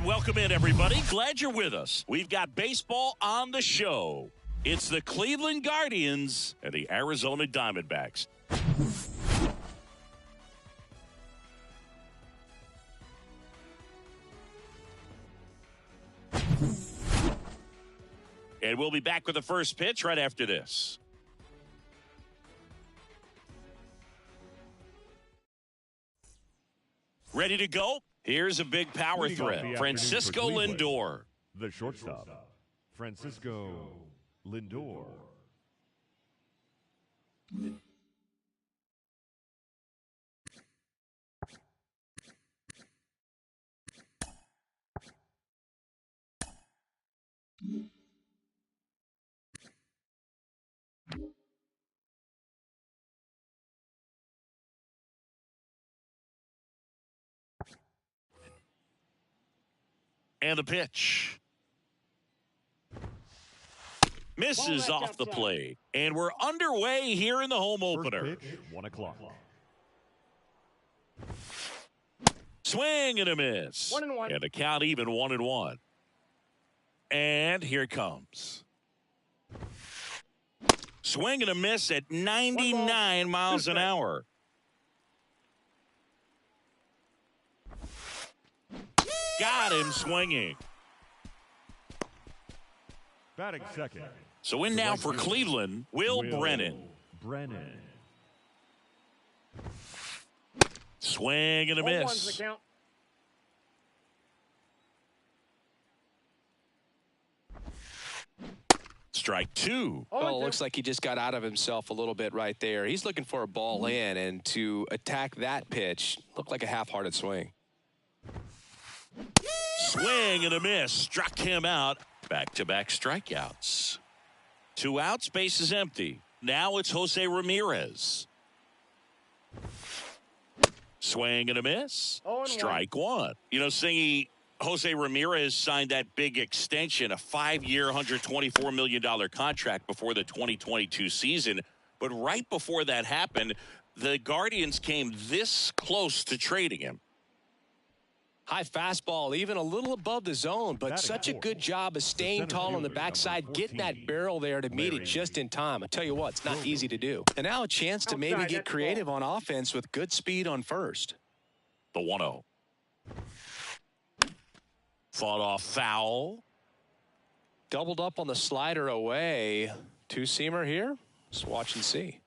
welcome in, everybody. Glad you're with us. We've got baseball on the show. It's the Cleveland Guardians and the Arizona Diamondbacks. And we'll be back with the first pitch right after this. Ready to go? Here's a big power threat. Francisco Lindor. The shortstop, Francisco Lindor. And the pitch. Misses off the plate. And we're underway here in the home opener. First pitch, 1 o'clock. Swing and a miss. 1-1. And the count even 1-1. And here it comes. Swing and a miss at 99 miles an hour. Got him swinging. Batting second. So in now for Cleveland, Will Brennan. Swing and a miss. Strike two. Well, it looks like he just got out of himself a little bit right there. He's looking for a ball in, and to attack that pitch looked like a half-hearted swing. Swing and a miss. Struck him out. Back-to-back strikeouts. 2 outs, base is empty. Now it's Jose Ramirez. Swing and a miss. Strike one. You know, Singy, Jose Ramirez signed that big extension, a 5-year, $124 million contract before the 2022 season. But right before that happened, the Guardians came this close to trading him. High fastball, even a little above the zone, but such a good job of staying tall on the backside, getting that barrel there to meet it just in time. I tell you what, it's not easy to do. And now a chance to maybe get creative on offense with good speed on first. The 1-0. Fought off foul. Doubled up on the slider away. Two-seamer here. Let's watch and see.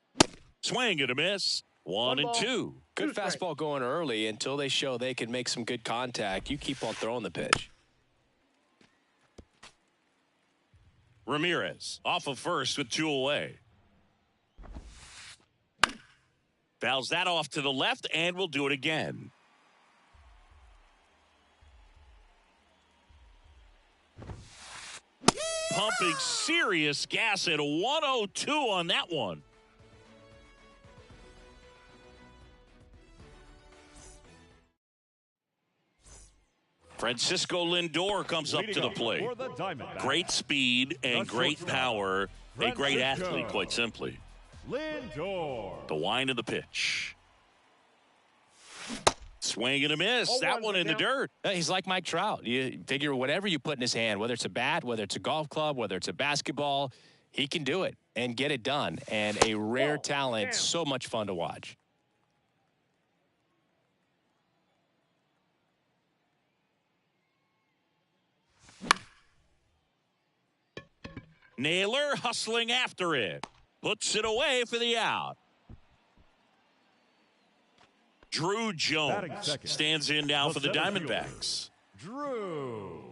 Swing and a miss. 1-2. Good fastball going early until they show they can make some good contact. You keep on throwing the pitch. Ramirez off of first with 2 away. Fouls that off to the left, and we'll do it again. Pumping serious gas at 102 on that one. Francisco Lindor comes up to the plate. Great speed and great power. A great athlete, quite simply. Lindor. The wind of the pitch. Swing and a miss. That one in the dirt. He's like Mike Trout. You figure whatever you put in his hand, whether it's a bat, whether it's a golf club, whether it's a basketball, he can do it and get it done. And a rare talent, so much fun to watch. Naylor hustling after it. Puts it away for the out. Drew Jones stands in now for the Diamondbacks. Drew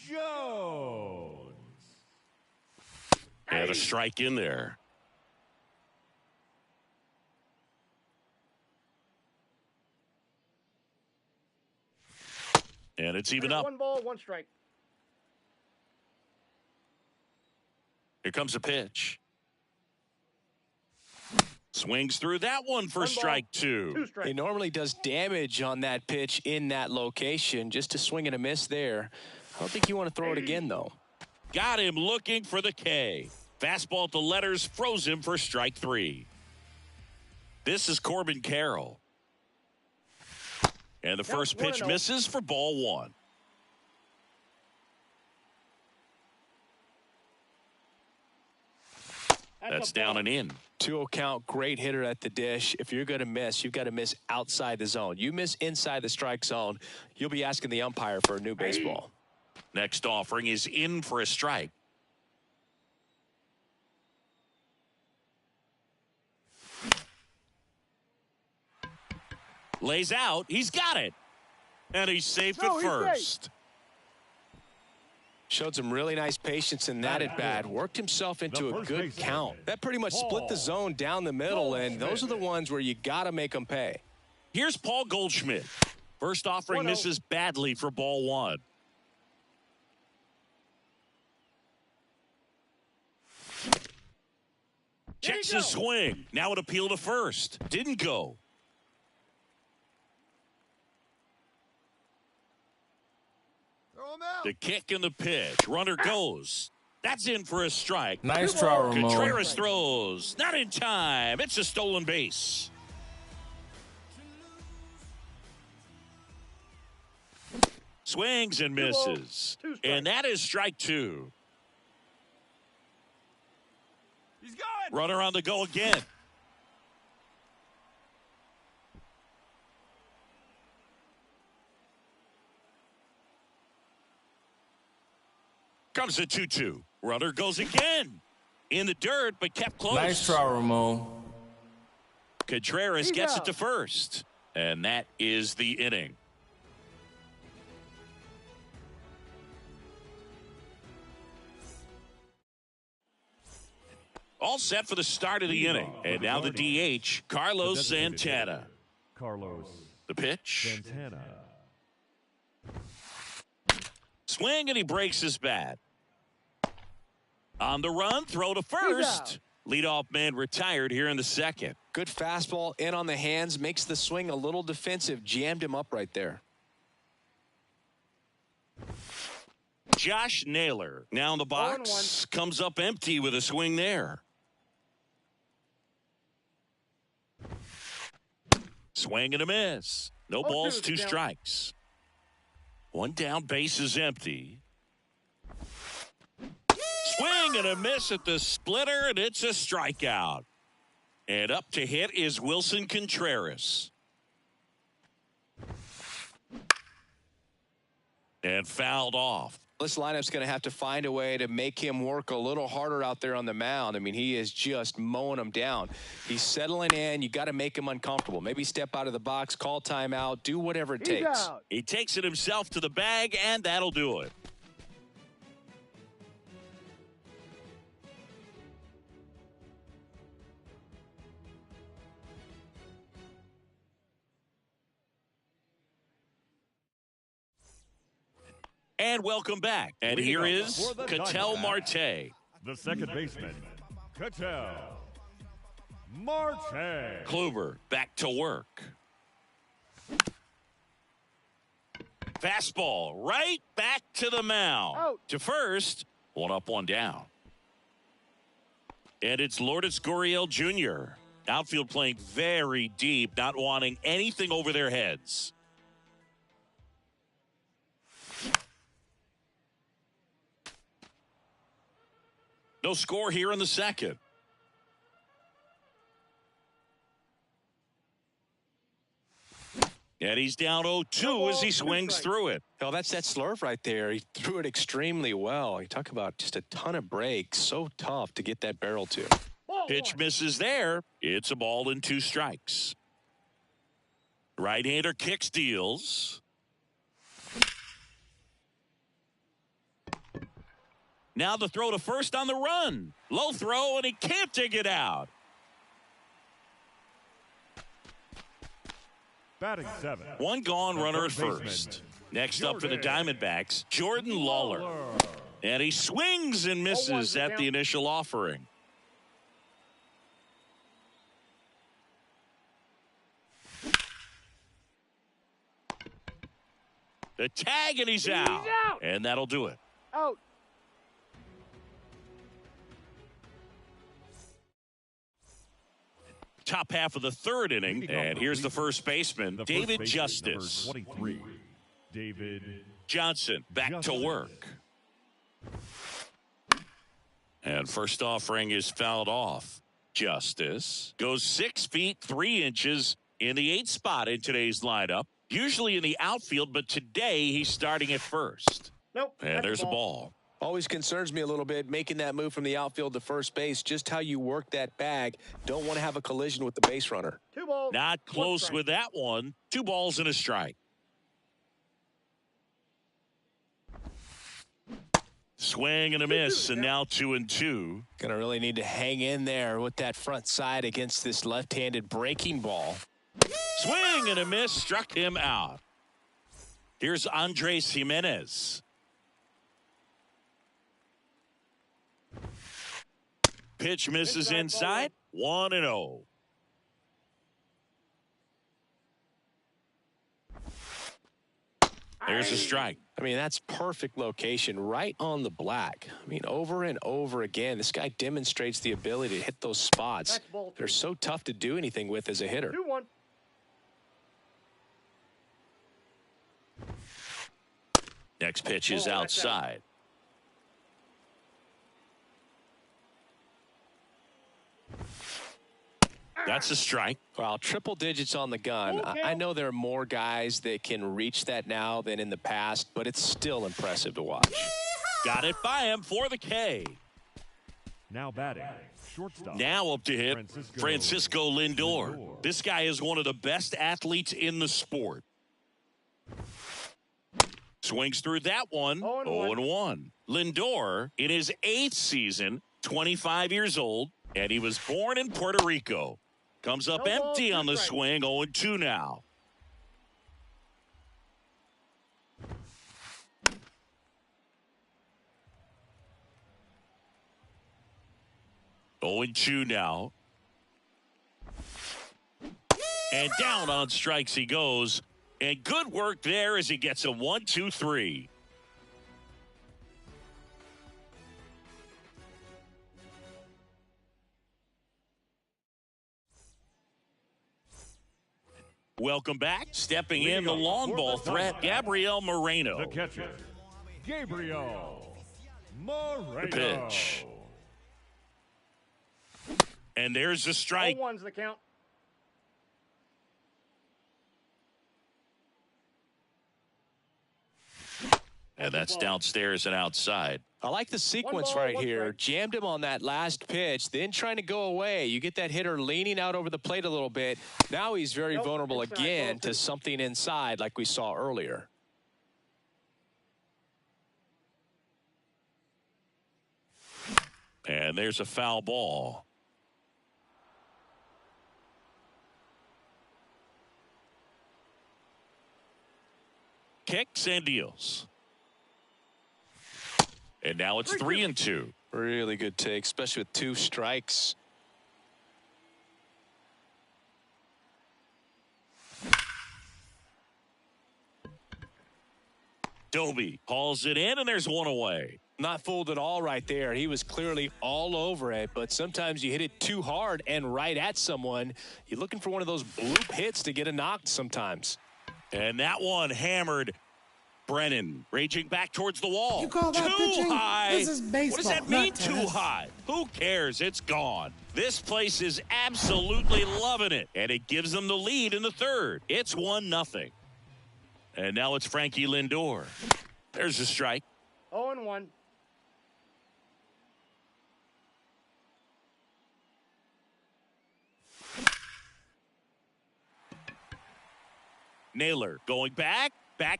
Jones. And a strike in there. And it's even up. 1 ball, 1 strike. Here comes a pitch. Swings through that one for strike 2. He normally does damage on that pitch in that location. Just a swing and a miss there. I don't think you want to throw it again, though. Got him looking for the K. Fastball to letters froze him for strike 3. This is Corbin Carroll. And the first pitch misses for ball 1. That's down and in. 2-0 count, great hitter at the dish. If you're going to miss, you've got to miss outside the zone. You miss inside the strike zone, you'll be asking the umpire for a new baseball. Next offering is in for a strike. Lays out. He's got it. And he's safe at first. Showed some really nice patience in that at bat. Worked himself into a good count. That pretty much split the zone down the middle, and those are the ones where you got to make them pay. Here's Paul Goldschmidt. First offering misses badly for ball one. Checks his swing. Now an appeal to first. Didn't go. The kick and the pitch. Runner goes. That's in for a strike. Nice try, Ramon. Contreras throws. Not in time. It's a stolen base. Swings and misses. And that is strike two. He's gone. Runner on the go again. Comes a 2-2. Runner goes again. In the dirt, but kept close. Nice try, Ramon. Contreras gets it to first. And that is the inning. All set for the start of the inning. And now the DH, Carlos Santana. Carlos. The pitch. Santana. Swing, and he breaks his bat. On the run, throw to first. Leadoff man retired here in the second. Good fastball in on the hands. Makes the swing a little defensive. Jammed him up right there. Josh Naylor now in the box. Comes up empty with a swing there. Swing and a miss. No balls, two strikes. One down, base is empty. Swing and a miss at the splitter, and it's a strikeout. And up to hit is Wilson Contreras. And fouled off. This lineup's going to have to find a way to make him work a little harder out there on the mound. I mean, he is just mowing them down. He's settling in. You got to make him uncomfortable. Maybe step out of the box, call timeout, do whatever it takes. He takes it himself to the bag, and that'll do it. And welcome back. And here is Ketel Marte. The second baseman, Ketel Marte. Kluber back to work. Fastball right back to the mound. To first, one up, one down. And it's Lourdes Gurriel Jr. Outfield playing very deep, not wanting anything over their heads. No score here in the second. And he's down 0-2 as he swings through it. Oh, that's that slurve right there. He threw it extremely well. You talk about just a ton of breaks. So tough to get that barrel to. Pitch misses there. It's a ball and two strikes. Right-hander kicks, deals. Now the throw to first on the run. Low throw, and he can't dig it out. Batting seven. One gone, runner at first. Next up for the Diamondbacks, Jordan Lawler. And he swings and misses at the initial offering. The tag, and he's out. And that'll do it. Out. Top half of the third inning, and here's the first baseman, David Justice. 23, David Johnson back to work. And first offering is fouled off. Justice goes 6 feet 3 inches in the 8th spot in today's lineup. Usually in the outfield, but today he's starting at first. Nope. And there's a ball. Always concerns me a little bit making that move from the outfield to first base. Just how you work that bag. Don't want to have a collision with the base runner. 2 balls. Not close with that one. 2 balls and a strike. Swing and a miss, and now 2-2. Gonna really need to hang in there with that front side against this left-handed breaking ball. Swing and a miss, struck him out. Here's Andres Jimenez. Pitch misses inside. 1-0. There's a strike. I mean, that's perfect location right on the black. I mean, over and over again, this guy demonstrates the ability to hit those spots. They're so tough to do anything with as a hitter. 2-1. Next pitch is outside. That's a strike. Well, triple digits on the gun. I know there are more guys that can reach that now than in the past, but it's still impressive to watch. Got it by him for the K. Now batting, shortstop. Now up to hit Francisco Lindor. This guy is one of the best athletes in the sport. Swings through that one. 0-1. Lindor in his 8th season, 25 years old, and he was born in Puerto Rico. Comes up empty on the swing. 0-2 now. And 2 now. And down on strikes he goes. And good work there as he gets a 1-2-3. Welcome back. Stepping in the long ball threat, Gabriel Moreno. The catcher, Gabriel Moreno. The pitch. And there's a strike. 0-1's the count. And that's downstairs and outside. I like the sequence right here. Jammed him on that last pitch, then trying to go away. You get that hitter leaning out over the plate a little bit. Now he's very vulnerable again to something inside like we saw earlier. And there's a foul ball. Kicks and deals. And now it's 3-2. Really good take, especially with 2 strikes. Doby hauls it in, and there's 1 away. Not fooled at all right there. He was clearly all over it, but sometimes you hit it too hard and right at someone. You're looking for one of those bloop hits to get a knock sometimes. And that one hammered. Brennan raging back towards the wall. You call that too pitching? high. This is baseball. What does that mean, not too tennis. high? Who cares? It's gone. This place is absolutely loving it, and it gives them the lead in the 3rd. It's 1-0. And now it's Frankie Lindor. There's a strike. 0-1. Naylor going back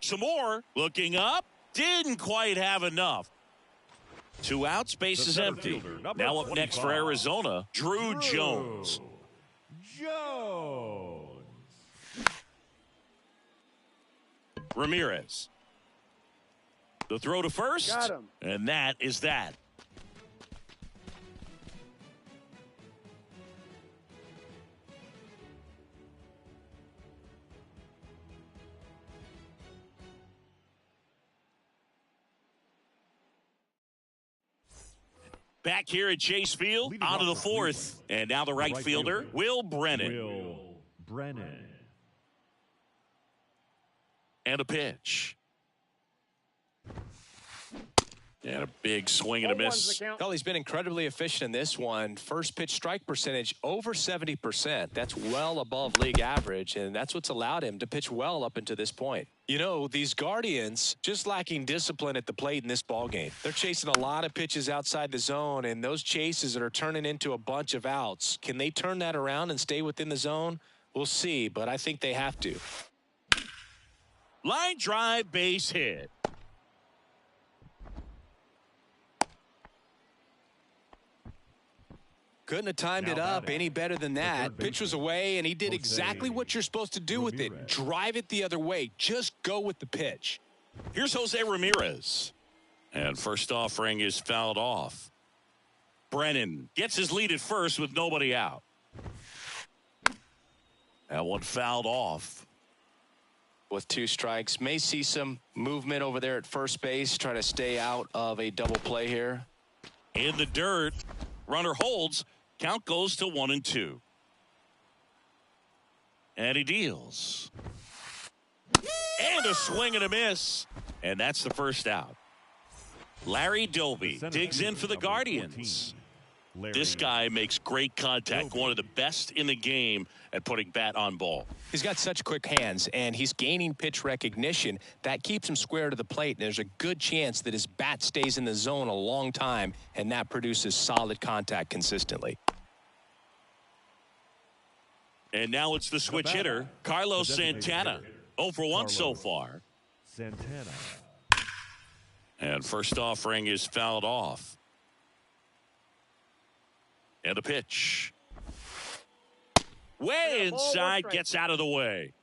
some more, looking up, didn't quite have enough. 2 outs, base is empty. Now up next for Arizona, Drew Jones. Ramirez. The throw to first, Got him. and that is that. Back here at Chase Field, on to the 4th. And now the right fielder, Will Brennan. And a pitch. And a big swing and a miss. Well, he's been incredibly efficient in this one. First pitch strike percentage over 70%. That's well above league average, and that's what's allowed him to pitch well up until this point. You know, these Guardians just lacking discipline at the plate in this ballgame. They're chasing a lot of pitches outside the zone, and those chases that are turning into a bunch of outs. Can they turn that around and stay within the zone? We'll see, but I think they have to. Line drive, base hit. Couldn't have timed it up any better than that. Pitch was away, and he did exactly what you're supposed to do with it. Drive it the other way. Just go with the pitch. Here's Jose Ramirez. And first offering is fouled off. Brennan gets his lead at first with nobody out. That one fouled off. With 2 strikes. May see some movement over there at first base. Try to stay out of a double play here. In the dirt. Runner holds. Count goes to 1-2. And he deals. And a swing and a miss. And that's the first out. Larry Doby digs in for the Guardians. This guy makes great contact. One of the best in the game at putting bat on ball. He's got such quick hands, and he's gaining pitch recognition. That keeps him square to the plate, and there's a good chance that his bat stays in the zone a long time, and that produces solid contact consistently. And now it's the switch hitter, Carlos Santana. 0 for 1 so far. Santana. And first offering is fouled off. And the pitch. Way inside, gets out of the way.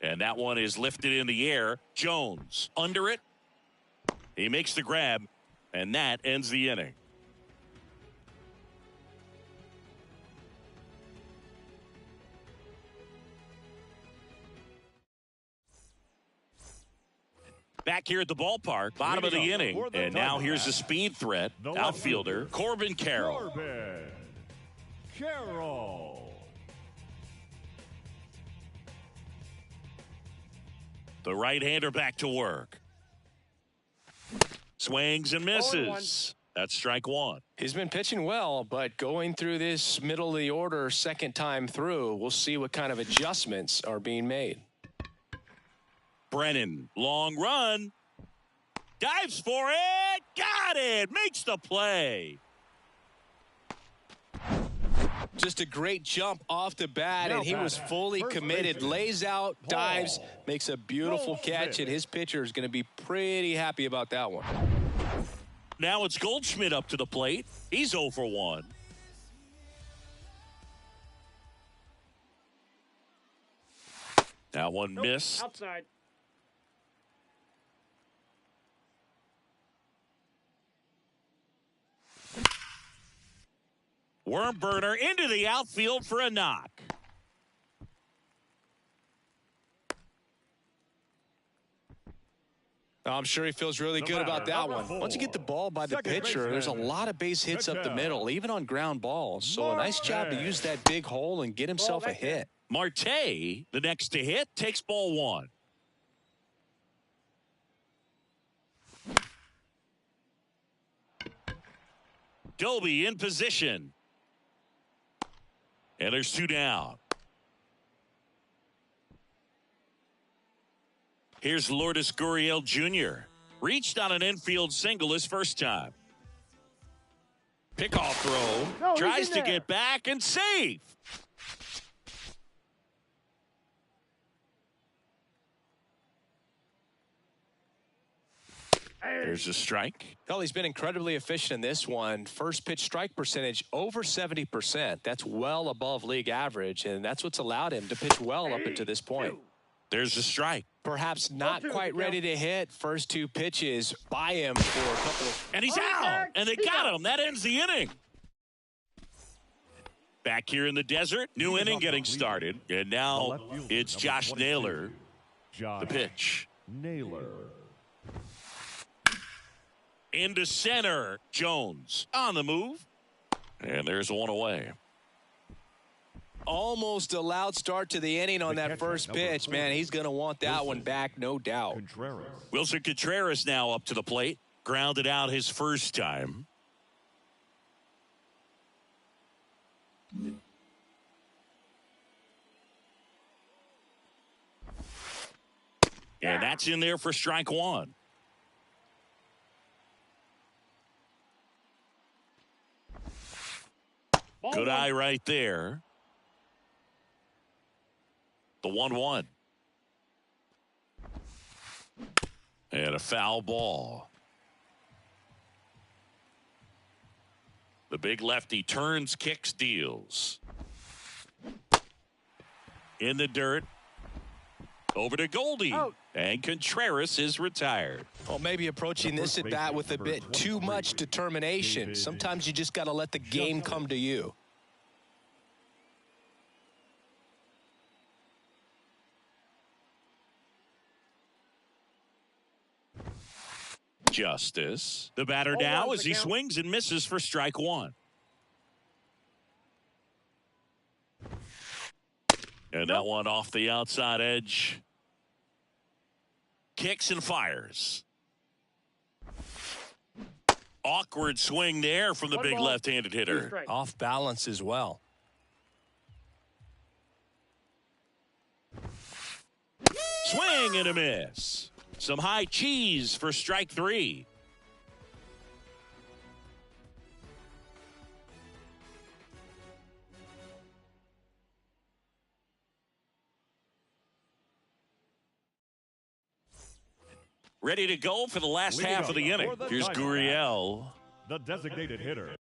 And that one is lifted in the air. Jones under it. He makes the grab, and that ends the inning. Back here at the ballpark, bottom of the inning. And now here's the speed threat, outfielder Corbin Carroll. The right-hander back to work. Swings and misses. That's strike 1. He's been pitching well, but going through this middle of the order second time through, we'll see what kind of adjustments are being made. Brennan, long run. Dives for it. Got it. Makes the play. Just a great jump off the bat, and he was fully committed. Lays out, dives, makes a beautiful catch, and his pitcher is going to be pretty happy about that one. Now it's Goldschmidt up to the plate. He's 0 for 1. That one missed. Outside. Worm burner into the outfield for a knock. I'm sure he feels really good about that one. Once you get the ball by the pitcher, there's a lot of base hits up the middle, even on ground balls. So a nice job to use that big hole and get himself a hit. Marte, the next to hit, takes ball 1. Doby in position. And there's 2 down. Here's Lourdes Gurriel Jr. Reached on an infield single his first time. Pickoff throw. Tries to get back and safe. There's a strike. Well, he's been incredibly efficient in this one. First pitch strike percentage over 70%. That's well above league average, and that's what's allowed him to pitch well up until this point. There's a strike. Perhaps not quite ready to hit. First 2 pitches by him for a couple of... And he's out, and they got him. That ends the inning. Back here in the desert, new inning getting started. And now it's Josh Naylor. The pitch. Naylor. Into center. Jones on the move. And there's one away. Almost a loud start to the inning on that first pitch. Man, he's going to want that one back, no doubt. Wilson Contreras now up to the plate. Grounded out his first time. And that's in there for strike one. Good eye right there. The 1-1. And a foul ball. The big lefty turns, kicks, deals. In the dirt. Over to Goldie. Oh. And Contreras is retired. Well, maybe approaching this at bat with a bit too much determination. Sometimes you just got to let the game come to you. Justice. The batter now as he swings and misses for strike one. And that one off the outside edge. Kicks and fires. Awkward swing there from the big left-handed hitter. Off balance as well. Swing and a miss. Some high cheese for strike three. Ready to go for the last half of the inning. Here's Gurriel. The designated hitter.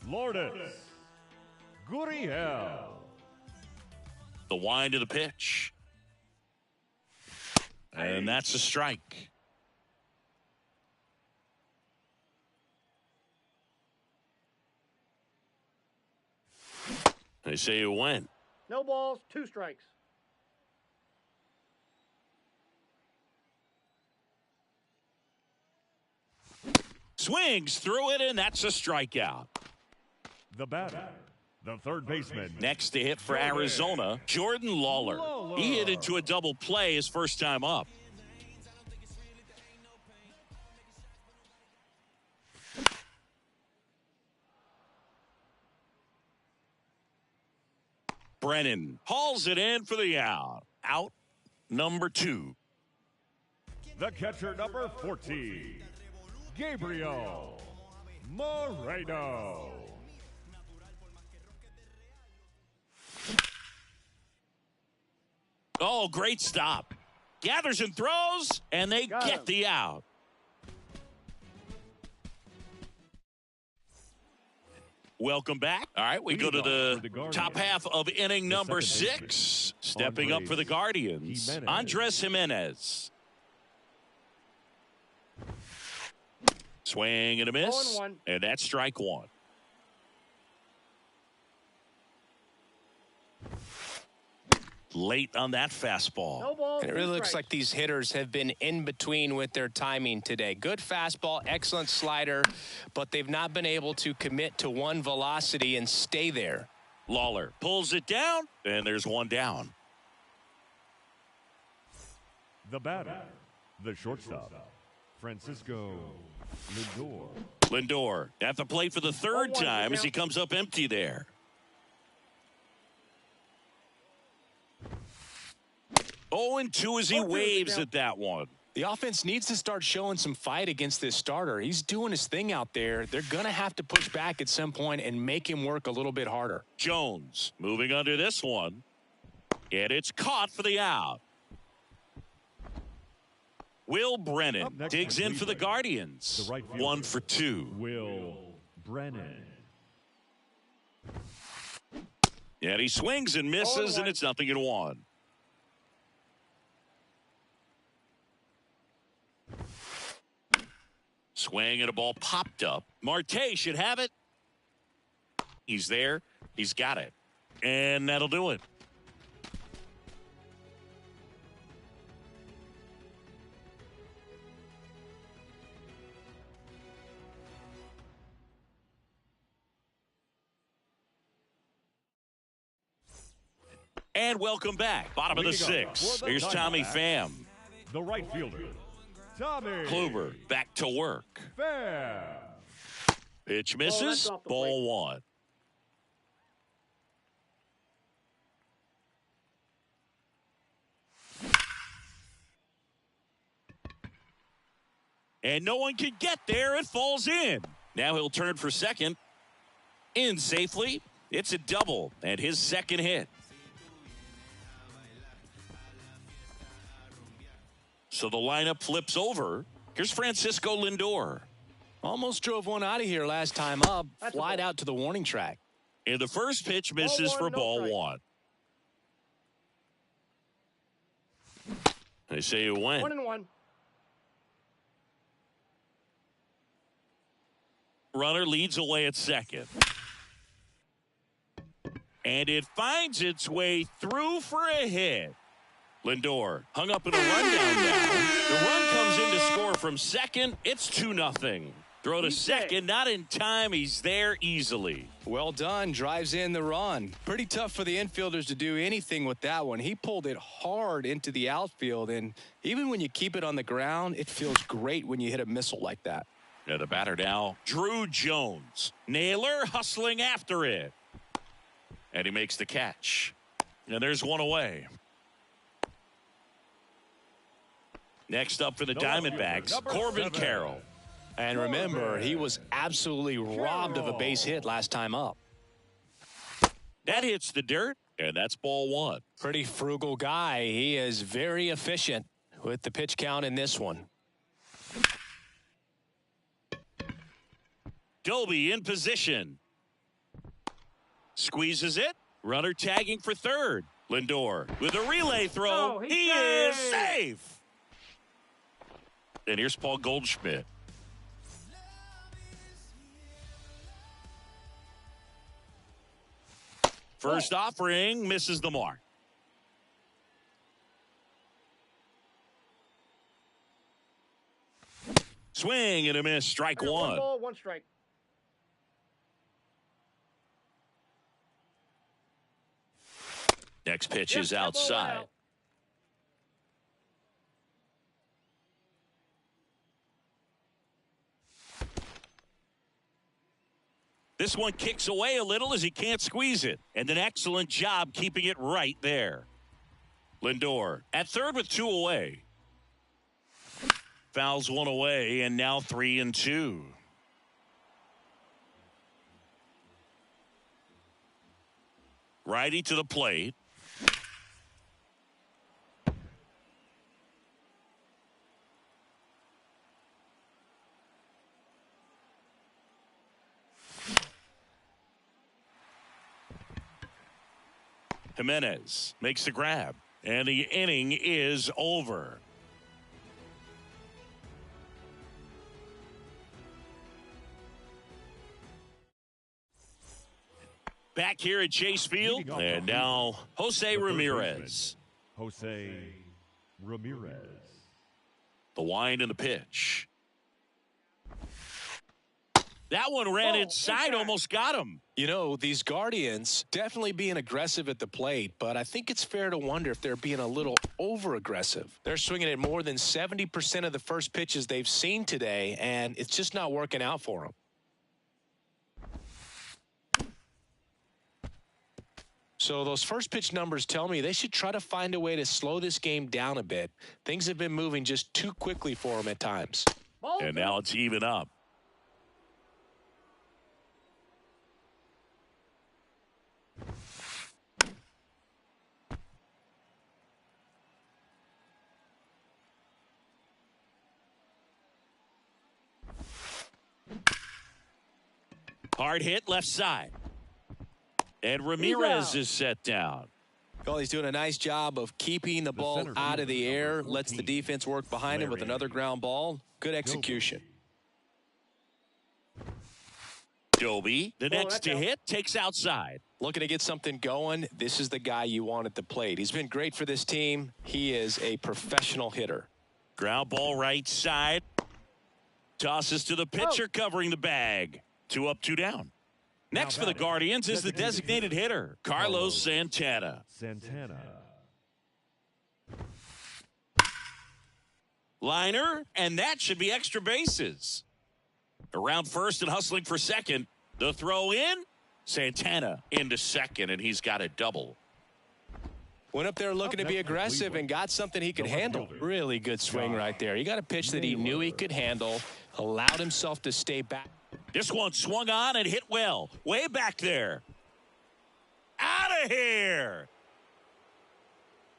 Lourdes Gurriel. The wind of the pitch. And that's a strike. They say you win. No balls, 2 strikes. Swings through it, and that's a strikeout. The batter, the third baseman. Next to hit for Arizona, Jordan Lawler. He hit into a double play his first time up. Brennan hauls it in for the out. Out number 2. The catcher, number 14, Gabriel Moreno. Oh, great stop. Gathers and throws, and they get the out. Welcome back. All right, we go to the top half of inning number 6. Stepping up for the Guardians, Andres Jimenez. Swing and a miss, and that's strike 1. Late on that fastball. No balls, And it really looks like these hitters have been in between with their timing today. Good fastball, excellent slider, but they've not been able to commit to one velocity and stay there. Lawler pulls it down, and there's one down. The batter, the shortstop, Francisco Lindor. Lindor at the plate for the third time as he comes up empty there. Oh, and 2 as he waves at that one. The offense needs to start showing some fight against this starter. He's doing his thing out there. They're going to have to push back at some point and make him work a little bit harder. Jones moving under this one. And it's caught for the out. Will Brennan digs in for the Guardians. The right fielder, 1 for 2. Will Brennan. And he swings and misses, and it's 0-1. Swing and a ball popped up. Marte should have it. He's there. He's got it. And that'll do it. And welcome back. Bottom of the 6th. Here's Tommy Pham. The right fielder, Tommy Kluber back to work. Pham. Pitch misses. Ball 1. And no one can get there. It falls in. Now he'll turn for second. In safely. It's a double and his second hit. So the lineup flips over. Here's Francisco Lindor. Almost drove one out of here last time up. Flied out to the warning track. And the first pitch misses for ball 1. They say you win. 1-1. Runner leads away at second. And it finds its way through for a hit. Lindor hung up in a rundown now. The run comes in to score from second. It's 2-0. Throw to second, not in time. He's there easily. Well done. Drives in the run. Pretty tough for the infielders to do anything with that one. He pulled it hard into the outfield, and even when you keep it on the ground, it feels great when you hit a missile like that. Yeah, the batter now, Drew Jones. Naylor hustling after it. And he makes the catch. And there's one away. Next up for the Diamondbacks, Corbin Carroll. And remember, he was absolutely robbed of a base hit last time up. That hits the dirt, and that's ball 1. Pretty frugal guy. He is very efficient with the pitch count in this one. Doby in position. Squeezes it. Runner tagging for third. Lindor with a relay throw. Oh, he is safe. And here's Paul Goldschmidt. First offering misses the mark. Swing and a miss. Strike one. 1 ball, 1 strike. Next pitch is outside. This one kicks away a little as he can't squeeze it. And an excellent job keeping it right there. Lindor at third with 2 away. Fouls 1 away, and now 3-2. Righty to the plate. Jimenez makes the grab, and the inning is over. Back here at Chase Field, and now Jose Ramirez. Jose Ramirez. The wind and the pitch. That one ran inside, almost got him. You know, these Guardians definitely being aggressive at the plate, but I think it's fair to wonder if they're being a little over-aggressive. They're swinging at more than 70% of the first pitches they've seen today, and it's just not working out for them. So those first pitch numbers tell me they should try to find a way to slow this game down a bit. Things have been moving just too quickly for them at times. And now it's even up. Hard hit left side. And Ramirez is set down. Well, he's doing a nice job of keeping the ball out of the air. Lets the defense work behind him with another ground ball. Good execution. Doby, the next to hit, takes outside. Looking to get something going. This is the guy you want at the plate. He's been great for this team. He is a professional hitter. Ground ball right side. Tosses to the pitcher covering the bag. 2 up, 2 down. Next for the Guardians is the designated hitter, Carlos Santana. Liner, and that should be extra bases. Around first and hustling for second. The throw in. Santana into second, and he's got a double. Went up there looking to be aggressive and got something he could handle. Really good swing right there. He got a pitch that he knew he could handle, allowed himself to stay back. This one swung on and hit well. Way back there. Out of here.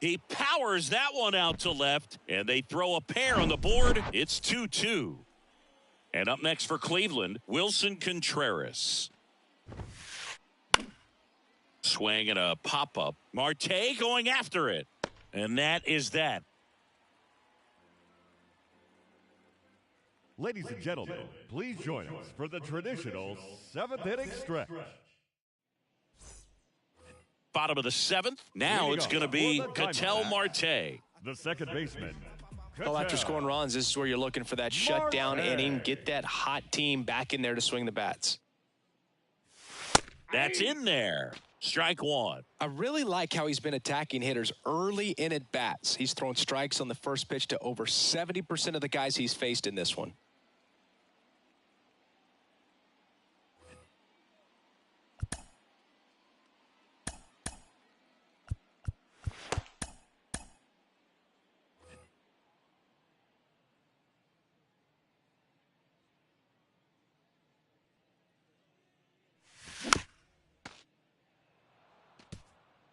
He powers that one out to left, and they throw a pair on the board. It's 2-2. And up next for Cleveland, Wilson Contreras. Swing and a pop-up. Marte going after it. And that is that. Ladies and gentlemen, please join us for the traditional 7th inning stretch. Bottom of the 7th. Now it's going to be Ketel Marte. The second baseman. Well, after scoring runs, this is where you're looking for that shutdown inning. Get that hot team back in there to swing the bats. That's in there. Strike one. I really like how he's been attacking hitters early in at bats. He's thrown strikes on the first pitch to over 70% of the guys he's faced in this one.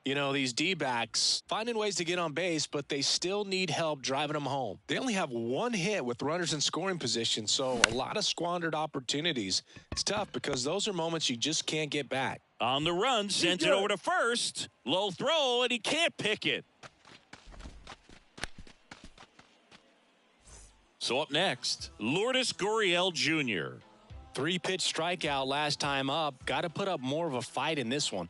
You know, these D-backs finding ways to get on base, but they still need help driving them home. They only have one hit with runners in scoring position, so a lot of squandered opportunities. It's tough because those are moments you just can't get back. On the run, sends it over to first. Low throw, and he can't pick it. So up next, Lourdes Gurriel Jr. 3-pitch strikeout last time up. Got to put up more of a fight in this one.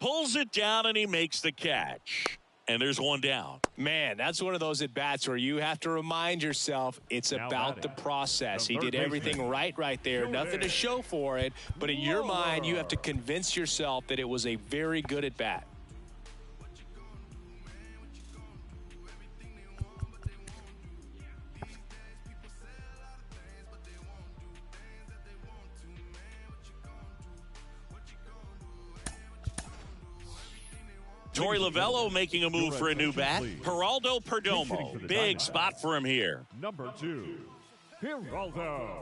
Pulls it down, and he makes the catch. And there's one down. Man, that's one of those at-bats where you have to remind yourself it's about the process. He did everything right there. Nothing to show for it. But in your mind, you have to convince yourself that it was a very good at-bat. Torey Lovello making a move for a new bat. Geraldo Perdomo. Big spot for him here. Number 2, Geraldo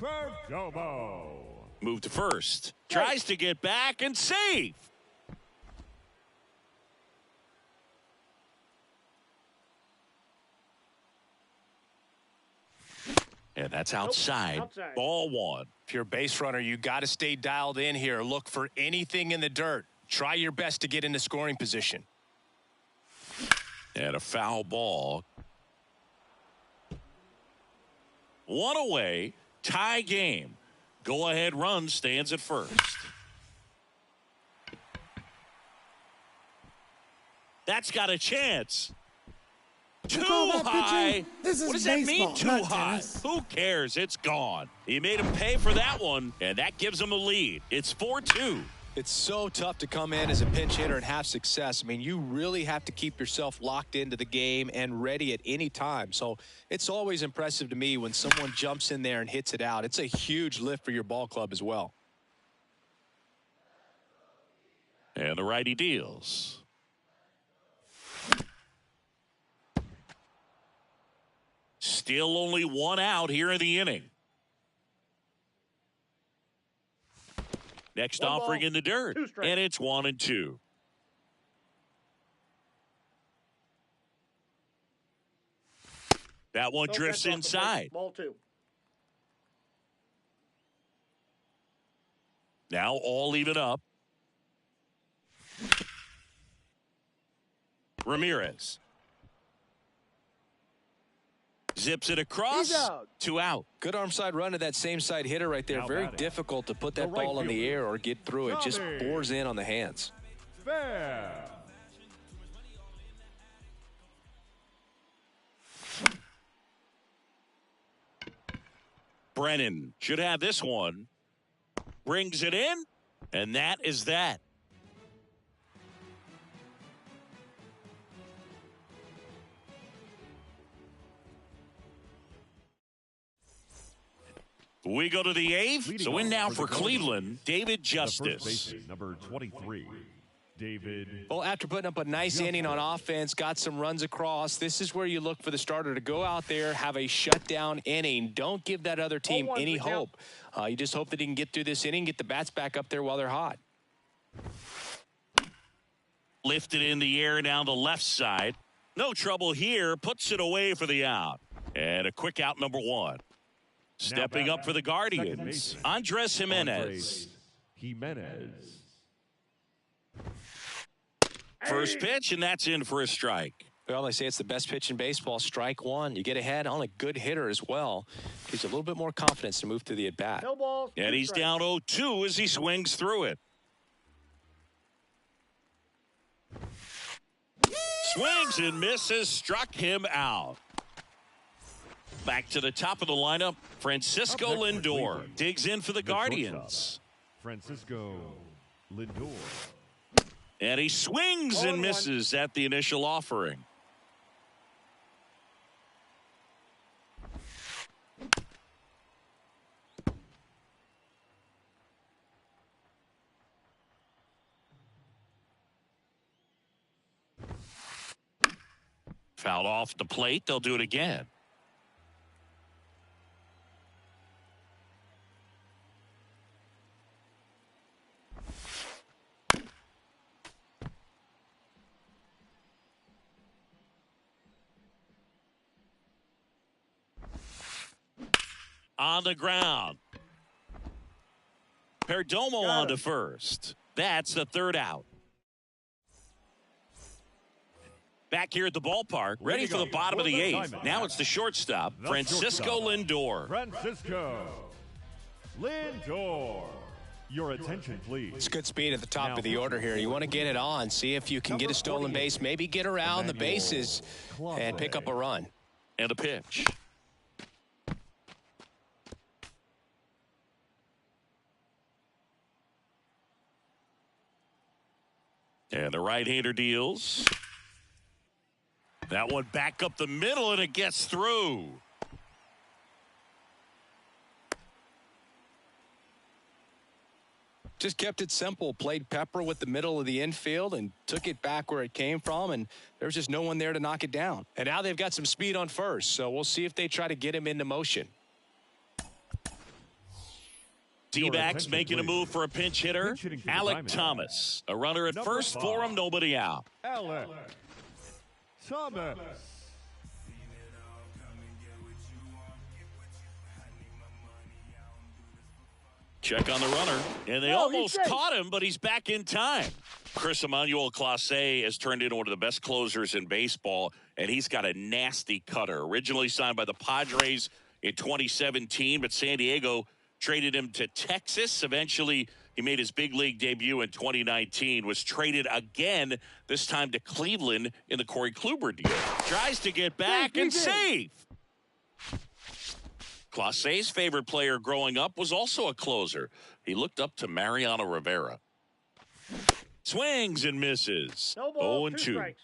Perdomo. Move to first. Tries to get back and save. And that's outside. Ball 1. If you're a base runner, you got to stay dialed in here. Look for anything in the dirt. Try your best to get into scoring position. And a foul ball. One away. Tie game. Go-ahead run stands at first. That's got a chance. Too high. What does that mean, too high? Who cares? It's gone. He made him pay for that one, and that gives him a lead. It's 4-2. It's so tough to come in as a pinch hitter and have success. I mean, you really have to keep yourself locked into the game and ready at any time. So it's always impressive to me when someone jumps in there and hits it out. It's a huge lift for your ball club as well. And the righty deals. Still only one out here in the inning. Next offering in the dirt, and it's 1-2. That one drifts inside. Ball 2. Now all even up. Ramirez. Zips it across. 2 out. Good arm side run to that same side hitter right there. Very difficult to put that ball in the air or get through it. Just bores in on the hands. Fair. Brennan should have this one. Brings it in, and that is that. We go to the 8th. So in now for Cleveland, David Justice. Number 23, David. Well, after putting up a nice inning on offense, got some runs across, this is where you look for the starter to go out there, have a shutdown inning. Don't give that other team any hope. You just hope that he can get through this inning, get the bats back up there while they're hot. Lifted in the air down the left side. No trouble here. Puts it away for the out. And a quick out, number 1. Stepping up for the Guardians, Andres Jimenez. First pitch, and that's in for a strike. Well, they say it's the best pitch in baseball. Strike 1. You get ahead on a good hitter as well. Gives you a little bit more confidence to move through the at-bat. No balls, and he's down 0-2 as he swings through it. Swings and misses, struck him out. Back to the top of the lineup, Francisco Lindor digs in for the Guardians. Francisco Lindor. And he swings and misses at the initial offering. Fouled off the plate. They'll do it again. on the ground. Perdomo on to first. That's the third out. Back here at the ballpark, ready for the bottom of the eighth. Now it's the shortstop, Francisco Lindor. Francisco Lindor. Your attention, please. It's good speed at the top of the order here. You want to get it on, see if you can get a stolen base, maybe get around the bases and pick up a run. And a pitch. And the right-hander deals. That one back up the middle, and it gets through. Just kept it simple. Played pepper with the middle of the infield and took it back where it came from, and there's just no one there to knock it down. And now they've got some speed on first, so we'll see if they try to get him into motion. D-backs making a move for a pinch hitter. Alec Thomas. A runner at first for him, nobody out. Alec Thomas. Check on the runner, and they almost caught him, but he's back in time. Chris Emmanuel Clase has turned into one of the best closers in baseball, and he's got a nasty cutter. Originally signed by the Padres in 2017, but San Diego traded him to Texas. Eventually, he made his big league debut in 2019, was traded again, this time to Cleveland in the Corey Kluber deal. Tries to get back and save. Clase's favorite player growing up was also a closer. He looked up to Mariano Rivera. Swings and misses. 0-2. Strikes.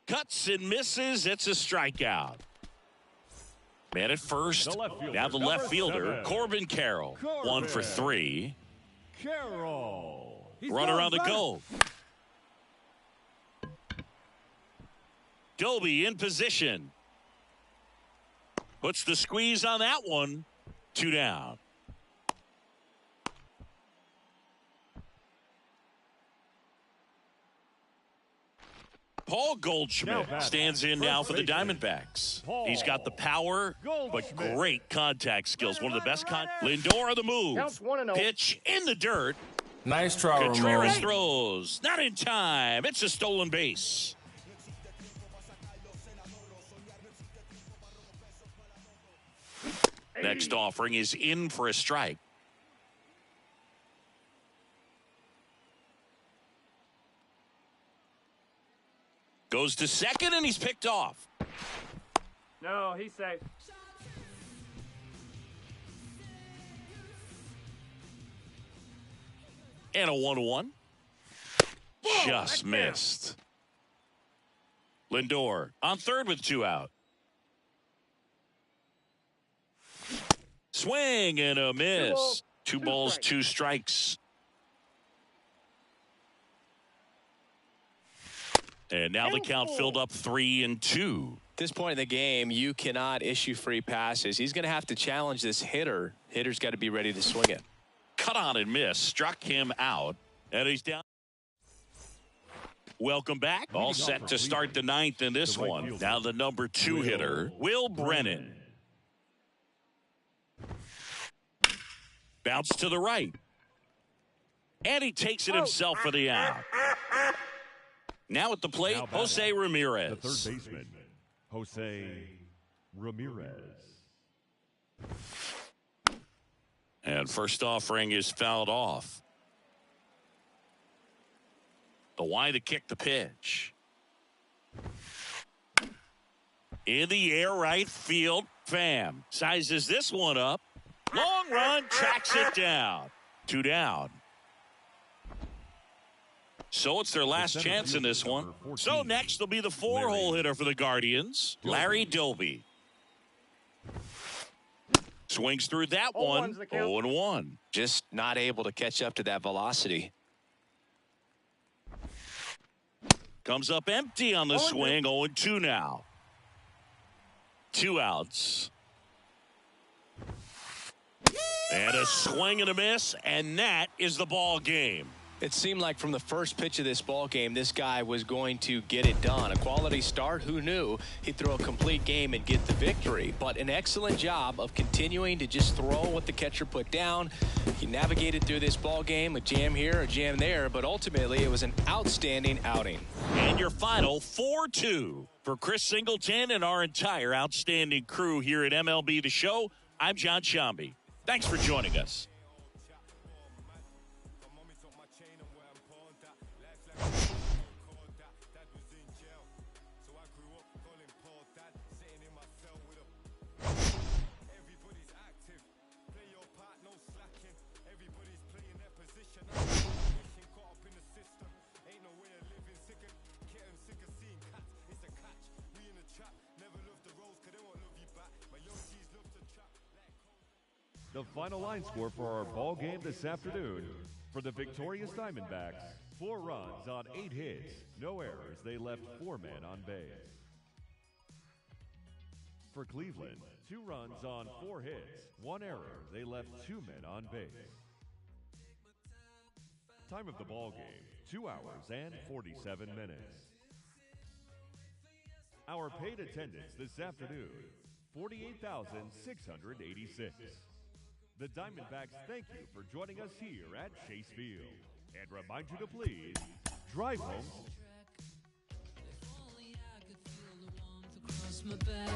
Cuts and misses. It's a strikeout. Man at first. Now the left fielder, Corbin Carroll. 1 for 3. Carroll. Runner on the go. Doby in position. Puts the squeeze on that one. 2 down. Paul Goldschmidt stands in now for the Diamondbacks. He's got the power, but great contact skills. One of the best. Lindor on the move. Pitch in the dirt. Nice try, Contreras Ramon. throws. Not in time. It's a stolen base. Next offering is in for a strike. Goes to second, and he's picked off. No, he's safe. And a 1-1. Just missed. Lindor on third with 2 out. Swing and a miss. 2 balls, 2 strikes. And now the count filled up 3-2. At this point in the game, you cannot issue free passes. He's going to have to challenge this hitter. Hitter's got to be ready to swing it. Cut on and miss. Struck him out. And he's down. Welcome back. All set to start the 9th in this one. Now the number 2 hitter, Will Brennan. Bounce to the right. And he takes it himself for the out. Now at the plate, Jose Ramirez. The third baseman, Jose Ramirez. And first offering is fouled off. The Y to kick the pitch. In the air, right field. Pham sizes this one up. Long run, tracks it down. 2 down. So it's their last chance in this one. So next will be the 4-hole hitter for the Guardians, Larry Doby. Swings through that one. 0-1. Just not able to catch up to that velocity. Comes up empty on the swing. 0-2 now. 2 outs. And a swing and a miss, and that is the ball game. It seemed like from the first pitch of this ball game, this guy was going to get it done. A quality start, who knew he'd throw a complete game and get the victory. But an excellent job of continuing to just throw what the catcher put down. He navigated through this ball game, a jam here, a jam there, but ultimately it was an outstanding outing. And your final 4-2 for Chris Singleton and our entire outstanding crew here at MLB The Show. I'm John Shambi. Thanks for joining us. The final line score for our ball game this afternoon. For the victorious Diamondbacks, 4 runs on 8 hits, no errors. They left 4 men on base. For Cleveland, 2 runs on 4 hits, 1 error. They left 2 men on base. Time of the ball game, 2 hours and 47 minutes. Our paid attendance this afternoon, 48,686. The Diamondbacks thank you for joining us here at Chase Field and remind you to please drive home. If only I could feel the warmth across my back.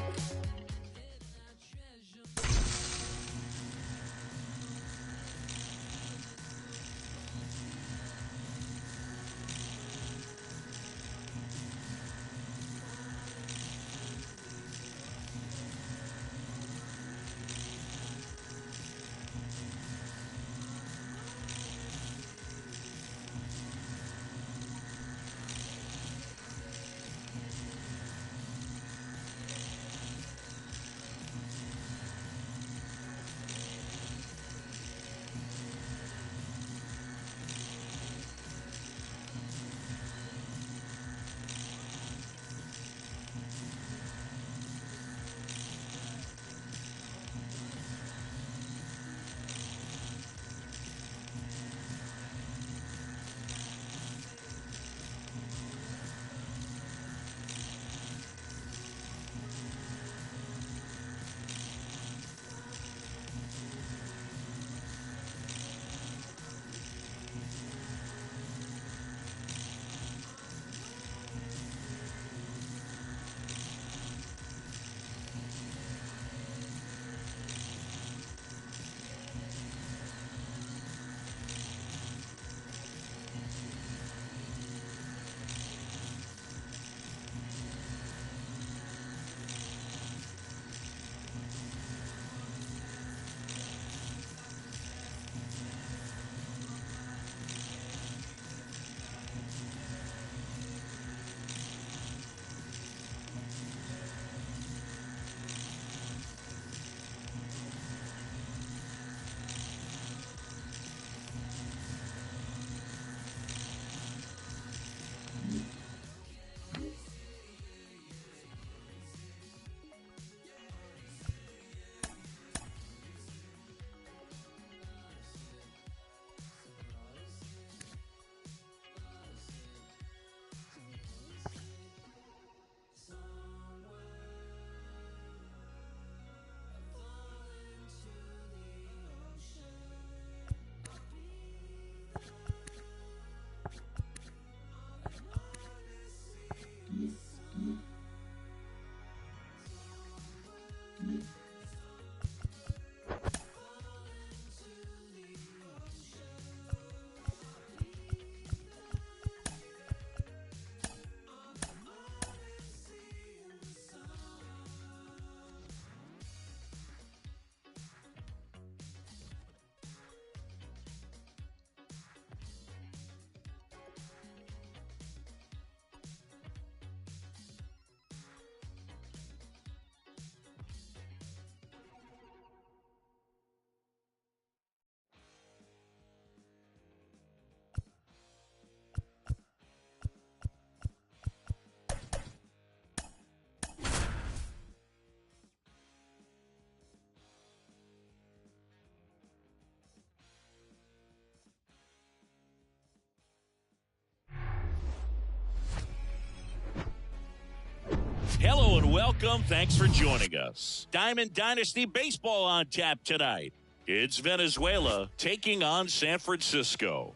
welcome. Thanks for joining us. Diamond Dynasty Baseball on tap tonight. It's Venezuela taking on San Francisco.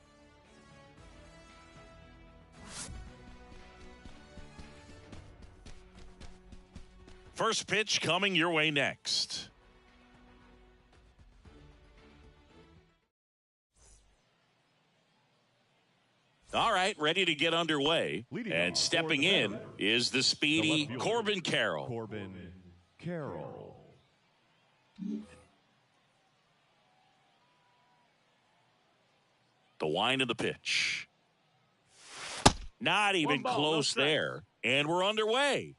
First pitch coming your way next. All right, ready to get underway. And stepping in is the speedy Corbin Carroll. Corbin Carroll. The wind of the pitch. Not even close there. And we're underway.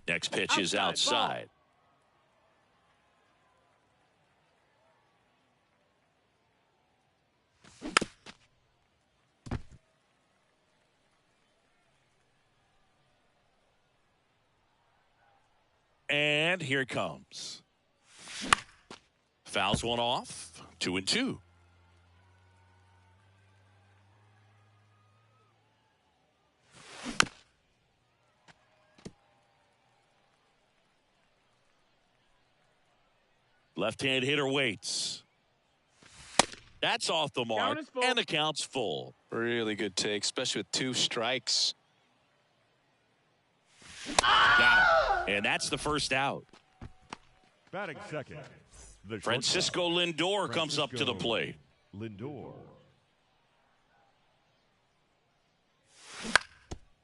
Next pitch is outside. And here it comes. Fouls one off. 2-2. Left-hand hitter waits. That's off the mark, and the count's full. Really good take, especially with 2 strikes. Got it. And that's the first out. Batting second. The Francisco Lindor comes up to the plate. Lindor.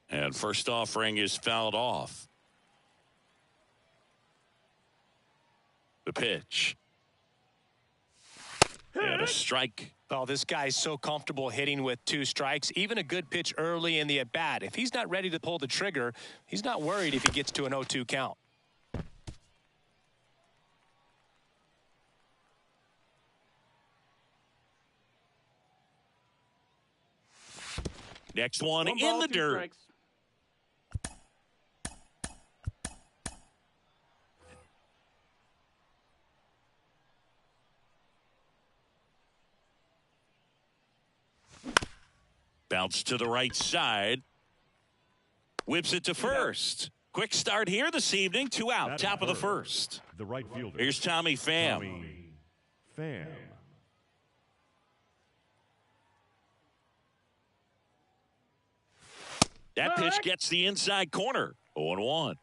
And first offering is fouled off. The pitch. And a strike. Oh, this guy's so comfortable hitting with 2 strikes. Even a good pitch early in the at-bat. If he's not ready to pull the trigger, he's not worried if he gets to an 0-2 count. Next one in the dirt. Strikes. Bounce to the right side. Whips it to first. Quick start here this evening. 2 out. Top of the first. The right fielder. Here's Tommy Pham. Tommy Pham. That pitch gets the inside corner. 0-1.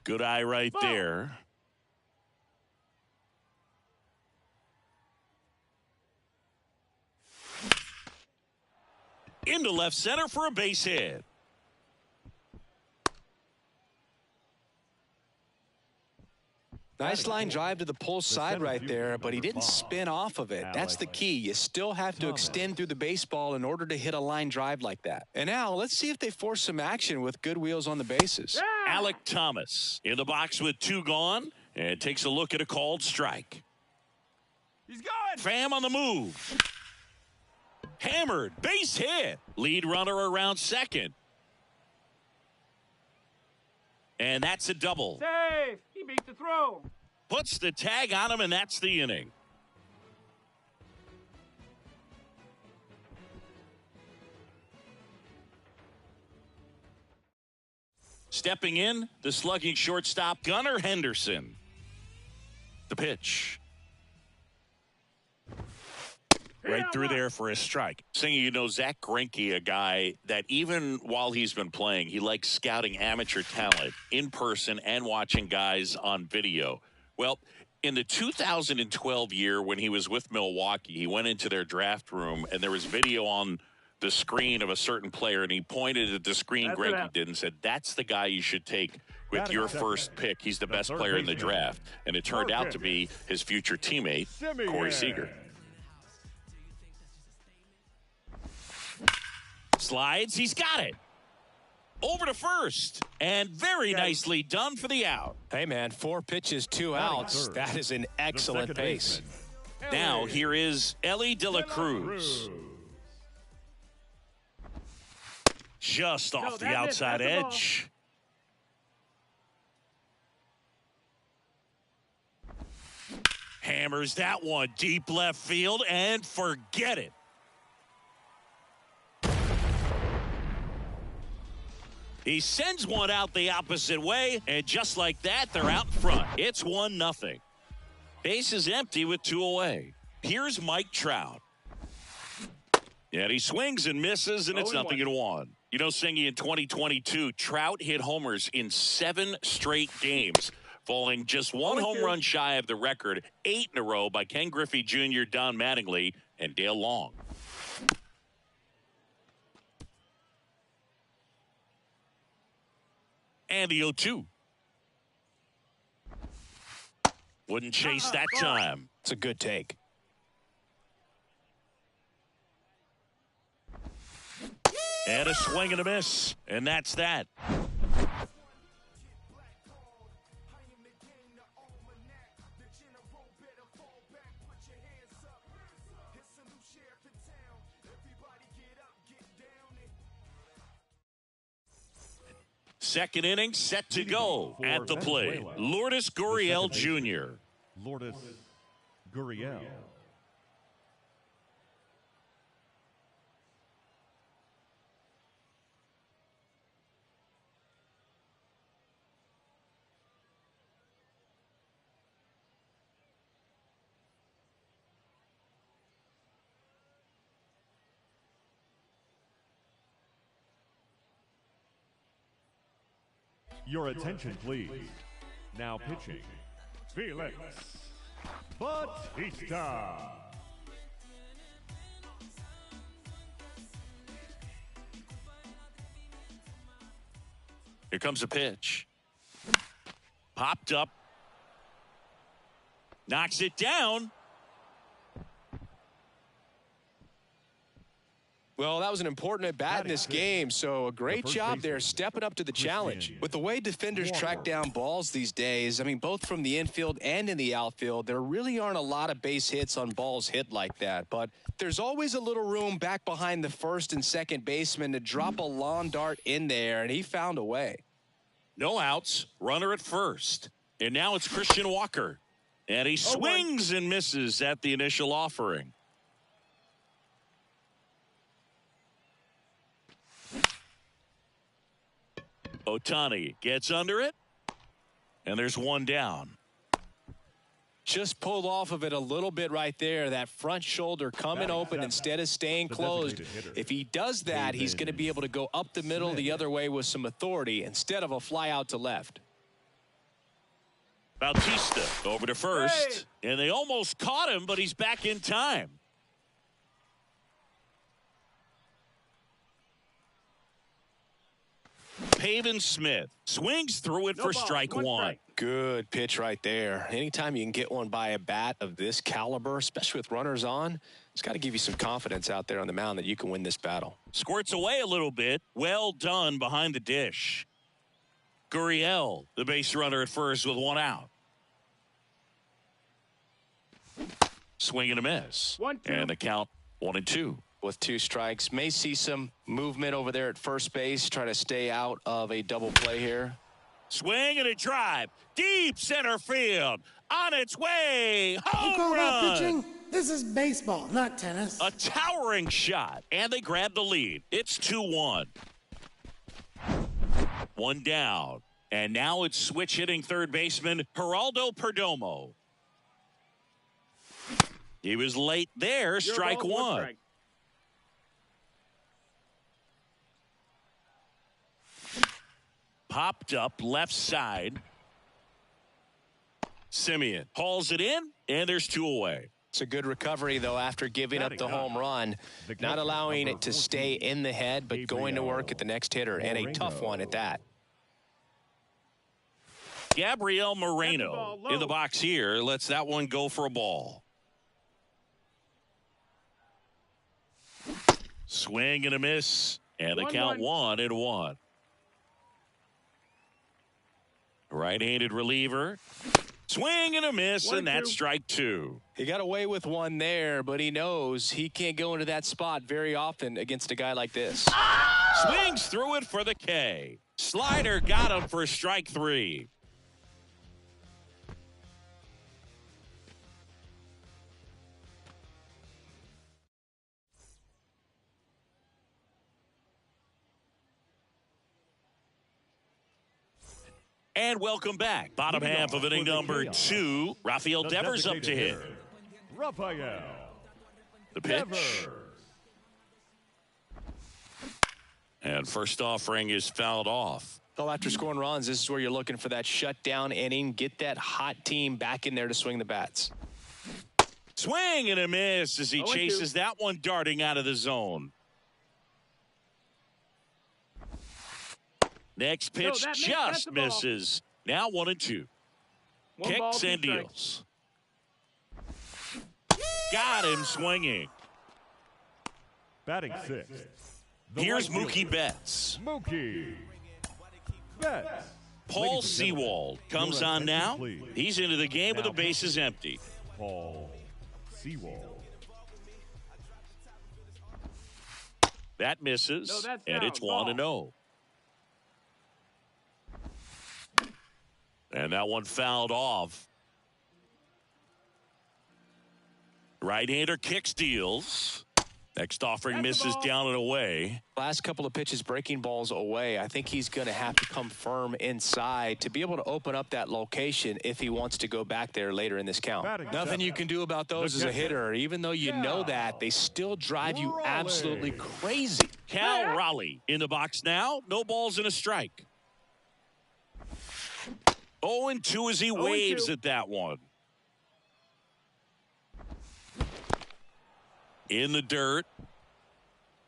Good eye right there. Into left center for a base hit. Nice line drive to the pull side right there, but he didn't spin off of it. That's the key. You still have to extend through the baseball in order to hit a line drive like that. And now let's see if they force some action with good wheels on the bases. Yeah. Alec Thomas in the box with 2 gone and takes a look at a called strike. He's going. Pham on the move. Hammered, base hit. Lead runner around second. And that's a double. Safe. He beat the throw. Puts the tag on him, and that's the inning. Stepping in, the slugging shortstop, Gunnar Henderson. The pitch. Right through there for a strike. Saying, you know, Zach Greinke, a guy that even while he's been playing, he likes scouting amateur talent in person and watching guys on video. Well, in the 2012 year when he was with Milwaukee, he went into their draft room and there was video on the screen of a certain player, and he pointed at the screen Greinke did and said, that's the guy you should take with your first pick. He's the best player in the draft. And it turned out to be his future teammate, Corey Seager. Slides, he's got it. Over to first, and very nicely done for the out. Hey, man, 4 pitches, 2 outs. That is an excellent pace. Now, here is Ellie De La Cruz. Just off the outside edge. Hammers that one deep left field and forget it. He sends one out the opposite way, and just like that, they're out in front. It's 1-0. Base is empty with 2 away. Here's Mike Trout. And he swings and misses, and it's 0-1. You know, Singy, in 2022, Trout hit homers in 7 straight games, falling just 1 home run shy of the record, 8 in a row by Ken Griffey Jr., Don Mattingly, and Dale Long. And the 0-2. Wouldn't chase that time. It's a good take. And a swing and a miss. And that's that. Second inning set to go at the plate. Lourdes Gurriel Jr. Lourdes Gurriel. Your attention, please. Now pitching, Felix Bautista. Here comes a pitch. Popped up. Knocks it down. Well, that was an important at-bat in this game, so a great job there stepping up to the challenge. With the way defenders track down balls these days, I mean, both from the infield and in the outfield, there really aren't a lot of base hits on balls hit like that. But there's always a little room back behind the first and second baseman to drop a lawn dart in there, and he found a way. No outs, runner at first. And now it's Christian Walker. And he swings and misses at the initial offering. Ohtani gets under it, and there's one down. Just pulled off of it a little bit right there. That front shoulder coming open instead of staying closed. If he does that, he's going to be able to go up the middle the other way with some authority instead of a fly out to left. Bautista over to first, and they almost caught him, but he's back in time. Pavin Smith swings through it for strike one. Good pitch right there. Anytime you can get one by a bat of this caliber, especially with runners on, it's got to give you some confidence out there on the mound that you can win this battle. Squirts away a little bit. Well done behind the dish. Gurriel, the base runner at first with one out. Swing and a miss. 1-2. And the count 1-2. With 2 strikes, may see some movement over there at first base, try to stay out of a double play here. Swing and a drive. Deep center field. On its way. Home You call that run. pitching? This is baseball, not tennis. A towering shot. And they grab the lead. It's 2-1. One down. And now it's switch hitting third baseman Geraldo Perdomo. He was late there. Strike one. Strike. Popped up left side. Simeon hauls it in, and there's 2 away. It's a good recovery, though, after giving up the home run. Not allowing it to stay in the head, but going to work at the next hitter, and a tough one at that. Gabriel Moreno in the box here lets that one go for a ball. Swing and a miss, and the count 1-1. Right-handed reliever. Swing and a miss, and that's strike 2. He got away with one there, but he knows he can't go into that spot very often against a guy like this. Swings through it for the K. Slider got him for strike 3. And welcome back. Bottom half of inning number 2. Rafael Devers up to hit. Rafael. The pitch. Devers. And first offering is fouled off. Well, after scoring runs, this is where you're looking for that shutdown inning. Get that hot team back in there to swing the bats. Swing and a miss as he chases that one darting out of the zone. Next pitch just misses. Now 1-2. Kicks and deals. Got him swinging. Batting sixth. Here's Mookie Betts. Mookie Betts. Paul Sewald comes on now. He's into the game with the bases empty. Paul Sewald. That misses, and it's 1-0. And that one fouled off. Right-hander kicks, deals. Next offering misses down and away. Last couple of pitches breaking balls away. I think he's going to have to come firm inside to be able to open up that location if he wants to go back there later in this count. Nothing you can do about those as a hitter. Even though you know that, they still drive you absolutely crazy. Cal Raleigh in the box now. No balls and a strike. 0-2 as he waves at that one. In the dirt.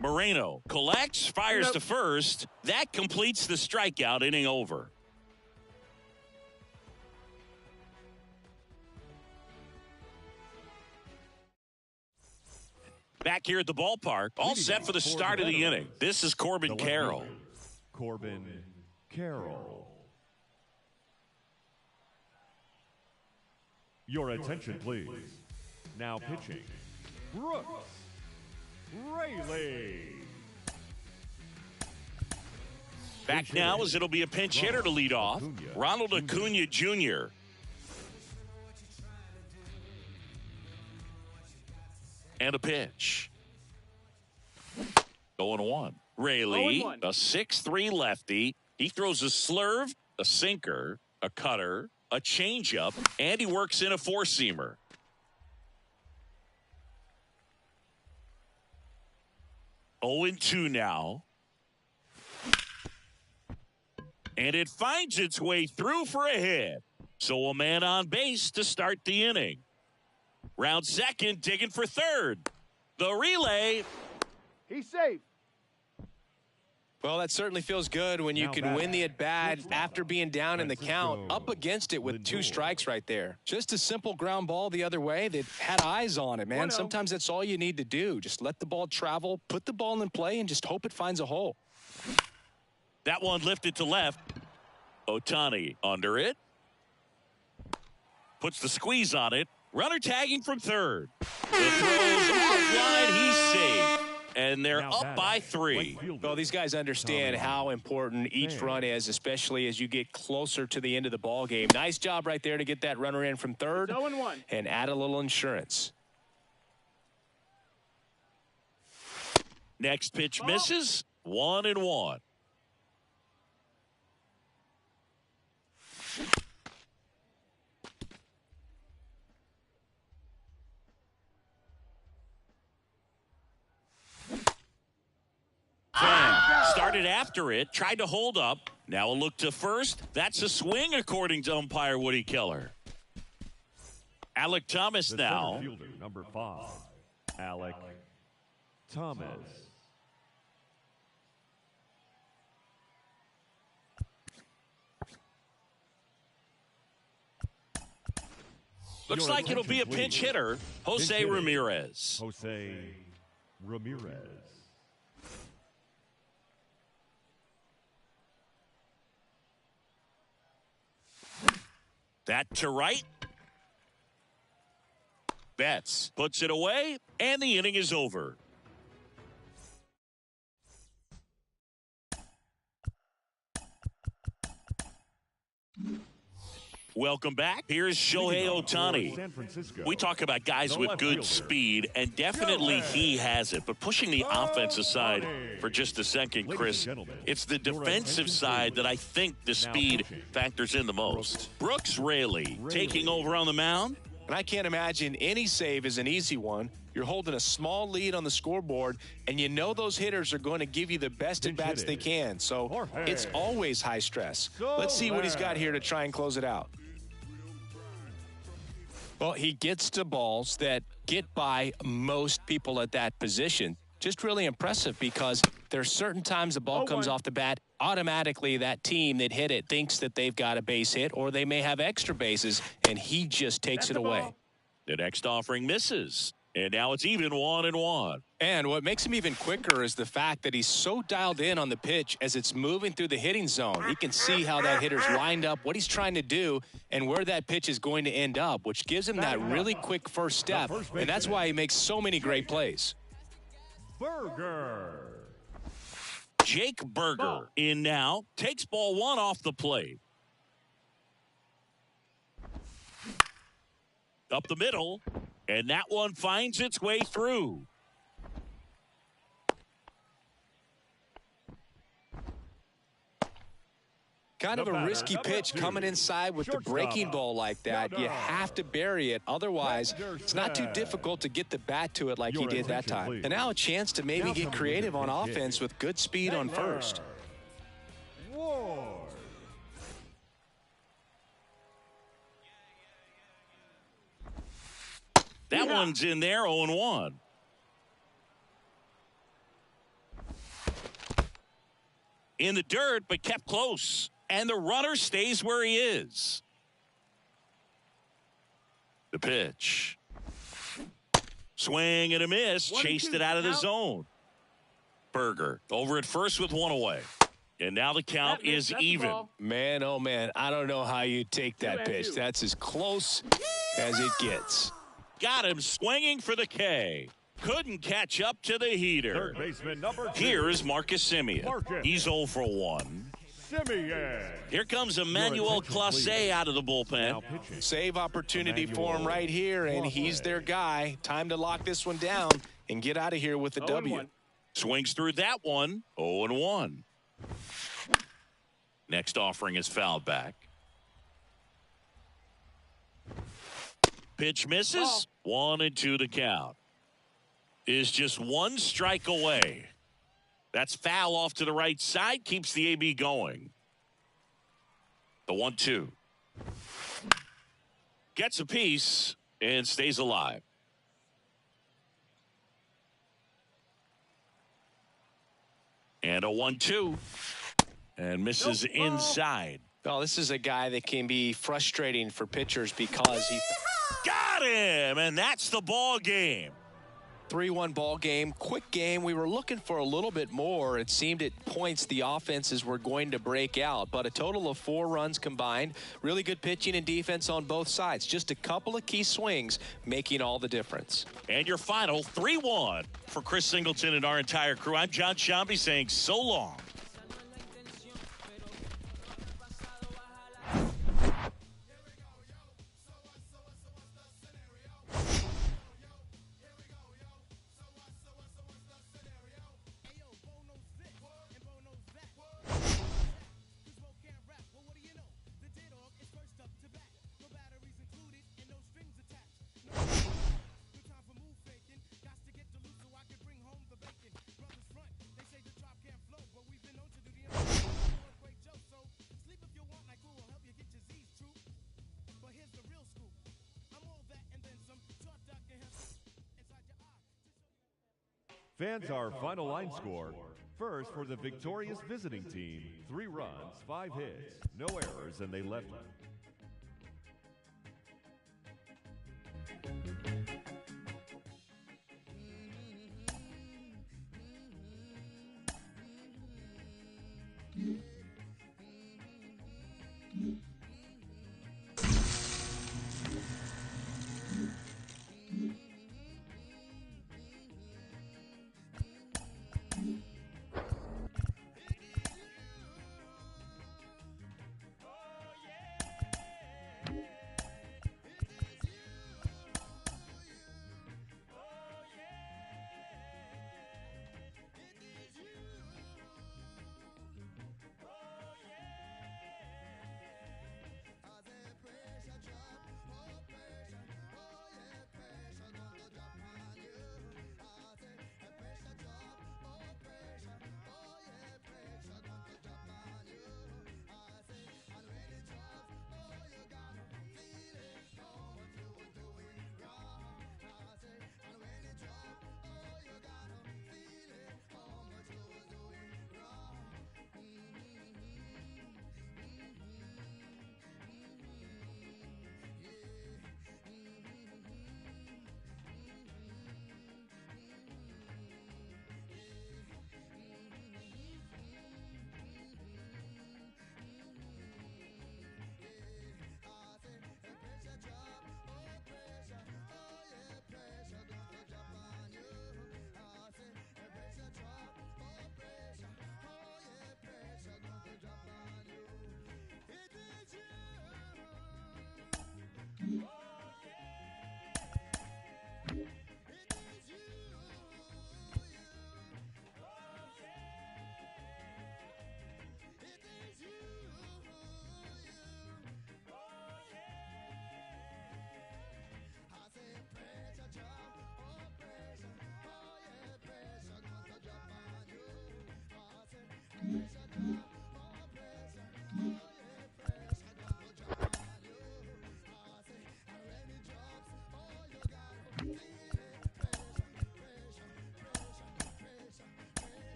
Moreno collects, fires to first. That completes the strikeout, inning over. Back here at the ballpark, all set for the start of the inning. This is Corbin Carroll. Corbin Carroll. Your attention, please. Now pitching. Brooks Raley. Back now as it'll be a pinch hitter to lead off. Ronald Acuna Jr. And a pitch. 0-1. Raley, a 6'3 lefty. He throws a slurve, a sinker, a cutter, a changeup, and he works in a four-seamer. 0-2 now. And it finds its way through for a hit. So a man on base to start the inning. Round second, digging for third. The relay. He's safe. Well, that certainly feels good when you can win the at-bat after being down in the count, up against it with 2 strikes right there. Just a simple ground ball the other way. They had eyes on it, man. Sometimes that's all you need to do. Just let the ball travel, put the ball in play, and just hope it finds a hole. That one lifted to left. Ohtani under it. Puts the squeeze on it. Runner tagging from third. The throw's offline. He's safe. And they're up by 3. Well, these guys understand how important each run is, especially as you get closer to the end of the ball game. Nice job right there to get that runner in from third and add a little insurance. Next pitch misses. 1-1. Started after it, tried to hold up. Now a look to first. That's a swing, according to umpire Woody Keller. Alec Thomas now. Fielder, number 5, Alec Thomas. Looks like it'll be a pinch hitter, Jose Ramirez. Jose Ramirez. That to right. Betts puts it away, and the inning is over. Welcome back. Here's Shohei Ohtani. We talk about guys with good speed, and definitely he has it. But pushing the offensive side for just a second, Chris, it's the defensive side that I think the speed factors in the most. Brooks Raley taking over on the mound. And I can't imagine any save is an easy one. You're holding a small lead on the scoreboard, and you know those hitters are going to give you the best at-bats they can. So it's always high stress. Let's see what he's got here to try and close it out. Well, he gets to balls that get by most people at that position. Just really impressive because there are certain times the ball comes off the bat, automatically that team that hit it thinks that they've got a base hit or they may have extra bases, and he just takes it away. The next offering misses, and now it's even 1-1. And what makes him even quicker is the fact that he's so dialed in on the pitch as it's moving through the hitting zone. He can see how that hitter's lined up, what he's trying to do, and where that pitch is going to end up, which gives him that really quick first step, and that's why he makes so many great plays. Burger. Jake Burger in now, takes ball 1 off the plate. Up the middle, and that one finds its way through. Kind of a risky pitch coming inside with the breaking ball like that. You have to bury it. Otherwise, it's not too difficult to get the bat to it like he did that time. And now a chance to maybe get creative on offense with good speed on first. That one's in there, 0-1. In the dirt, but kept close. And the runner stays where he is. The pitch. Swing and a miss. Chased it out of the zone. Burger over at first with 1 away. And now the count is even. Man, oh man, I don't know how you take that pitch. That's as close as it gets. Got him swinging for the K. Couldn't catch up to the heater. Third baseman number 2. Here's Marcus Semien. He's 0 for 1. Here comes Emmanuel Clase out of the bullpen. Save opportunity for him right here, and he's their guy. Time to lock this one down and get out of here with the W. Swings through that one, 0-1. Next offering is fouled back. Pitch misses, 1-2 the count. Is just 1 strike away. That's foul off to the right side, keeps the AB going. The 1-2. Gets a piece and stays alive. And a 1-2. And misses inside. Well, this is a guy that can be frustrating for pitchers because he got him, and that's the ball game. 3-1 ball game, quick game. We were looking for a little bit more. It seemed at points the offenses were going to break out, but a total of 4 runs combined. Really good pitching and defense on both sides. Just a couple of key swings making all the difference. And your final 3-1 for Chris Singleton and our entire crew. I'm John Shambi saying so long. Fans, our final line score. First, for the victorious visiting team, 3 runs, 5 hits, no errors, and they left it.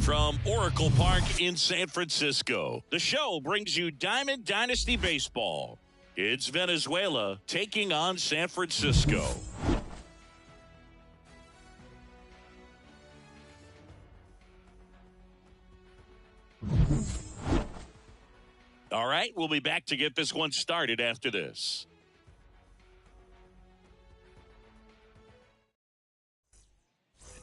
From Oracle Park in San Francisco, the show brings you Diamond Dynasty Baseball. It's Venezuela taking on San Francisco. All right, we'll be back to get this one started after this.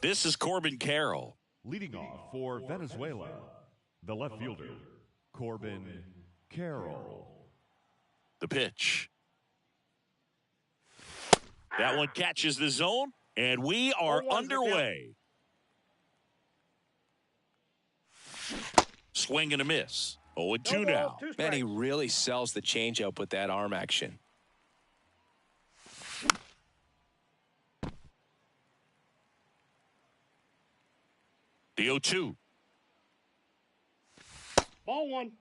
This is Corbin Carroll. Leading off for Venezuela, the left fielder, Corbin Carroll. The pitch. That one catches the zone, and we are underway. Swing and a miss. 0-2 now. Man, he really sells the changeup with that arm action. The 0-2. Ball one.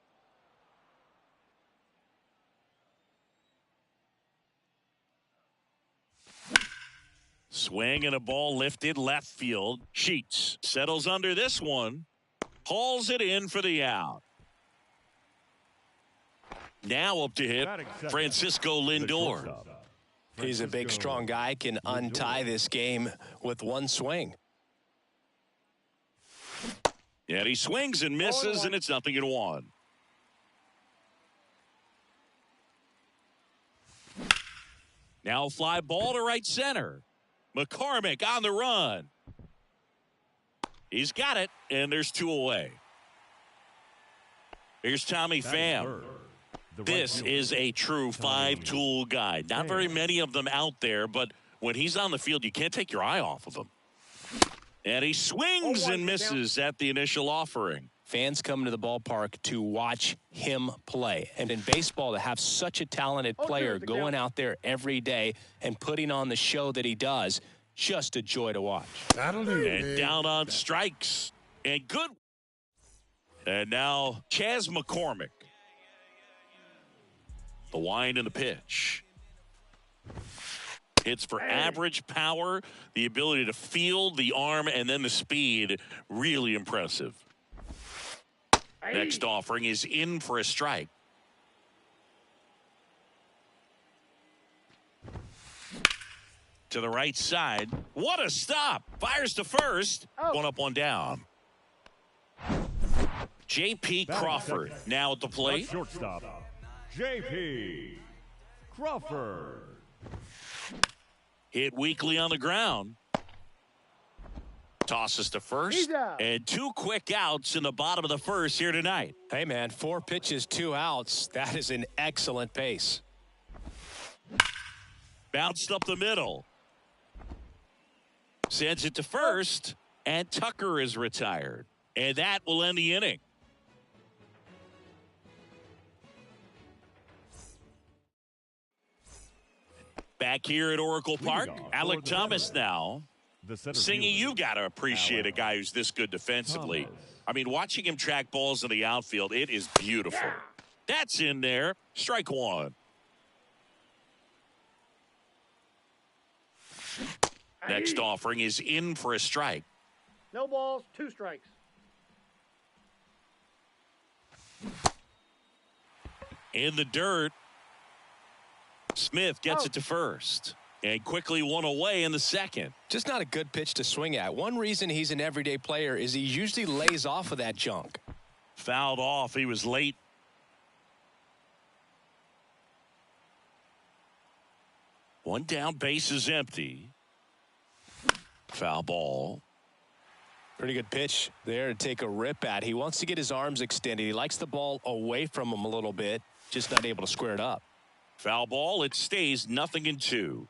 Swing and a ball lifted left field. Sheets settles under this one. Hauls it in for the out. Now up to hit Francisco Lindor. He's a big, strong guy, can untie this game with one swing. And he swings and misses, and it's 0-1. Now fly ball to right center. McCormick on the run. He's got it, and there's 2 away. Here's Tommy Pham. This is a true 5-tool guy. Not very many of them out there, but when he's on the field, you can't take your eye off of him. And he swings and misses at the initial offering. Fans come to the ballpark to watch him play. And in baseball, to have such a talented player going out there every day and putting on the show that he does, just a joy to watch. That'll do. And down on strikes. And good. And now Chas McCormick. The wind and the pitch. Hits for average power, the ability to field, the arm, and then the speed. Really impressive. Next offering is in for a strike. To the right side. What a stop. Fires to first. One up, one down. J.P. Crawford now at the plate. Shortstop, J.P. Crawford. Hit weakly on the ground. Tosses to first. And 2 quick outs in the bottom of the first here tonight. Hey, man, 4 pitches, 2 outs. That is an excellent pace. Bounced up the middle. Sends it to first. And Tucker is retired. And that will end the inning. Back here at Oracle Park, Alec Thomas now. Singy, you got to appreciate a guy who's this good defensively. I mean, watching him track balls in the outfield, it is beautiful. That's in there. Strike one. Next offering is in for a strike. No balls, 2 strikes. In the dirt. Smith gets it to first. And quickly 1 away in the second. Just not a good pitch to swing at. One reason he's an everyday player is he usually lays off of that junk. Fouled off. He was late. One down, base is empty. Foul ball. Pretty good pitch there to take a rip at. He wants to get his arms extended. He likes the ball away from him a little bit. Just not able to square it up. Foul ball. It stays 0-2.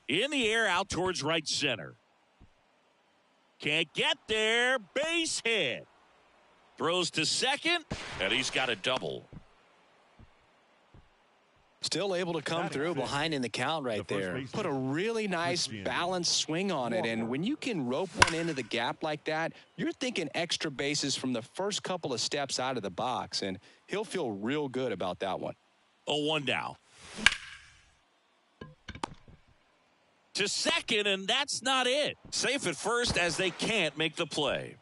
In the air out towards right center. Can't get there. Base hit. Throws to second, and he's got a double. Still able to come through behind in the count right there. Put a really nice balanced swing on it, and when you can rope one into the gap like that, you're thinking extra bases from the first couple of steps out of the box, and he'll feel real good about that one. 0-1 now. to second, and that's not it. Safe at first as they can't make the play.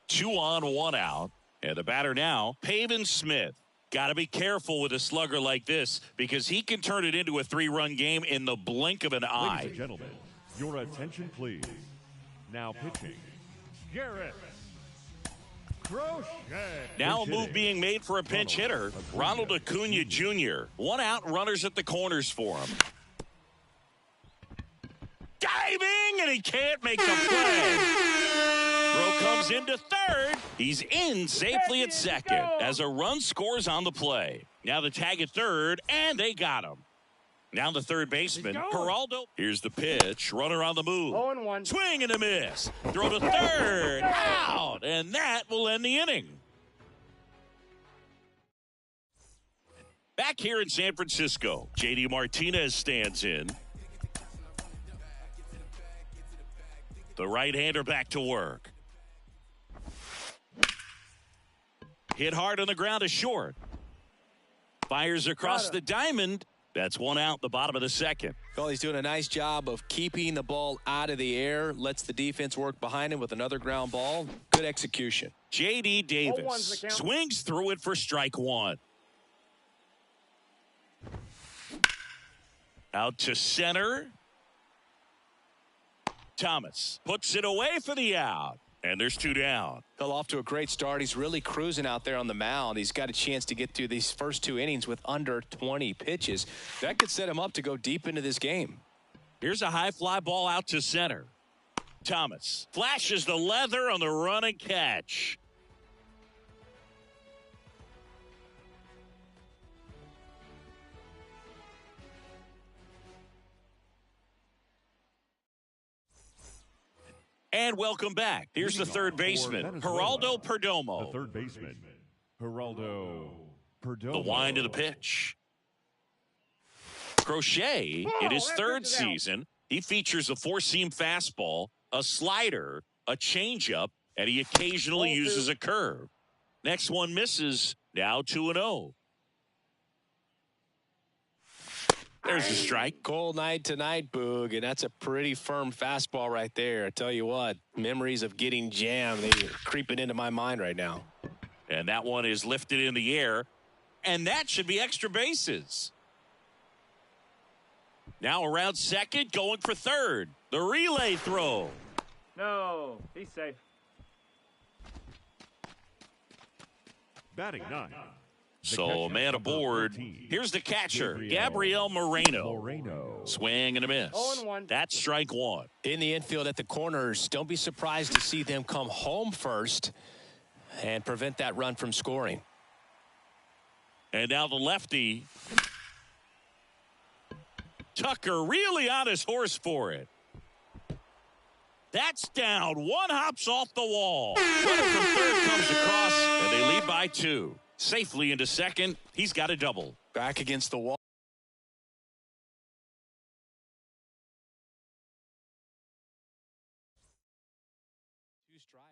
2 on, 1 out. And the batter now, Pavin Smith. Got to be careful with a slugger like this because he can turn it into a 3-run game in the blink of an eye. Ladies and gentlemen, your attention please. Now pitching, Garrett Crochet. Now a move being made for a pinch hitter, Ronald Acuna Jr. 1 out, runners at the corners for him. Diving, and he can't make the play. Throw comes into third. He's in safely at second as a run scores on the play. Now the tag at third, and they got him. Now the third baseman, Geraldo. Here's the pitch. Runner on the move. 0-1. Swing and a miss. Throw to third. Out. And that will end the inning. Back here in San Francisco, J.D. Martinez stands in. The right-hander back to work. Hit hard on the ground to short. Fires across the diamond. That's 1 out, the bottom of the second. Well, he's doing a nice job of keeping the ball out of the air. Lets the defense work behind him with another ground ball. Good execution. J.D. Davis swings through it for strike 1. Out to center. Thomas puts it away for the out. And there's 2 down. Fell off to a great start. He's really cruising out there on the mound. He's got a chance to get through these first 2 innings with under 20 pitches. That could set him up to go deep into this game. Here's a high fly ball out to center. Thomas flashes the leather on the run and catch. And welcome back. Here's the third baseman, Geraldo Perdomo. The third baseman, Geraldo Perdomo. The wind of the pitch. Crochet, in his third season, he features a 4-seam fastball, a slider, a changeup, and he occasionally uses a curve. Next one misses, now 2-0. There's a strike. Cold night tonight, Boog, and that's a pretty firm fastball right there. I tell you what, memories of getting jammed, they're creeping into my mind right now. And that one is lifted in the air, and that should be extra bases. Now around second, going for third. The relay throw. No, he's safe. Batting 9. So a man aboard. Here's the catcher, Gabriel Moreno. Swing and a miss. 0-1. That's strike 1. In the infield at the corners, don't be surprised to see them come home first and prevent that run from scoring. And now the lefty. Tucker really on his horse for it. That's down. 1 hops off the wall. Runner from third comes across, and they lead by 2. Safely into second. He's got a double. Back against the wall. Two strikes.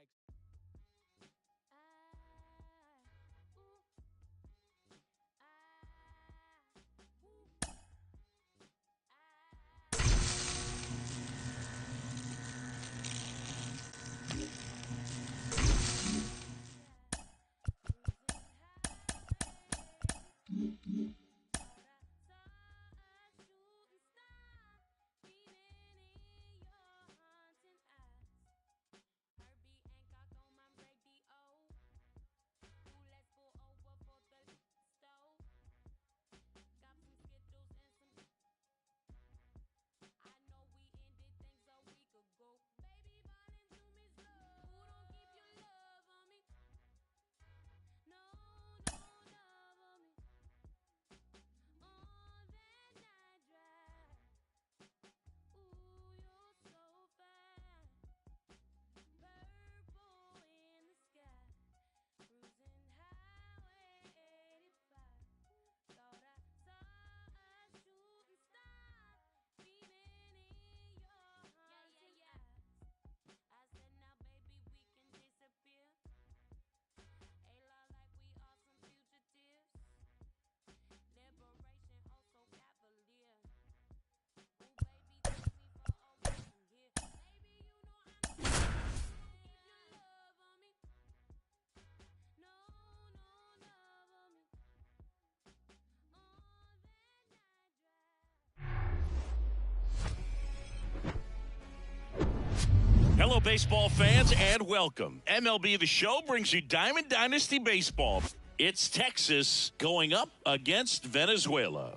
Hello, baseball fans, and welcome. MLB The Show brings you Diamond Dynasty Baseball. It's Texas going up against Venezuela.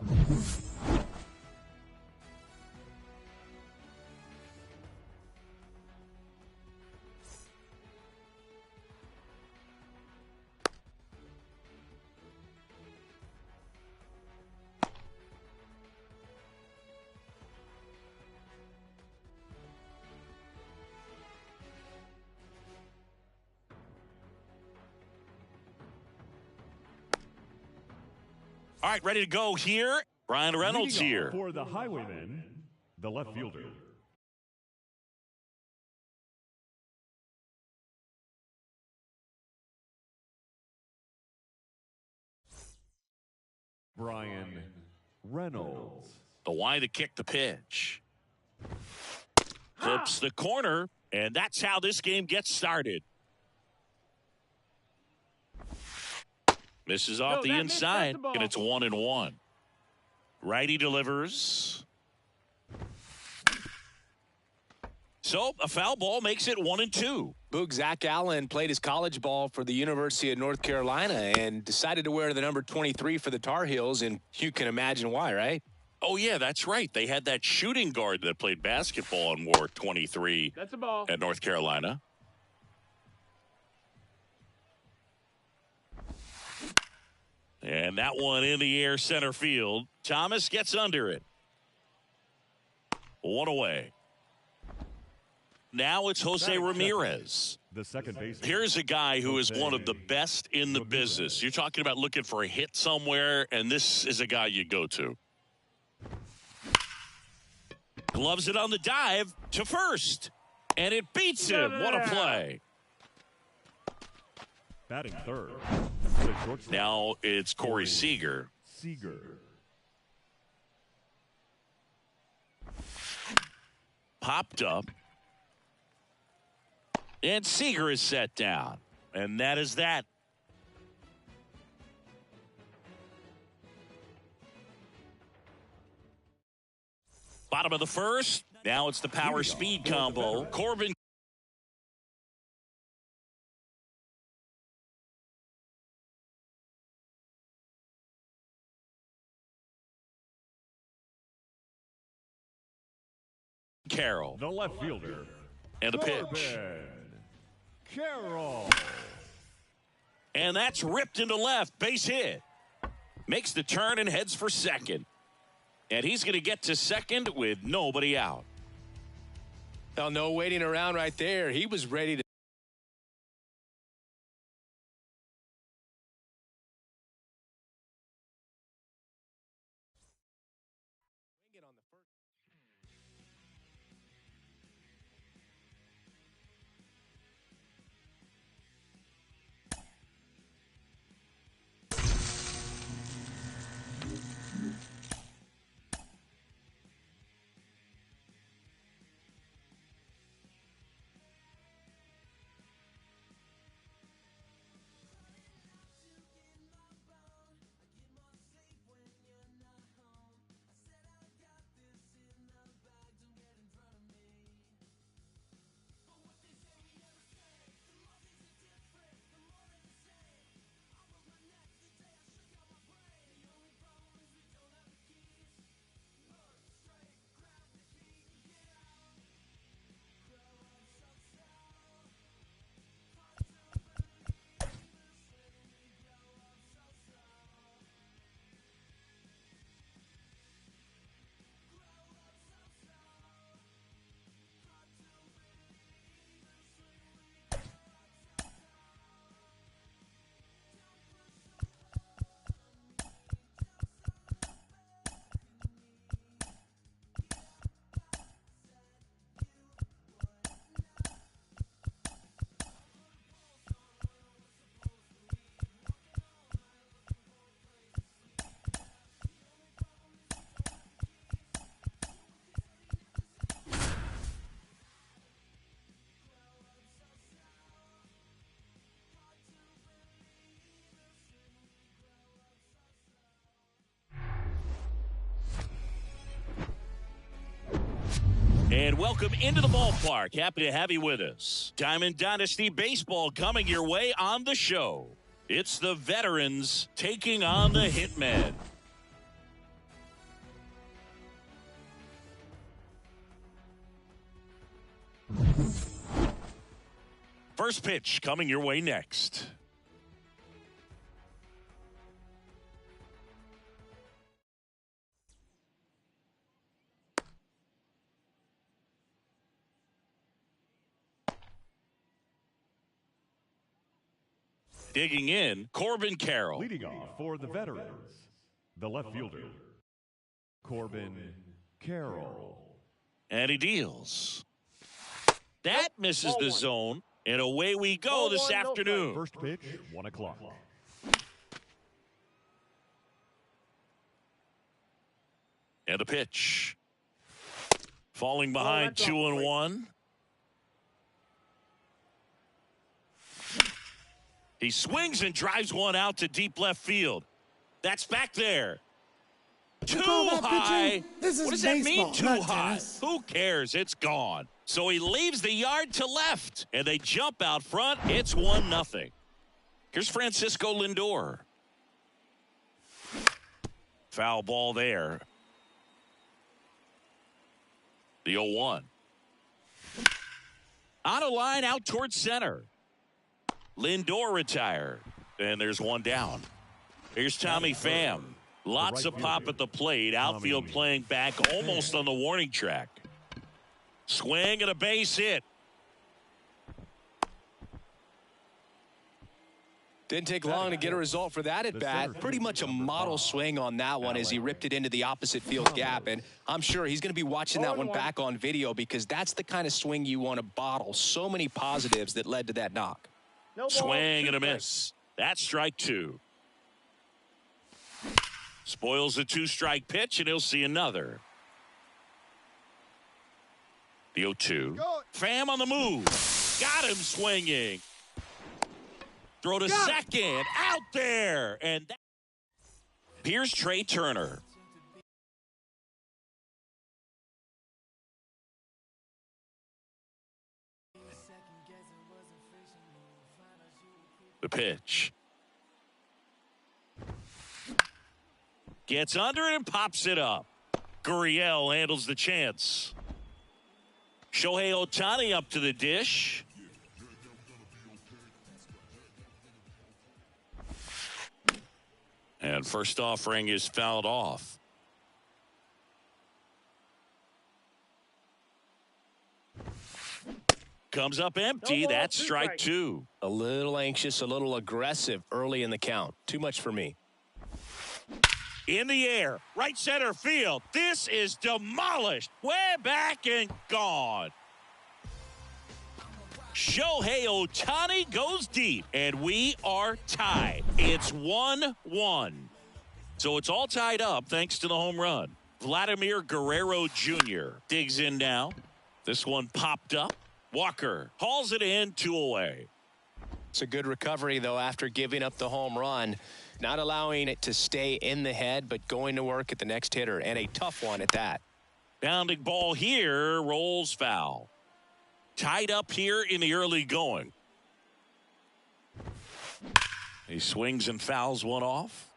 All right, ready to go here. Brian Reynolds here. For the Highwaymen, the left fielder. Brian Reynolds. The wide to kick the pitch. Flips the corner, and that's how this game gets started. Misses off the inside, and it's 1-1. Righty delivers. So a foul ball makes it 1-2. Boog, Zach Allen played his college ball for the University of North Carolina and decided to wear the number 23 for the Tar Heels, and you can imagine why, right? Oh, yeah, that's right. They had that shooting guard that played basketball and wore 23 That's a ball. at North Carolina. And that one in the air center field. Thomas gets under it. One away. Now it's Jose Ramirez. The second baseman. Here's a guy who is one of the best in the business. You're talking about looking for a hit somewhere, and this is a guy you go to. Gloves it on the dive to first, and it beats him. What a play. Batting third. Now it's Corey Seager. Popped up. And Seager is set down. And that is that. Bottom of the first. Now it's the power speed combo. Corbin. Carroll. The left fielder. And the pitch. Carroll. And that's ripped into left. Base hit. Makes the turn and heads for second. And he's going to get to second with nobody out. Well, no waiting around right there. He was ready to. And welcome into the ballpark. Happy to have you with us. Diamond Dynasty Baseball coming your way on the show. It's the veterans taking on the hitmen. First pitch coming your way next. Digging in, Corbin Carroll. Leading off for the veterans, the left fielder, Corbin Carroll. And he deals. That misses the zone, and away we go this afternoon. First pitch, 1 o'clock. And a pitch. Falling behind 2-1. He swings and drives one out to deep left field. That's back there. Too high. This is what does baseball, that mean, too not high? tennis. Who cares? It's gone. So he leaves the yard to left, and they jump out front. It's 1-0. Here's Francisco Lindor. Foul ball there. The 0-1. On a line out towards center. Lindor retired. And there's one down. Here's Tommy Pham. Lots of pop at the plate. Outfield playing back almost on the warning track. Swing and a base hit. Didn't take long to get a result for that at bat. Pretty much a model swing on that one as he ripped it into the opposite field gap. And I'm sure he's going to be watching that one back on video because that's the kind of swing you want to bottle. So many positives that led to that knock. Swing and a miss. That's strike 2. Spoils the 2-strike pitch, and he'll see another. The 0-2. Pham on the move. Got him swinging. Throw to second. Out there. And here's Trey Turner. The pitch. Gets under it and pops it up. Gurriel handles the chance. Shohei Ohtani up to the dish. And first offering is fouled off. Comes up empty. That's strike 2. A little anxious, a little aggressive early in the count. Too much for me. In the air, right center field. This is demolished. Way back and gone. Shohei Ohtani goes deep, and we are tied. It's 1-1. So it's all tied up thanks to the home run. Vladimir Guerrero Jr. digs in now. This one popped up. Walker hauls it in, 2 away. It's a good recovery, though, after giving up the home run. Not allowing it to stay in the head, but going to work at the next hitter, and a tough one at that. Bounding ball here, rolls foul. Tied up here in the early going. He swings and fouls one off.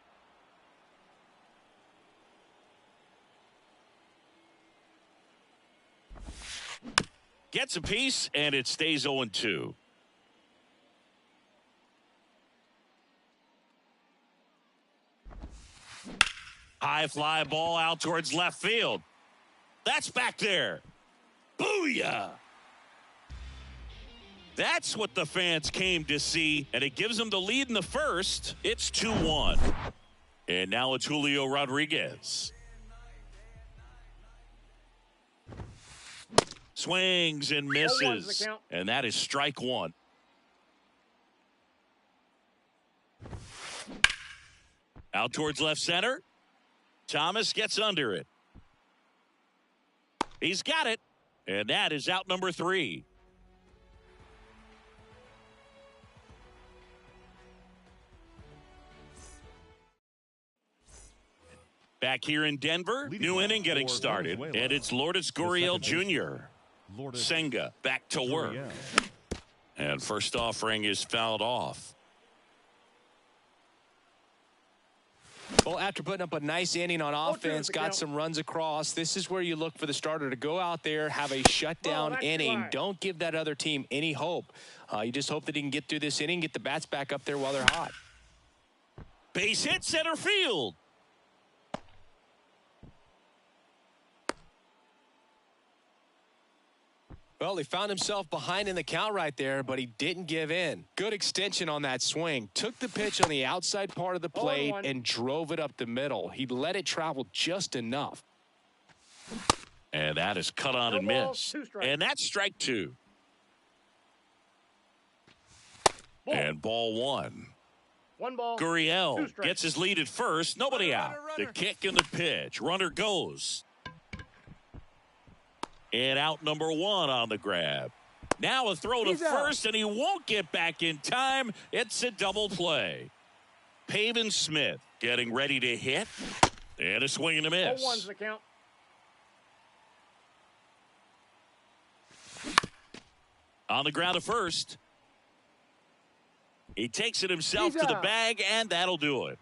Gets a piece, and it stays 0-2. High fly ball out towards left field. That's back there. Booyah! That's what the fans came to see, and it gives them the lead in the first. It's 2-1. And now it's Julio Rodriguez. Swings and misses. And that is strike 1. Out towards left center. Thomas gets under it. He's got it. And that is out number 3. Back here in Denver, new inning getting started, and it's Lourdes Gurriel Jr. Senga back to work. And first offering is fouled off. Well, after putting up a nice inning on offense, got some runs across, this is where you look for the starter to go out there, have a shutdown inning. Don't give that other team any hope. You just hope that he can get through this inning, get the bats back up there while they're hot. Base hit center field. Well, he found himself behind in the count right there, but he didn't give in. Good extension on that swing. Took the pitch on the outside part of the plate and drove it up the middle. He let it travel just enough. And that is cut on and missed. And that's strike two. And ball one. One ball. Gurriel gets his lead at first. Nobody out. The kick and the pitch. Runner goes. And out number one on the grab. Now a throw to first, and he won't get back in time. It's a double play. Pavin Smith getting ready to hit. And a swing and a miss. 0-1's the count. On the ground to first. He takes it himself to the bag, and that'll do it.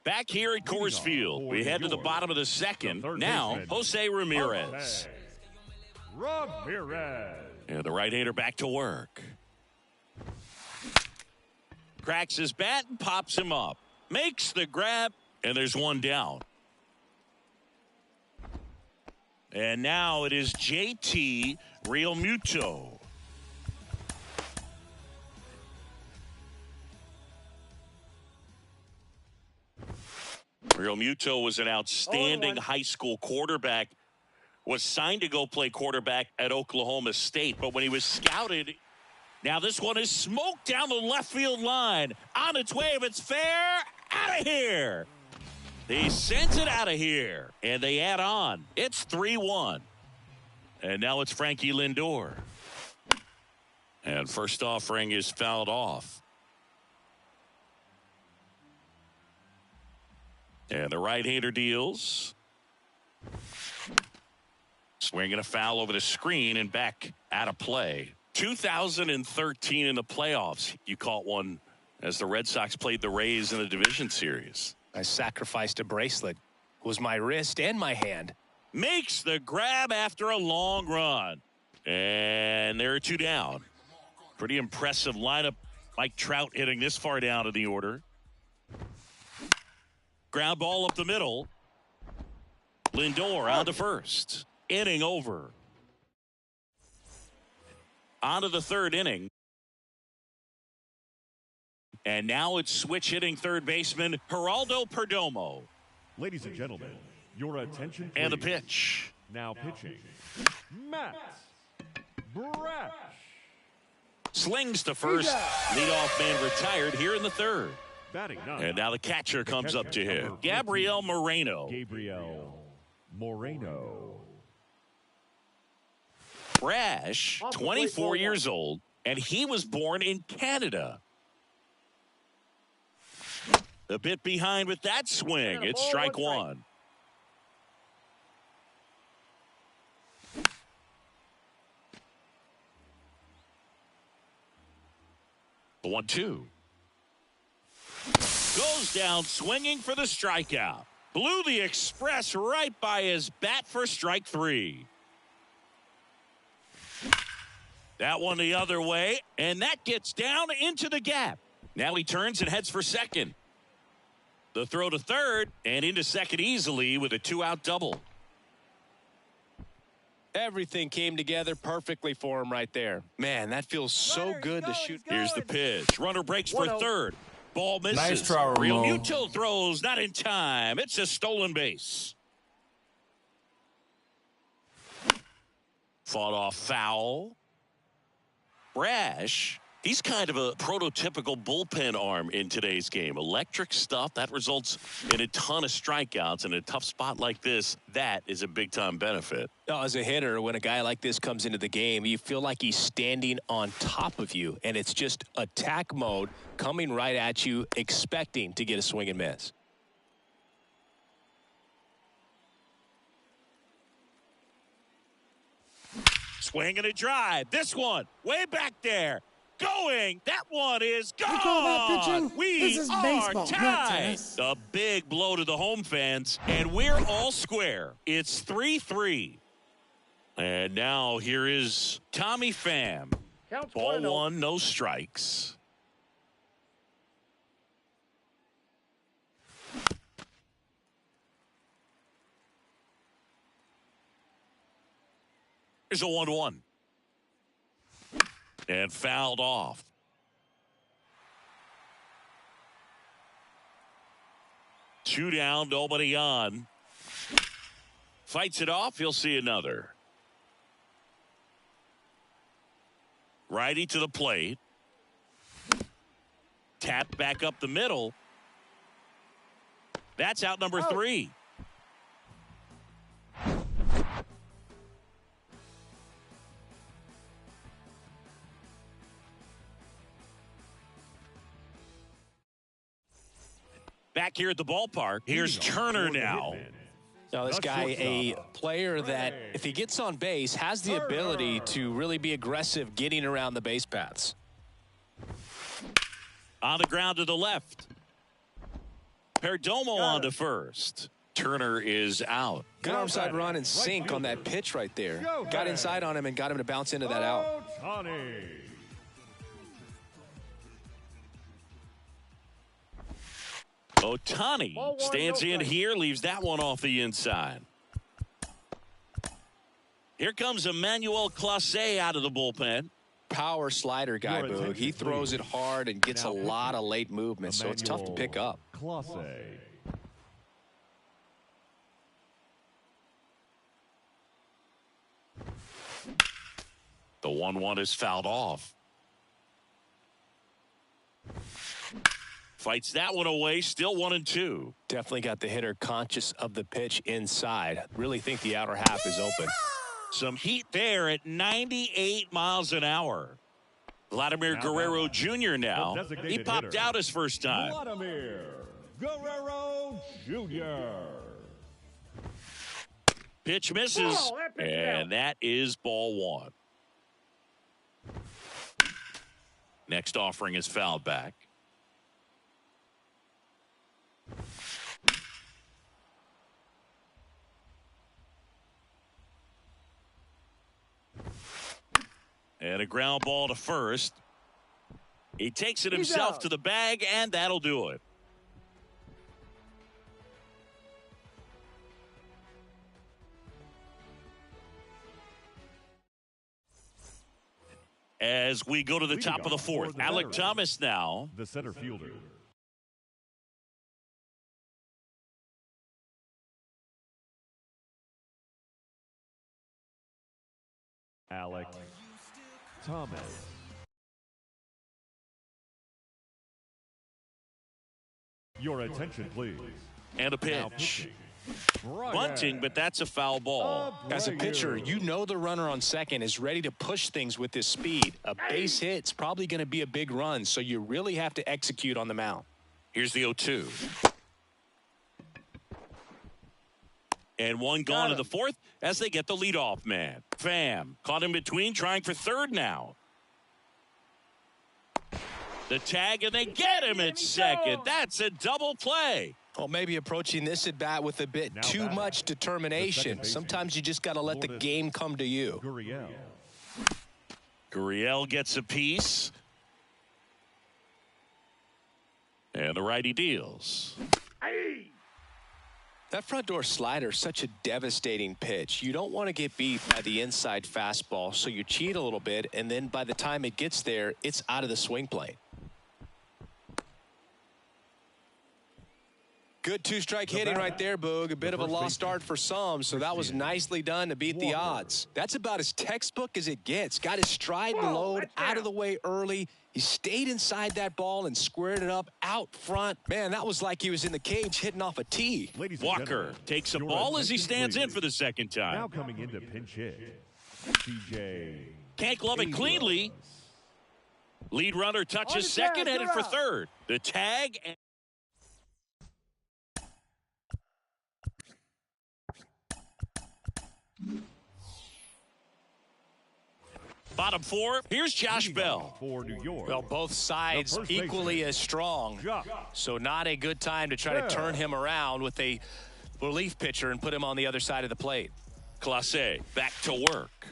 Back here at Coors Field, we head to the bottom of the second. Now, Jose Ramirez. And the right-hander back to work. Cracks his bat and pops him up. Makes the grab, and there's one down. And now it is JT Realmuto. Realmuto was an outstanding high school quarterback, was signed to go play quarterback at Oklahoma State, but when he was scouted, now this one is smoked down the left field line. On its way, if it's fair, out of here. He sends it out of here, and they add on. It's 3-1. And now it's Frankie Lindor. And first offering is fouled off. And the right-hander deals. Swinging a foul over the screen and back out of play. 2013 in the playoffs, you caught one as the Red Sox played the Rays in the division series. I sacrificed a bracelet. It was my wrist and my hand. Makes the grab after a long run. And there are two down. Pretty impressive lineup. Mike Trout hitting this far down in the order. Ground ball up the middle. Lindor on to first. Inning over. On to the third inning. And now it's switch hitting third baseman Geraldo Perdomo. Ladies and gentlemen, your attention please. And the pitch. Now pitching, Matt Brash. Slings to first. Leadoff man retired here in the third. Batting nine. And now the catcher comes up to him. Gabriel Moreno. Brash, 24 years old, and he was born in Canada. A bit behind with that swing. It's strike one. The 1-2. Goes down swinging for the strikeout. Blew the express right by his bat for strike three. That one the other way, and that gets down into the gap. Now he turns and heads for second. The throw to third and into second easily with a two-out double. Everything came together perfectly for him right there. Man, that feels so good to shoot. Here's the pitch. Runner breaks for third. Ball misses. Nice try, Ramon. Realmuto throws not in time. It's a stolen base. Fought off foul. Brash He's kind of a prototypical bullpen arm in today's game. Electric stuff that results in a ton of strikeouts. In a tough spot like this, that is a big-time benefit. As a hitter, when a guy like this comes into the game, you feel like he's standing on top of you, and it's just attack mode coming right at you, expecting to get a swing and miss. Swing and a drive. This one way back there. Going. That one is gone. We call that pitching. We This is are baseball, not tied. tennis. A big blow to the home fans, and we're all square. It's 3-3. And now here is Tommy Pham. Counts Ball 1-0. 1, no strikes. Here's a 1-1. And fouled off. Two down, nobody on. Fights it off, he'll see another. Righty to the plate. Tap back up the middle. That's out number 3. Back here at the ballpark, here's Turner now. Now, this guy, a player that, if he gets on base, has the ability to really be aggressive getting around the base paths. On the ground to the left. Perdomo on to first. Turner is out. Good arm side run and sink on that pitch right there. Got inside on him and got him to bounce into that out. Ohtani stands in here, leaves that one off the inside. Here comes Emmanuel Clase out of the bullpen. Power slider guy, Boog. He throws it hard and gets a lot of late movement, so it's tough to pick up. The 1-1 is fouled off. Fights that one away, still 1-2. Definitely got the hitter conscious of the pitch inside. Really think the outer half is open. Some heat there at 98 miles an hour. Vladimir Guerrero Jr. now. He popped out his first time. Vladimir Guerrero Jr. Pitch misses, and that is ball 1. Next offering is fouled back. And a ground ball to first. He takes it himself to the bag, and that'll do it. As we go to the top of the 4th, Alec Thomas now. The center fielder. Alec Thomas. Your attention, please. And a pitch. Bunting, but that's a foul ball. As a pitcher, you know the runner on second is ready to push things with his speed. A base hit's probably going to be a big run, so you really have to execute on the mound. Here's the 0-2. And one gone to the 4th as they get the leadoff man. Pham caught in between, trying for third now. The tag, and they get him at second. That's a double play. Well, maybe approaching this at bat with a bit too much determination. Sometimes you just got to let the game come to you. Gurriel gets a piece. And the righty deals. That front door slider is such a devastating pitch. You don't want to get beat by the inside fastball, so you cheat a little bit, and then by the time it gets there, it's out of the swing plane. Good two-strike hitting right there, Boog. A bit of a lost start for some, so that was nicely done to beat the odds. That's about as textbook as it gets. Got his stride and load out of the way early. He stayed inside that ball and squared it up out front. Man, that was like he was in the cage hitting off a tee. Walker takes a ball as he stands in for the second time. Now coming into pinch hit, CJ. Can't glove it cleanly. Lead runner touches second, headed for third. The tag. And bottom four, here's Josh Bell. For New York. Well, both sides equally as strong, so not a good time to try to turn him around with a relief pitcher and put him on the other side of the plate. Clase back to work.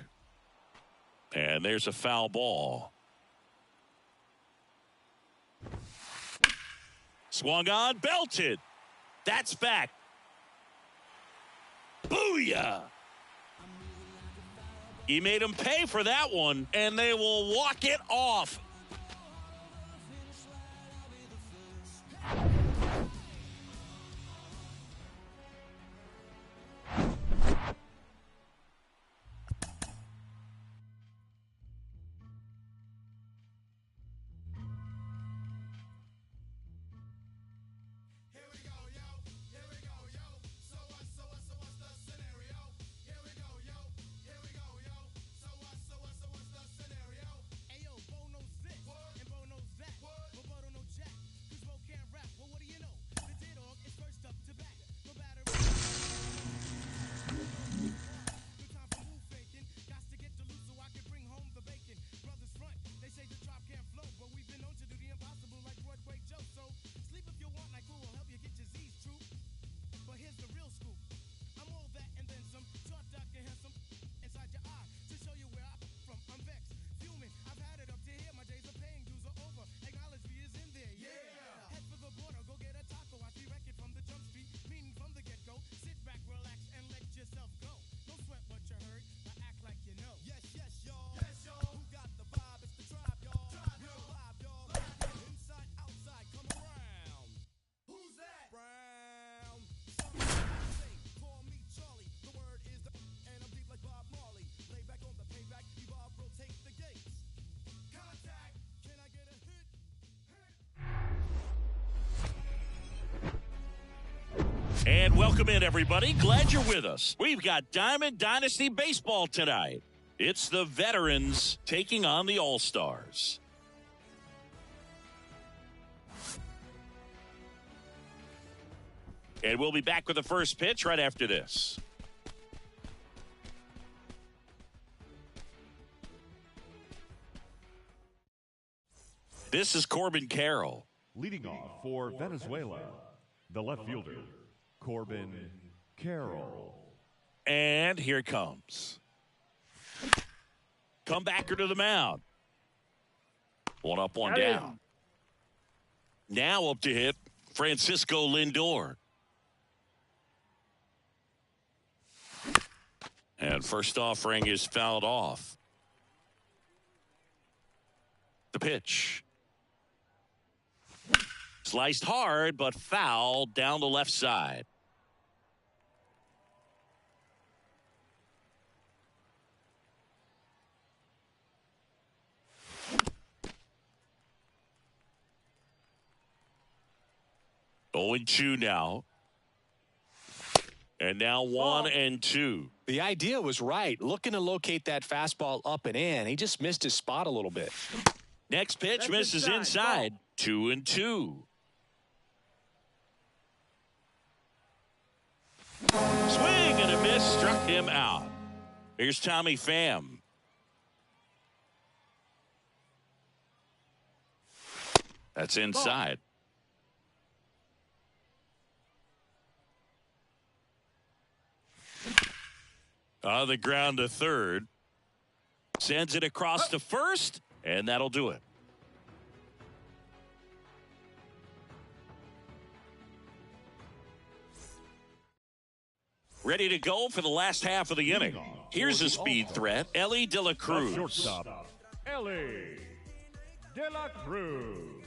And there's a foul ball. Swung on, belted. That's back. Booyah! He made him pay for that one, and they will walk it off. And welcome in, everybody. Glad you're with us. We've got Diamond Dynasty Baseball tonight. It's the veterans taking on the All-Stars. And we'll be back with the first pitch right after this. This is Corbin Carroll. Leading off for Venezuela, the left fielder, Corbin Carroll. And here it comes. Comebacker to the mound. One up, one down. Now up to hit Francisco Lindor. And first offering is fouled off. The pitch. Sliced hard, but foul down the left side. Going 2 now. And now 1-2. The idea was right. Looking to locate that fastball up and in. He just missed his spot a little bit. Next pitch misses inside. 2-2. Swing and a miss, struck him out. Here's Tommy Pham. That's inside. On the ground to third. Sends it across to first, and that'll do it. Ready to go for the last half of the inning. Here's a speed threat, Ellie De La Cruz. Shortstop, Ellie De La Cruz.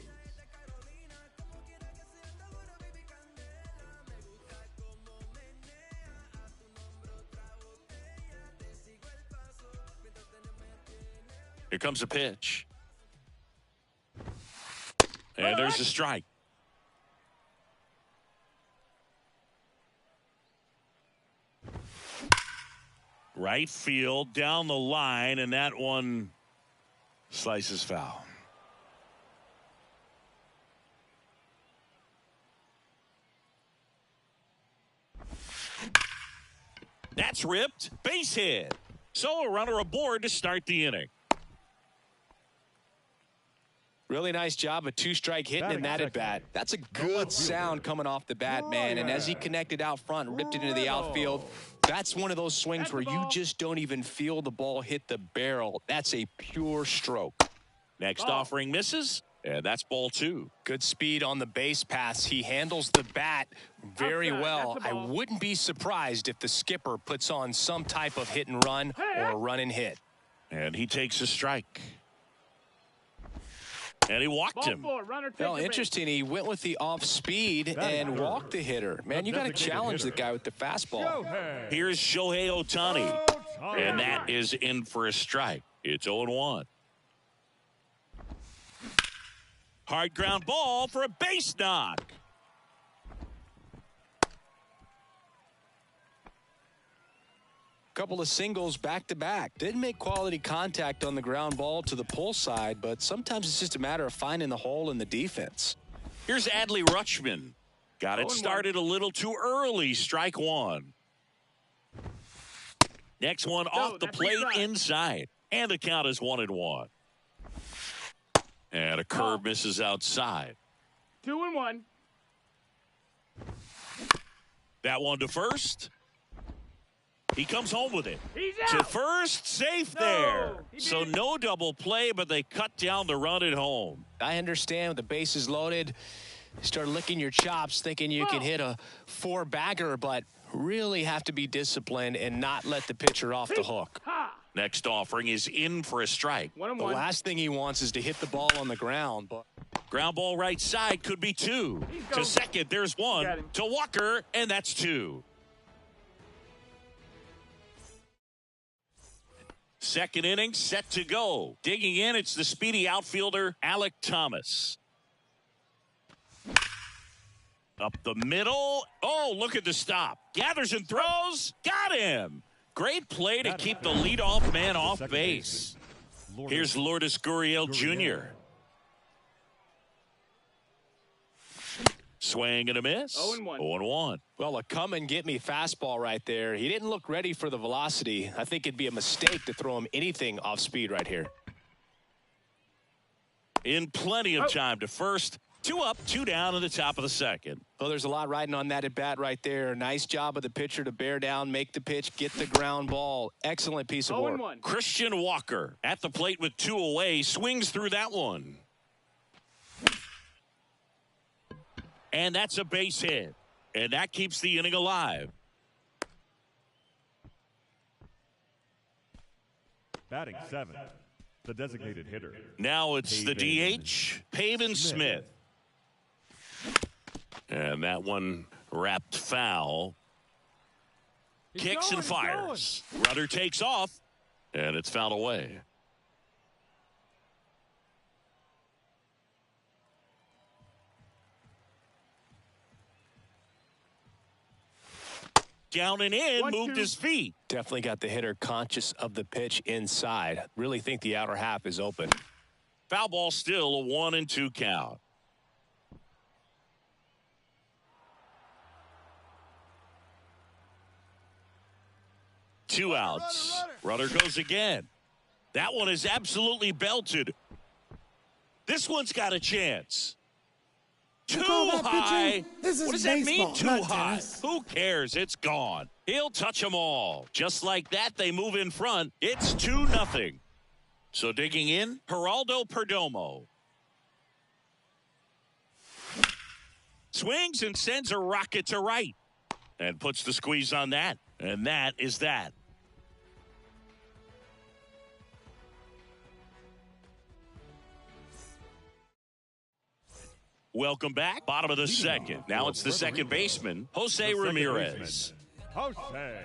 Here comes a pitch. And there's a strike. Right field down the line, and that one slices foul. That's ripped. Base hit. So a runner aboard to start the inning. Really nice job of two-strike hitting in that at-bat. That's a good sound coming off the bat, man. And as he connected out front and ripped it into the outfield, that's one of those swings where you just don't even feel the ball hit the barrel. That's a pure stroke. Next offering misses, and that's ball 2. Good speed on the base pass. He handles the bat very well. I wouldn't be surprised if the skipper puts on some type of hit and run or a run and hit. And he takes a strike. And he walked him. Well, interesting. He went with the off speed and walked the hitter. Man, you got to challenge the guy with the fastball. Here's Shohei Ohtani. And that is in for a strike. It's 0-1. Hard ground ball for a base knock. Couple of singles back-to-back. Didn't make quality contact on the ground ball to the pull side, but sometimes it's just a matter of finding the hole in the defense. Here's Adley Rutschman. Got it started a little too early. Strike 1. Next one off the plate inside. And the count is 1-1. And a curve misses outside. 2-1. That one to first. He comes home with it. He's To out. first, safe there. So no double play, but they cut down the run at home. I understand with the bases loaded, you start licking your chops thinking you can hit a 4-bagger, but really have to be disciplined and not let the pitcher off the hook. Next offering is in for a strike. The last thing he wants is to hit the ball on the ground. But Ground ball right side could be 2. To second, there's 1. To Walker, and that's 2. Second inning set to go. Digging in, it's the speedy outfielder, Alek Thomas. Up the middle. Oh, look at the stop. Gathers and throws. Got him. Great play to keep the leadoff man off base. Here's Lourdes Gurriel Jr. Swing and a miss. 0-1. well, a come-and-get-me fastball right there. He didn't look ready for the velocity. I think it'd be a mistake to throw him anything off speed right here. In plenty of time to first. 2 up, 2 down in the top of the second. Well, there's a lot riding on that at bat right there. Nice job of the pitcher to bear down, make the pitch, get the ground ball. Excellent piece of work. Christian Walker at the plate with 2 away, swings through that one. And that's a base hit. And that keeps the inning alive. Batting 7th, the designated hitter. Now it's the DH, Pavin Smith. And that one wrapped foul. Kicks and fires. Runner takes off, and it's fouled away. Down and in, moved his feet. Definitely got the hitter conscious of the pitch inside. Really think the outer half is open. Foul ball still, a 1-2 count. Two outs. Runner goes again. That one is absolutely belted. This one's got a chance. Too high. This is what does that mean, baseball, too not high? tennis. Who cares? It's gone. He'll touch them all. Just like that, they move in front. It's 2-0. So digging in, Geraldo Perdomo. Swings and sends a rocket to right. And puts the squeeze on that. And that is that. Welcome back. Bottom of the second. Now it's the second baseman, Jose Ramirez. Jose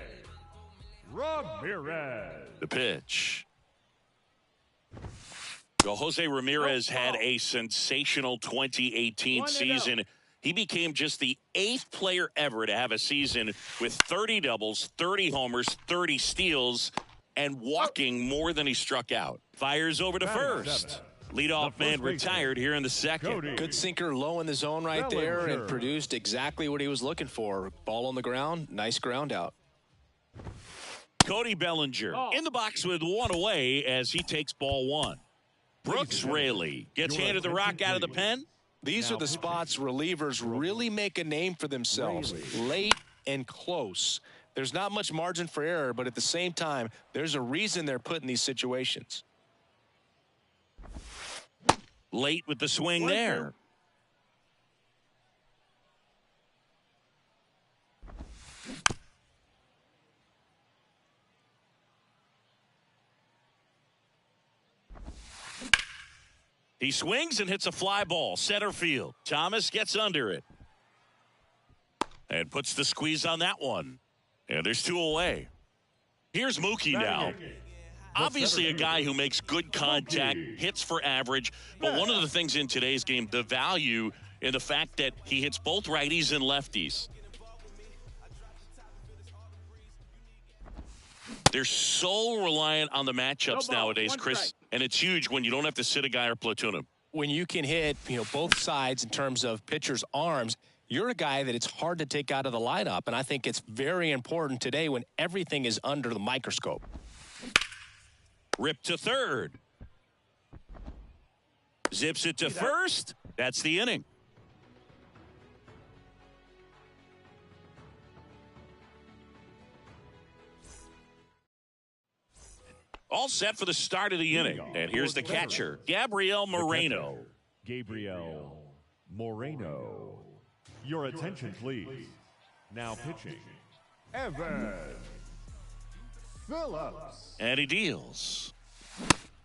Ramirez. The pitch. Well, Jose Ramirez had a sensational 2018 season. He became just the 8th player ever to have a season with 30 doubles, 30 homers, 30 steals, and walking more than he struck out. Fires over to first. Leadoff man retired here in the second. Good sinker low in the zone right there and produced exactly what he was looking for. Ball on the ground, nice ground out. Cody Bellinger in the box with one away as he takes ball one. Brooks Raley gets handed the rock out of the pen. These are the spots relievers really make a name for themselves. Late and close. There's not much margin for error, but at the same time, there's a reason they're put in these situations. Late with the swing there. He swings and hits a fly ball, center field. Thomas gets under it and puts the squeeze on that one. And there's 2 away. Here's Mookie now. Obviously a guy who makes good contact, hits for average, but one of the things in today's game, the value in the fact that he hits both righties and lefties. They're so reliant on the matchups nowadays, Chris, and it's huge when you don't have to sit a guy or platoon him. When you can hit, both sides in terms of pitchers' arms, you're a guy that it's hard to take out of the lineup, and I think it's very important today when everything is under the microscope. Rip to third. Zips it to first. That's the inning. All set for the start of the inning. And here's the catcher, Gabriel Moreno. Gabriel Moreno. Your attention, please. Now pitching, Evan Phillips. And he deals.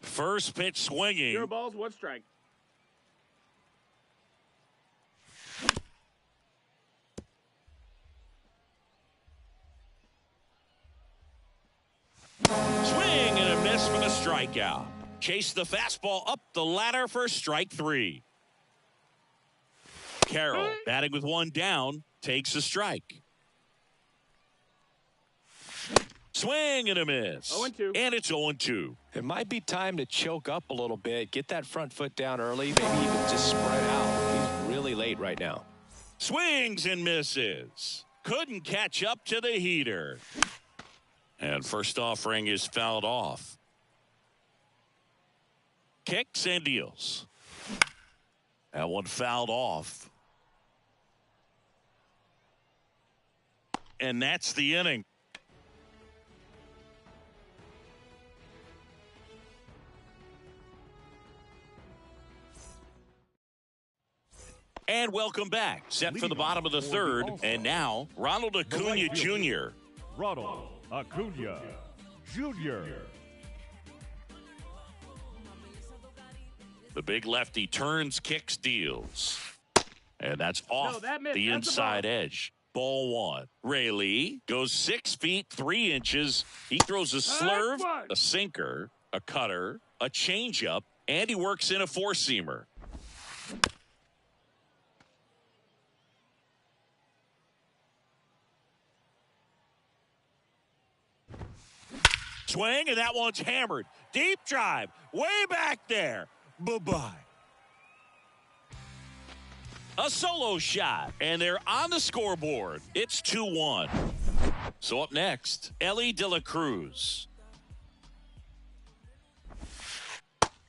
First pitch swinging. 0 balls, 1 strike. Swing and a miss for the strikeout. Chase the fastball up the ladder for strike 3. Carroll batting with 1 down takes a strike. Swing and a miss. 0-2. And it's 0-2. It might be time to choke up a little bit, get that front foot down early, maybe even just spread out. He's really late right now. Swings and misses. Couldn't catch up to the heater. And first offering is fouled off. Kicks and deals. That one fouled off. And that's the inning. And welcome back. Set for the bottom of the third. And now, Ronald Acuna Jr. Ronald Acuna Jr. The big lefty turns, kicks, deals. And that's off the That's inside edge. Ball 1. Raley goes 6 feet 3 inches. He throws a slurve, a sinker, a cutter, a changeup, and he works in a 4-seamer. Swing, and that one's hammered. Deep drive, way back there. Bye-bye. A solo shot, and they're on the scoreboard. It's 2-1. So up next, Ellie De La Cruz.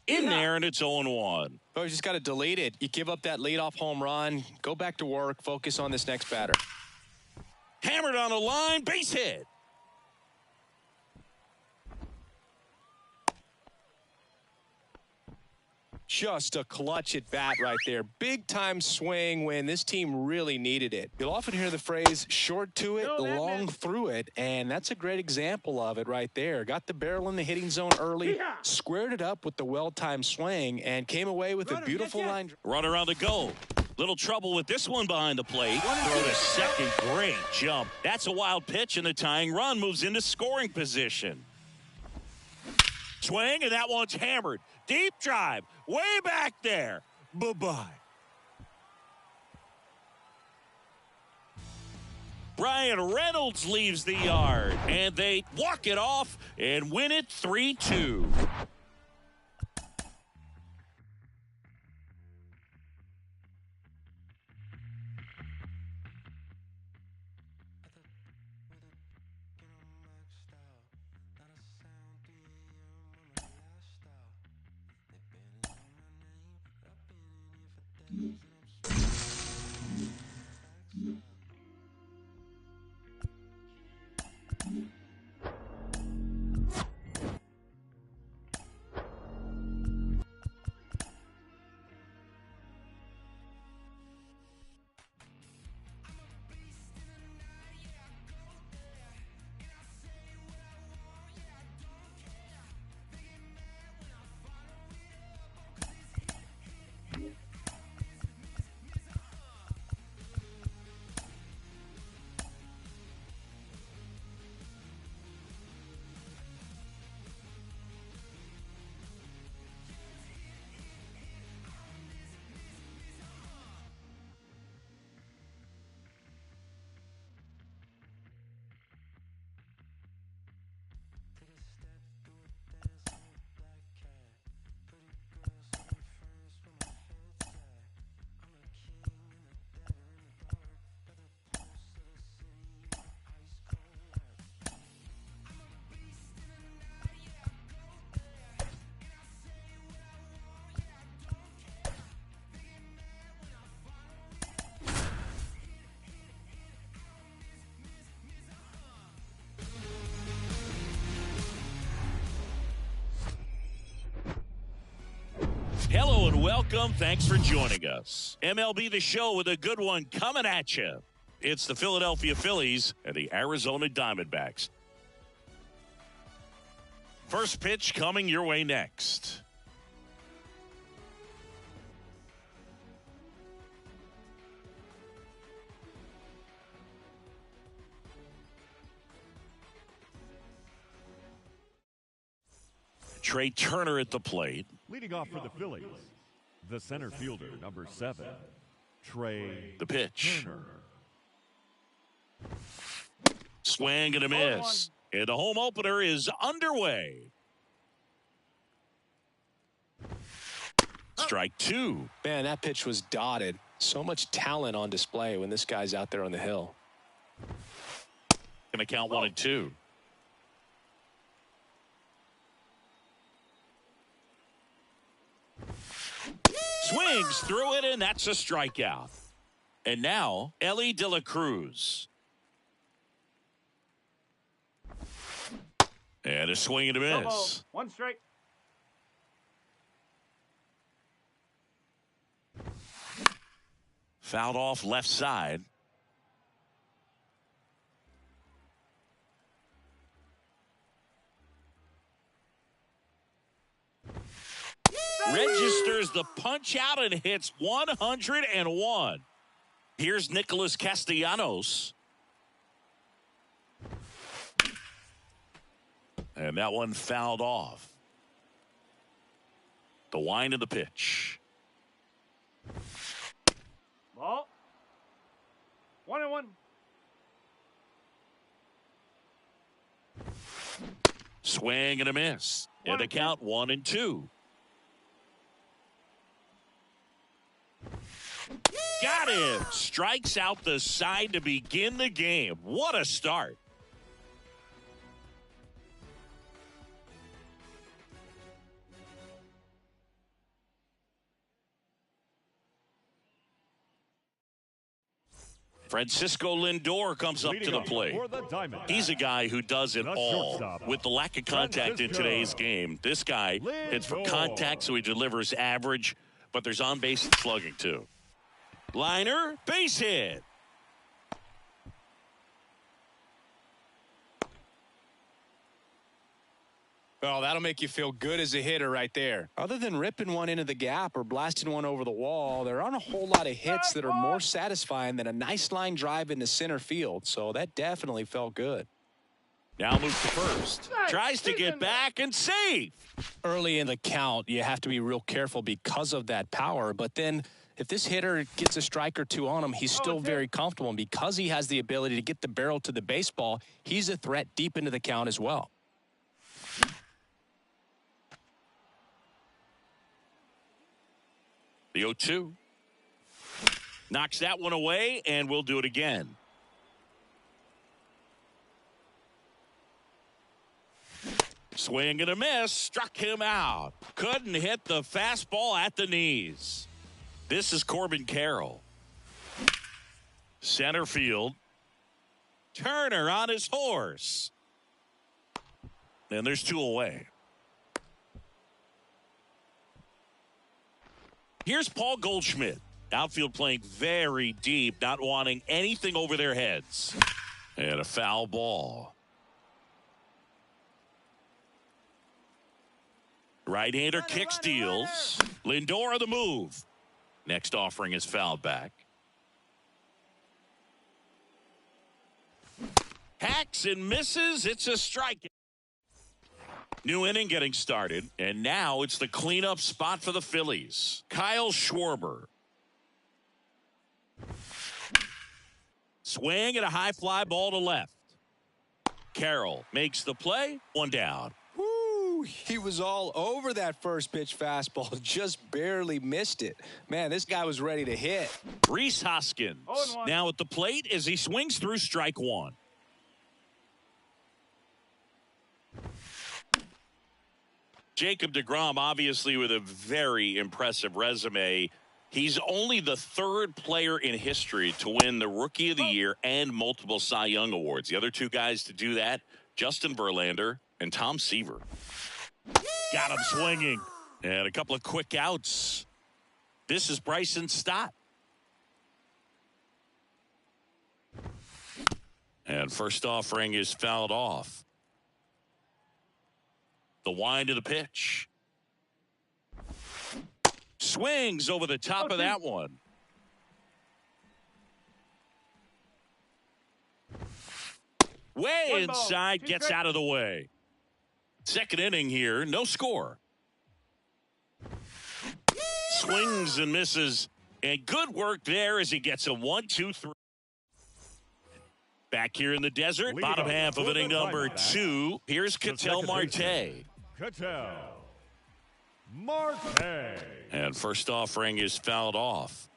In there, and it's 0-1. Oh, you just got to delete it. You give up that leadoff home run, go back to work, focus on this next batter. Hammered on the line, base hit. Just a clutch at bat right there. Big time swing when this team really needed it. You'll often hear the phrase short to it, long through it, and that's a great example of it right there. Got the barrel in the hitting zone early, squared it up with the well-timed swing, and came away with a beautiful line. Runner on the go. Little trouble with this one behind the plate. Throw to second. Great jump. That's a wild pitch, and the tying run moves into scoring position. Swing, and that one's hammered. Deep drive. Way back there. Bye-bye. Brian Reynolds leaves the yard, and they walk it off and win it 3-2. Hello and welcome. Thanks for joining us. MLB The Show with a good one coming at you. It's the Philadelphia Phillies and the Arizona Diamondbacks. First pitch coming your way next. Trey Turner at the plate. Leading off for the Phillies, the center fielder, number 7, Trey The pitch. Turner. Swing and a miss. And the home opener is underway. Strike 2. Man, that pitch was dotted. So much talent on display when this guy's out there on the hill. Going to count 1 and 2. Swings through it, and that's a strikeout. And now, Ellie De La Cruz. And a swing and a miss. 1 strike. Fouled off left side. Registers the punch out and hits 101. Here's Nicholas Castellanos. And that one fouled off. The wind of the pitch. Ball. 1-1. Swing and a miss. And the count 1 and 2. Got him. Strikes out the side to begin the game. What a start. Francisco Lindor comes up to the plate. He's a guy who does it all. With the lack of contact in today's game, this guy hits for contact, so he delivers average, but there's on-base slugging, too. Liner, base hit. Well, that'll make you feel good as a hitter right there. Other than ripping one into the gap or blasting one over the wall, there aren't a whole lot of hits that are more satisfying than a nice line drive into center field, so that definitely felt good. Now moves to first. Tries to get back and save. Early in the count, you have to be real careful because of that power. But then if this hitter gets a strike or two on him, he's still very comfortable. And because he has the ability to get the barrel to the baseball, he's a threat deep into the count as well. The 0-2. Knocks that one away, and we'll do it again. Swing and a miss. Struck him out. Couldn't hit the fastball at the knees. This is Corbin Carroll. Center field. Turner on his horse. And there's 2 away. Here's Paul Goldschmidt. Outfield playing very deep, not wanting anything over their heads. And a foul ball. Right-hander kick steals. Lindor on the move. Next offering is fouled back. Hacks and misses. It's a strike. New inning getting started. And now it's the cleanup spot for the Phillies. Kyle Schwarber. Swing and a high fly ball to left. Carroll makes the play. 1 down. He was all over that first pitch fastball, just barely missed it. Man, this guy was ready to hit. Rhys Hoskins now at the plate as he swings through strike 1. Jacob deGrom, obviously with a very impressive resume. He's only the 3rd player in history to win the Rookie of the Year and multiple Cy Young awards. The other 2 guys to do that, Justin Verlander and Tom Seaver. Got him swinging. And a couple of quick outs. This is Bryson Stott. And first offering is fouled off. The wind of the pitch. Swings over the top of that one. Way inside, gets out of the way. Second inning here, no score. Swings and misses. And good work there as he gets a 1-2-3. Back here in the desert, bottom half of inning number 2. Here's Ketel Marte. Ketel Marte. And first offering is fouled off.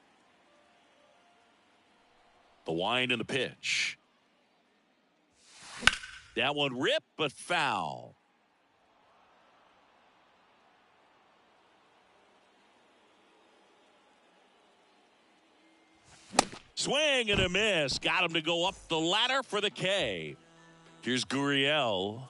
The wind and the pitch. That one ripped, but foul. Swing and a miss. Got him to go up the ladder for the K. Here's Gurriel.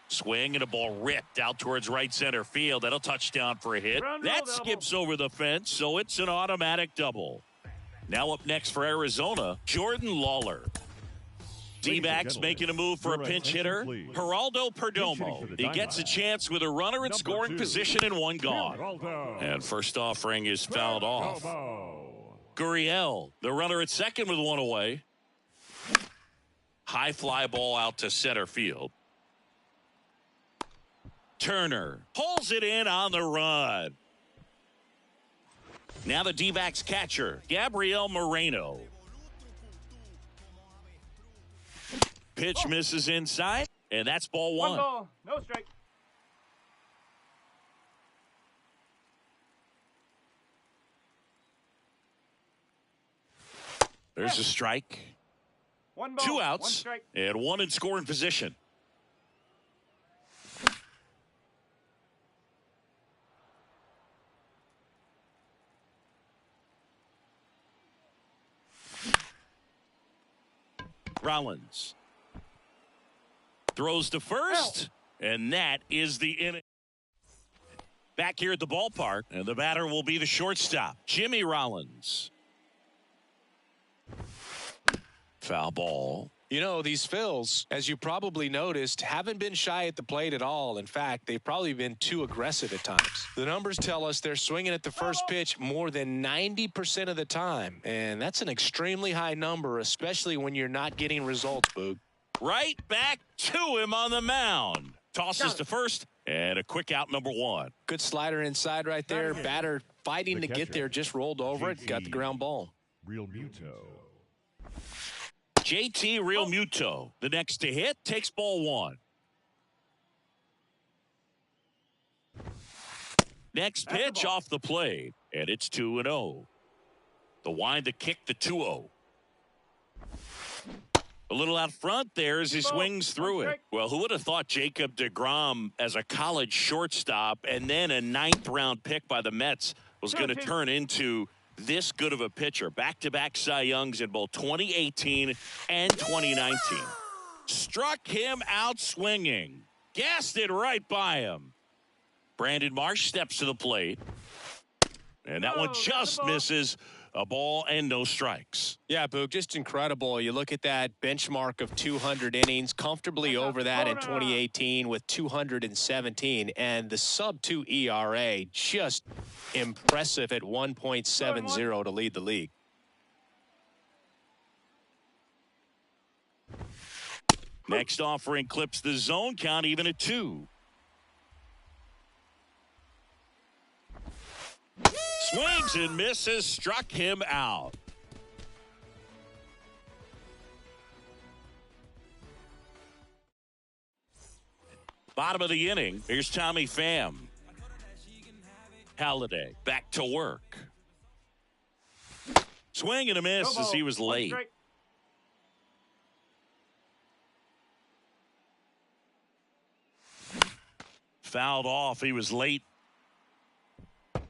Swing and a ball ripped out towards right center field. That'll touchdown for a hit. That skips over the fence, so it's an automatic double. Now up next for Arizona, Jordan Lawler. D-backs making a move for a pinch hitter, Geraldo Perdomo. He gets a chance with a runner in scoring position and 1 gone. And first offering is fouled off. Gurriel, the runner at second with 1 away. High fly ball out to center field. Turner pulls it in on the run. Now the D-backs catcher, Gabriel Moreno. Pitch misses inside, and that's ball 1. 1 ball, no strike. There's a strike. 1 ball, 2 outs, 1 strike. and 1 in scoring position. Rollins throws to first, and that is the inning. Back here at the ballpark, and the batter will be the shortstop, Jimmy Rollins. Foul ball. You know, these Phils, as you probably noticed, haven't been shy at the plate at all. In fact, they've probably been too aggressive at times. The numbers tell us they're swinging at the first pitch more than 90% of the time. And that's an extremely high number, especially when you're not getting results, Boog. Right back to him on the mound. Tosses to first, and a quick out, number 1. Good slider inside right there. Batter fighting to get there, just rolled over it, got the ground ball. Real Muto. JT Real Muto, the next to hit, takes ball 1. Next pitch off the plate, and it's 2-0. The wind to kick, the 2-0. A little out front there as he swings through it. Well, who would have thought Jacob deGrom as a college shortstop and then a 9th-round pick by the Mets was going to turn into this good of a pitcher? Back-to-back Cy Youngs in both 2018 and 2019. Struck him out swinging. Gassed it right by him. Brandon Marsh steps to the plate. And that one just misses. A ball and no strikes. Yeah, Boog, just incredible. You look at that benchmark of 200 innings, comfortably over that in 2018 with 217, and the sub-2 ERA, just impressive at 1.70 to lead the league. Next offering clips the zone count even at 2. Swings and misses, struck him out. Bottom of the inning, here's Tommy Pham. Halladay back to work. Swing and a miss as he was late. Fouled off, he was late.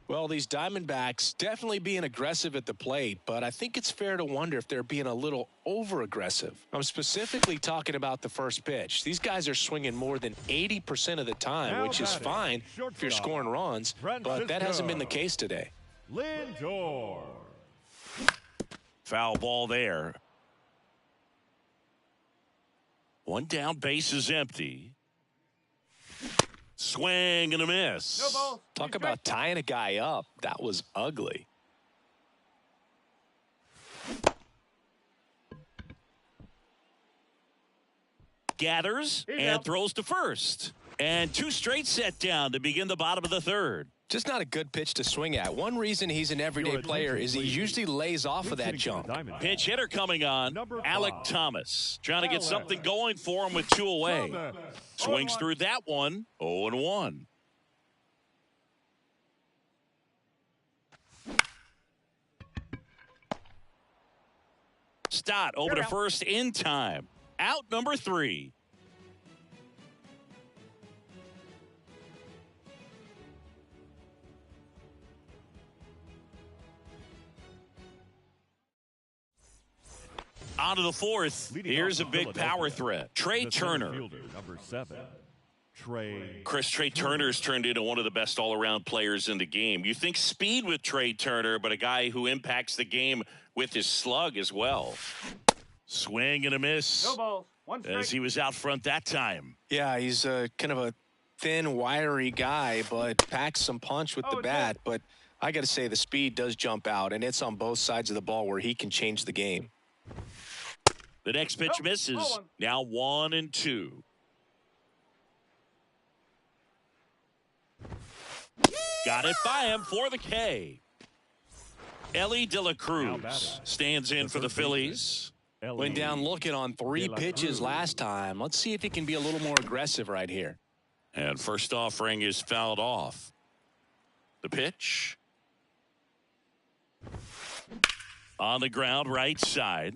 Well, these Diamondbacks definitely being aggressive at the plate, but I think it's fair to wonder if they're being a little over-aggressive. I'm specifically talking about the first pitch. These guys are swinging more than 80% of the time, which is fine if you're scoring runs, but that hasn't been the case today. Lindor. Foul ball there. One down, base is empty. Swing and a miss. No ball. Talk about tying a guy up. That was ugly. Gathers and throws to first. And 2 straight set down to begin the bottom of the 3rd. Just not a good pitch to swing at. One reason he's an everyday player is he usually lays off of that junk. Pitch hitter coming on, Alec Thomas. Trying to get something going for him with 2 away. Swings through that one, 0-1. Stott over to first in time. Out number 3. On to the 4th. Here's a big power threat. Trey Turner. Number 7. Trey Turner's turned into one of the best all-around players in the game. You think speed with Trey Turner, but a guy who impacts the game with his slug as well. Swing and a miss. No balls. 1 strike. As he was out front that time. Yeah, he's kind of a thin, wiry guy, but packs some punch with the bat. But I got to say, the speed does jump out, and it's on both sides of the ball where he can change the game. The next pitch misses. Now 1-2. Got it by him for the K. Ellie De La Cruz stands in for the Phillies. Went down looking on 3 pitches last time. Let's see if he can be a little more aggressive right here. And first offering is fouled off. The pitch. On the ground, right side.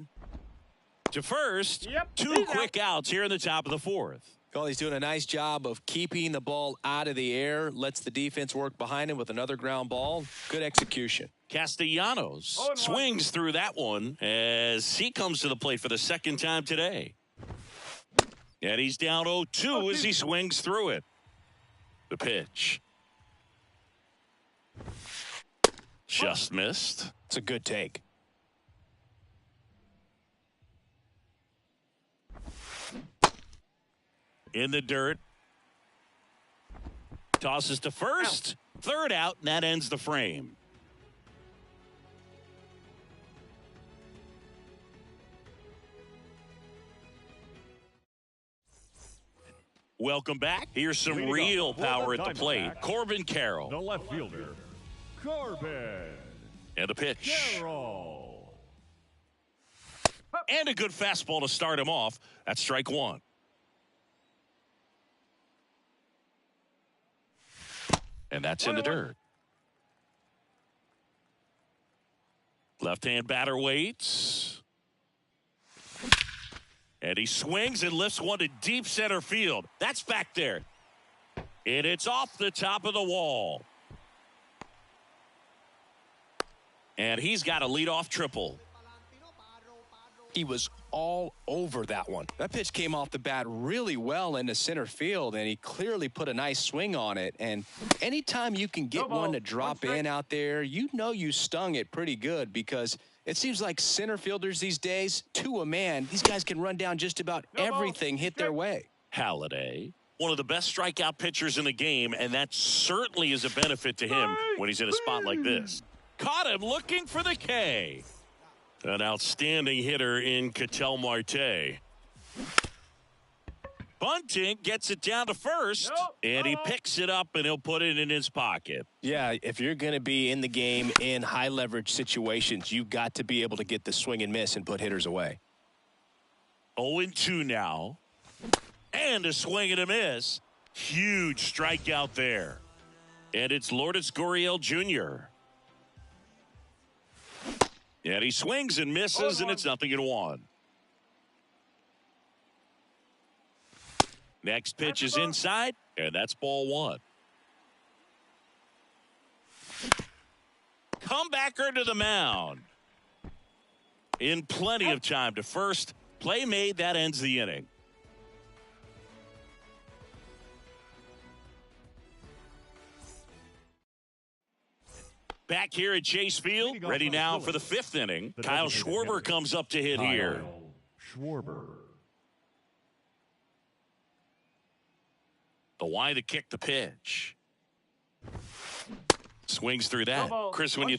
To first. 2 quick outs here in the top of the 4th. Well, he's doing a nice job of keeping the ball out of the air. Lets the defense work behind him with another ground ball. Good execution. Castellanos swings through that one as he comes to the plate for the 2nd time today. And he's down 0-2 as he swings through it. The pitch. Just missed. It's a good take. in the dirt. Tosses to first. Third out, and that ends the frame. Welcome back. Here's some real power at the plate. Corbin Carroll. The left fielder, Corbin. And the pitch. Carroll. And a good fastball to start him off. That's strike one. And that's in the dirt. Left-hand batter waits. And he swings and lifts one to deep center field. That's back there. And it's off the top of the wall. And he's got a leadoff triple. He was all over that one. That pitch came off the bat really well into center field, and he clearly put a nice swing on it. And anytime you can get one to drop in out there, you know you stung it pretty good, because it seems like center fielders these days, to a man, these guys can run down just about everything hit their way. Halladay, one of the best strikeout pitchers in the game, and that certainly is a benefit to him when he's in a spot like this. Caught him looking for the K. An outstanding hitter in Ketel Marte. Bunting gets it down to first, and he picks it up, and he'll put it in his pocket. Yeah, if you're going to be in the game in high leverage situations, you've got to be able to get the swing and miss and put hitters away. 0-2 now. And a swing and a miss. Huge strikeout there. And it's Lourdes Gurriel Jr. And he swings and misses, and it's 0-1. Next pitch is inside, and that's ball one. Comebacker to the mound. In plenty of time to first. Play made, that ends the inning. Back here at Chase Field, ready now for the fifth inning. Kyle Schwarber comes up to hit here. Schwarber. The why to kick the pitch. Swings through that. Chris, when you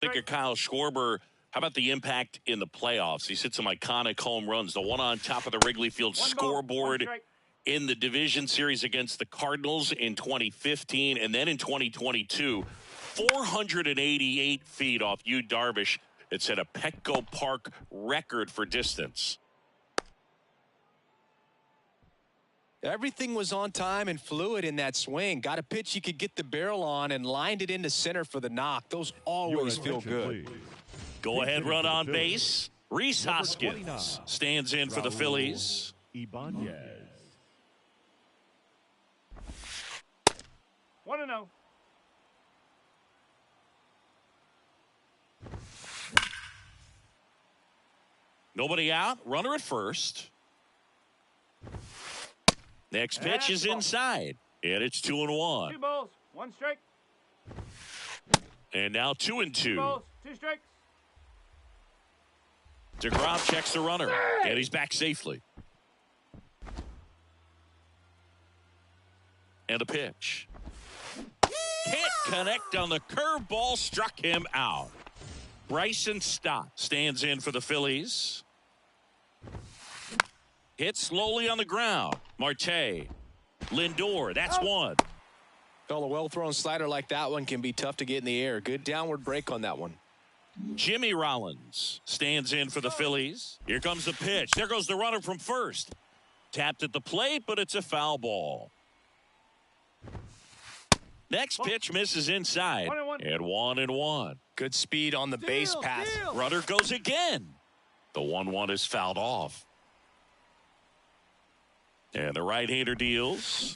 think of Kyle Schwarber, how about the impact in the playoffs? He's hit some iconic home runs. The one on top of the Wrigley Field scoreboard in the division series against the Cardinals in 2015. And then in 2022, 488 feet off Yu Darvish. It set a Petco Park record for distance. Everything was on time and fluid in that swing. Got a pitch you could get the barrel on and lined it into center for the knock. Those always feel good. Go ahead, run on base. Rhys Hoskins stands in for the Phillies. Ibanez. 1-0. Nobody out. Runner at first. Next pitch is inside. And it's 2-1. 2 balls, 1 strike. And now 2-2. 2 balls, 2 strikes. DeGrom checks the runner. And he's back safely. And the pitch. Can't connect on the curveball. Struck him out. Bryson Stott stands in for the Phillies. Hit slowly on the ground. Marte. Lindor. That's one. Well, a well-thrown slider like that one can be tough to get in the air. Good downward break on that one. Jimmy Rollins stands in for the Phillies. Here comes the pitch. There goes the runner from first. Tapped at the plate, but it's a foul ball. Next pitch misses inside. 1-1. And 1-1. Good speed on the base pass. Runner goes again. The 1-1 is fouled off. And the right-hander deals.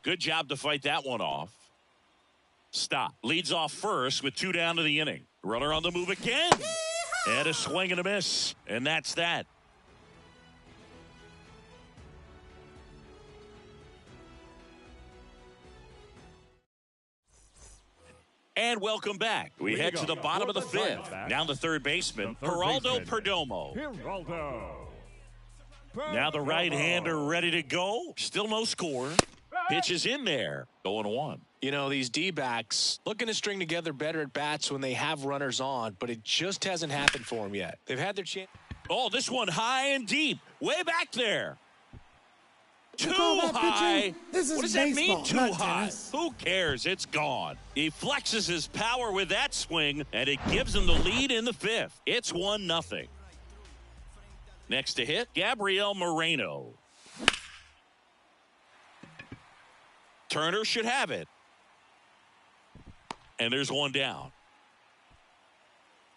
Good job to fight that one off. Stop. Leads off first with 2 down to the inning. Runner on the move again. And a swing and a miss. And that's that. And welcome back. We head to the bottom of the fifth. Now the third baseman, Geraldo Perdomo. Now the right-hander ready to go. Still no score. Pitch is in there. 0-1. You know, these D-backs looking to string together better at bats when they have runners on, but it just hasn't happened for them yet. They've had their chance. Oh, this one high and deep. Way back there. Too high. This is what does that baseball, mean, too not high? tennis. Who cares? It's gone. He flexes his power with that swing, and it gives him the lead in the fifth. It's 1-0. Next to hit, Gabriel Moreno. Turner should have it. And there's one down.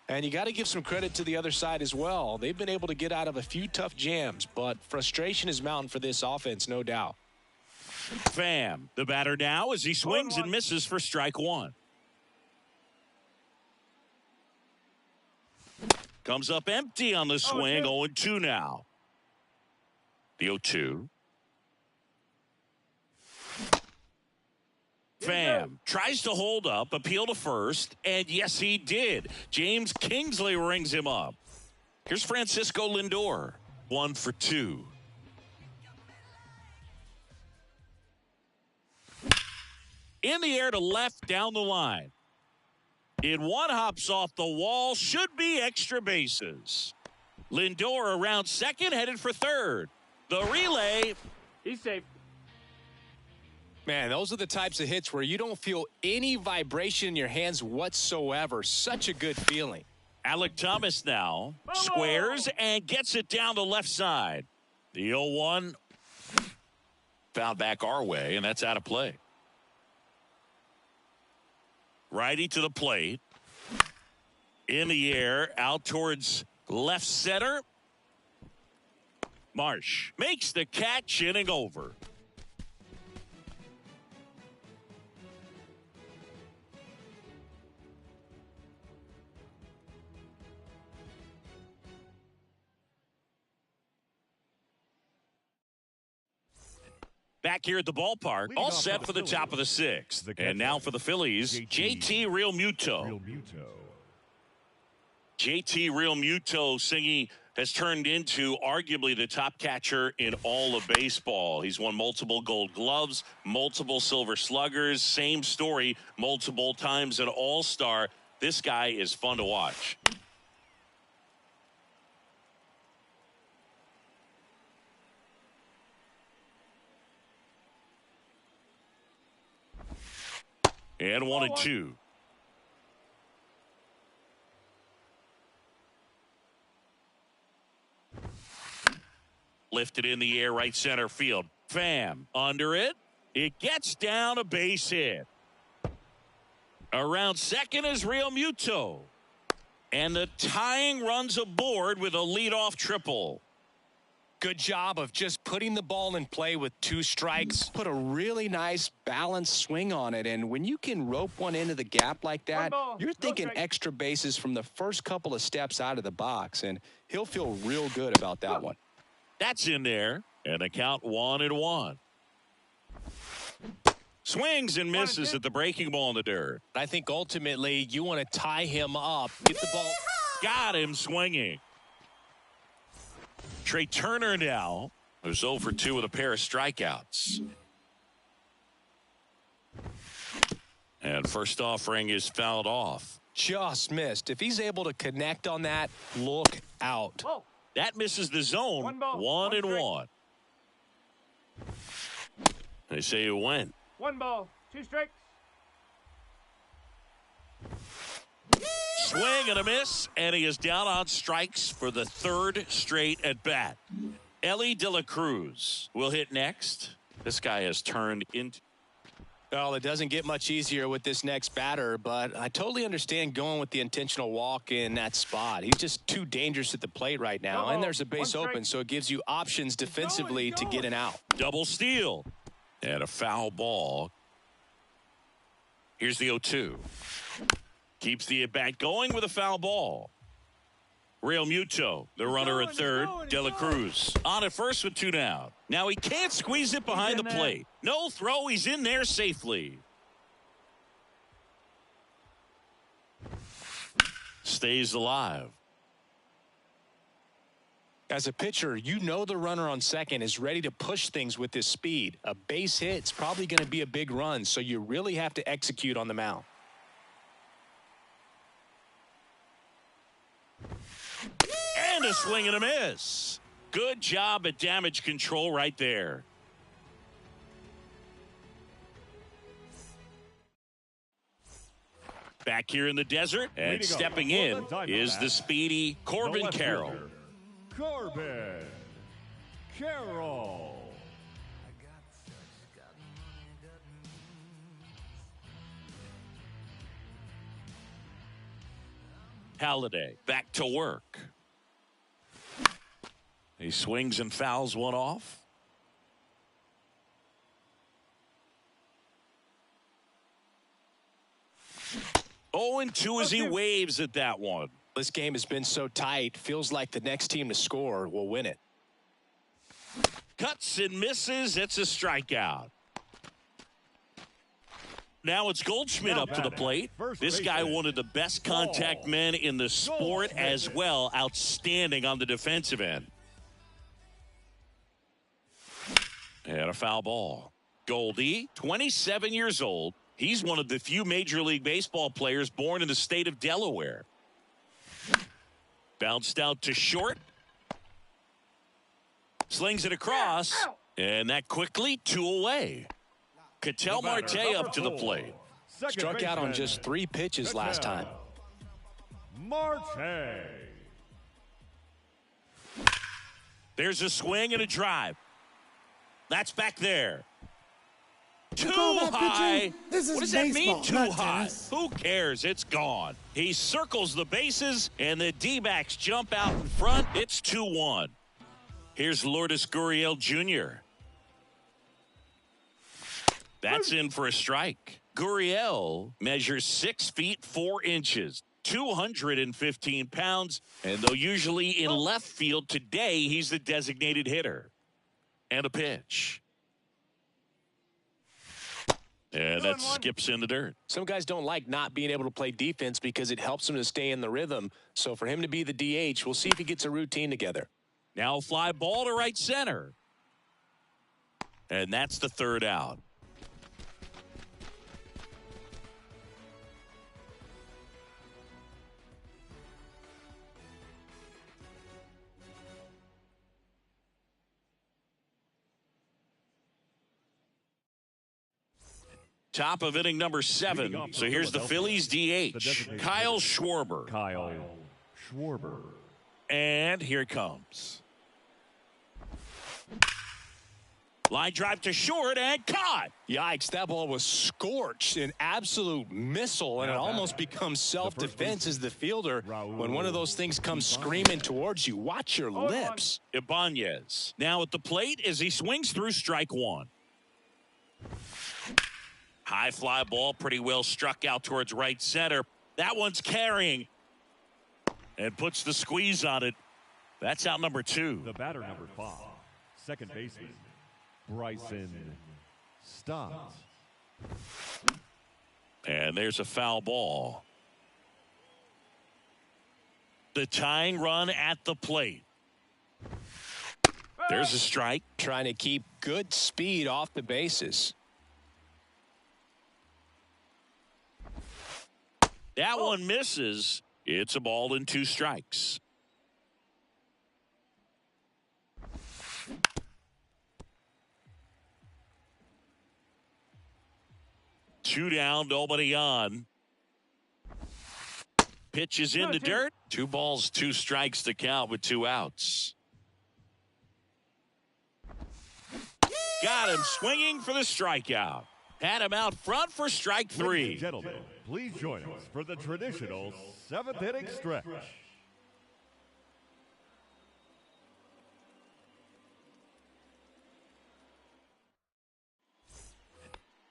And you got to give some credit to the other side as well. They've been able to get out of a few tough jams, but frustration is mounting for this offense, no doubt. Pham, the batter now as he swings and misses for strike one. Comes up empty on the swing, 0-2 now. The 0-2. Pham tries to hold up, appeal to first, and yes, he did. James Kingsley rings him up. Here's Francisco Lindor, 1 for 2. In the air to left, down the line. In one, hops off the wall, should be extra bases. Lindor around second, headed for third. The relay. He's safe. Man, those are the types of hits where you don't feel any vibration in your hands whatsoever. Such a good feeling. Alec Thomas now squares and gets it down the left side. The 0-1 fouled back our way, and that's out of play. Righty to the plate. In the air, out towards left center. Marsh makes the catch, inning over. Back here at the ballpark, all set for the top of the sixth. And now for the Phillies, JT Realmuto. JT Realmuto singing has turned into arguably the top catcher in all of baseball. He's won multiple Gold Gloves, multiple Silver Sluggers, same story, multiple times an All-Star. This guy is fun to watch. And 1-2. Lifted in the air, right center field. Pham under it. It gets down, a base hit. Around second is Realmuto. And the tying runs aboard with a leadoff triple. Good job of just putting the ball in play with 2 strikes. Put a really nice balanced swing on it. And when you can rope one into the gap like that, you're thinking extra bases from the first couple of steps out of the box. And he'll feel real good about that one. That's in there. And the count 1-1. Swings and misses at the breaking ball in the dirt. I think ultimately you want to tie him up. Get the ball. Got him swinging. Trey Turner now, who's 0 for 2 with a pair of strikeouts. And first offering is fouled off. Just missed. If he's able to connect on that, look out. Whoa. That misses the zone. 1-1. They say it went. 1 ball, 2 strikes. Swing and a miss, and he is down on strikes for the 3rd straight at bat. Ellie De La Cruz will hit next. This guy has turned into. Well, it doesn't get much easier with this next batter, but I totally understand going with the intentional walk in that spot. He's just too dangerous at the plate right now, and there's a base open, so it gives you options defensively to get an out. Double steal and a foul ball. Here's the 0-2. Keeps the at-bat going with a foul ball. Realmuto, the runner at third. De La Cruz on at first with 2 down. Now he can't squeeze it behind the plate. No throw. He's in there safely. stays alive. As a pitcher, you know the runner on second is ready to push things with his speed. A base hit's probably going to be a big run, so you really have to execute on the mound. And a swing and a miss. Good job at damage control right there. Back here in the desert, and stepping in is the speedy Corbin Carroll. Corbin Carroll. Halladay back to work. He swings and fouls one off. Oh, and 2 as he waves at that one. This game has been so tight, feels like the next team to score will win it. Cuts and misses. It's a strikeout. Now it's Goldschmidt up to the plate. This guy, one of the best contact men in the sport as well. Outstanding on the defensive end. And a foul ball. Goldie, 27 years old. He's one of the few Major League Baseball players born in the state of Delaware. Bounced out to short. Slings it across. And that quickly 2 away. Ketel Marte up to the plate. Struck out on just 3 pitches last time. Marte. There's a swing and a drive. That's back there. Too high. What does that mean, too high? Who cares? It's gone. He circles the bases, and the D-backs jump out in front. It's 2-1. Here's Lourdes Gurriel Jr. That's in for a strike. Gurriel measures 6 feet 4 inches, 215 pounds, and though usually in left field, today he's the designated hitter. And a pitch. And that skips in the dirt. Some guys don't like not being able to play defense because it helps them to stay in the rhythm. So for him to be the DH, we'll see if he gets a routine together. Now fly ball to right center. And that's the 3rd out. Top of inning number 7. So here's the Phillies DH, Kyle Schwarber. Kyle Schwarber. And here it comes. Line drive to short and caught. Yikes, that ball was scorched, an absolute missile, and it almost becomes self-defense as the fielder when one of those things comes screaming towards you. Watch your lips. Ibanez now at the plate as he swings through strike 1. High fly ball, pretty well struck out towards right center. That one's carrying and puts the squeeze on it. That's out number 2. The batter number 5, second baseman, Bryson Stott. And there's a foul ball. The tying run at the plate. There's a strike. Trying to keep good speed off the bases. That one misses. It's a ball and 2 strikes. Two down, nobody on. Pitch is in the dirt. 2 balls, 2 strikes to count with 2 outs. Got him swinging for the strikeout. Had him out front for strike 3. Ladies and gentlemen, please join us for the traditional 7th inning stretch.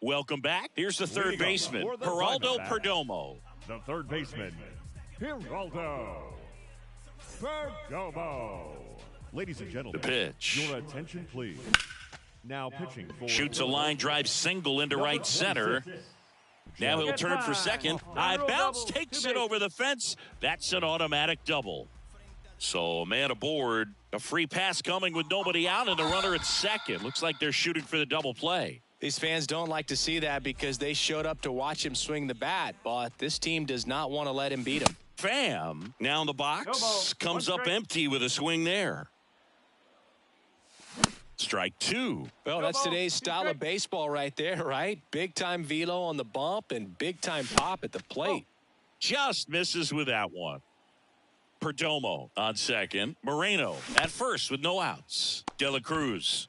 Welcome back. Here's the third baseman, Geraldo Perdomo. The third baseman, Geraldo Perdomo. Ladies and gentlemen, the pitch. Your attention, please. Now pitching for shoots a line drive single into right center. Now he'll Get turn for by. second. High bounce takes it over the fence. That's an automatic double. So a man aboard. A free pass coming with nobody out and the runner at second. Looks like they're shooting for the double play. These fans don't like to see that because they showed up to watch him swing the bat, but this team does not want to let him beat him. Pham now in the box. Comes up empty with a swing there. Strike two. Well, that's today's style of baseball right there, right? Big-time velo on the bump and big-time pop at the plate. Just misses with that one. Perdomo on second. Moreno at first with no outs. De La Cruz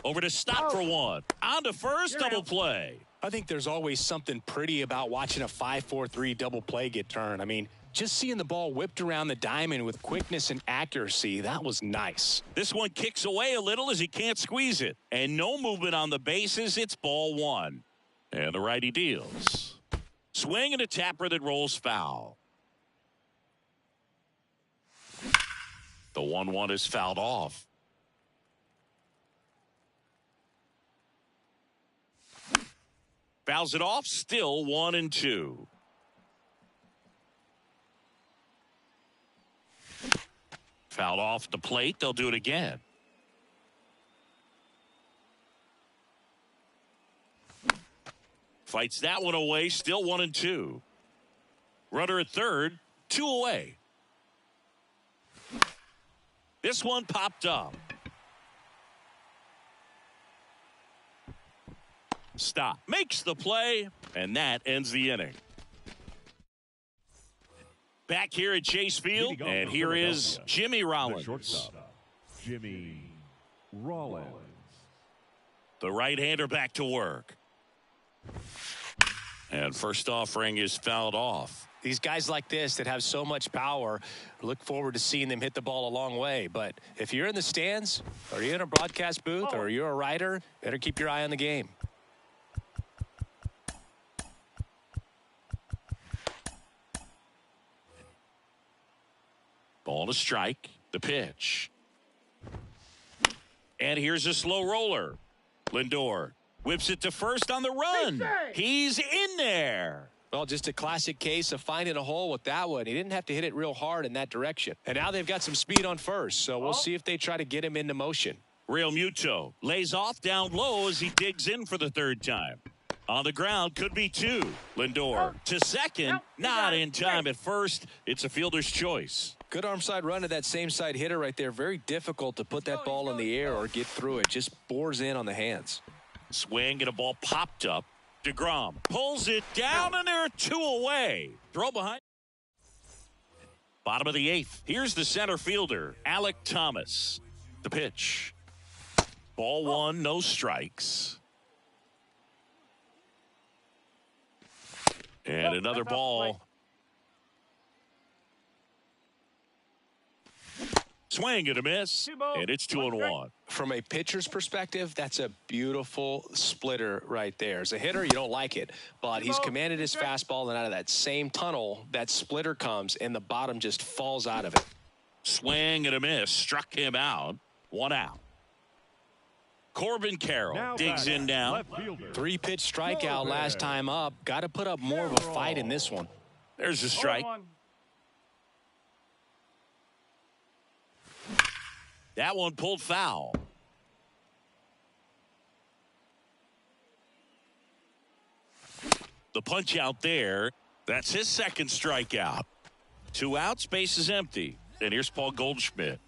over to stop for one. On to first, double play. I think there's always something pretty about watching a 5-4-3 double play get turned. I mean, just seeing the ball whipped around the diamond with quickness and accuracy, that was nice. This one kicks away a little as he can't squeeze it. And no movement on the bases. It's ball one. And the righty deals. Swing and a tapper that rolls foul. The 1-1 is fouled off. Fouls it off, still 1-2. Fouled off the plate, they'll do it again. Fights that one away, still 1-2. Runner at third, 2 away. This one popped up. Stop. Makes the play, and that ends the inning. Back here at Chase Field, and here is Jimmy Rollins. Shortstop, Jimmy Rollins. The right-hander back to work. And first offering is fouled off. These guys like this that have so much power, look forward to seeing them hit the ball a long way. But if you're in the stands, or you're in a broadcast booth, or you're a writer, better keep your eye on the game. Ball to strike. The pitch. And here's a slow roller. Lindor whips it to first on the run. He's in there. Well, just a classic case of finding a hole with that one. He didn't have to hit it real hard in that direction. And now they've got some speed on first, so we'll see if they try to get him into motion. Real Muto lays off down low as he digs in for the third time. On the ground, could be two. Lindor to second, not in time at first. It's a fielder's choice. Good arm side run to that same side hitter right there. Very difficult to put that ball in the air or get through it. Just bores in on the hands. Swing and a ball popped up. DeGrom pulls it down, and there are 2 away. Throw behind. Bottom of the 8th. Here's the center fielder, Alec Thomas. The pitch. Ball 1, no strikes. And another ball. Swing and a miss, and it's 2-1. From a pitcher's perspective, that's a beautiful splitter right there. As a hitter, you don't like it, but he's commanded his fastball, and out of that same tunnel, that splitter comes, and the bottom just falls out of it. Swing and a miss, struck him out. 1 out. Corbin Carroll Now digs in now. 3-pitch strikeout last time up. Got to put up more of a fight in this one. There's a strike. That one pulled foul. The punch out there. That's his second strikeout. 2 outs, base is empty. And here's Paul Goldschmidt.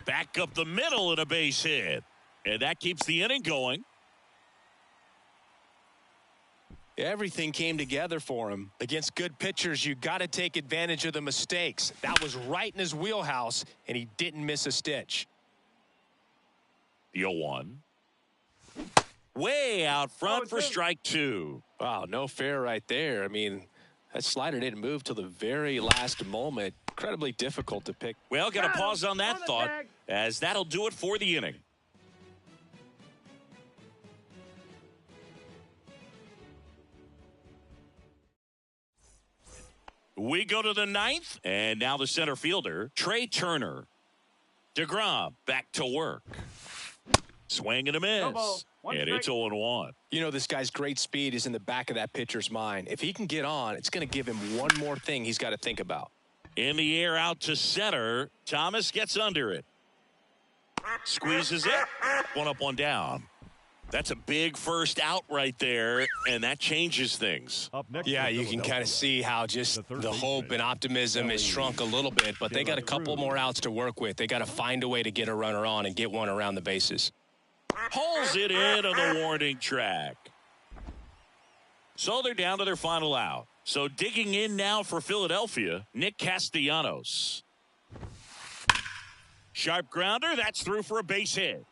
Back up the middle and a base hit. And that keeps the inning going. Everything came together for him. Against good pitchers, you got to take advantage of the mistakes. That was right in his wheelhouse, and he didn't miss a stitch. The 0-1. Way out front for strike 2. Wow, no fair right there. I mean, that slider didn't move till the very last moment. Incredibly difficult to pick. Well, got to pause on that thought, as that'll do it for the inning. We go to the 9th, and now the center fielder, Trey Turner. DeGrom back to work. Swing and a miss. And it's 0-1. You know, this guy's great speed is in the back of that pitcher's mind. If he can get on, it's going to give him one more thing he's got to think about. In the air out to center. Thomas gets under it. Squeezes it. One up, one down. That's a big first out right there, and that changes things. Yeah, you can kind of see how just the hope and optimism is shrunk a little bit, but they got a couple more outs to work with. They got to find a way to get a runner on and get one around the bases. Hauls it in on the warning track. So they're down to their final out. So digging in now for Philadelphia, Nick Castellanos. Sharp grounder, that's through for a base hit.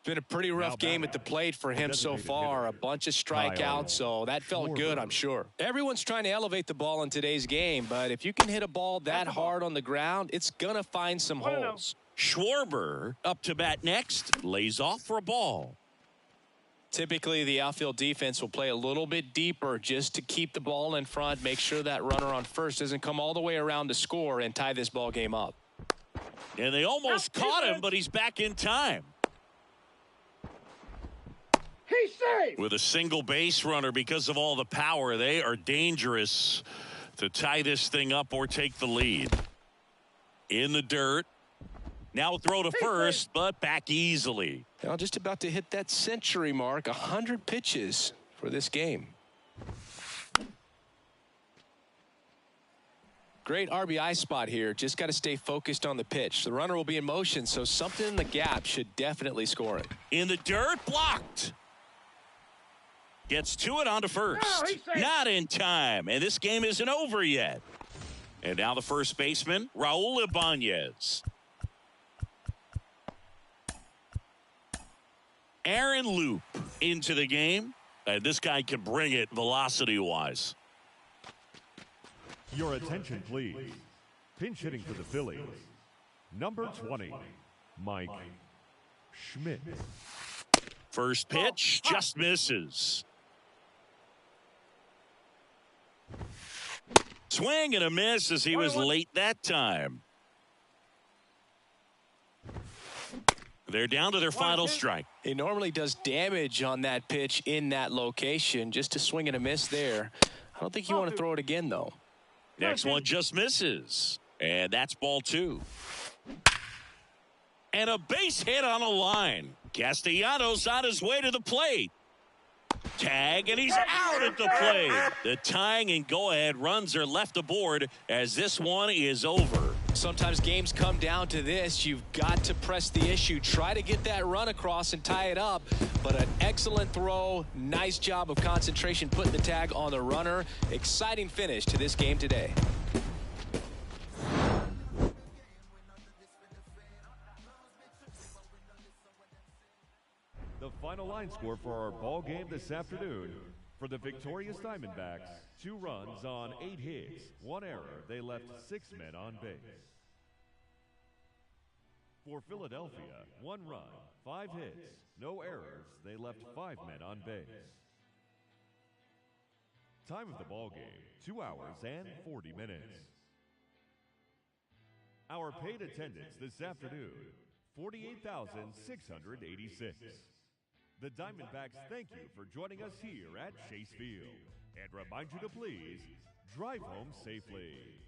Been a pretty rough game at the plate for him so far. A bunch of strikeouts, so that felt good, I'm sure. Everyone's trying to elevate the ball in today's game, but if you can hit a ball that hard on the ground, it's going to find some holes. Schwarber up to bat next, lays off for a ball. Typically, the outfield defense will play a little bit deeper just to keep the ball in front, make sure that runner on first doesn't come all the way around to score and tie this ball game up. And they almost caught him, but he's back in time. He's safe. With a single base runner because of all the power, they are dangerous to tie this thing up or take the lead. In the dirt. Now throw to first, but back easily. Now just about to hit that century mark, 100 pitches for this game. Great RBI spot here. Just got to stay focused on the pitch. The runner will be in motion, so something in the gap should definitely score it. In the dirt, blocked. Gets to it onto first. Not in time, and this game isn't over yet. And now the first baseman, Raul Ibanez. Aaron Loop into the game. And this guy can bring it velocity-wise. Your attention, please. Pinch hitting for the Phillies. Number 20, Mike Schmidt. First pitch just misses. Swing and a miss as he was late that time. They're down to their final strike. He normally does damage on that pitch in that location. Just a swing and a miss there. I don't think you want to throw it again, though. Next one just misses. And that's ball two. And a base hit on a line. Castellanos on his way to the plate. Tag, and he's out at the plate. The tying and go-ahead runs are left aboard as this one is over. Sometimes games come down to this. You've got to press the issue. Try to get that run across and tie it up. But an excellent throw. Nice job of concentration putting the tag on the runner. Exciting finish to this game today. The final line score for our ball game this afternoon. For the victorious Diamondbacks, 2 runs on 8 hits, 1 error. They left 6 men on base. For Philadelphia, 1 run, 5 hits, no errors. They left 5 men on base. Time of the ball game, 2 hours and 40 minutes. Our paid attendance this afternoon, 48,686. The Diamondbacks thank you for joining us here at Chase Field and remind you to please drive home safely.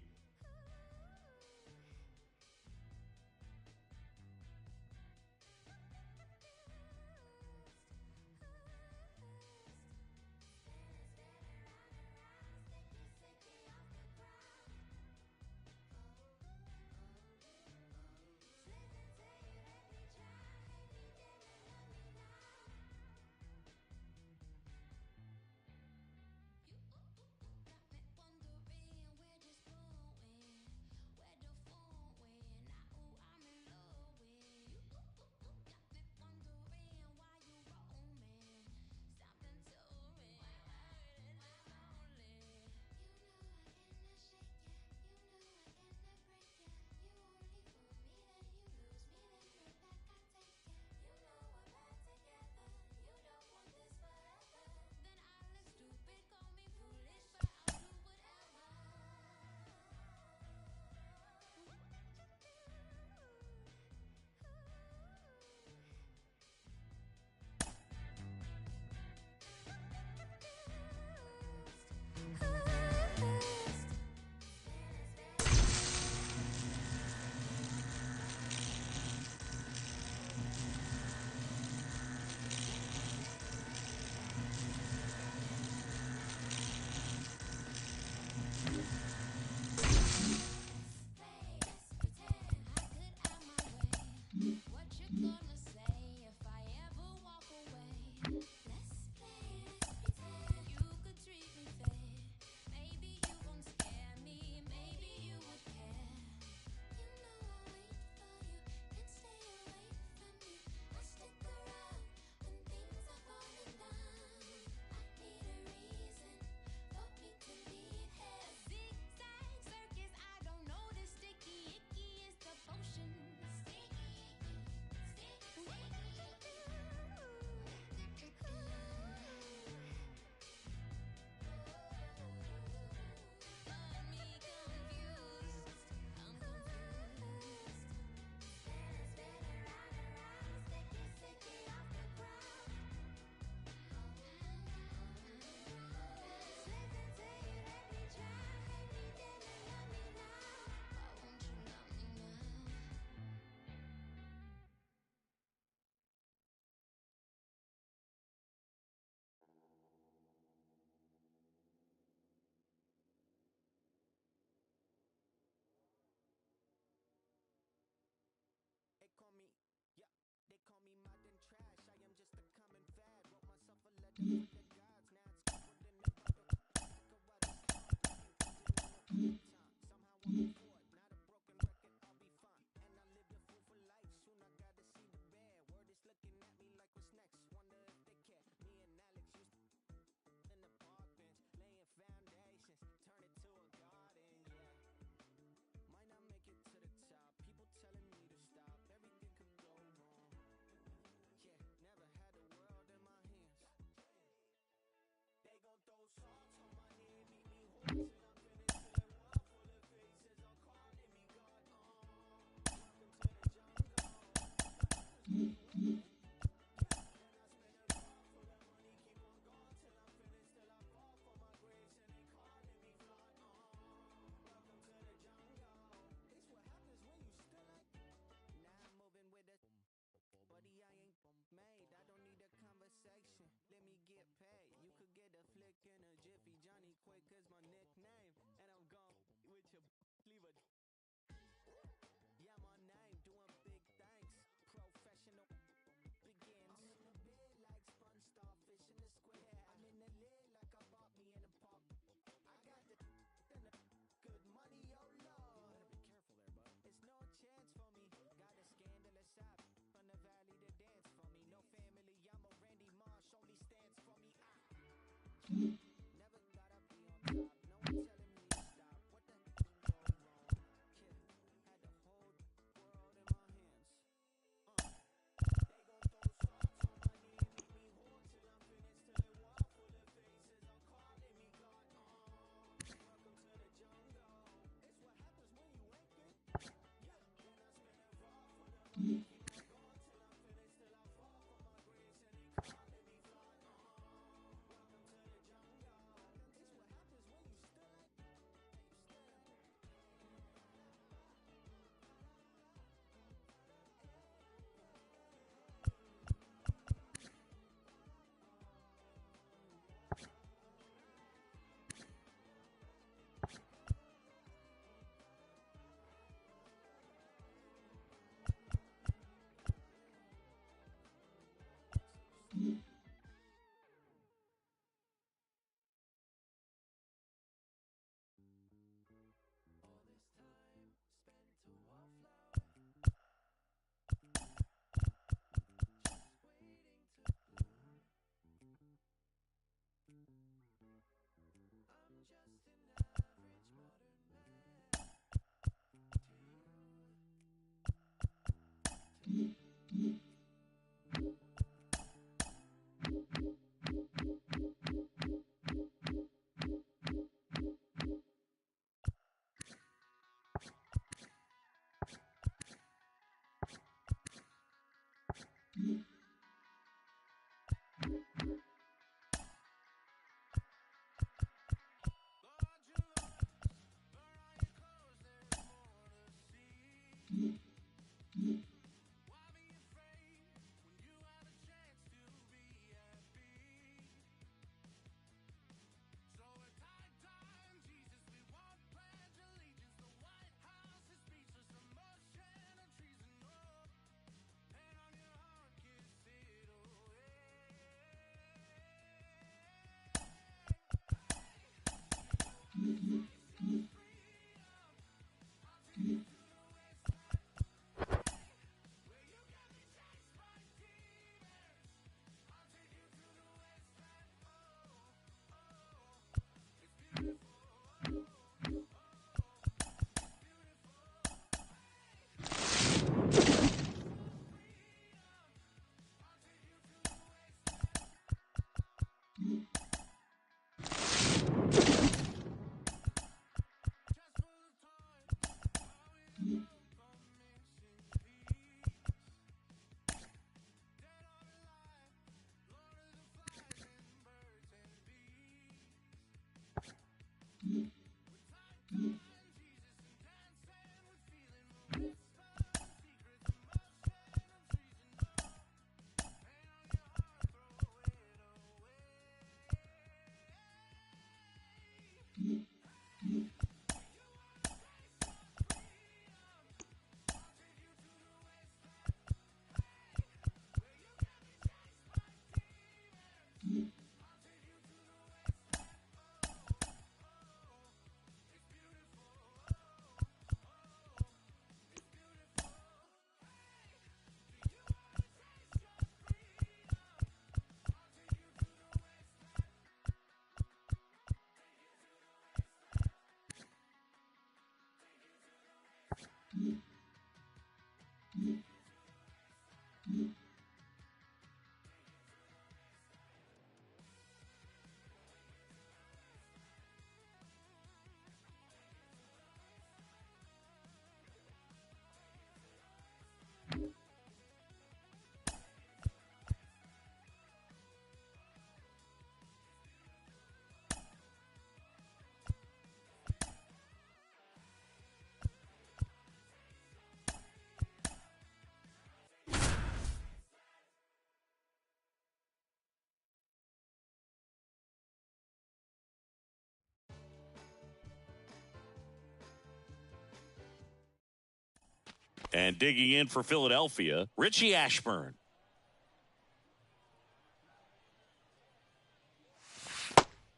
And digging in for Philadelphia, Richie Ashburn.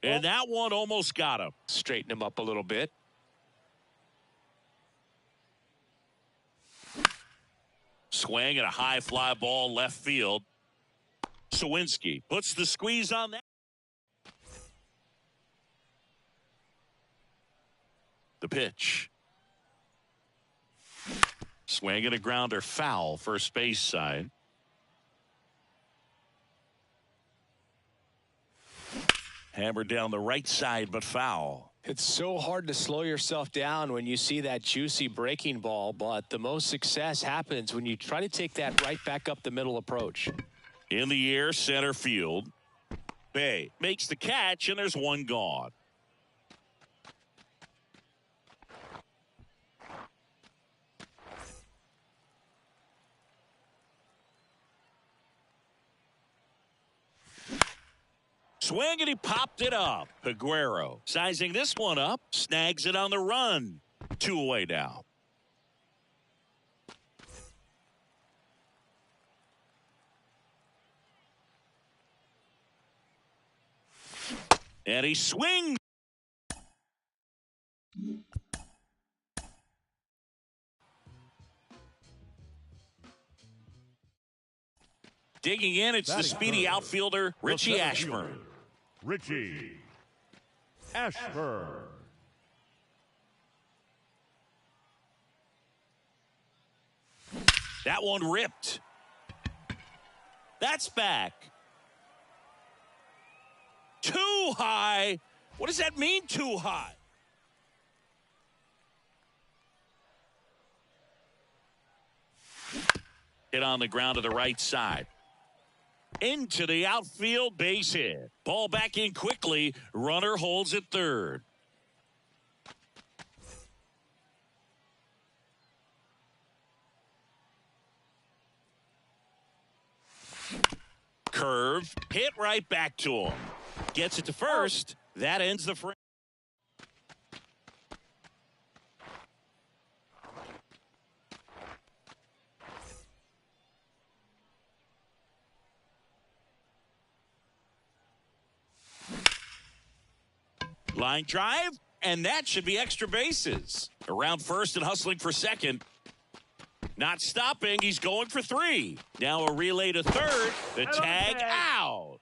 And that one almost got him. Straighten him up a little bit. Swing and a high fly ball left field. Sawinski puts the squeeze on that. The pitch. Swing and a grounder, foul, first base side. Hammered down the right side, but foul. It's so hard to slow yourself down when you see that juicy breaking ball, but the most success happens when you try to take that right back up the middle approach. In the air, center field. Bay makes the catch, and there's one gone. Swing, and he popped it up. Aguero sizing this one up, snags it on the run. 2 away now. And he swings. Digging in, it's the speedy outfielder, Richie Ashburn. Richie Ashburn. That one ripped. That's back. Too high. What does that mean, too high? Hit on the ground to the right side. Into the outfield, base hit. Ball back in quickly. Runner holds at third. Curve, hit right back to him. Gets it to first. That ends the frame. Line drive, and that should be extra bases. Around first and hustling for second. Not stopping. He's going for 3. Now a relay to third. The tag out.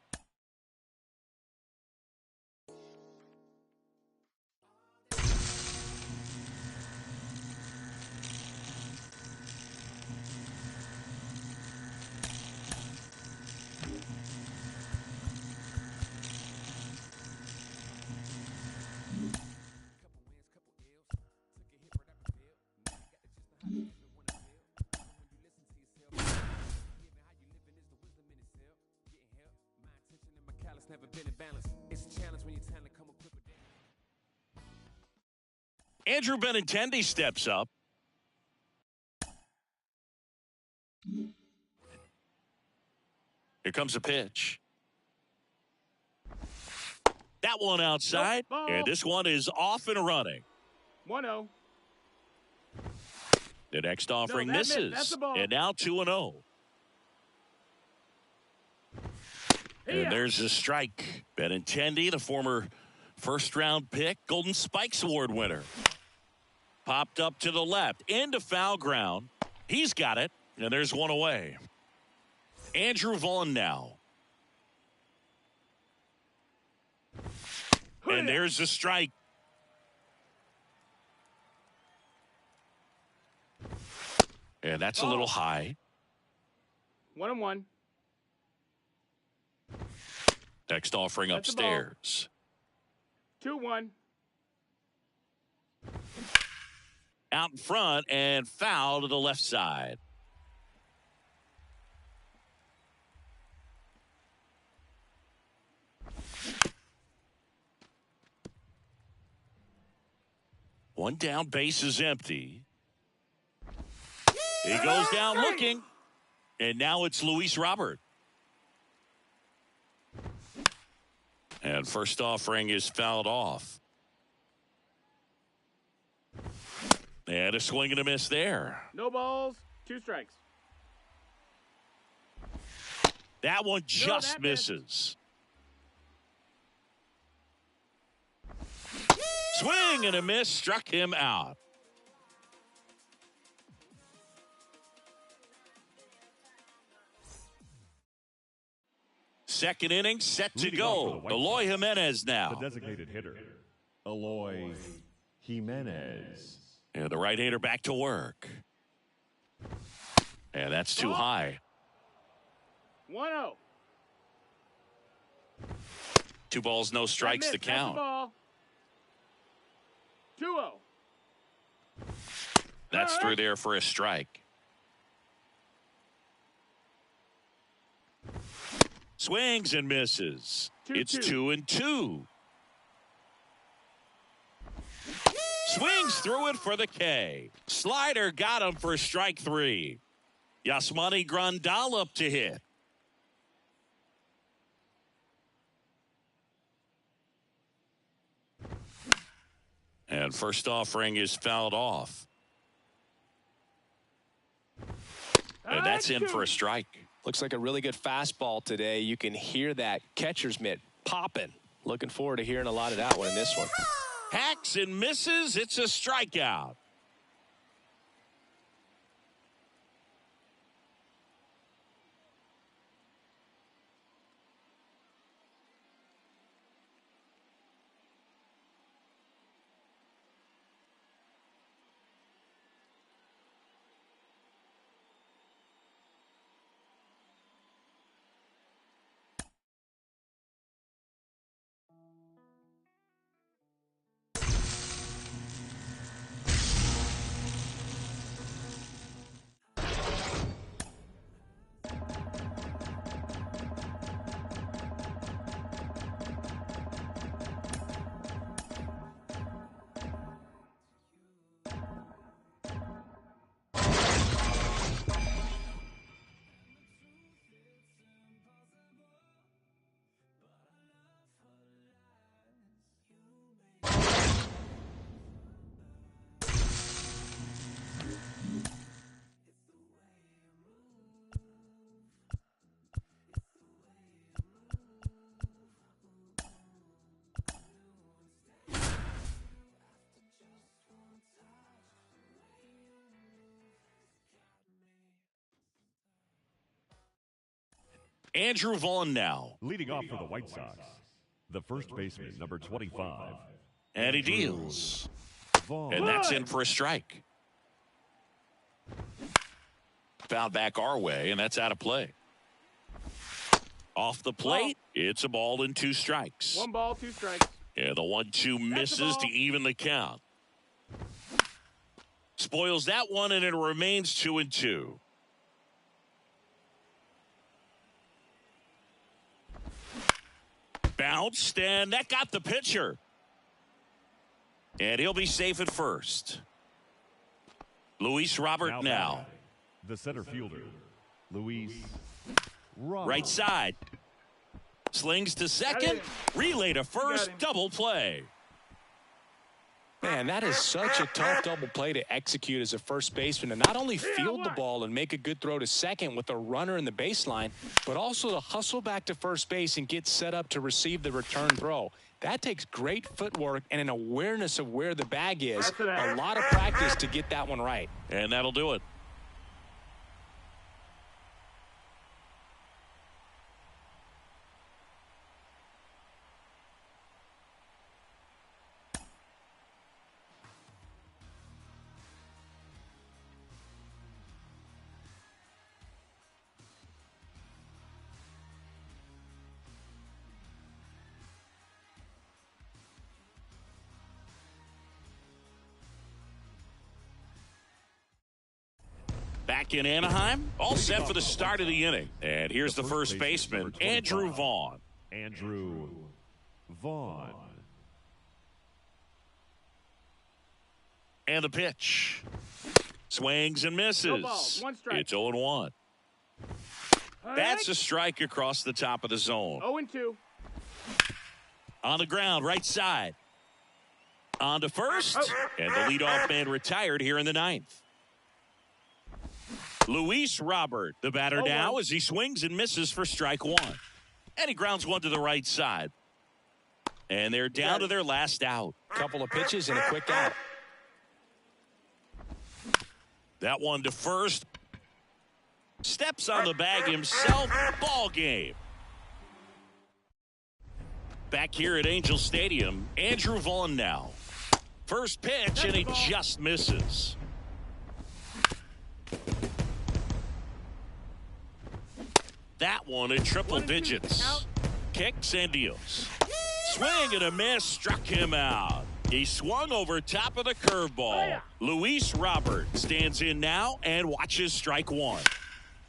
Andrew Benintendi steps up. Here comes a pitch. That one outside. And this one is off and running. 1-0. The next offering misses. And now 2-0. And there's a strike. Benintendi, the former first-round pick, Golden Spikes Award winner. Popped up to the left, into foul ground. He's got it, and there's one away. Andrew Vaughn now. And there's the strike. And that's a little high. 1-1. Next offering upstairs. 2-1. Out in front and foul to the left side. One down, base is empty. He goes down looking. And now it's Luis Robert. And first offering is fouled off. And a swing and a miss there. No balls, 2 strikes. That one just misses. Swing and a miss, struck him out. Second inning set to go. Eloy Jimenez now. The designated hitter, Eloy Jimenez. And the right-hander back to work. And that's too high. 1-0. 2 balls, no strikes to count. Ball. 2-0. That's through there for a strike. Swings and misses. It's 2-2. Swings through it for the K. Slider got him for strike 3. Yasmani Grandal up to hit. And first offering is fouled off. And that's in for a strike. Looks like a really good fastball today. You can hear that catcher's mitt popping. Looking forward to hearing a lot of that one in this one. Hacks and misses. It's a strikeout. Andrew Vaughn now. Leading off for the White Sox, the first baseman, number 25. And he deals. Vaughn. And that's in for a strike. Fouled back our way, and that's out of play. Off the plate, it's a ball and 2 strikes. 1 ball, 2 strikes. Yeah, the 1-2 misses to even the count. Spoils that one, and it remains 2-2. Bounced, and that got the pitcher. And he'll be safe at first. Luis Robert now. The center fielder, Luis Robert. Right side. Slings to second. Relay to first. Double play. Man, that is such a tough double play to execute as a first baseman, to not only field the ball and make a good throw to second with a runner in the baseline, but also to hustle back to first base and get set up to receive the return throw. That takes great footwork and an awareness of where the bag is. A lot of practice to get that one right. And that'll do it. Back in Anaheim, all set for the start of the inning. And here's the first baseman, Andrew Vaughn. Andrew Vaughn. And the pitch. Swings and misses. No balls, 1 strike. It's 0-1. That's a strike across the top of the zone. 0-2. On the ground, right side. On to first. And the leadoff man retired here in the 9th. Luis Robert, the batter now, as he swings and misses for strike 1. And he grounds one to the right side. And they're down to their last out. Couple of pitches and a quick out. That one to first. Steps on the bag himself. Ball game. Back here at Angel Stadium, Andrew Vaughn now. First pitch, and he just misses. That one in triple digits. Kicks and deals. Swing and a miss, struck him out. He swung over top of the curveball. Luis Robert stands in now and watches strike one.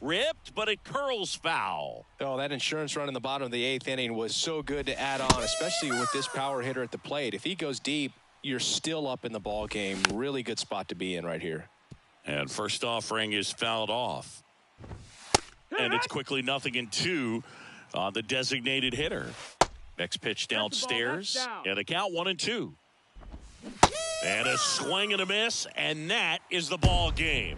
Ripped, but it curls foul. Oh, that insurance run in the bottom of the 8th inning was so good to add on, especially with this power hitter at the plate. If he goes deep, you're still up in the ball game. Really good spot to be in right here. And first offering is fouled off. And it's quickly 0-2 on the designated hitter. Next pitch downstairs. And the count 1-2. And a swing and a miss, and that is the ball game.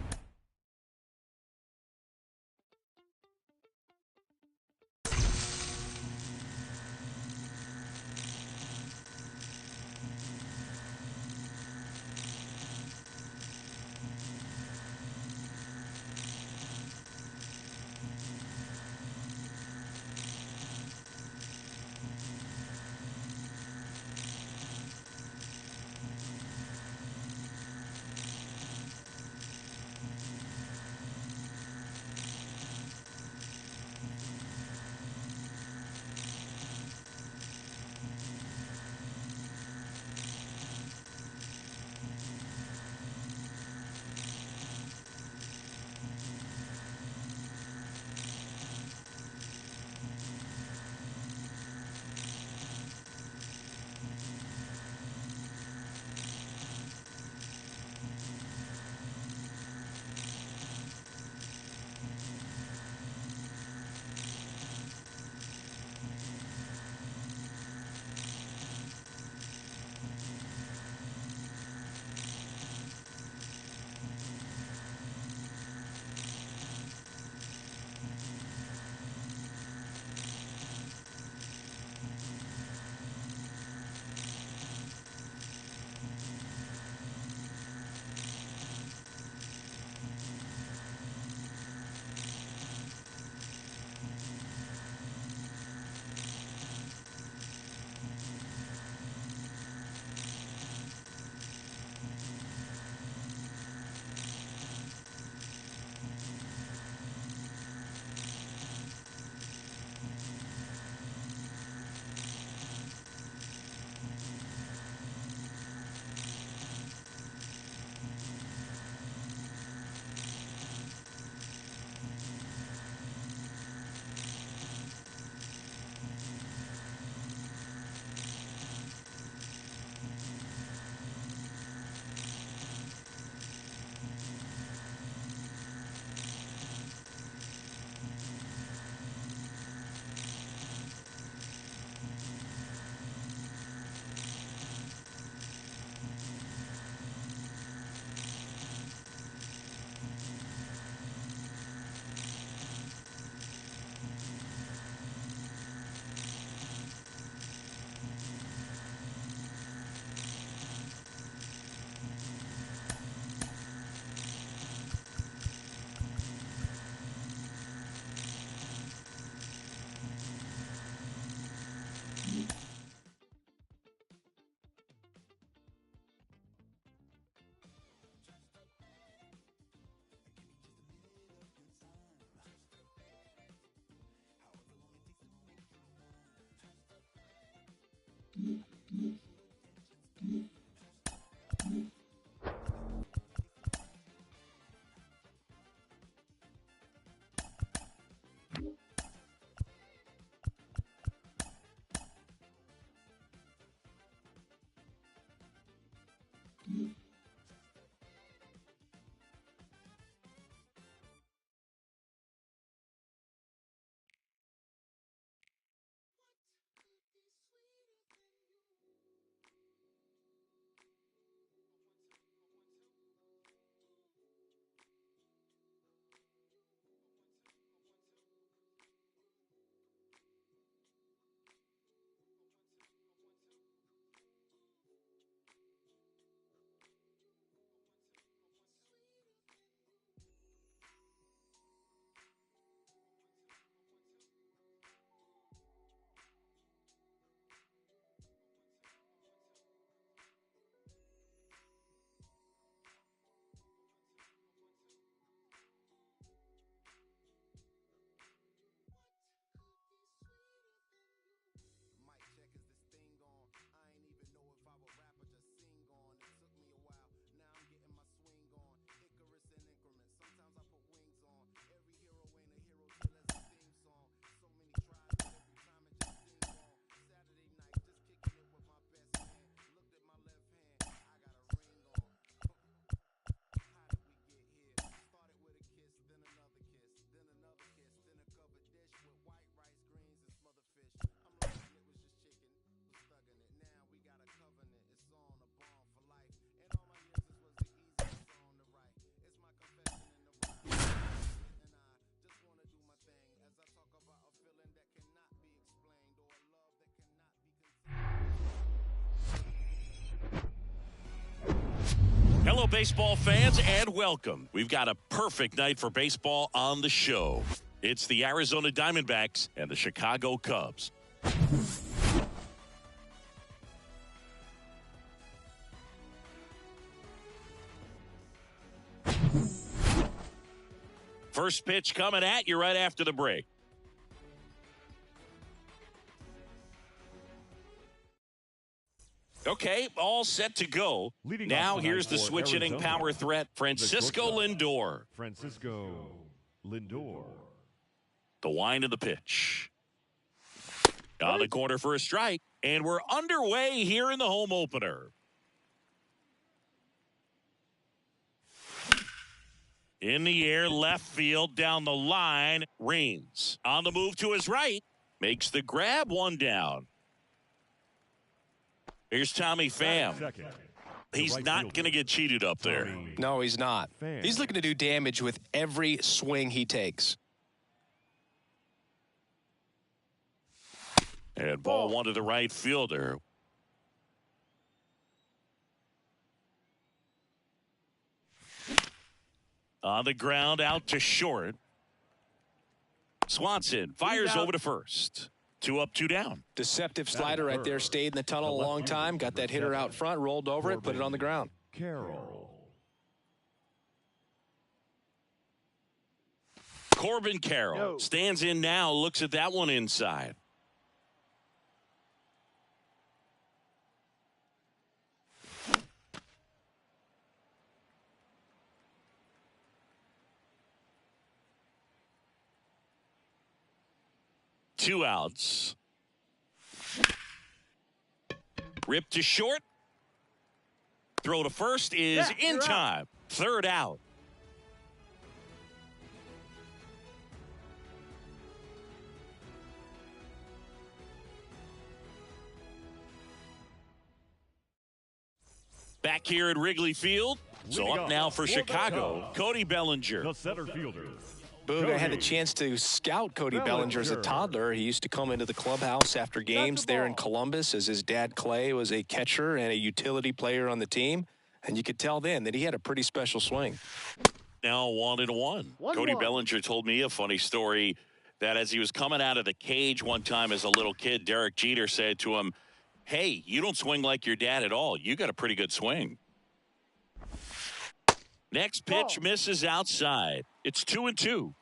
Hello, baseball fans, and welcome. We've got a perfect night for baseball on the show. It's the Arizona Diamondbacks and the Chicago Cubs. First pitch coming at you right after the break. Okay, all set to go. Now here's the switch inning power threat, Francisco Lindor. Francisco Lindor. The wind of the pitch. On the corner for a strike, and we're underway here in the home opener. In the air, left field, down the line, Raines. On the move to his right, makes the grab, one down. Here's Tommy Pham. He's not going to get cheated up there. No, he's not. He's looking to do damage with every swing he takes. And ball one to the right fielder. On the ground, out to short. Swanson fires over to first. 2 up, 2 down. Deceptive slider right there. Stayed in the tunnel a long time. Got that hitter out front, rolled over it, put it on the ground. Carroll. Corbin Carroll stands in now, looks at that one inside. Two outs. Rip to short. Throw to first is in time. Third out. Back here at Wrigley Field. So up now for Chicago, Cody Bellinger. The center fielder. Boog, I had the chance to scout Cody Bellinger as a toddler. He used to come into the clubhouse after games there in Columbus, as his dad Clay was a catcher and a utility player on the team. And you could tell then that he had a pretty special swing. Now 1-1. Cody Bellinger told me a funny story that as he was coming out of the cage one time as a little kid, Derek Jeter said to him, "Hey, you don't swing like your dad at all. You got a pretty good swing." Next pitch misses outside. It's 2-2.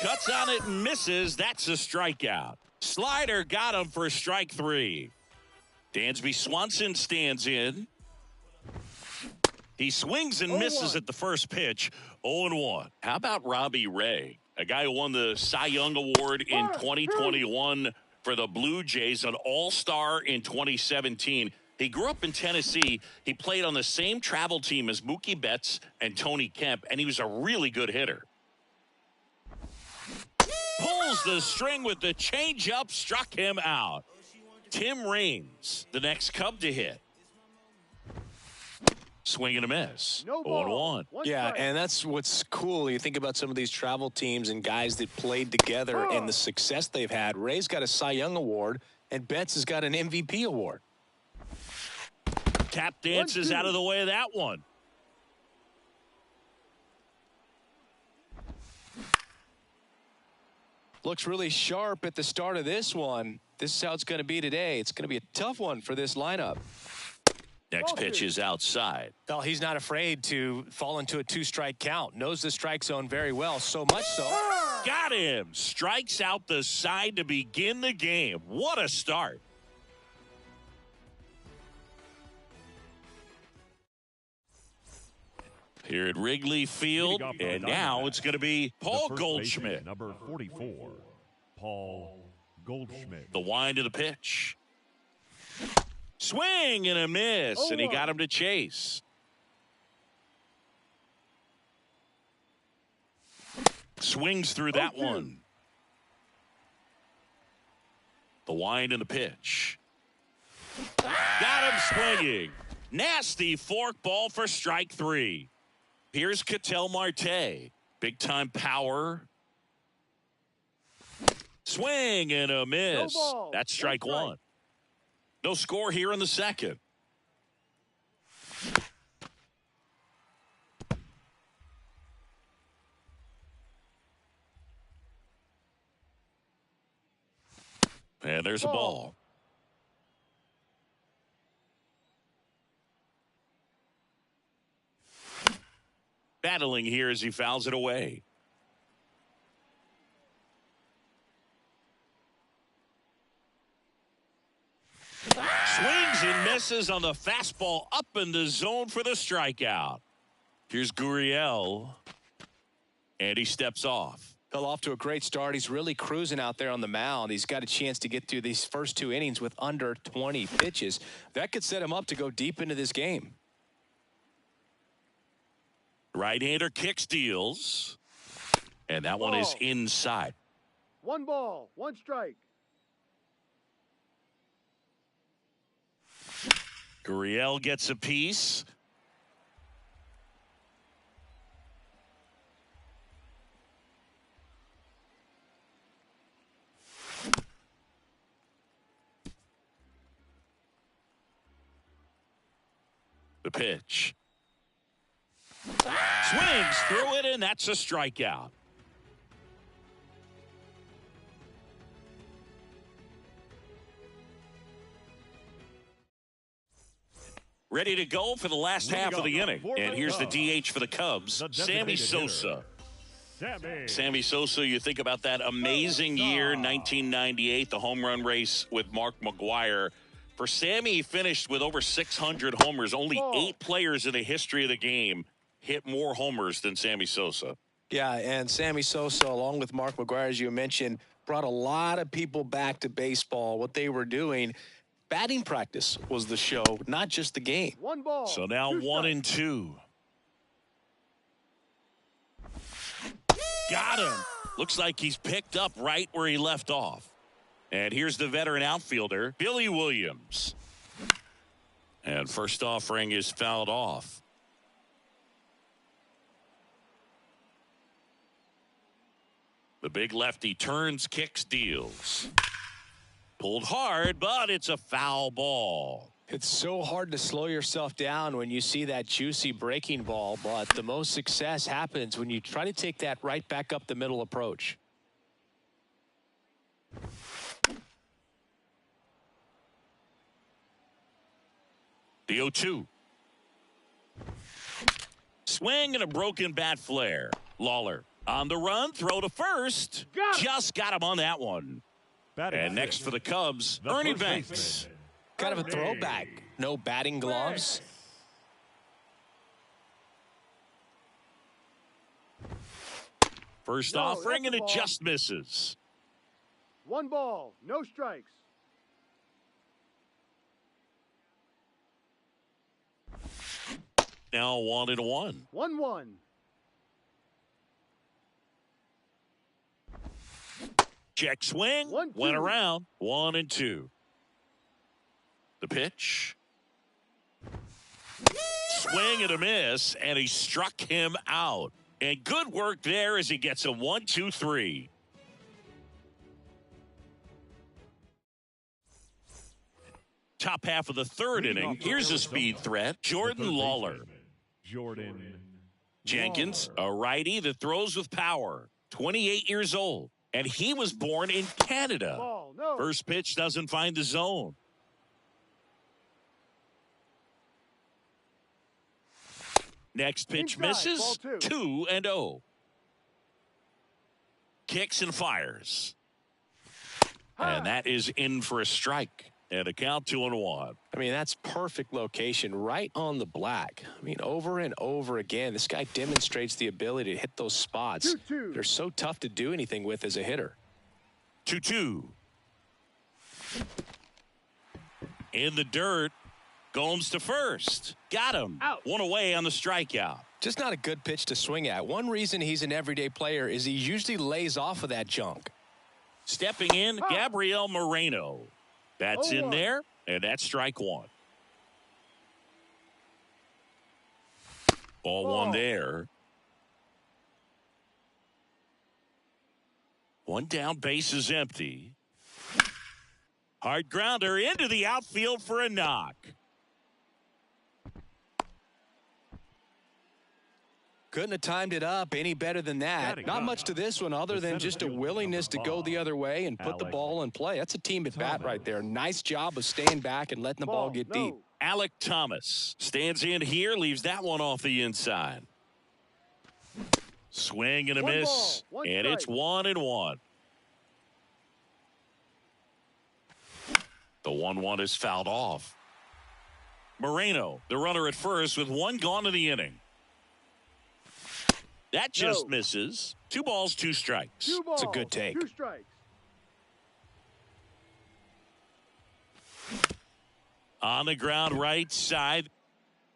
Cuts on it and misses. That's a strikeout. Slider got him for strike 3. Dansby Swanson stands in. He swings and misses at the first pitch. 0-1. How about Robbie Ray, a guy who won the Cy Young Award in 2021 for the Blue Jays, an all-star in 2017. He grew up in Tennessee. He played on the same travel team as Mookie Betts and Tony Kemp, and he was a really good hitter. Pulls the string with the changeup, struck him out. Tim Raines, the next Cub to hit. Swing and a miss. 0-1. Yeah, and that's what's cool. You think about some of these travel teams and guys that played together and the success they've had. Ray's got a Cy Young Award, and Betts has got an MVP award. Tap dances out of the way of that one. Looks really sharp at the start of this one. This is how it's going to be today. It's going to be a tough one for this lineup. Next pitch is outside. Well, he's not afraid to fall into a 2-strike count. Knows the strike zone very well, so much so. Got him. Strikes out the side to begin the game. What a start. Here at Wrigley Field, and now it's going to be Paul Goldschmidt. Number 44, Paul Goldschmidt. The wind of the pitch. Swing and a miss, and he got him to chase. Swings through that one. The wind and the pitch. Got him swinging. Nasty fork ball for strike 3. Here's Ketel Marte. Big time power. Swing and a miss. That's strike 1. No score here in the second. And there's a ball. Battling here as he fouls it away. Swings and misses on the fastball up in the zone for the strikeout. Here's Gurriel. And he steps off. Well, off to a great start. He's really cruising out there on the mound. He's got a chance to get through these first 2 innings with under 20 pitches. That could set him up to go deep into this game. Right-hander kicks, deals. And that one is inside. 1 ball, 1 strike. Gurriel gets a piece. The pitch. Swings through it, and that's a strikeout. Ready to go for the last half of the inning. And here's the DH for the Cubs, Sammy Sosa. Sammy Sosa, you think about that amazing year, 1998, the home run race with Mark McGwire. For Sammy, he finished with over 600 homers. Only 8 players in the history of the game hit more homers than Sammy Sosa. Yeah, and Sammy Sosa, along with Mark McGwire, as you mentioned, brought a lot of people back to baseball. What they were doing, batting practice was the show, not just the game. 1 ball. So now 1 and 2. Got him. Looks like he's picked up right where he left off. And here's the veteran outfielder, Billy Williams. And first offering is fouled off. The big lefty turns, kicks, deals. Pulled hard, but it's a foul ball. It's so hard to slow yourself down when you see that juicy breaking ball, but the most success happens when you try to take that right back up the middle approach. The 0-2. Swing and a broken bat flare. Lawler on the run, throw to first. Just got him on that one. And next for the Cubs, Ernie Banks. Kind of a throwback. No batting gloves. First offering, and it just misses. 1 ball, no strikes. Now 1-1. 1-1. Check swing. 1-2. Went around. 1-2. The pitch. Swing and a miss, and he struck him out. And good work there as he gets a 1-2-3. Top half of the third inning. Here's a speed threat, Jordan Lawler. Jenkins, a righty that throws with power, 28 years old, and he was born in Canada. First pitch doesn't find the zone. Next pitch misses, 2-0. Kicks and fires. And that is in for a strike. And a count 2-1. I mean, that's perfect location right on the black. I mean, over and over again, this guy demonstrates the ability to hit those spots. 2-2. They're so tough to do anything with as a hitter. 2-2. In the dirt. Gomes to first. Got him. Out. 1 away on the strikeout. Just not a good pitch to swing at. One reason he's an everyday player is he usually lays off of that junk. Stepping in, Gabriel Moreno. That's in there, and that's strike 1. Ball 1 there. 1 down, base is empty. Hard grounder into the outfield for a knock. Couldn't have timed it up any better than that. Not much to this one other than just a willingness to go the other way and put the ball in play. That's a team at bat right there. Nice job of staying back and letting the ball get deep. Alec Thomas stands in here, leaves that one off the inside. Swing and a miss, and it's 1-1. The 1-1 is fouled off. Moreno, the runner at first with one gone in the inning. That just misses. 2 balls, 2 strikes. It's a good take. 2 strikes. On the ground, right side.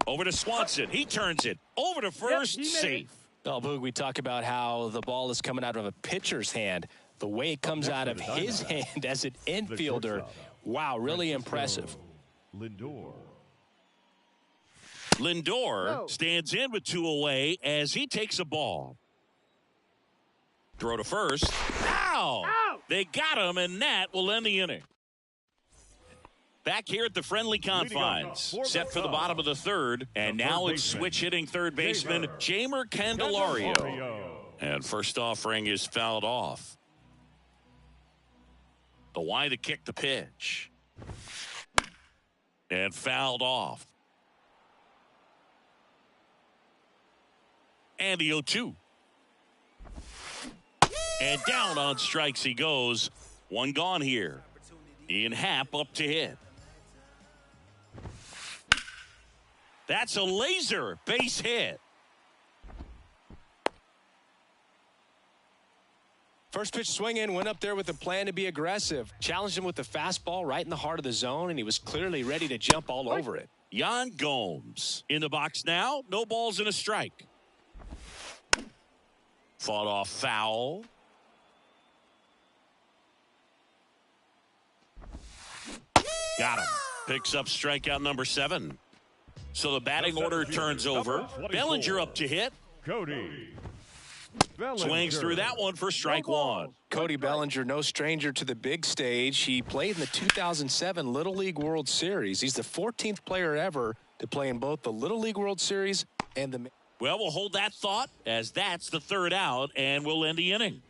Over to Swanson. He turns it. Over to first. Safe. Well, Boog, we talk about how the ball is coming out of a pitcher's hand. The way it comes out of his hand as an infielder. Wow, really impressive. Lindor stands in with 2 away as he takes a ball. Throw to first. Ow! They got him, and that will end the inning. Back here at the friendly confines, set for the bottom of the 3rd, and now it's switch hitting third baseman Jeimer Candelario. And first offering is fouled off. The Y to kick the pitch. And fouled off. And the 0-2. And down on strikes he goes. 1 gone here. Ian Happ up to hit. That's a laser base hit. First pitch swing in, went up there with a plan to be aggressive. Challenged him with the fastball right in the heart of the zone, and he was clearly ready to jump all over it. Yan Gomes in the box now. No balls and a strike. Fought off foul. Got him. Picks up strikeout number 7. So the batting order turns over. Bellinger up to hit. Cody Swings through that one for strike 1. Cody Bellinger, no stranger to the big stage. He played in the 2007 Little League World Series. He's the 14th player ever to play in both the Little League World Series and the... Well, we'll hold that thought as that's the 3rd out, and we'll end the inning.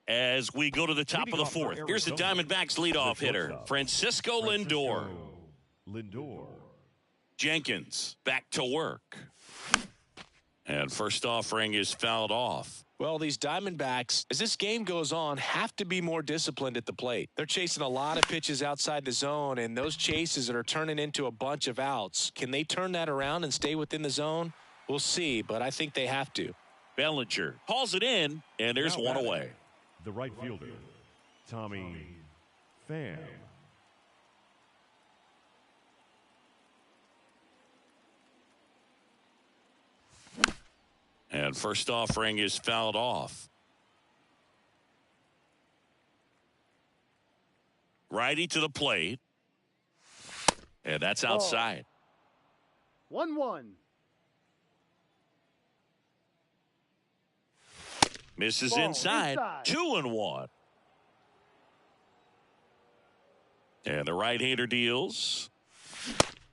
As we go to the top of the 4th, here's the Diamondbacks leadoff hitter, Francisco Lindor. Jenkins back to work. And first offering is fouled off. Well, these Diamondbacks, as this game goes on, have to be more disciplined at the plate. They're chasing a lot of pitches outside the zone, and those chases that are turning into a bunch of outs. Can they turn that around and stay within the zone? We'll see, but I think they have to. Bellinger hauls it in, and there's one away. The right fielder, Tommy Pham. And first offering is fouled off. Righty to the plate. And that's outside. 1-1. Misses inside. 2-1. And the right-hander deals.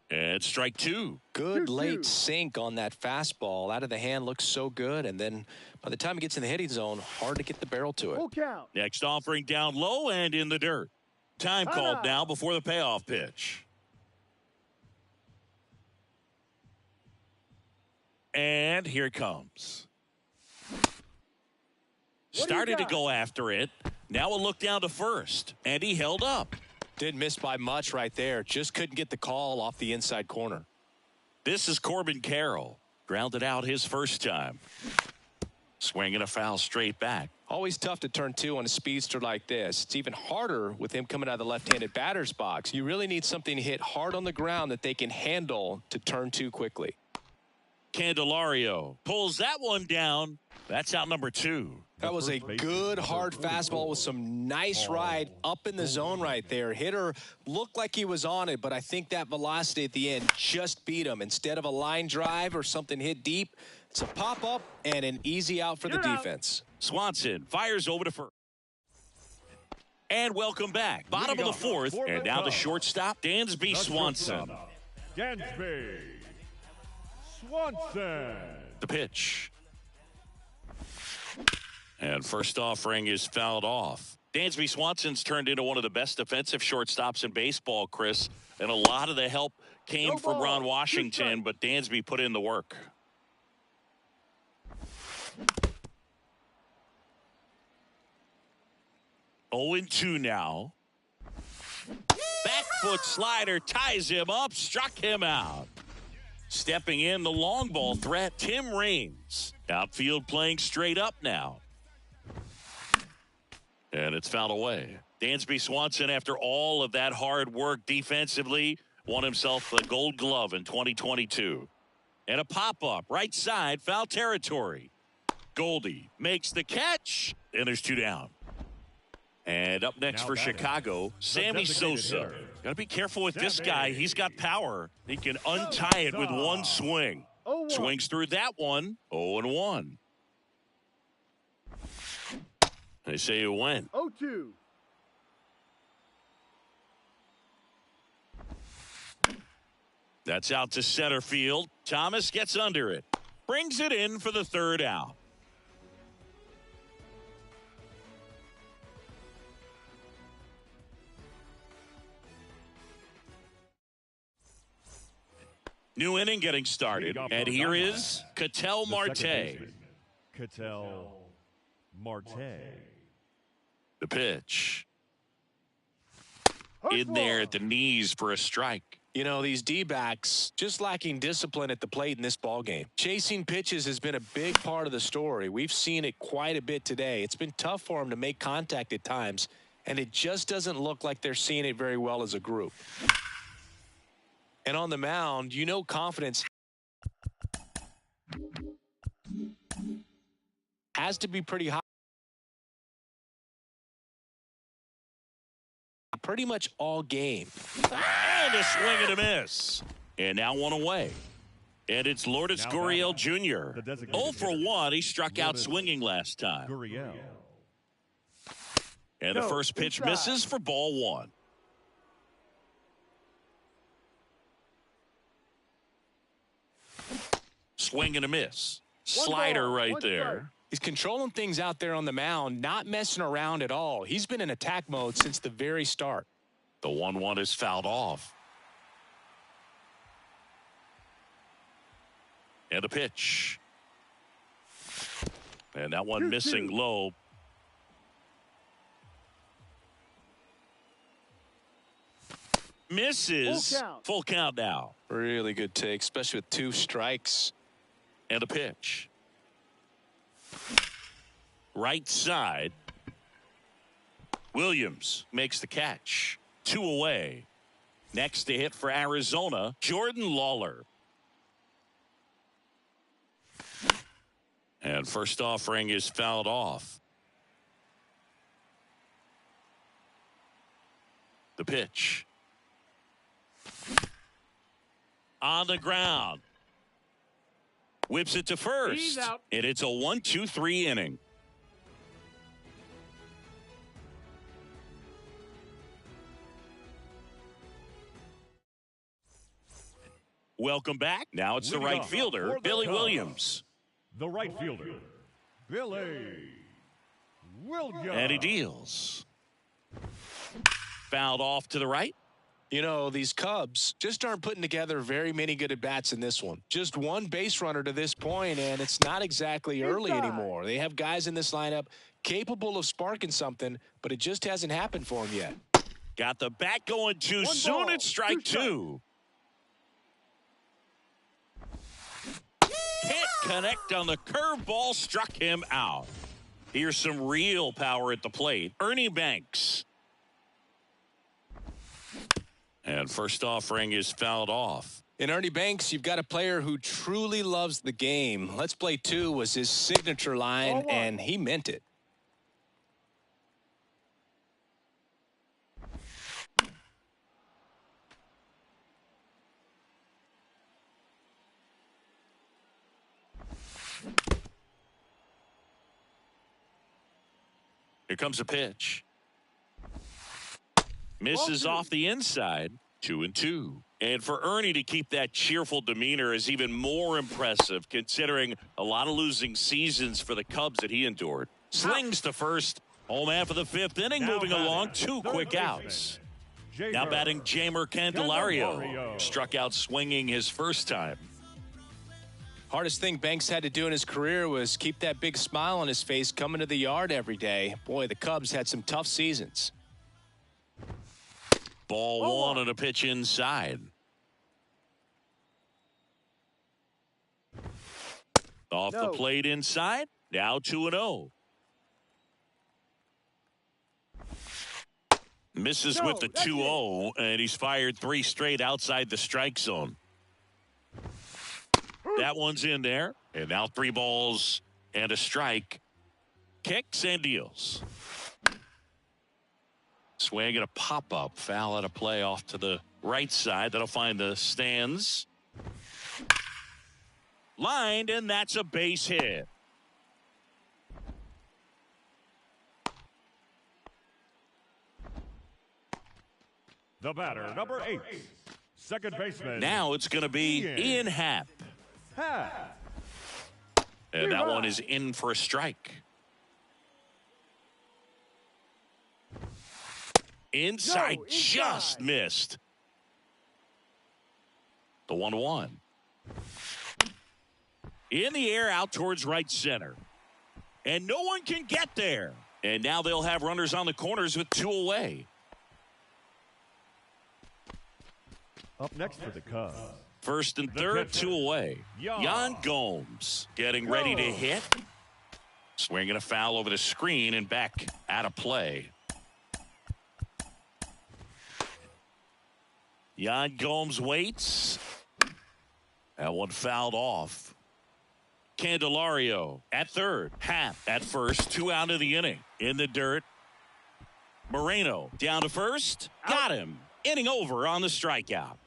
And strike 2. Good late sink on that fastball. Out of the hand, looks so good. And then by the time it gets in the hitting zone, hard to get the barrel to it. Full count. Next offering down low and in the dirt. Time called now before the payoff pitch. And here it comes. Started to go after it. Now a look down to first. And he held up. Didn't miss by much right there. Just couldn't get the call off the inside corner. This is Corbin Carroll. Grounded out his first time. Swinging a foul straight back. Always tough to turn 2 on a speedster like this. It's even harder with him coming out of the left-handed batter's box. You really need something to hit hard on the ground that they can handle to turn 2 quickly. Candelario pulls that one down. That's out number 2. That was a good hard fastball with some nice ride up in the zone right there. Hitter looked like he was on it, but I think that velocity at the end just beat him. Instead of a line drive or something hit deep, it's a pop-up and an easy out for the defense. Swanson fires over to first. And welcome back. Bottom of the fourth. And now the shortstop, Dansby Swanson. Dansby Swanson. The pitch. And first offering is fouled off. Dansby Swanson's turned into one of the best defensive shortstops in baseball, Chris. And a lot of the help came from Ron Washington, but Dansby put in the work. Oh, 0-2 now. Back foot slider ties him up, struck him out. Stepping in the long ball threat, Tim Raines. Outfield playing straight up now. And it's fouled away. Dansby Swanson, after all of that hard work defensively, won himself a Gold Glove in 2022. And a pop-up, right side, foul territory. Goldie makes the catch, and there's 2 down. And up next for Chicago, Sammy Sosa. Got to be careful with this guy. He's got power. He can untie it with one swing. Swings through that one. 0-1. They say it went. 0-2. That's out to center field. Thomas gets under it. Brings it in for the 3rd out. New inning getting started. And here is Ketel Marte. Ketel Marte. The pitch. In there at the knees for a strike. You know, these D-backs just lacking discipline at the plate in this ballgame. Chasing pitches has been a big part of the story. We've seen it quite a bit today. It's been tough for them to make contact at times, and it just doesn't look like they're seeing it very well as a group. And on the mound, you know confidence has to be pretty high. Pretty much all game. And a swing and a miss. And now one away. And it's Lourdes Gurriel Jr. 0 for 1. He struck out swinging last time. Gurriel. And the first pitch misses for ball 1. Swing and a miss. Slider right there. He's controlling things out there on the mound, not messing around at all. He's been in attack mode since the very start. The 1-1 is fouled off. And a pitch. And that one missing low. Misses. Full count now. Really good take, especially with 2 strikes. And a pitch. Right side. Williams makes the catch. 2 away. Next to hit for Arizona, Jordan Lawler. And first offering is fouled off. The pitch. On the ground. Whips it to first. And it's a 1-2-3 inning. Welcome back. Now it's the right fielder, Billy Williams. The right fielder, Billy Williams. And he deals. Fouled off to the right. You know, these Cubs just aren't putting together very many good at-bats in this one. Just one base runner to this point, and it's not exactly early anymore. They have guys in this lineup capable of sparking something, but it just hasn't happened for them yet. Got the bat going too soon. It's strike 2. Can't connect on the curveball, struck him out. Here's some real power at the plate. Ernie Banks. And first offering is fouled off. In Ernie Banks, you've got a player who truly loves the game. Let's play 2 was his signature line, and he meant it. Here comes a pitch. Misses off the inside. 2-2. And for Ernie to keep that cheerful demeanor is even more impressive, considering a lot of losing seasons for the Cubs that he endured. Slings to first. Home half of the fifth inning, Now moving batting, along. 2 quick baseman, outs. Jamer Now batting Jamer Candelario. Candelario. Struck out swinging his first time. Hardest thing Banks had to do in his career was keep that big smile on his face coming to the yard every day. Boy, the Cubs had some tough seasons. Ball one on a pitch inside. Off the plate inside. Now 2-0. Misses with the 2-0, and he's fired 3 straight outside the strike zone. That one's in there, and now 3 balls and a strike. Kicks and deals. Swing and a pop-up. Foul out of play off to the right side. That'll find the stands. Lined, and that's a base hit. The batter, number 8, second baseman. Now it's going to be Ian Happ. And that one is in for a strike. Inside, just missed. The 1-1. In the air, out towards right center. And no one can get there. And now they'll have runners on the corners with 2 away. Up next for the Cubs. First and third, 2 away. Yan Gomes getting ready to hit. Swinging a foul over the screen and back out of play. Yan Gomes waits. That one fouled off. Candelario at third. Happ at first. 2 out of the inning. In the dirt. Moreno down to first. Got him. Inning over on the strikeout.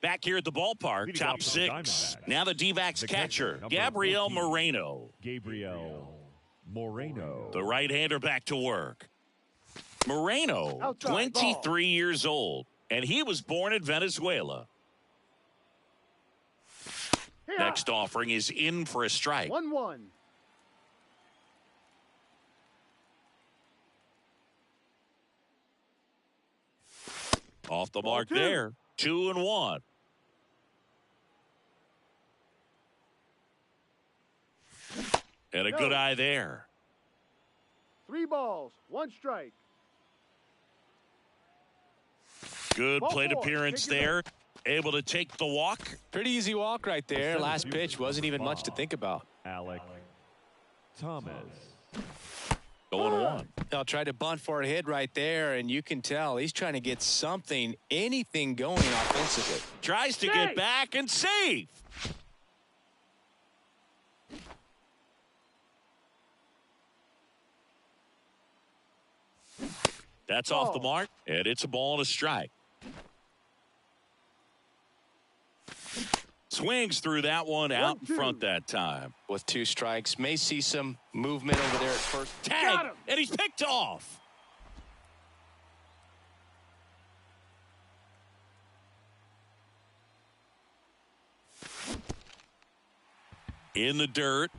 Back here at the ballpark, top 6. Now the D-backs catcher, Gabriel Moreno. Gabriel Moreno. The right-hander back to work. Moreno, 23 years old, and he was born in Venezuela. Next offering is in for a strike. 1-1. Off the mark there. 2-1. And a good eye there. 3 balls, 1 strike. Good plate appearance there. Able to take the walk. Pretty easy walk right there. Last pitch wasn't even much to think about. Alec Thomas. 0-1. I'll try to bunt for a hit right there, and you can tell he's trying to get something, anything going offensively. Tries to get back and save. That's off the mark, and it's a ball and a strike. Swings through that one out in front that time. With 2 strikes, may see some movement over there at first. Tag, and he's picked off. In the dirt.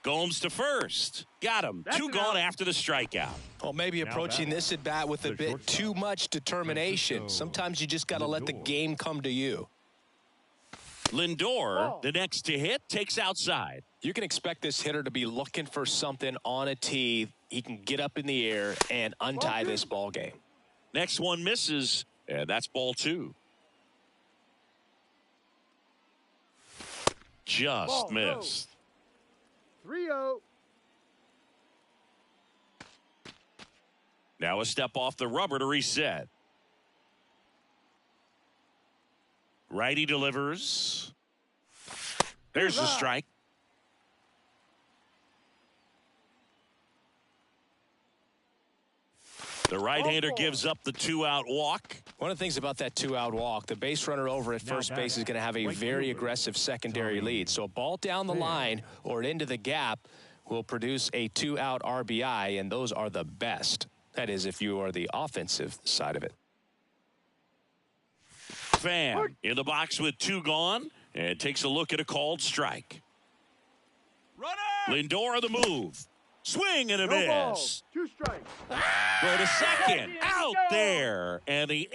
Gomes to first. Got him. 2 gone after the strikeout. Well, maybe approaching this at bat with a bit too much determination. Sometimes you just got to let the game come to you. Lindor, the next to hit, takes outside. You can expect this hitter to be looking for something on a tee. He can get up in the air and untie this ball game. Next one misses, and that's ball 2. Just missed. 3-0. Now a step off the rubber to reset. Righty delivers. There's the strike. The right-hander gives up the 2-out walk. One of the things about that 2-out walk, the base runner over at first base is going to have a very aggressive secondary lead. So a ball down the line or into the gap will produce a 2-out RBI, and those are the best. That is, if you are the offensive side of it. Pham in the box with 2 gone and takes a look at a called strike. Lindor on the move. Swing and a No miss. balls. 2 strikes. Throw to second. Out there. And the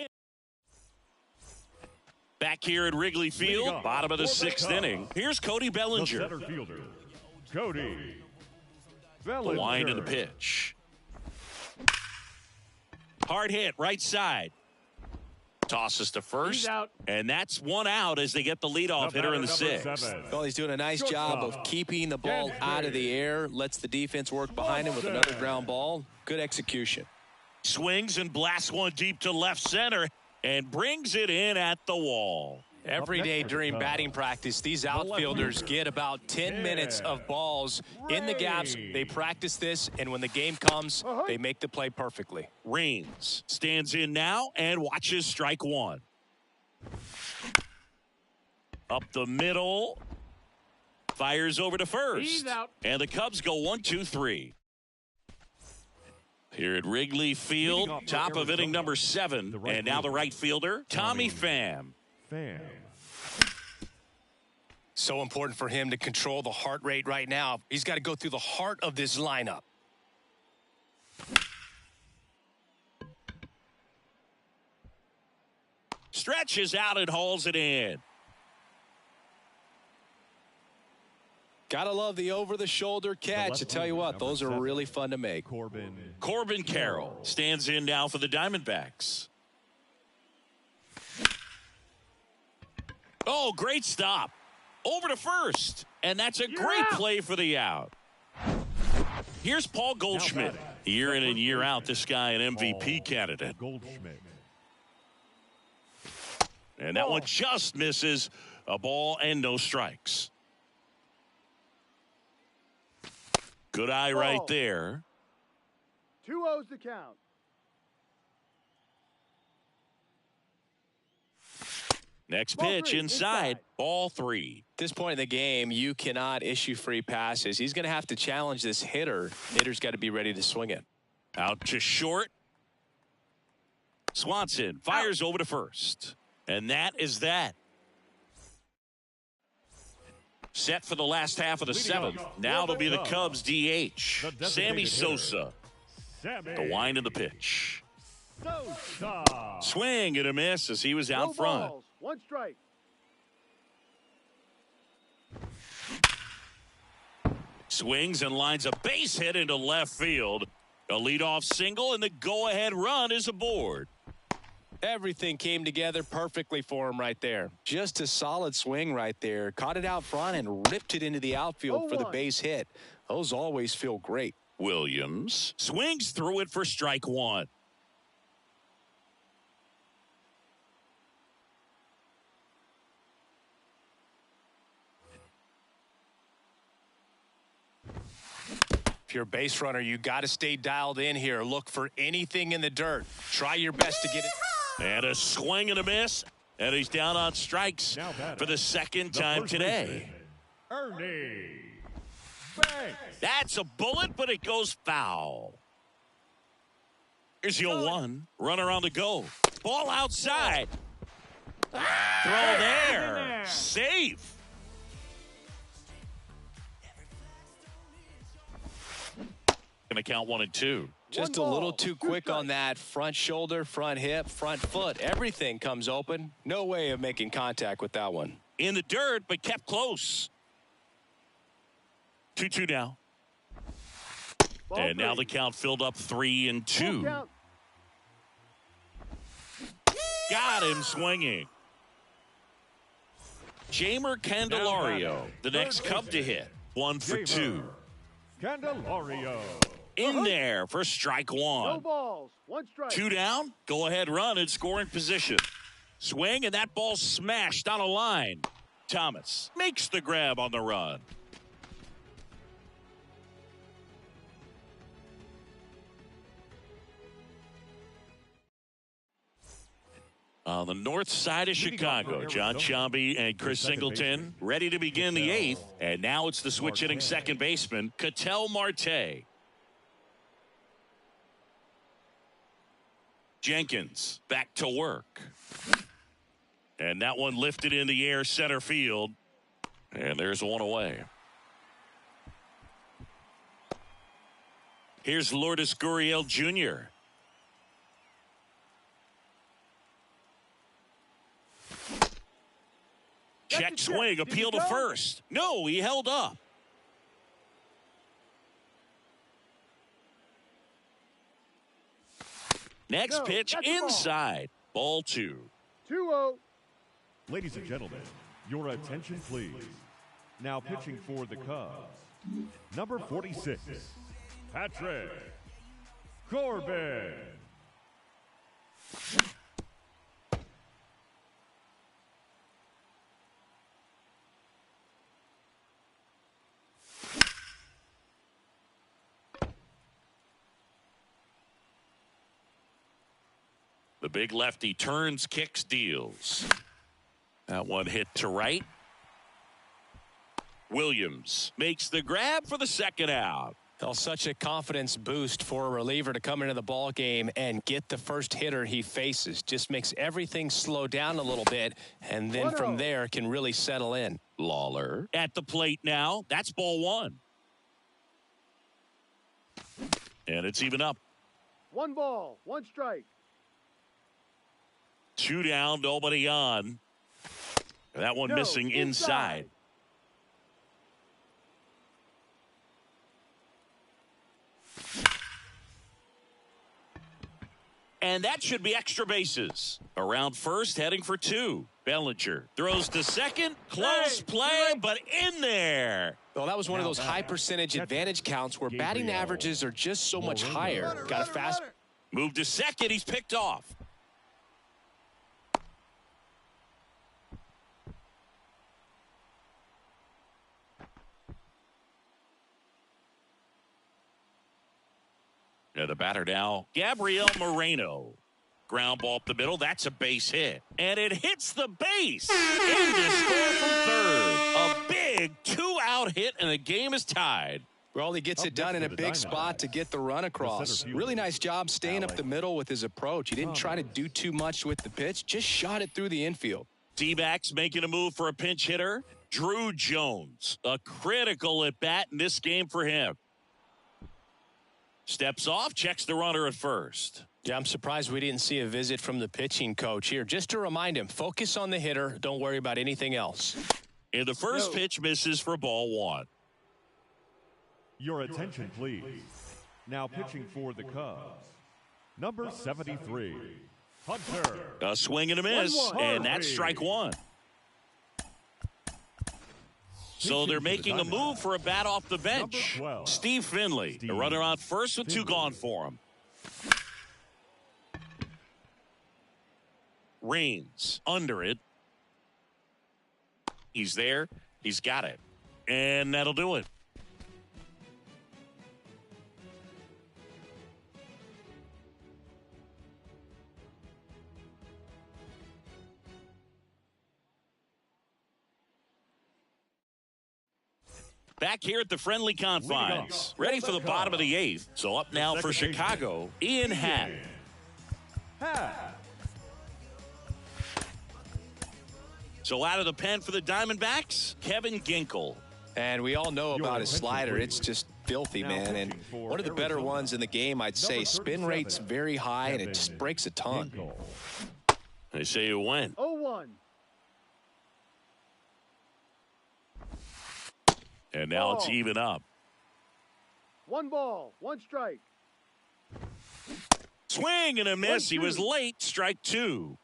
back here at Wrigley Field, bottom of the 6th inning. Here's Cody Bellinger. Center fielder, Cody The Bellinger. wind of the pitch. Hard hit, right side. Tosses to first. He's out. And that's 1 out as they get the leadoff hitter in the 6th. Well, he's doing a nice job of keeping the ball out of the air. Lets the defense work behind him with another ground ball. Good execution. Swings and blasts one deep to left center and brings it in at the wall. Every day during batting practice, these outfielders get about 10 minutes of balls in the gaps. They practice this, and when the game comes, they make the play perfectly. Raines stands in now and watches strike 1. Up the middle. Fires over to first. He's out. And the Cubs go 1-2-3. Here at Wrigley Field, top of inning number 7. And now the right fielder, Tommy Pham. So important for him to control the heart rate right now. He's got to go through the heart of this lineup. Stretches out and hauls it in. Gotta love the over-the-shoulder catch. I tell you what, those are really fun to make. Corbin Carroll stands in now for the Diamondbacks. Oh, great stop. Over to first. And that's a great play for the out. Here's Paul Goldschmidt. Year in and year out, this guy an MVP candidate. Goldschmidt. And that one just misses. A ball and no strikes. Good eye right there. 2-0's the count. Next Ball pitch 3, inside. Ball 3. At this point in the game, you cannot issue free passes. He's going to have to challenge this hitter. Hitter's got to be ready to swing it. Out to short. Swanson fires over to first. And that is that. Set for the last half of the 7th. Now it'll be the Cubs DH. Sammy Sosa. The wind of the pitch. Swing and a miss as he was out No front. balls. 1 strike. Swings and lines a base hit into left field. A leadoff single and the go-ahead run is aboard. Everything came together perfectly for him right there. Just a solid swing right there. Caught it out front and ripped it into the outfield for the 0-1. base hit. Those always feel great. Williams swings through it for strike 1. If you're a base runner, you got to stay dialed in here. Look for anything in the dirt. Try your best to get it. And a swing and a miss. And he's down on strikes for the second time today. Ernie. That's a bullet, but it goes foul. Here's the 0-1. Runner on the go. Ball outside. Throw there. Safe. Gonna count 1 and 2. Just a little too quick on that front shoulder, front hip, front foot. Everything comes open. No way of making contact with that one. In the dirt, but kept close. 2-2 now. Ball And now 3. the count filled up 3 and Full 2. count. Got him swinging. Jamer Candelario, the next Cub to hit. 1 for 2. Candelario. In there for strike 1. No balls. 1 strike. 2 down. Go ahead run in scoring position. Swing and that ball smashed on a line. Thomas makes the grab on the run. On the north side of Chicago, John Sciambi and Chris Singleton ready to begin the 8th. And now it's the switch hitting second baseman, Ketel Marte. Jenkins back to work. And that one lifted in the air center field. And there's one away. Here's Lourdes Gurriel Jr. Check swing, appeal to first. No, he held up. Next pitch inside. Ball 2. 2-0. Ladies and gentlemen, your attention please. Now pitching for the Cubs, number 46, Patrick Corbin. The big lefty turns, kicks, deals. That one hit to right. Williams makes the grab for the second out. Well, such a confidence boost for a reliever to come into the ball game and get the first hitter he faces. Just makes everything slow down a little bit, and then from there can really settle in. Lawler at the plate now. That's ball 1. And it's even up. 1 ball, 1 strike. 2 down, nobody on. That one missing inside. And that should be extra bases. Around first, heading for 2. Bellinger throws to second. Close play, but in there. Well, that was one of those high percentage advantage counts where batting averages are just so much higher. Got a fast move to second. He's picked off. The batter now, Gabriel Moreno. Ground ball up the middle. That's a base hit. And it hits the base. In to score from third. A big 2-out hit, and the game is tied. Well, he gets it done in a big spot to get the run across. Really nice job staying up the middle with his approach. He didn't try to do too much with the pitch. Just shot it through the infield. D-backs making a move for a pinch hitter. Drew Jones. A critical at-bat in this game for him. Steps off, checks the runner at first. Yeah, I'm surprised we didn't see a visit from the pitching coach here. Just to remind him, focus on the hitter. Don't worry about anything else. And the first pitch misses for ball 1. Your attention, please. Now pitching for the Cubs, number 73, Hunter. A swing and a miss, and that's strike 1. So they're making a move for a bat off the bench. Steve Finley, the runner on first with 2 gone for him. Raines under it. He's there. He's got it. And that'll do it. Back here at the friendly confines. Ready for the bottom of the 8th. So up now for Chicago, Ian Happ. So out of the pen for the Diamondbacks, Kevin Ginkel. And we all know about his slider. It's just filthy, man. And one of the better ones in the game, I'd say. Spin rate's very high, and it just breaks a ton. They say you win. 0-1. And now it's even up. 1 ball, 1 strike. Swing and a miss. He was late. Strike 2.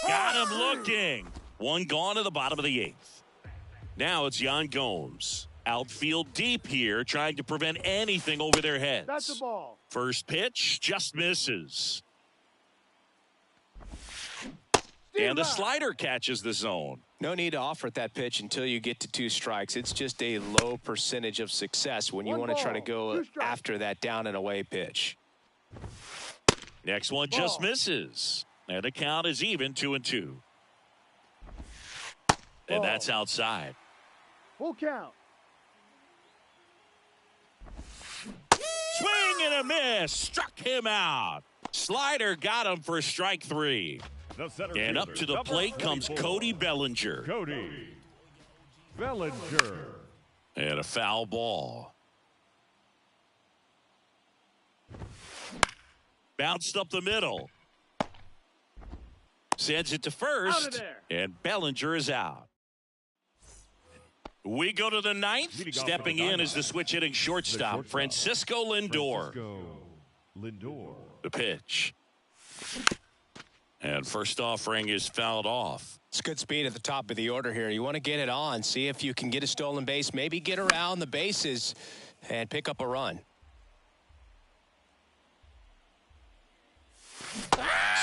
Got him looking. 1 gone to the bottom of the 8th. Now it's Yan Gomes. Outfield deep here, trying to prevent anything over their heads. That's the ball. First pitch just misses. And the slider catches the zone. No need to offer that pitch until you get to 2 strikes. It's just a low percentage of success when you want to try to go after that down and away pitch. Next one just misses. And the count is even 2-2. And that's outside. Full count. Swing and a miss. Struck him out. Slider got him for strike 3. And up to the plate comes Cody Bellinger. Cody Bellinger. And a foul ball. Bounced up the middle. Sends it to first. And Bellinger is out. We go to the ninth. Stepping in is the switch hitting shortstop, Francisco Lindor. The pitch. And first offering is fouled off. It's good speed at the top of the order here. You want to get it on, see if you can get a stolen base, maybe get around the bases and pick up a run.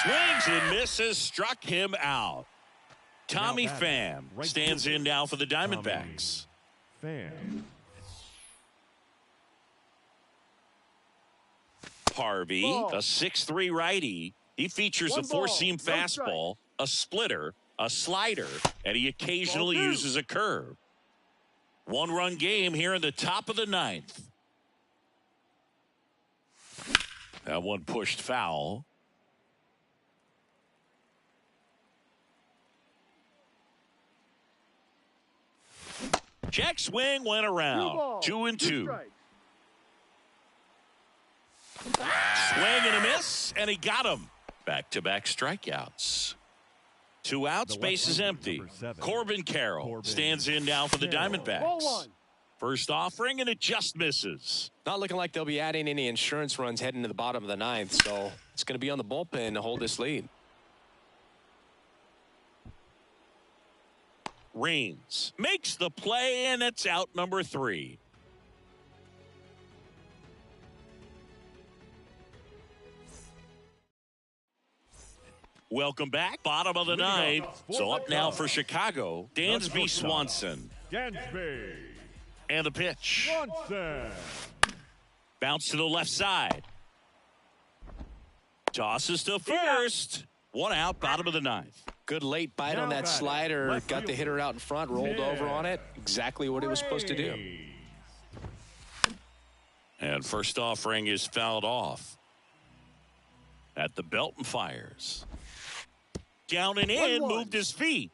Swings and misses, struck him out. Tommy Pham stands in now for the Diamondbacks. Harvey, a 6'3" righty. He features a four-seam fastball, a splitter, a slider, and he occasionally uses a curve. One-run game here in the top of the ninth. That one pushed foul. Check swing went around. 2-2. Swing and a miss, and he got him. Back-to-back strikeouts. 2 outs, base is empty. Corbin Carroll stands in now for the Diamondbacks. First offering, and it just misses. Not looking like they'll be adding any insurance runs heading to the bottom of the ninth, so it's going to be on the bullpen to hold this lead. Raines makes the play, and it's out number 3. Welcome back. Bottom of the ninth. So up now for Chicago, Dansby Swanson. And the pitch. Bounce to the left side. Tosses to first. 1 out, bottom of the ninth. Good late bite on that slider. Got the hitter out in front, rolled over on it. Exactly what he was supposed to do. And first offering is fouled off. At the belt and fires. Down and in, moved his feet.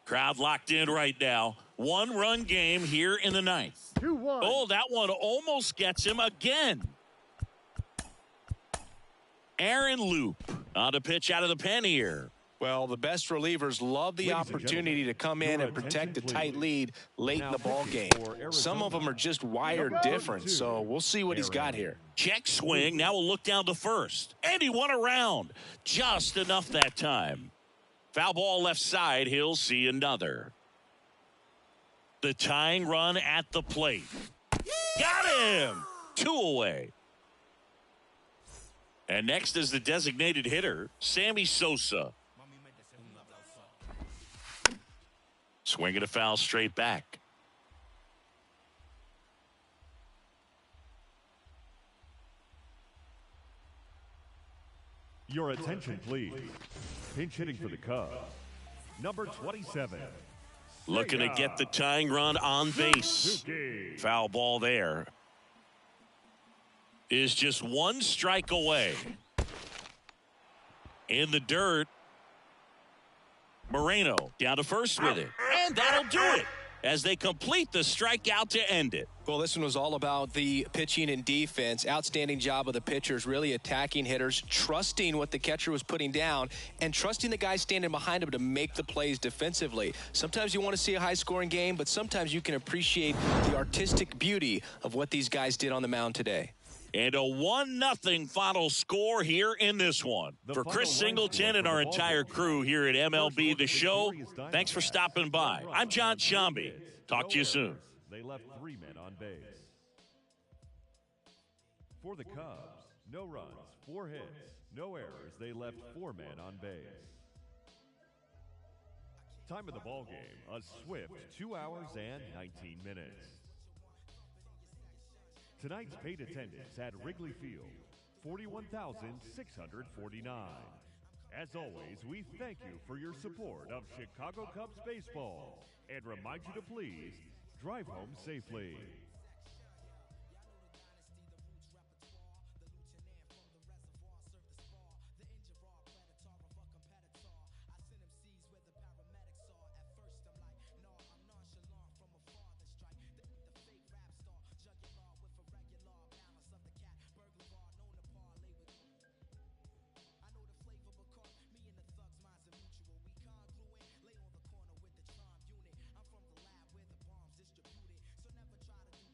Crowd locked in right now. 1-run game here in the ninth. 2-1. Oh, that one almost gets him again. Aaron Loop on a pitch out of the pen here. Well, the best relievers love the opportunity to come in and protect a tight lead late in the ball game. Some of them are just wired different, so we'll see what he's got here. Check swing. Now we'll look down to first. And he won around. Just enough that time. Foul ball left side. He'll see another. The tying run at the plate. Got him. 2 away. And next is the designated hitter, Sammy Sosa. Swinging a foul straight back. Your attention, please. Pinch hitting for the Cubs. Number 27. Looking to get the tying run on base. Foul ball there. Is just 1 strike away. In the dirt. Moreno down to first with it. And that'll do it as they complete the strikeout to end it. Well, this one was all about the pitching and defense. Outstanding job of the pitchers, really attacking hitters, trusting what the catcher was putting down, and trusting the guy standing behind him to make the plays defensively. Sometimes you want to see a high-scoring game, but sometimes you can appreciate the artistic beauty of what these guys did on the mound today. And a 1-0 final score here in this one. For Chris Singleton and our entire crew here at MLB The Show, thanks for stopping by. I'm John Shambi. Talk to you soon. They left 3 men on base. For the Cubs, no runs, 4 hits, no errors. They left 4 men on base. Time of the ball game, a swift 2 hours and 19 minutes. Tonight's paid attendance at Wrigley Field, 41,649. As always, we thank you for your support of Chicago Cubs baseball and remind you to please drive home safely. Lay on the corner with the charm unit. I'm from the lab where the bombs distributed. So never try to do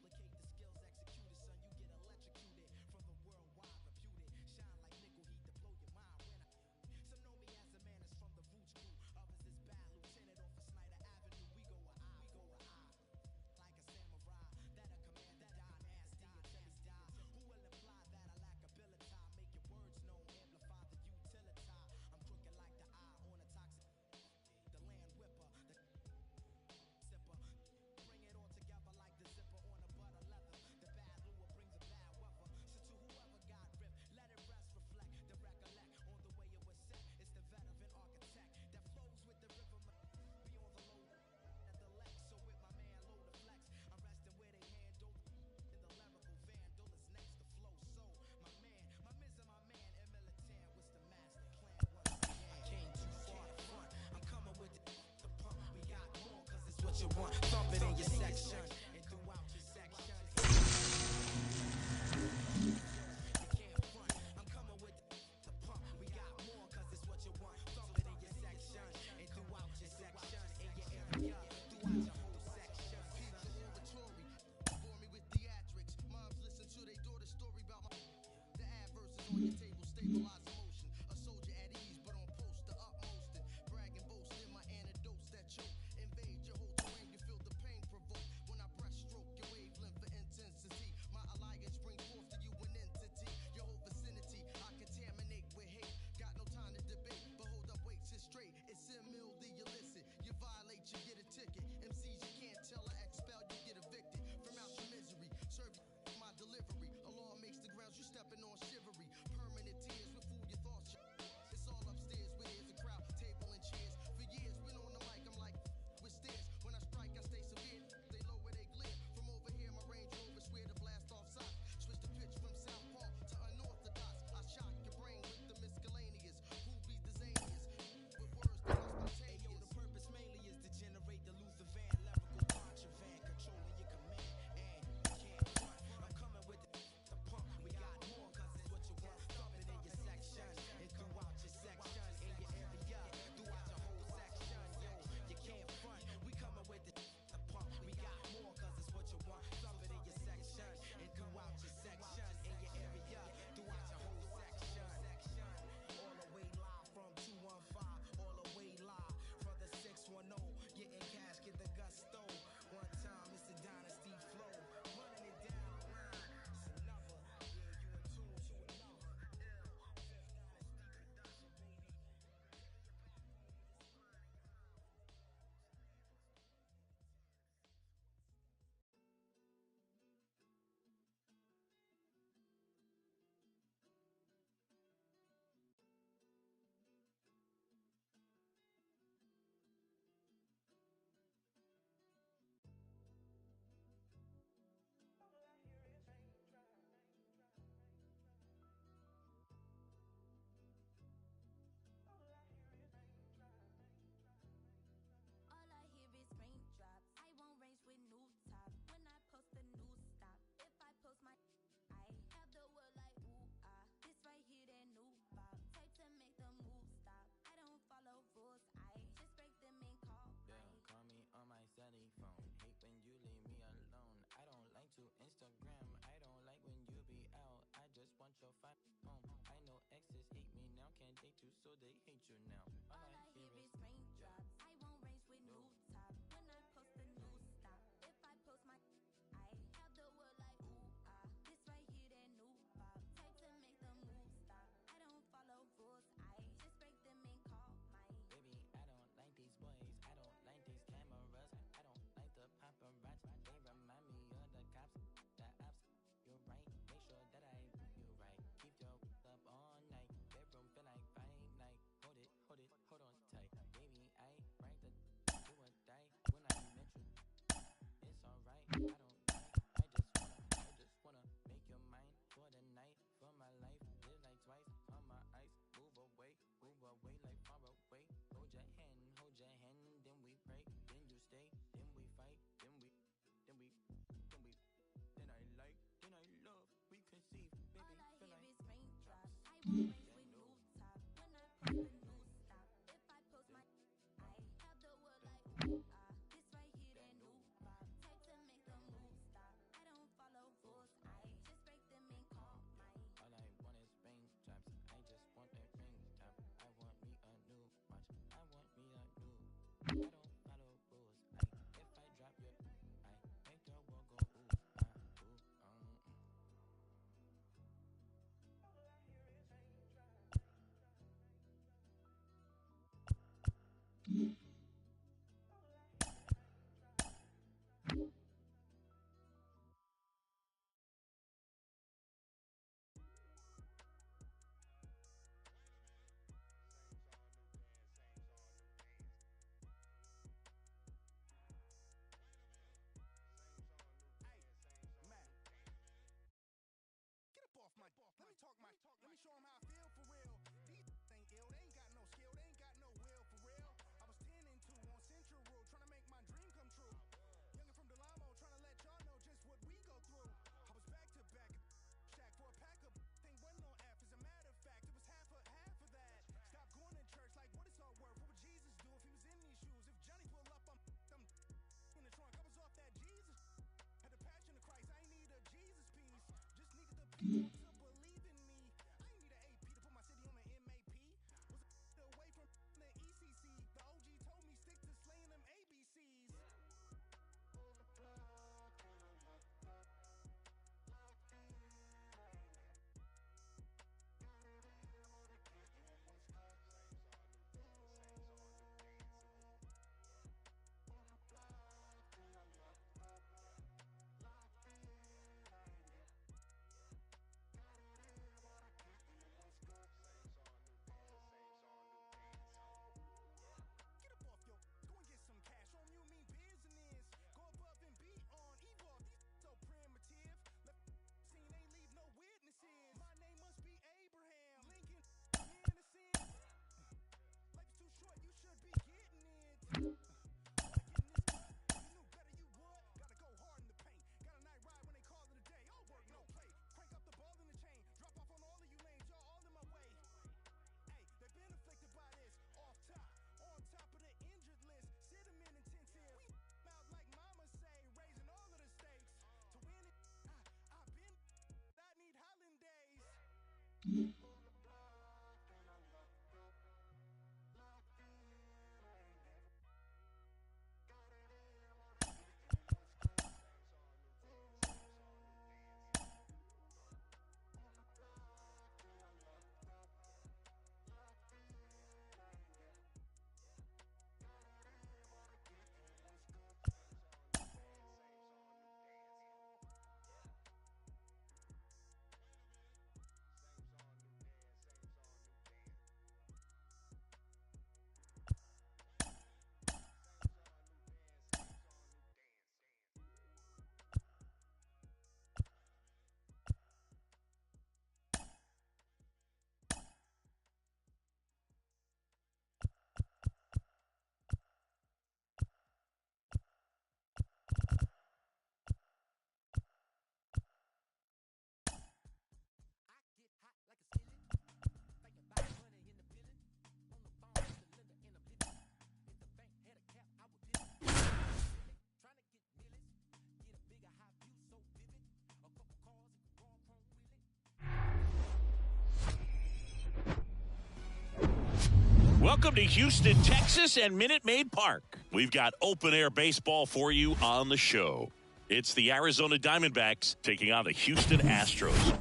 Welcome to Houston, Texas and Minute Maid Park. We've got open-air baseball for you on the show. It's the Arizona Diamondbacks taking on the Houston Astros.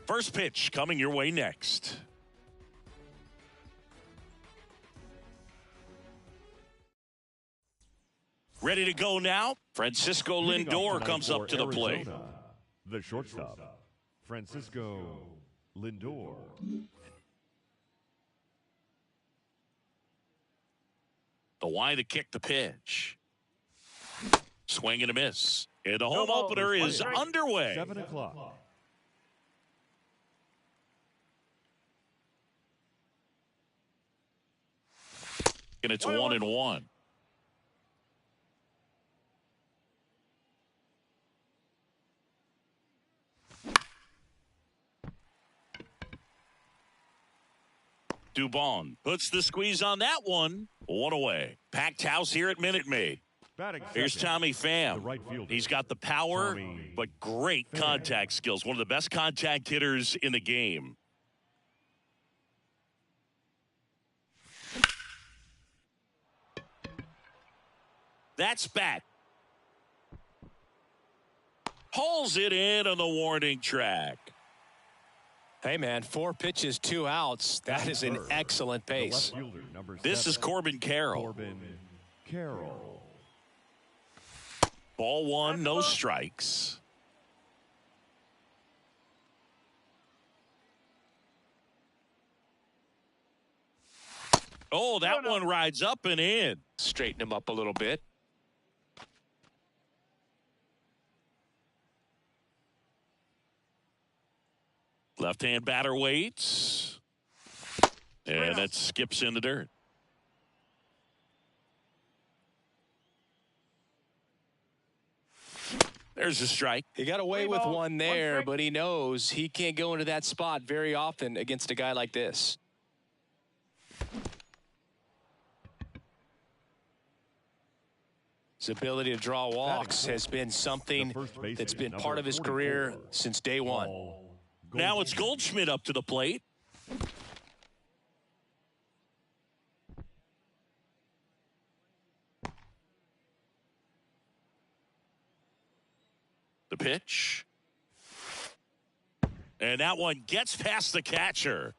First pitch coming your way next. Ready to go now? Francisco Lindor comes up to the plate. The shortstop, Francisco Lindor. The Y to kick the pitch. Swing and a miss. And the home opener is underway. 7 o'clock. And it's 1-1. Dubon puts the squeeze on that one. One away. Packed house here at Minute Maid. Here's Tommy Pham. He's got the power, but great contact skills. One of the best contact hitters in the game. That's bat. Pulls it in on the warning track. Hey, man, 4 pitches, 2 outs. That is an excellent pace. This is Corbin Carroll. Ball 1, no strikes. Oh, that one rides up and in. Straighten him up a little bit. Left-hand batter waits. And that skips in the dirt. There's a strike. He got away with one there, but he knows he can't go into that spot very often against a guy like this. His ability to draw walks has been something that's been part of his career since day one. Now it's Goldschmidt up to the plate. The pitch. And that one gets past the catcher.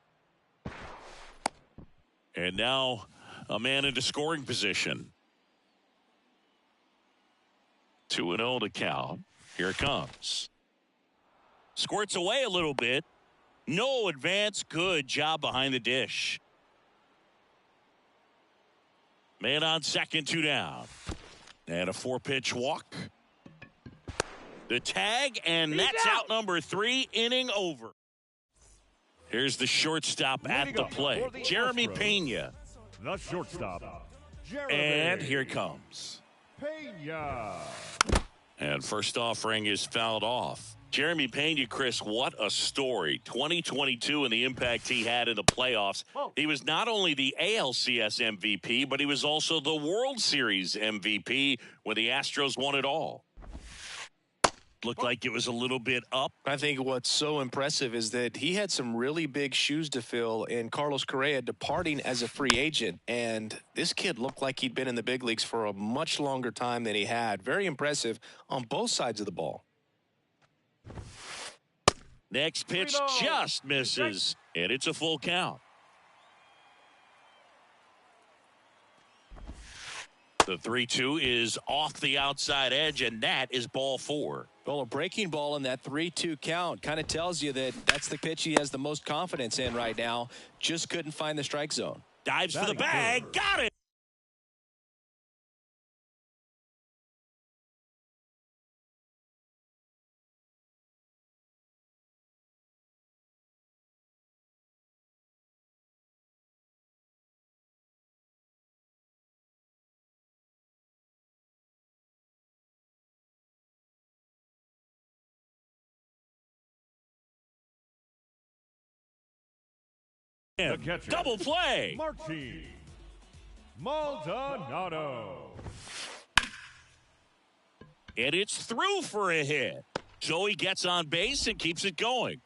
And now a man into scoring position. 2-0 to count. Here it comes. Squirts away a little bit. No advance. Good job behind the dish. Man on second, 2 down. And a 4-pitch walk. The tag, and that's out number 3, inning over. Here's the shortstop at the plate, Jeremy Pena. The shortstop, Jeremy. And here it comes. Pena. And first offering is fouled off. Jeremy Pena, Chris, what a story. 2022 and the impact he had in the playoffs. He was not only the ALCS MVP, but he was also the World Series MVP when the Astros won it all. Looked like it was a little bit up. I think what's so impressive is that he had some really big shoes to fill in Carlos Correa departing as a free agent. And this kid looked like he'd been in the big leagues for a much longer time than he had. Very impressive on both sides of the ball. Next pitch just misses, and it's a full count. The 3-2 is off the outside edge, and that is ball 4. Well, a breaking ball in that 3-2 count kind of tells you that that's the pitch he has the most confidence in right now. Just couldn't find the strike zone. Dives for the bag. Got it. The catcher, Double play. Martin Maldonado. And it's through for a hit. So he gets on base and keeps it going.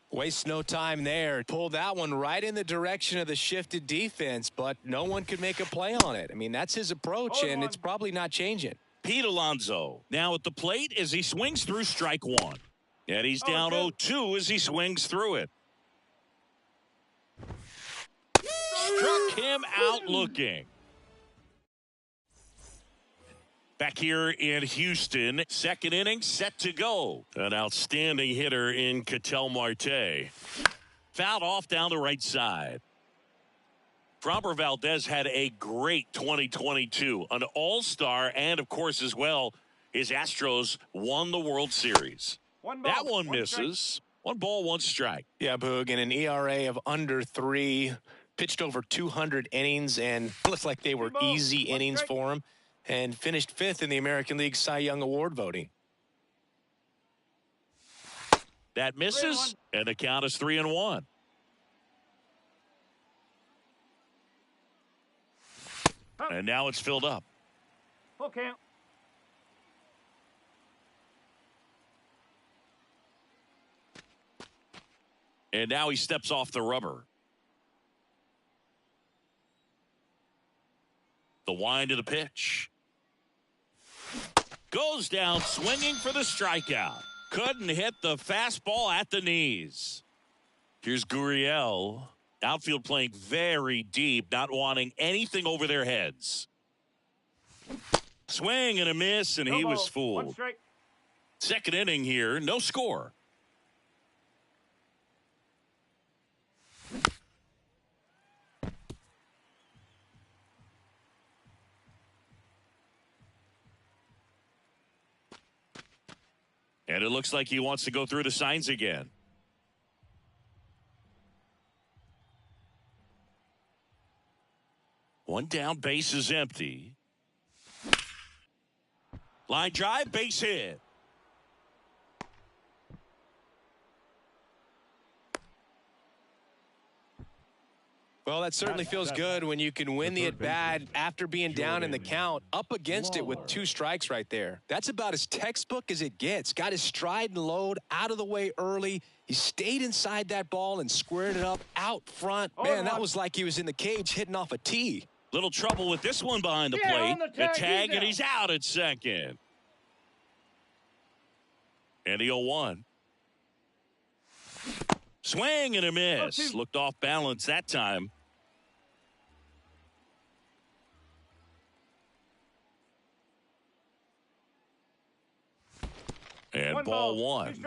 Wastes no time there. Pulled that one right in the direction of the shifted defense, but no one could make a play on it. I mean, that's his approach, and it's probably not changing. Pete Alonso now at the plate as he swings through strike 1. And he's down 0-2 as he swings through it. Struck him out looking. Back here in Houston, second inning set to go. An outstanding hitter in Ketel Marte. Fouled off down the right side. Framber Valdez had a great 2022, an all-star, and of course as well, his Astros won the World Series. That one misses. 1 ball, 1 strike. Yeah, Boog, and an ERA of under 3, pitched over 200 innings, and looked like they were easy innings for him, and finished 5th in the American League Cy Young Award voting. That misses, and the count is 3-1. And now it's filled up. Full count. And now he steps off the rubber. The wind of the pitch. Goes down swinging for the strikeout. Couldn't hit the fastball at the knees. Here's Gurriel. Outfield playing very deep, not wanting anything over their heads. Swing and a miss, and he was fooled. Second inning here, no score. And it looks like he wants to go through the signs again. One down, base is empty. Line drive, base hit. Well, that certainly feels good when you can win the at-bat after being down in the count, up against it with 2 strikes right there. That's about as textbook as it gets. Got his stride and load out of the way early. He stayed inside that ball and squared it up out front. Man, that was like he was in the cage hitting off a tee. Little trouble with this one behind the plate. The tag, and he's out at second. And the 0-1. Swing and a miss. Looked off balance that time. And ball 1.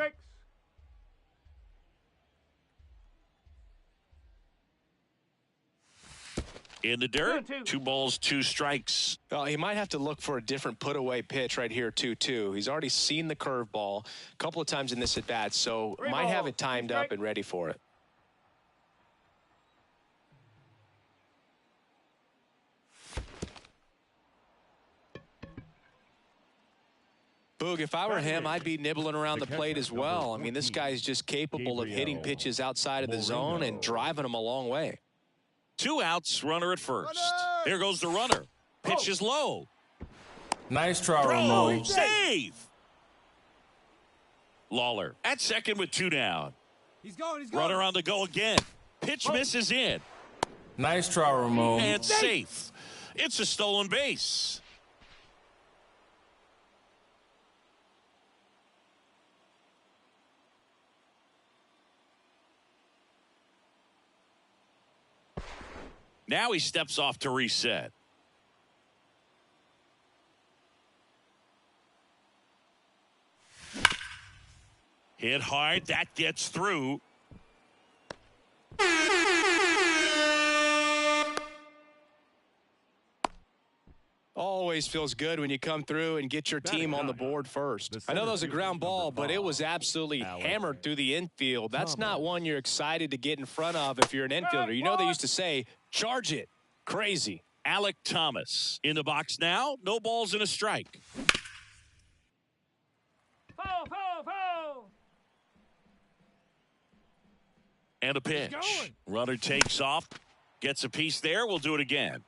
In the dirt, 2 balls, 2 strikes. Well, he might have to look for a different put-away pitch right here, 2-2. He's already seen the curveball a couple of times in this at-bat, so might have it timed up and ready for it. Boog, if I were him, I'd be nibbling around the plate as well. I mean, this guy's just capable of hitting pitches outside of the zone and driving them a long way. 2 outs, runner at first. Here goes the runner. Pitch is low. Nice try, Throw, Ramon. save. Lawler at second with 2 down. He's going. Runner on the go again. Pitch misses in. Nice try, Ramon. And safe. It's a stolen base. Now he steps off to reset. Hit hard. That gets through. Always feels good when you come through and get your team on the board first. I know that was a ground ball, but it was absolutely hammered through the infield. That's not one you're excited to get in front of if you're an infielder. You know they used to say, charge it. Crazy. Alec Thomas in the box now. No balls and a strike. And a pitch. Runner takes off. Gets a piece there. We'll do it again.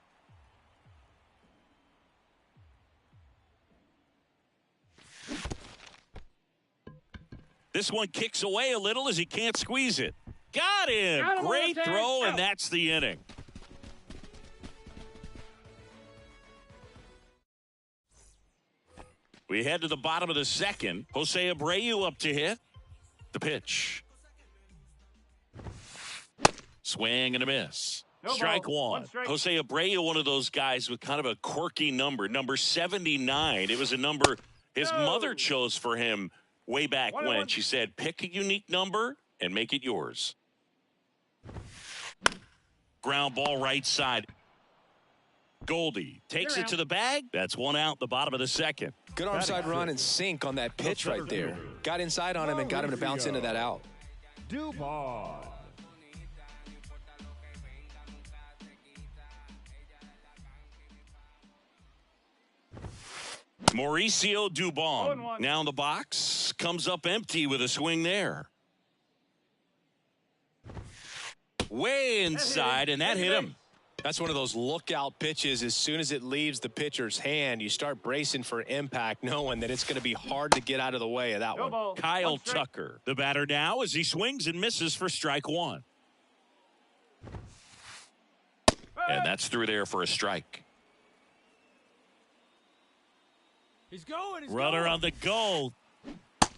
This one kicks away a little as he can't squeeze it. Got him. Great throw, and that's the inning. We head to the bottom of the second. Jose Abreu up to hit. The pitch. Swing and a miss. Strike one. Jose Abreu, one of those guys with kind of a quirky number 79. It was a number his mother chose for him way back when. She said, pick a unique number and make it yours. Ground ball right side. Goldie takes it to the bag. That's 1 out, the bottom of the second. Good onside run and sink on that pitch right there. Got inside on him and got him to bounce into that out. Dubon. Mauricio Dubon now in the box. Comes up empty with a swing there. Way inside, and that hit him. That's one of those lookout pitches. As soon as it leaves the pitcher's hand, you start bracing for impact, knowing that it's going to be hard to get out of the way of that one. Kyle Tucker, the batter now, as he swings and misses for strike one. And that's through there for a strike. He's going. Runner on the go.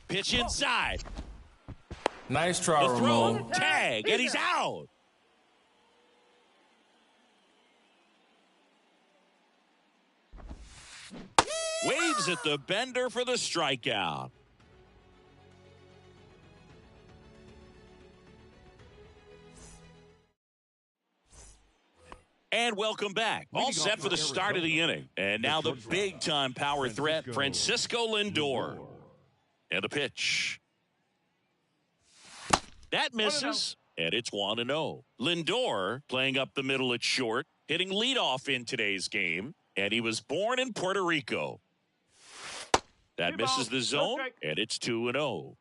Pitch inside. Nice try, The throw, Ramon. tag, and he's out. Waves at the bender for the strikeout. And welcome back. All set for the start of the inning. And now the big-time power threat, Francisco Lindor. And the pitch. That misses, and it's 1-0. Lindor playing up the middle at short, hitting leadoff in today's game, and he was born in Puerto Rico. That misses the zone, and it's 2-0.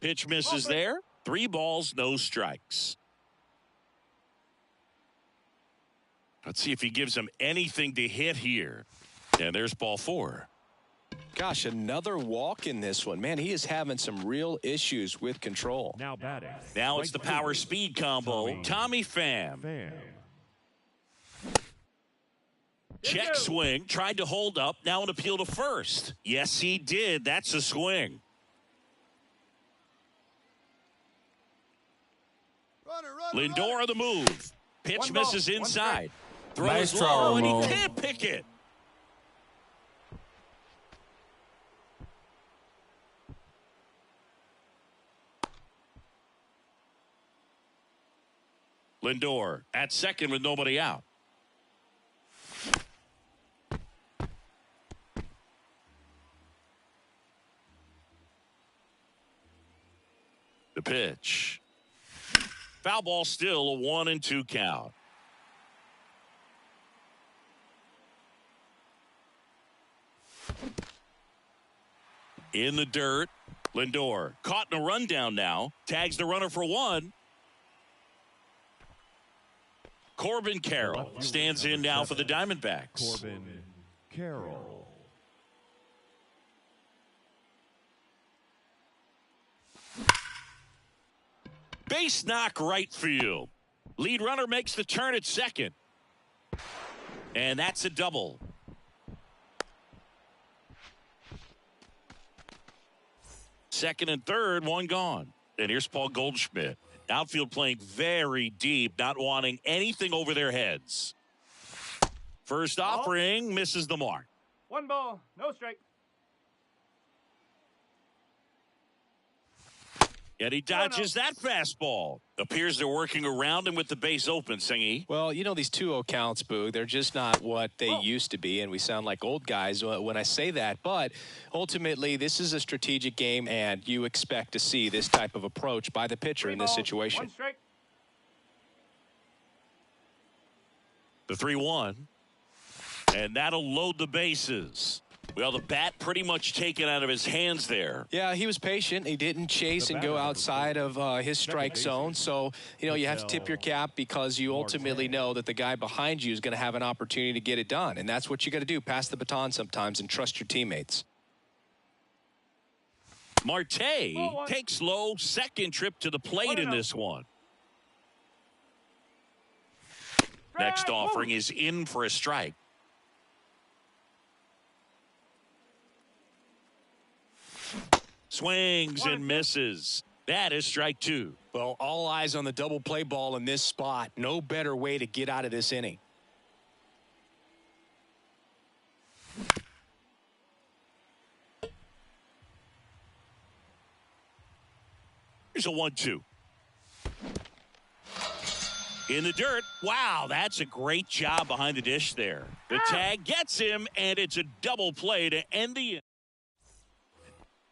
Pitch misses there. 3 balls, no strikes. Let's see if he gives him anything to hit here. And there's ball 4. Gosh, another walk in this one. Man, he is having some real issues with control. Now batting. Now it's the power speed combo. Tommy Pham. Check swing. Tried to hold up. Now an appeal to first. Yes, he did. That's a swing. Lindor on the move. Pitch misses inside. Throws Nice try, low, and he Ramon. can't pick it. Lindor at second with nobody out. The pitch. Foul ball, still a 1-2 count. In the dirt. Lindor caught in a rundown now. Tags the runner for one. Corbin Carroll stands in now for the Diamondbacks. Corbin Carroll. Base knock right field. Lead runner makes the turn at second. And that's a double. Second and third, one gone. And here's Paul Goldschmidt. Outfield playing very deep, not wanting anything over their heads. First offering misses the mark. 1 ball, no strike. And he dodges that fastball. Appears they're working around him with the base open, Singy. Well, you know, these 2-0 counts, Boog, they're just not what they used to be, and we sound like old guys when I say that. But ultimately, this is a strategic game, and you expect to see this type of approach by the pitcher in this situation. 1 strike. The 3-1. And that'll load the bases. Well, the bat pretty much taken out of his hands there. Yeah, he was patient. He didn't chase and go outside of his strike zone. So, you know, you have to tip your cap because you ultimately know that the guy behind you is going to have an opportunity to get it done. And that's what you got to do. Pass the baton sometimes and trust your teammates. Marte takes low, second trip to the plate in this one. Next offering is in for a strike. Swings and misses. That is strike two. Well, all eyes on the double play ball in this spot. No better way to get out of this inning. Here's a 1-2. In the dirt. Wow, that's a great job behind the dish there. The tag gets him, and it's a double play to end the inning.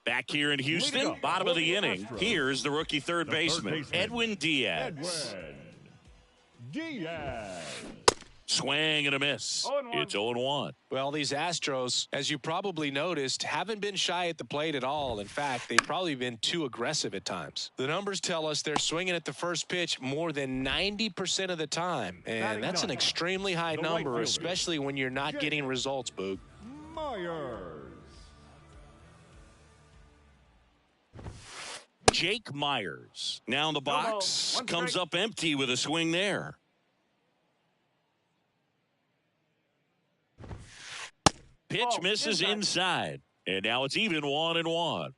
Back here in Houston, bottom of the inning. Here's the rookie third baseman, Edwin Diaz. Swing and a miss. It's 0-1. Well, these Astros, as you probably noticed, haven't been shy at the plate at all. In fact, they've probably been too aggressive at times. The numbers tell us they're swinging at the first pitch more than 90% of the time. And that's an extremely high number, especially when you're not getting results, Boog. Myers. Jake Myers now in the box, comes up empty with a swing there. Pitch misses inside, and now it's even 1-1.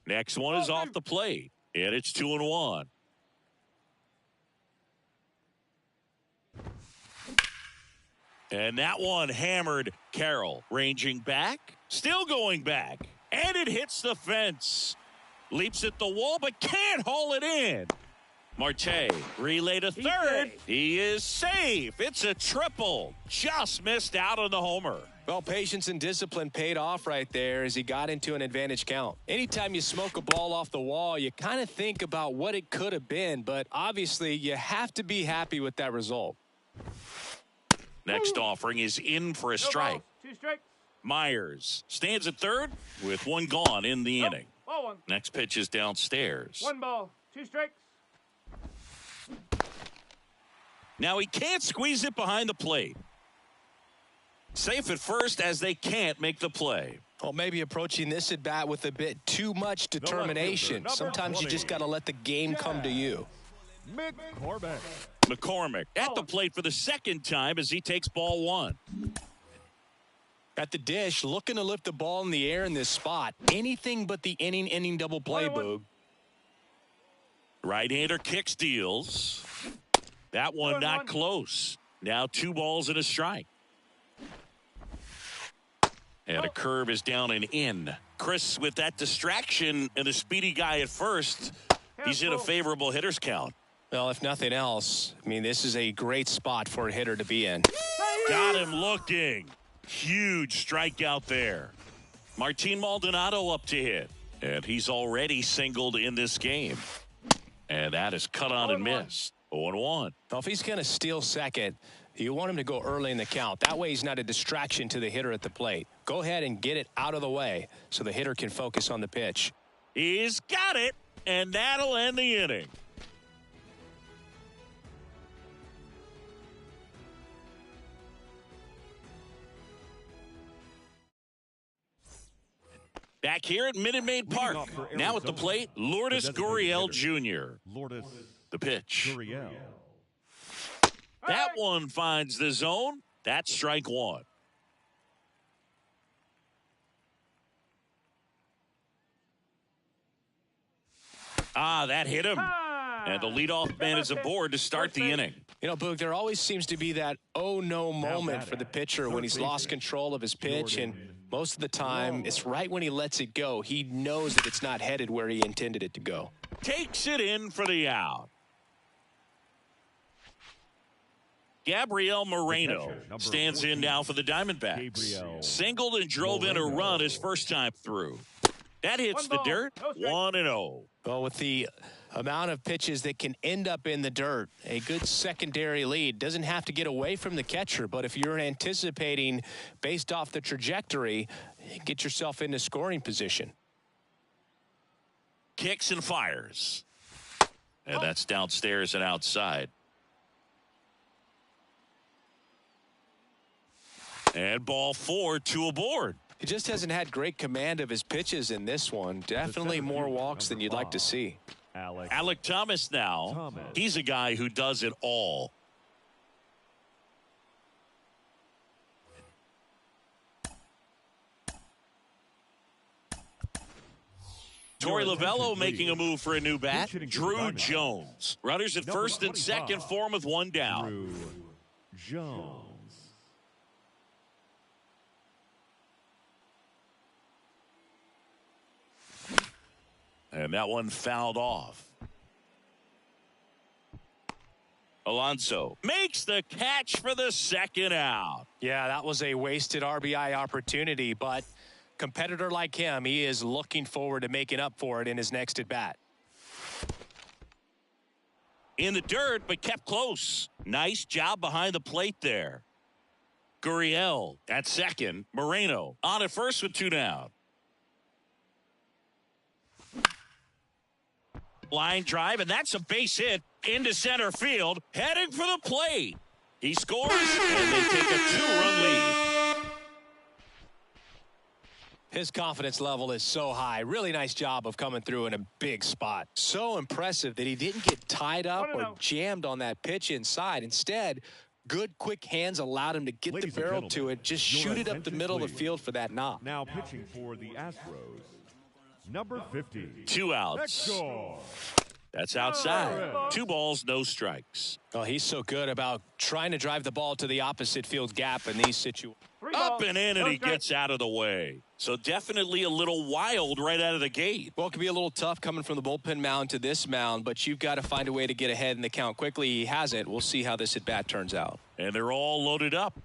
Next one is off the plate, and it's 2-1. And that one hammered Carroll, ranging back. Still going back, and it hits the fence. Leaps at the wall, but can't haul it in. Marte relay to third. He is safe. It's a triple. Just missed out on the homer. Well, patience and discipline paid off right there as he got into an advantage count. Anytime you smoke a ball off the wall, you kind of think about what it could have been, but obviously you have to be happy with that result. Next offering is in for a strike. 2 strikes. Myers stands at third with one gone in the inning. Ball 1. Next pitch is downstairs. 1 ball, 2 strikes. Now he can't squeeze it behind the plate. Safe at first as they can't make the play. Well, maybe approaching this at bat with a bit too much determination. Sometimes you just got to let the game come to you. McCormick at the plate for the second time as he takes ball 1. At the dish, looking to lift the ball in the air in this spot. Anything but the inning double play, Boog. Right-hander kick steals. That one not close. Now 2 balls and a strike. And a curve is down and in. Chris, with that distraction and the speedy guy at first, he's in a favorable hitter's count. Well, if nothing else, I mean, this is a great spot for a hitter to be in. Got him looking. Huge strikeout there. Martin Maldonado up to hit. And he's already singled in this game. And that is cut on and missed. 0-1. Well, if he's going to steal second, you want him to go early in the count. That way he's not a distraction to the hitter at the plate. Go ahead and get it out of the way so the hitter can focus on the pitch. He's got it, and that'll end the inning. Back here at Minute Maid Park. Now at the plate, Lourdes Gurriel Jr. Lourdes The pitch. Gurriel. That one finds the zone. That's strike one. That hit him. And the leadoff man is aboard to start the inning. You know, Boog, there always seems to be that oh-no moment for the pitcher when he's lost control of his pitch, and most of the time, it's right when he lets it go. He knows that it's not headed where he intended it to go. Takes it in for the out. Gabriel Moreno stands in now for the Diamondbacks. Singled and drove in a run his first time through. That hits the dirt. 1-0. Well, with the amount of pitches that can end up in the dirt, a good secondary lead doesn't have to get away from the catcher, but if you're anticipating based off the trajectory, get yourself into scoring position. Kicks and fires. And that's downstairs and outside. And ball 4, 2 aboard. He just hasn't had great command of his pitches in this one. Definitely more walks than you'd like to see. Alec Thomas now. He's a guy who does it all. Torey Lovello making a move for a new bat. Drew Jones. Runners at first and second for him with one down. Drew Jones. And that one fouled off. Alonso makes the catch for the second out. Yeah, that was a wasted RBI opportunity, but competitor like him, he is looking forward to making up for it in his next at bat. In the dirt, but kept close. Nice job behind the plate there. Gurriel at second. Moreno on at first with two down. Line drive, and that's a base hit into center field, heading for the plate. He scores, and they take a 2-run lead. His confidence level is so high. Really nice job of coming through in a big spot. So impressive that he didn't get tied up or jammed on that pitch inside. Instead, good quick hands allowed him to get the barrel to it, just shoot it up the middle of the field for that knock. Now pitching for the Astros, number 50. 2 outs. Hector. That's outside. 2 balls, no strikes. Oh, he's so good about trying to drive the ball to the opposite field gap in these situations. Up and in, and he gets out of the way. So definitely a little wild right out of the gate. Well, it can be a little tough coming from the bullpen mound to this mound, but you've got to find a way to get ahead in the count quickly. He has it. We'll see how this at-bat turns out. And they're all loaded up.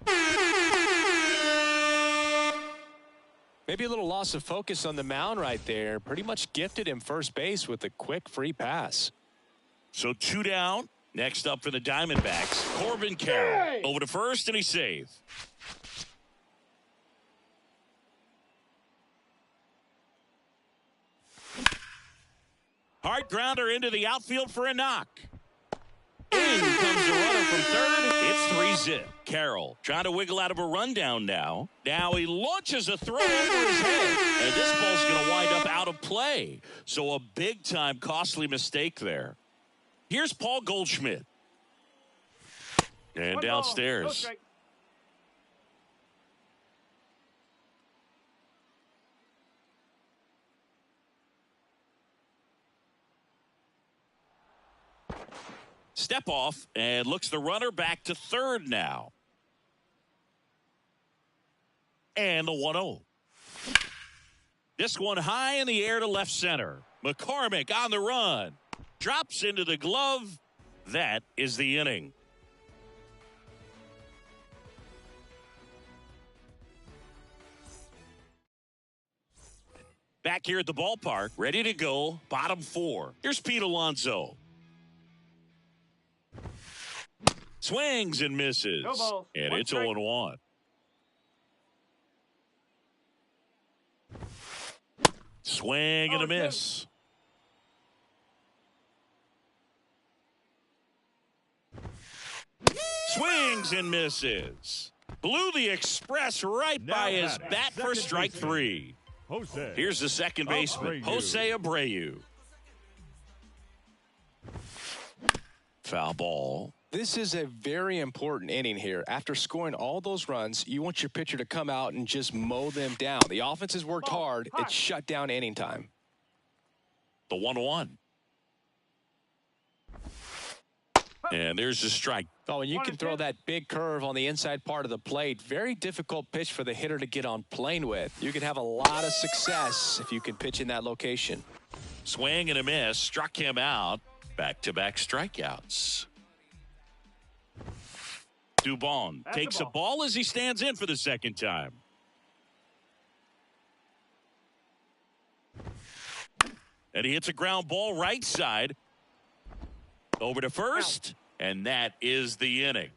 Maybe a little loss of focus on the mound right there. Pretty much gifted him first base with a quick free pass. So 2 down. Next up for the Diamondbacks, Corbin Carroll. Over to first, and he's safe. Hard grounder into the outfield for a knock. In comes the runner from third. It's 3-zip. Carroll trying to wiggle out of a rundown now. Now he launches a throw over his head. And this ball's going to wind up out of play. So a big-time costly mistake there. Here's Paul Goldschmidt. And downstairs. Step off and looks the runner back to third now. And the 1-0. This one high in the air to left center. McCormick on the run. Drops into the glove. That is the inning. Back here at the ballpark, ready to go. Bottom 4. Here's Pete Alonso. Swings and misses. No balls. And One it's strike. 0-1. Swing and a 0-2. miss. Swings and misses. Blew the express right Now by his batting, bat for second strike baseman, 3. Jose. Here's the second baseman, Abreu. Jose Abreu. Foul ball. This is a very important inning here. After scoring all those runs, you want your pitcher to come out and just mow them down. The offense has worked Ball. hard. Hot. It's shut down inning time. The 1-1. And there's the strike. Oh, and you One can and throw two. that big curve on the inside part of the plate. Very difficult pitch for the hitter to get on plane with. You can have a lot of success if you can pitch in that location. Swing and a miss. Struck him out. Back-to-back strikeouts. Dubon That's takes the a ball as he stands in for the second time. And he hits a ground ball right side. Over to first. And that is the inning.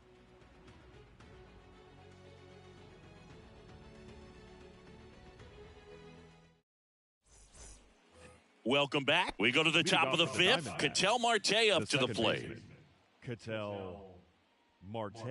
Welcome back. We go to the top of the fifth. Ketel Marte up to the plate. Ketel Marte.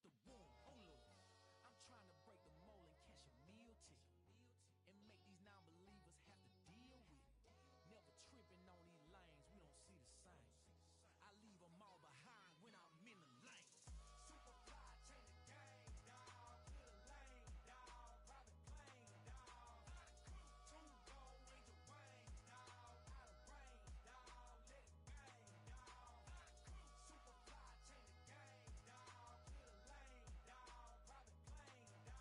just a womb. Oh Lord, I'm trying to break the mold and catch a meal ticket and make these non-believers have to deal with it. Never tripping on these lanes, we don't see the same. I leave them all behind when I'm in the lane. Superfly, change the game, dawg. Clear the lane, dawg. Private plane, dawg. Two gold range of rain, dawg. Out of rain, dawg. Let it bang, dawg. Superfly, change the game, dawg. Clear the lane, dawg. Private plane, dawg.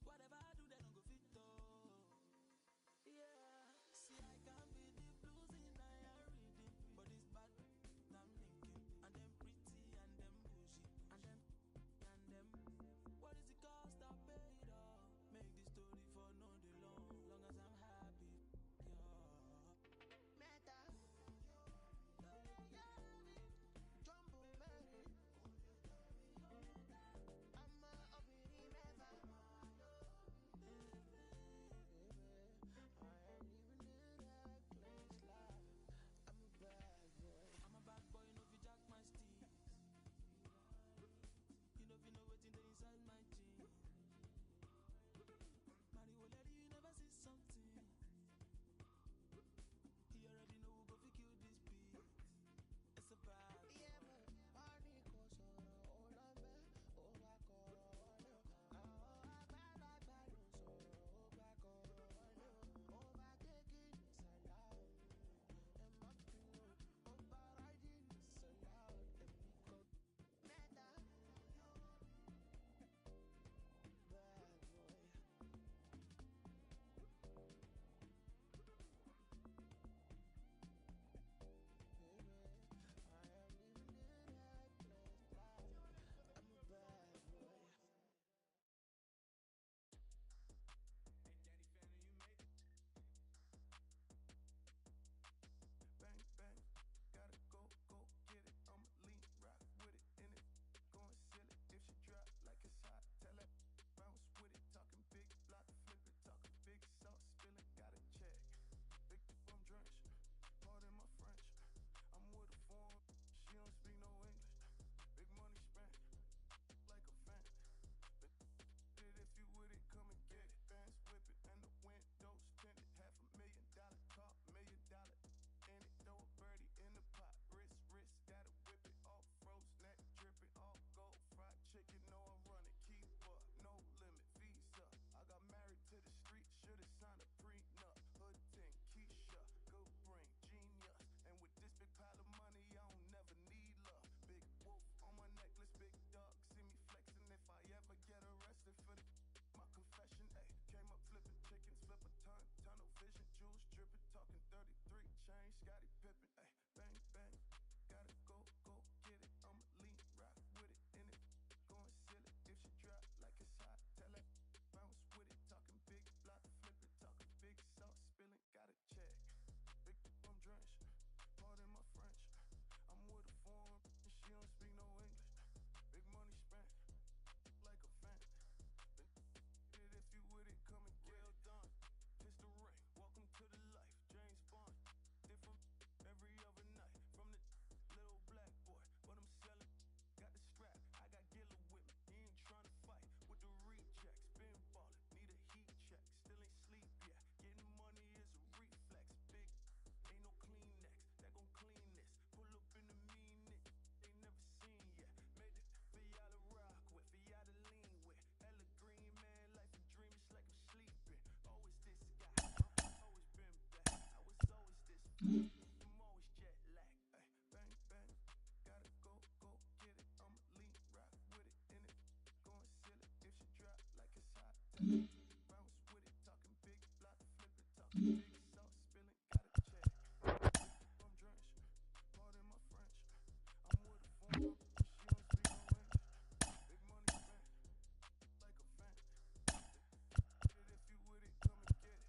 Whatever I do, they don't go fit though. Yeah, see, I can be the blues in I reading, but it's bad. I'm thinking, and them pretty, and them bougie, and them. What is the cost I paid off? Make this story for no day long as I'm happy. Yeah. Meta. Jumbo Mary. I'm a uppity never. I ain't even in that place live. I'm a bad boy. I'm a bad boy, no fi jack my steez. You know fi know what's inside my jeans. Money will let you never see something. He already know who go fi kill this beat. It's a bad boy. Yeah, but party goes on all on me. Oh, back on oh, I bad so oh, back on overtaking is allowed. And my pillow, overriding is allowed. And we go meta. Bad boy. I am living in that place life. I'm a bad boy. Hey, Daddy, fan, you made it. Bang, bang, gotta go get it. I'ma lean, rock with it, in it. Going silly if she drop like it's hot. Tell her bounce with it, talking big block, flip it, talking big sauce, spilling, gotta check. Big I'm drenched, pardon my French. I'm with a foreign, she don't speak no English. Big money spent, like a fan. But if you with it, come and get it. Fans whip it, and the windows tinted. $500,000 car, $1 million in it. Throw a birdie in the pot, wrist, gotta whip it off, froze, neck dripping, all gold, fried chicken, know I run it, keep up, no limit, visa. I got married to the street, should've signed a prenup. Hood thing, Keisha, good brain, genius. And with this big pile of money, I don't never need love. Big wolf on my necklace, big dog, see me flexing. If I ever get arrested for my confession, ayy. Came up flipping chickens, flip a ton, tunnel vision, jewels dripping, talking 33 chain, Scotty Pippen, ayy. Bang, bang, gotta go get it. I'ma lean, rock with it, in it. Going silly if she drop like it's hot. Tell her bounce with it, talking big block, flip it, talking big sauce, spilling, gotta check. Big I'm drenched, pardon my French. I'm with a foreign, and she don't speak no English. Big money spent, like a fan. If you with it, come and get it done. Kiss the ring, welcome to the life. James Bond, different every other night. From the little black boy, but I'm selling. Got the strap, I got Gilla with me. He ain't trying to fight with the rejects. Been ballin', need a heat check. Still ain't sleep yet. Getting money is a reflex. Big, ain't no Kleenex that gon' clean this. Pull up in the mean it, they never seen yet. Made it for y'all to rock with, for y'all to lean with. Hella green, man, life a dream, it's like I'm sleeping. Always this guy, always been back. I was always this fly. I'm always jet lagged. Ay, bang, bang, gotta go get it. I'ma lean, rock with it, in it. Going silly if she drop like it's hot. Tell her bounce with it, talking big block, flip it, talking big sauce, spilling, gotta check. I'm drenched, pardon my French. I'm with a foreign, she don't speak no English. Big money spent, like a fan. If you with it, come and get it.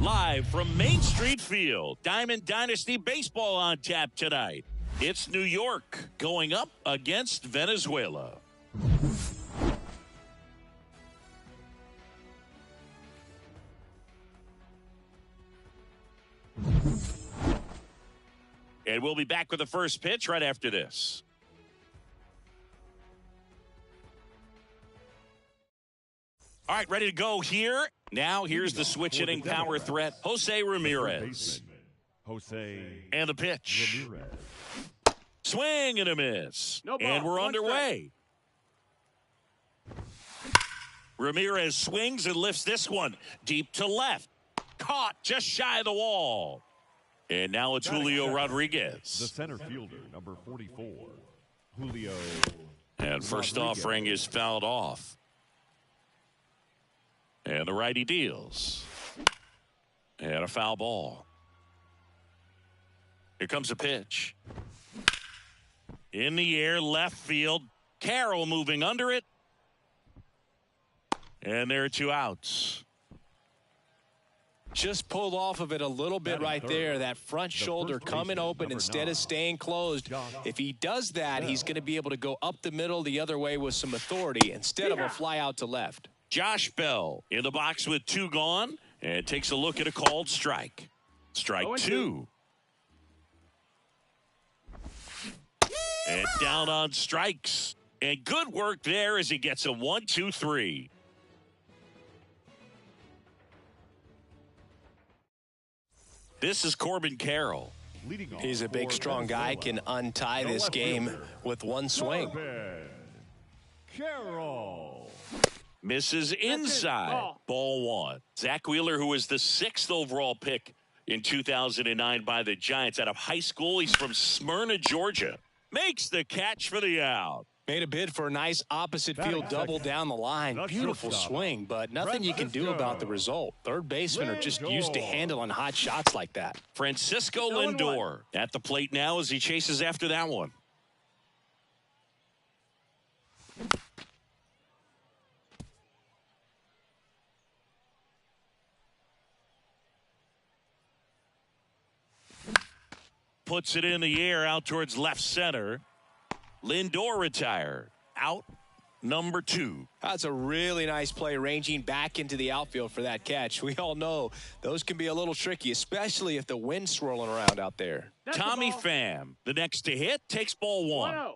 Live from Main Street Field, Diamond Dynasty Baseball on tap tonight. It's New York going up against Venezuela. And we'll be back with the first pitch right after this. All right, ready to go here. Now here's the switch hitting power threat, Jose Ramirez. And the pitch. Swing and a miss. No ball. And we're One underway. Ramirez swings and lifts this one deep to left. Caught just shy of the wall. And now it's Julio Rodriguez. The center fielder, number 44, Julio. And first offering is fouled off. And the righty deals. And a foul ball. Here comes a pitch. In the air, left field. Carroll moving under it. And there are 2 outs. Just pulled off of it a little bit right there. That front shoulder coming open instead of staying closed. If he does that, he's going to be able to go up the middle the other way with some authority instead of a fly out to left. Josh Bell in the box with 2 gone and takes a look at a called strike. Strike 2. And down on strikes. And good work there as he gets a 1-2-3. This is Corbin Carroll. He's a big, strong guy, can untie this game with one swing. Carroll. Misses inside. Ball 1. Zach Wheeler, who was the 6th overall pick in 2009 by the Giants out of high school. He's from Smyrna, Georgia. Makes the catch for the out. Made a bid for a nice opposite field double down the line. Beautiful swing, but nothing you can do about the result. Third basemen are just used to handling hot shots like that. Francisco Lindor at the plate now as he chases after that one. Puts it in the air out towards left center. Lindor retired. Out number 2. That's a really nice play, ranging back into the outfield for that catch. We all know those can be a little tricky, especially if the wind's swirling around out there. Tommy Pham, the next to hit, takes ball 1.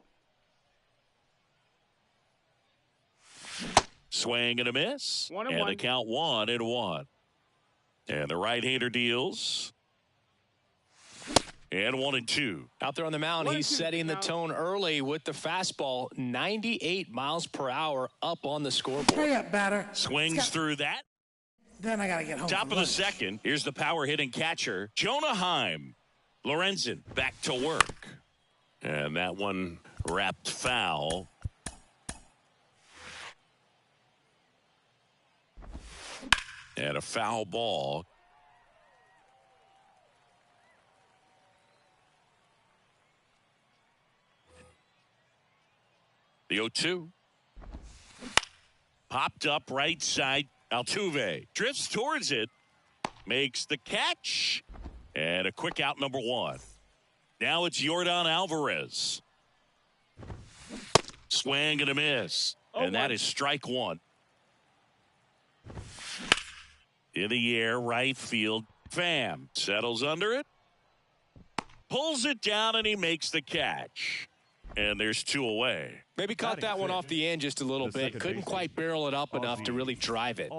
Swing and a miss. And the count 1-1. And the right-hander deals. And 1-2. Out there on the mound, he's setting the tone early with the fastball. 98 miles per hour up on the scoreboard. Hurry up, batter. Swings through that. Then I got to get home. Top of the second. Here's the power hitting catcher, Jonah Heim. Lorenzen back to work. And that one wrapped foul. And a foul ball. The 0-2. Popped up right side. Altuve drifts towards it. Makes the catch. And a quick out number 1. Now it's Yordan Alvarez. Swing and a miss. And that is strike 1. In the air, right field. Pham settles under it. Pulls it down and he makes the catch. And there's 2 away. Maybe caught that one off the end just a little bit. Couldn't quite barrel it up enough to really drive it.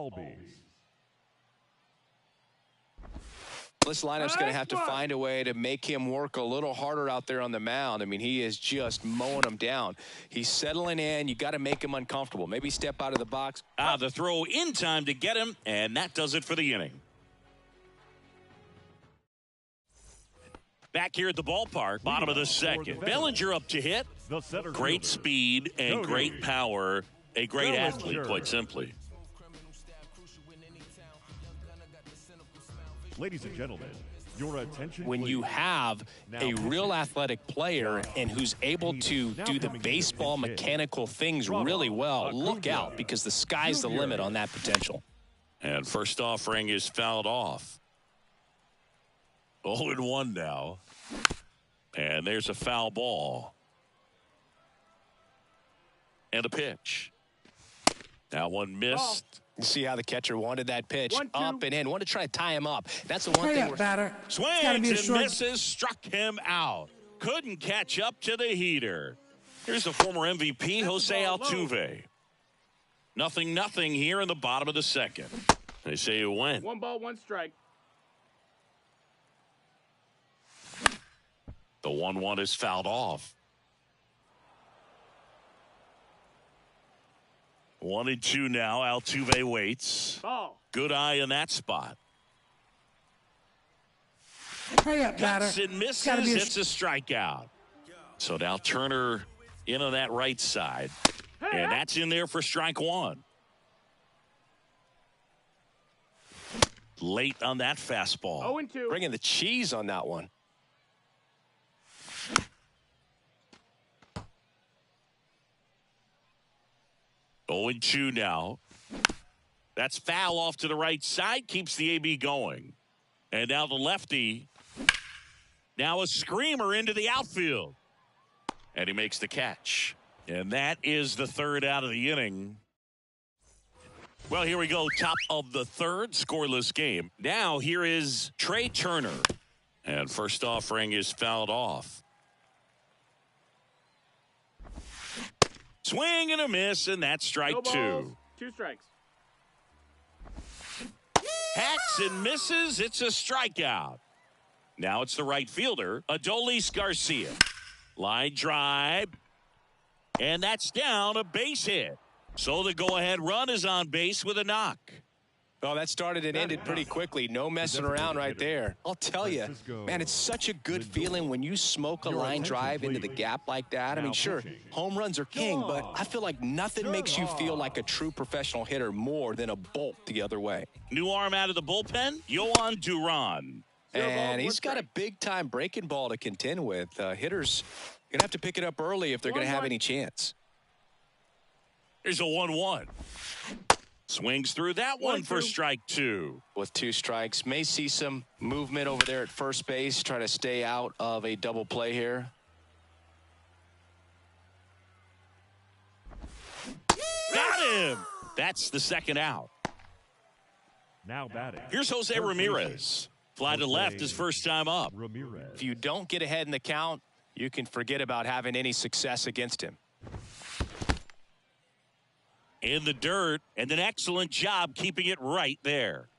This lineup's going to have to find a way to make him work a little harder out there on the mound. I mean, he is just mowing them down. He's settling in. You got to make him uncomfortable. Maybe step out of the box. The throw in time to get him, and that does it for the inning. Back here at the ballpark, bottom of the second. Bellinger up to hit. Great speed and great power. A great athlete, quite simply. Ladies and gentlemen, your attention. When you have a real athletic player and who's able to do the baseball mechanical things really well, look out, because the sky's the limit on that potential. And first offering is fouled off. 0-1 now. And there's a foul ball. And a pitch. That one missed. You see how the catcher wanted that pitch 1-2. up and in. Wanted to try to tie him up. That's the one thing. Swings and misses, struck him out. Couldn't catch up to the heater. Here's the former MVP, Jose Altuve. 0-0 here in the bottom of the second. They say you win. 1 ball, 1 strike. The 1-1 is fouled off. 1-2 now. Altuve waits. Ball. Good eye in that spot. Hurry up, batter. Cuts and misses. It's a strikeout. So now Turner in on that right side. And that's in there for strike 1. Late on that fastball. 0-2. Bringing the cheese on that one. Oh, 0-2 now. That's foul off to the right side. Keeps the AB going. And now the lefty. Now a screamer into the outfield. And he makes the catch. And that is the third out of the inning. Well, here we go. Top of the third. Scoreless game. Now here is Trey Turner. And first offering is fouled off. Swing and a miss, and that's strike 2. 2 strikes. Hacks and misses. It's a strikeout. Now it's the right fielder, Adolis Garcia. Line drive. And that's down, a base hit. So the go-ahead run is on base with a knock. Well, that started and ended pretty quickly. No messing around right there. I'll tell you, man, it's such a good feeling when you smoke a line drive into the gap like that. I mean, sure, home runs are king, but I feel like nothing makes you feel like a true professional hitter more than a bolt the other way. New arm out of the bullpen, Yohan Duran. And he's got a big-time breaking ball to contend with. Hitters going to have to pick it up early if they're going to have any chance. Here's a 1-1. Swings through that one for strike 2. With 2 strikes, may see some movement over there at first base. Try to stay out of a double play here. Got him. That's the second out. Now batting. Here's Jose Ramirez. Fly to left his first time up. Ramirez. If you don't get ahead in the count, you can forget about having any success against him. In the dirt, and an excellent job keeping it right there.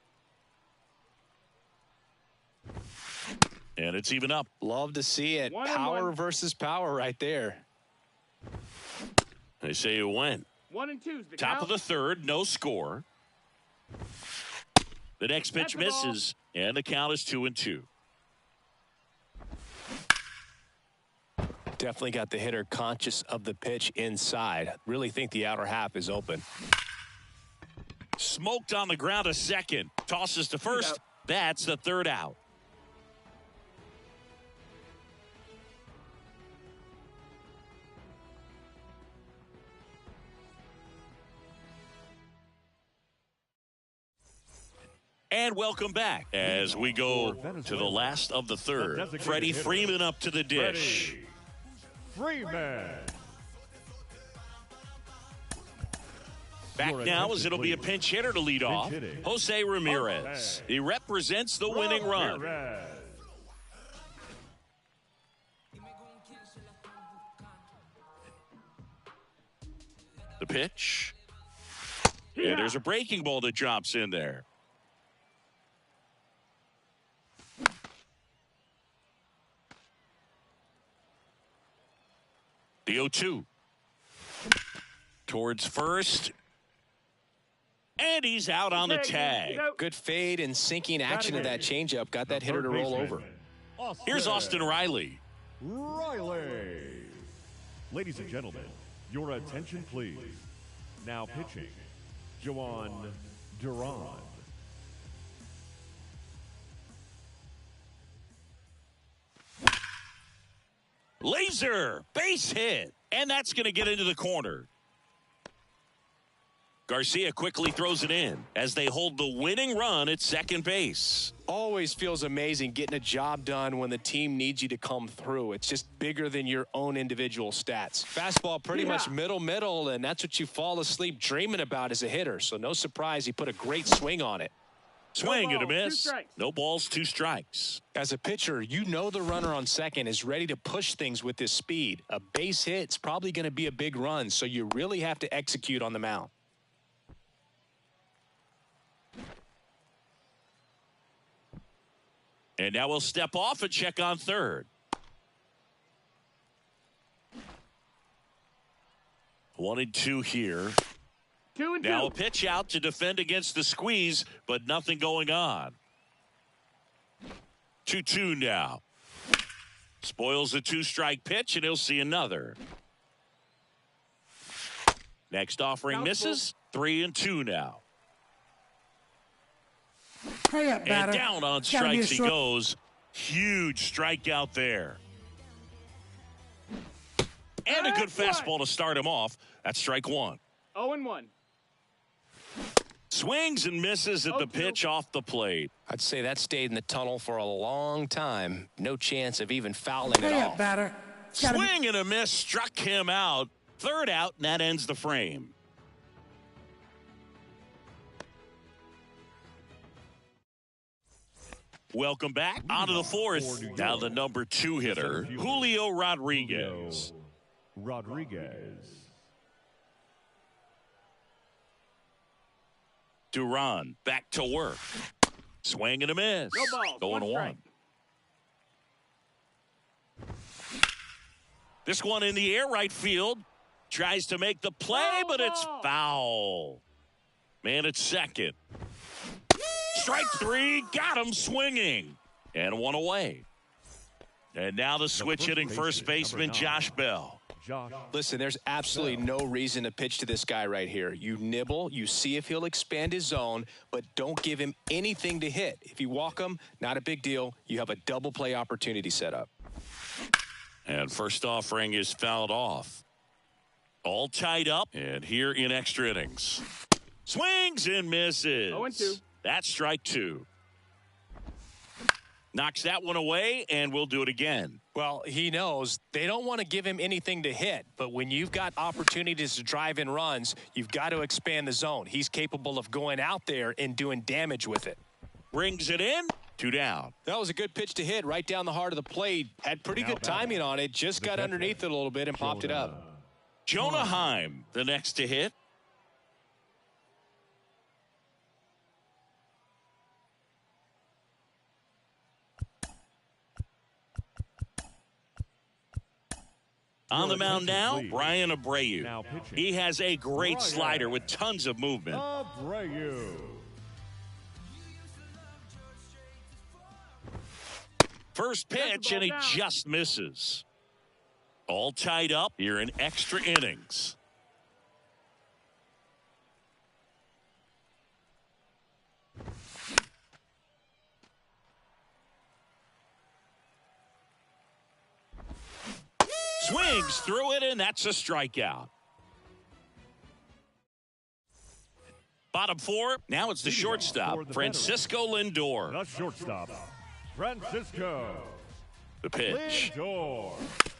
And it's even up. Love to see it. 1-1. Power versus power right there. They say you win. 1-2's the Top count. of the third, no score. The next pitch misses, and the count is 2-2. Definitely got the hitter conscious of the pitch inside. Really think the outer half is open. Smoked on the ground a second. Tosses to first. That's the third out. And welcome back as we go to the last of the third. Freddie Freeman up to the dish. Freeman. Back now as it'll be a pinch hitter to lead off. hitting. Jose Ramirez. He represents the winning run. Ramirez. The pitch. And there's a breaking ball that drops in there. The 0-2. Towards first. And he's out on the tag. Good fade and sinking action of that changeup. Got that hitter to roll over. Here's Austin Riley. Riley. Ladies and gentlemen, your attention please. Now pitching, Yohan Duran. Laser base hit. And that's going to get into the corner. Garcia quickly throws it in as they hold the winning run at second base. Always feels amazing getting a job done when the team needs you to come through. It's just bigger than your own individual stats. Fastball pretty much middle, and that's what you fall asleep dreaming about as a hitter. So no surprise he put a great swing on it. Swing and a miss. No balls, 2 strikes. As a pitcher, you know the runner on second is ready to push things with his speed. A base hit's probably going to be a big run, so you really have to execute on the mound. And now we'll step off and check on third. 1-2 here. 2-2. Now a pitch out to defend against the squeeze, but nothing going on. 2-2 now. Spoils the 2-strike pitch, and he'll see another. Next offering misses. 3-2 now. Hurry up, batter. And down on strikes he goes. Huge strikeout there. And a good fastball to start him off. That's strike 1. 0-1. Swings and misses at the pitch off the plate. I'd say that stayed in the tunnel for a long time. No chance of even fouling Hurry at up, all. batter. Swing and a miss struck him out. Third out, and that ends the frame. Welcome back. On to the fourth. Now the number 2 hitter, Julio Rodriguez. Duran back to work. Swing and a miss. No balls. 0-1. This one in the air, right field. Tries to make the play, but it's foul. Man at second. Strike 3, got him swinging. And 1 away. And now the switch hitting first baseman Josh Bell. Listen, there's absolutely no reason to pitch to this guy right here. You nibble, you see if he'll expand his zone, but don't give him anything to hit. If you walk him, not a big deal. You have a double play opportunity set up. And first offering is fouled off. All tied up, and here in extra innings. Swings and misses. 0-2. That's strike 2. Knocks that one away, and we'll do it again. Well, he knows they don't want to give him anything to hit, but when you've got opportunities to drive in runs, you've got to expand the zone. He's capable of going out there and doing damage with it. Brings it in. 2 down. That was a good pitch to hit right down the heart of the plate. Had pretty good timing on it. Just got underneath it a little bit and popped it up. Jonah Heim, the next to hit. On the mound now, Brian Abreu. He has a great slider with tons of movement. First pitch, and he just misses. All tied up here in extra innings. Swings through it, and that's a strikeout. Bottom 4, now it's the shortstop, Francisco Lindor. The shortstop, Francisco. The pitch. Lindor.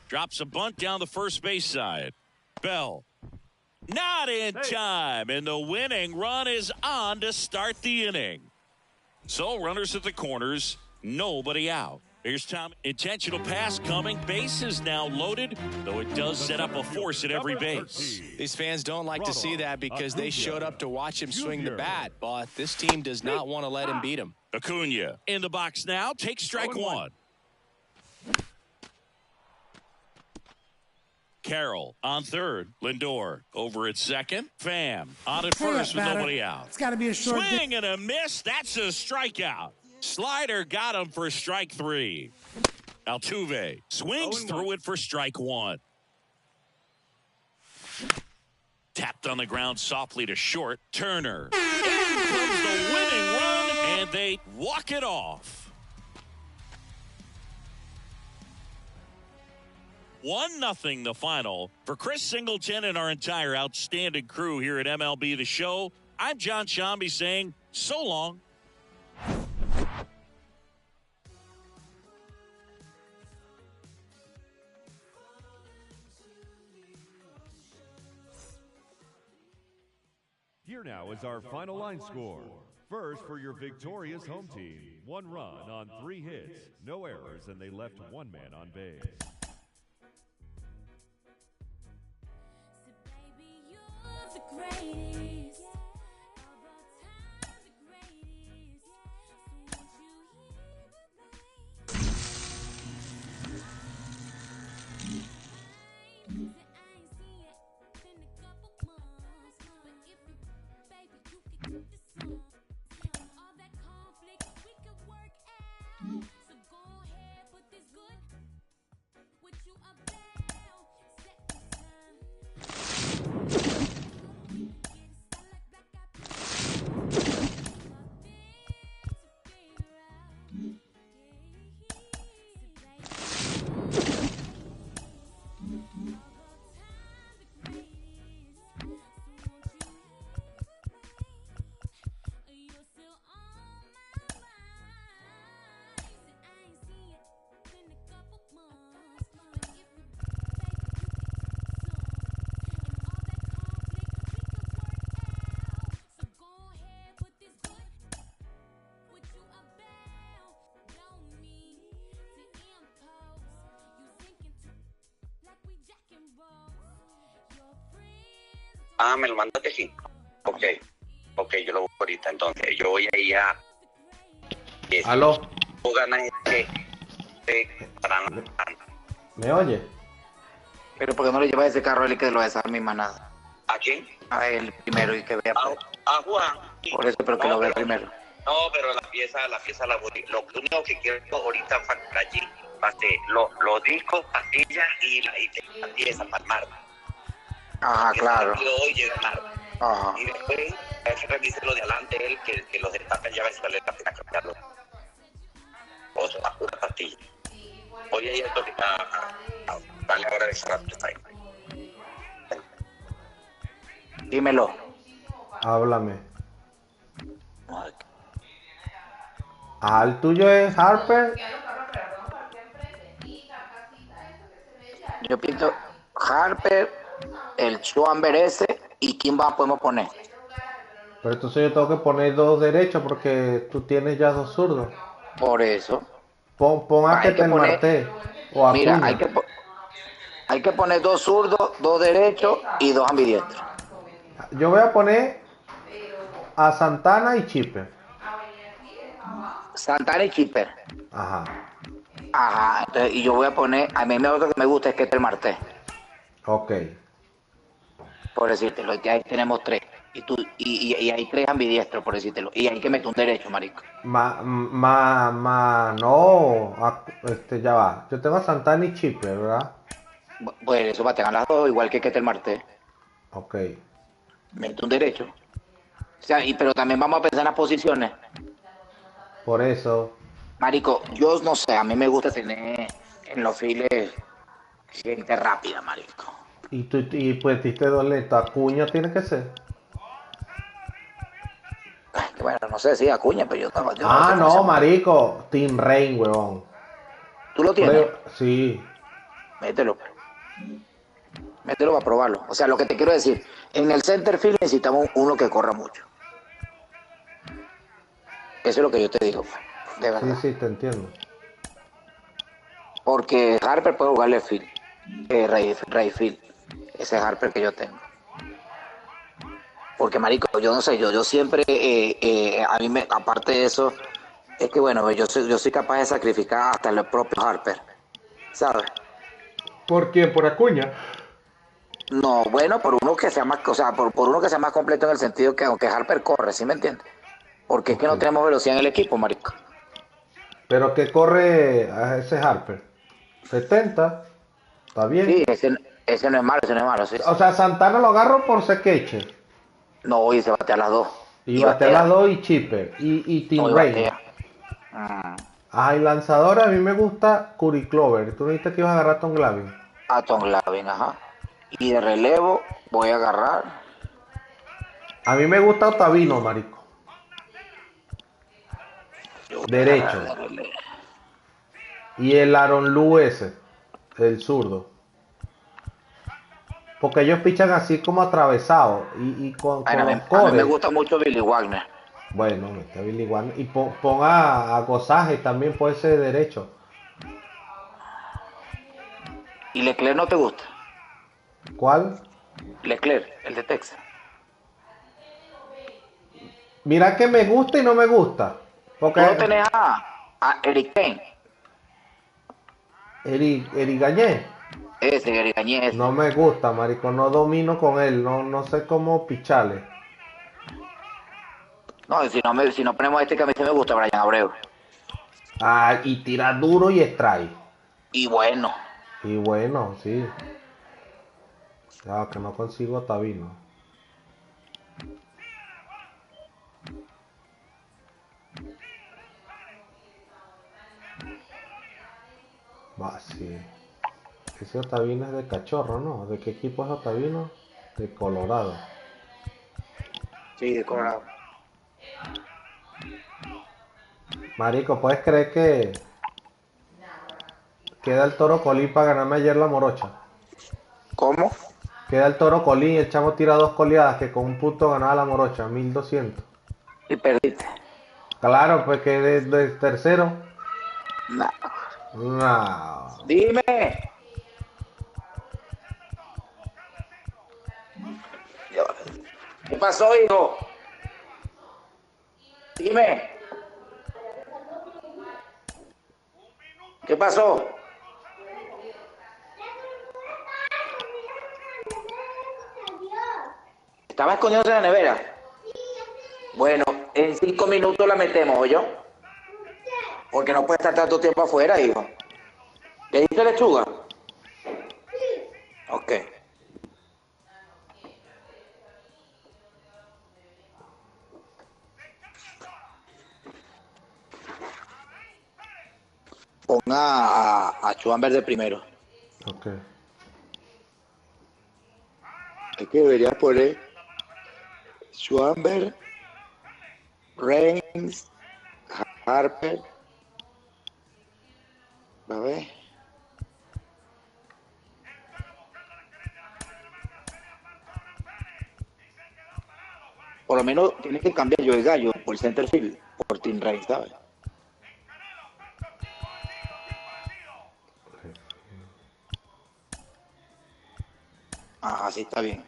Drops a bunt down the first base side. Bell. Not in time, and the winning run is on to start the inning. So runners at the corners, nobody out. Here's Tom. Intentional pass coming. Base is now loaded, though it does set up a force at every base. These fans don't like to see that because they showed up to watch him swing the bat, but this team does not want to let him beat him. Acuna in the box now. Takes strike 1. Carroll on third. Lindor over at second. Pham on at first with nobody out. It's got to be a short swing and a miss. That's a strikeout. Slider got him for strike 3. Altuve swings through it for strike 1. Tapped on the ground softly to short. Turner. In comes the winning run, and they walk it off. 1-0 the final. For Chris Singleton and our entire outstanding crew here at MLB The Show, I'm John Shambi saying so long. Here now is our final line score. First, for your victorious home team, 1 run on 3 hits, no errors, and they left 1 man on base. So baby, you're the greatest of all time, the greatest. So won't you hear me? I ain't seen it in a couple months, but if you, baby, you could get this song. All that conflict we could work out. So go ahead, put this good with you about. Set the time. Get it set like black eyed peas. Nothing to figure out. Yeah. So baby, you're still on my mind. I ain't seen it in a couple months, but if you, baby, you get some, and all that conflict we could work out. So go ahead, put this good with you about. Don't mean to impose. You thinking too like we jack and Rose. Your friends. Me lo mandaste, sí. Ok, yo lo busco ahorita. Entonces, yo voy ahí a... ¿Aló? Tú ganas para ¿Me oye? Pero ¿por qué no le llevas ese carro a él y que lo de esa misma nada? ¿A quién? A él primero y que vea. A Juan. Por eso, pero que lo vea primero. No, pero la pieza la voy. Lo único que quiero ahorita para allí, para hacer los discos, pastillas y la pieza para el martes. Ajá, claro. Hoy llega el martes. Ajá. Y después hay que revisar lo de adelante, él, que los destacan ya, a ver si vale la pena cambiarlo. O sea, la pura pastilla. Voy a ir a darle ahora de cerrar tu time. Dímelo. Háblame. ¿El tuyo es Harper? Yo pienso Harper, el Schwarber ese, ¿y quién más podemos poner? Pero entonces yo tengo que poner 2 derechos porque tú tienes ya 2 zurdos. Por eso. Pon a que te Marte o a Mira, Acuña. hay que poner 2 zurdos, 2 derechos y 2 ambidiestros. Yo voy a poner a Santana y Chipper. Santana y Chipper. Ajá. Ajá, entonces, y yo voy a poner, a mí lo que me gusta es que esté el Marte. Ok. Por decírtelo, ya ahí tenemos 3. Y hay 3 ambidiestros, por decírtelo. Y hay que meter un derecho, marico. No. Ya va. Yo tengo a Santana y Chipper, ¿verdad? Pues eso va a tener las 2, igual que esté el Marte. Ok. Mete un derecho. O sea, pero también vamos a pensar en las posiciones. Por eso. Marico, yo no sé, a mí me gusta tener en los files gente rápida, marico. Y pues diste 2 lentos. Acuña tiene que ser. Bueno, no sé si Acuña, pero yo estaba... No, marico. Team Rain, huevón. ¿Tú lo tienes? Sí. Mételo para probarlo. O sea, lo que te quiero decir, en el center field necesitamos uno que corra mucho. Eso es lo que yo te digo, de verdad. Sí, te entiendo. Porque Harper puede jugarle field, Rayfield. Ese es Harper que yo tengo. Porque, marico, yo no sé, yo siempre, a mí, aparte de eso, es que, bueno, yo soy capaz de sacrificar hasta el propio Harper, ¿sabes? ¿Por quién? ¿Por Acuña? No, bueno, por uno que sea más, o sea, por uno que sea más completo en el sentido que aunque Harper corre, ¿sí me entiendes? Porque es que no tenemos velocidad en el equipo, marico. ¿Pero qué corre a ese Harper? 70. ¿Está bien? Sí, ese no es malo, sí. O sea, Santana lo agarro por Sequeche. No, y se batea las 2. Y batea las 2 y Chipper. Y Team Rain. Y lanzador a mí me gusta Curry Clover. ¿Tú no dijiste que ibas a agarrar a Tom Glavine? a Tom Glavine, ajá. Y de relevo voy a agarrar. A mí me gusta Otavino, marico. Derecho. Y el Aaron Lu ese, el zurdo. Porque ellos pichan así como atravesados y con los A mí me cores. gusta mucho Billy Wagner. Bueno, está Billy Wagner. Y pon a Gozaje también puede ser derecho. ¿Y Leclerc no te gusta? ¿Cuál? Leclerc, el de Texas. Mira que me gusta y no me gusta. Porque Tú no tenés a Eric Kane. Eric Gañé. Ese, Eric Gañez. No me gusta, marico. No domino con él. No sé cómo picharle. No, si no ponemos a este que a mí sí me gusta, Brian Abreu. Ah, y tira duro y strike. Y bueno. Y bueno, sí. Ya que no consigo Otavino. Va, sí. Ese Otavino es de cachorro, ¿no? ¿De qué equipo es Otavino? De Colorado. Sí, de Colorado. Marico, ¿puedes creer que queda el Toro Colín para ganarme ayer la morocha? ¿Cómo? Queda el Toro Colín y el chamo tira 2 coleadas que con un punto ganaba la morocha, 1200. Y perdiste. Claro, pues que de tercero. No. No. Dime. ¿Qué pasó, hijo? Dime. ¿Qué pasó? ¿Estaba escondiéndose en la nevera? Bueno, en 5 minutos la metemos, ¿oye? Porque no puede estar tanto tiempo afuera, hijo. ¿Le diste lechuga? Ok. Ponga a Schwarber de primero. Ok. Es que deberías poner Schwarber, Reigns, Harper. A ver. Por lo menos tienes que cambiar yo el gallo por center field, por Tim Reigns, ¿sabes? Ajá, sí está bien.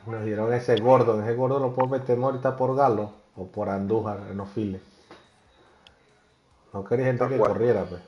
Nos dieron ese gordo lo puedo meter ahorita por Galo o por Andújar en los files. No quería gente que corriera, pues.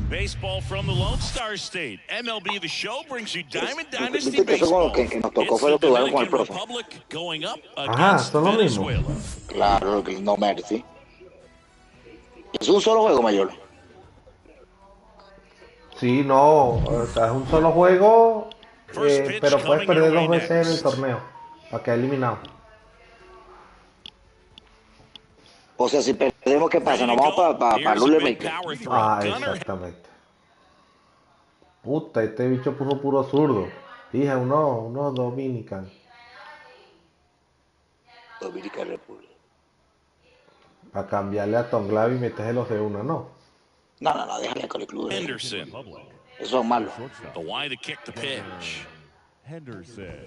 Baseball from the Lone Star State. MLB The Show brings you Diamond Dynasty Viste que eso con Baseball. lo que nos tocó It's fue the lo que jugaron con el Dominican profe. Republic going up Ajá, against son lo mismo. Venezuela. Claro, no mercy. Es un solo juego, mayor. Sí, no, o sea, es un solo juego, First pitch pero puedes coming perder your way 2 veces en el next. torneo para quedar eliminado. O sea, si perdemos, ¿qué pasa? Nos vamos para Here's a Lule big Baker. power throw. Ah, Gunner exactamente. Puta, este bicho puso puro zurdo. Dije, uno dominican. Dominica República. Para cambiarle a Tonglavi y meterse los de una, ¿no? No, déjale con el club. Henderson. Eso es malo. The wide to kick the pitch. Henderson.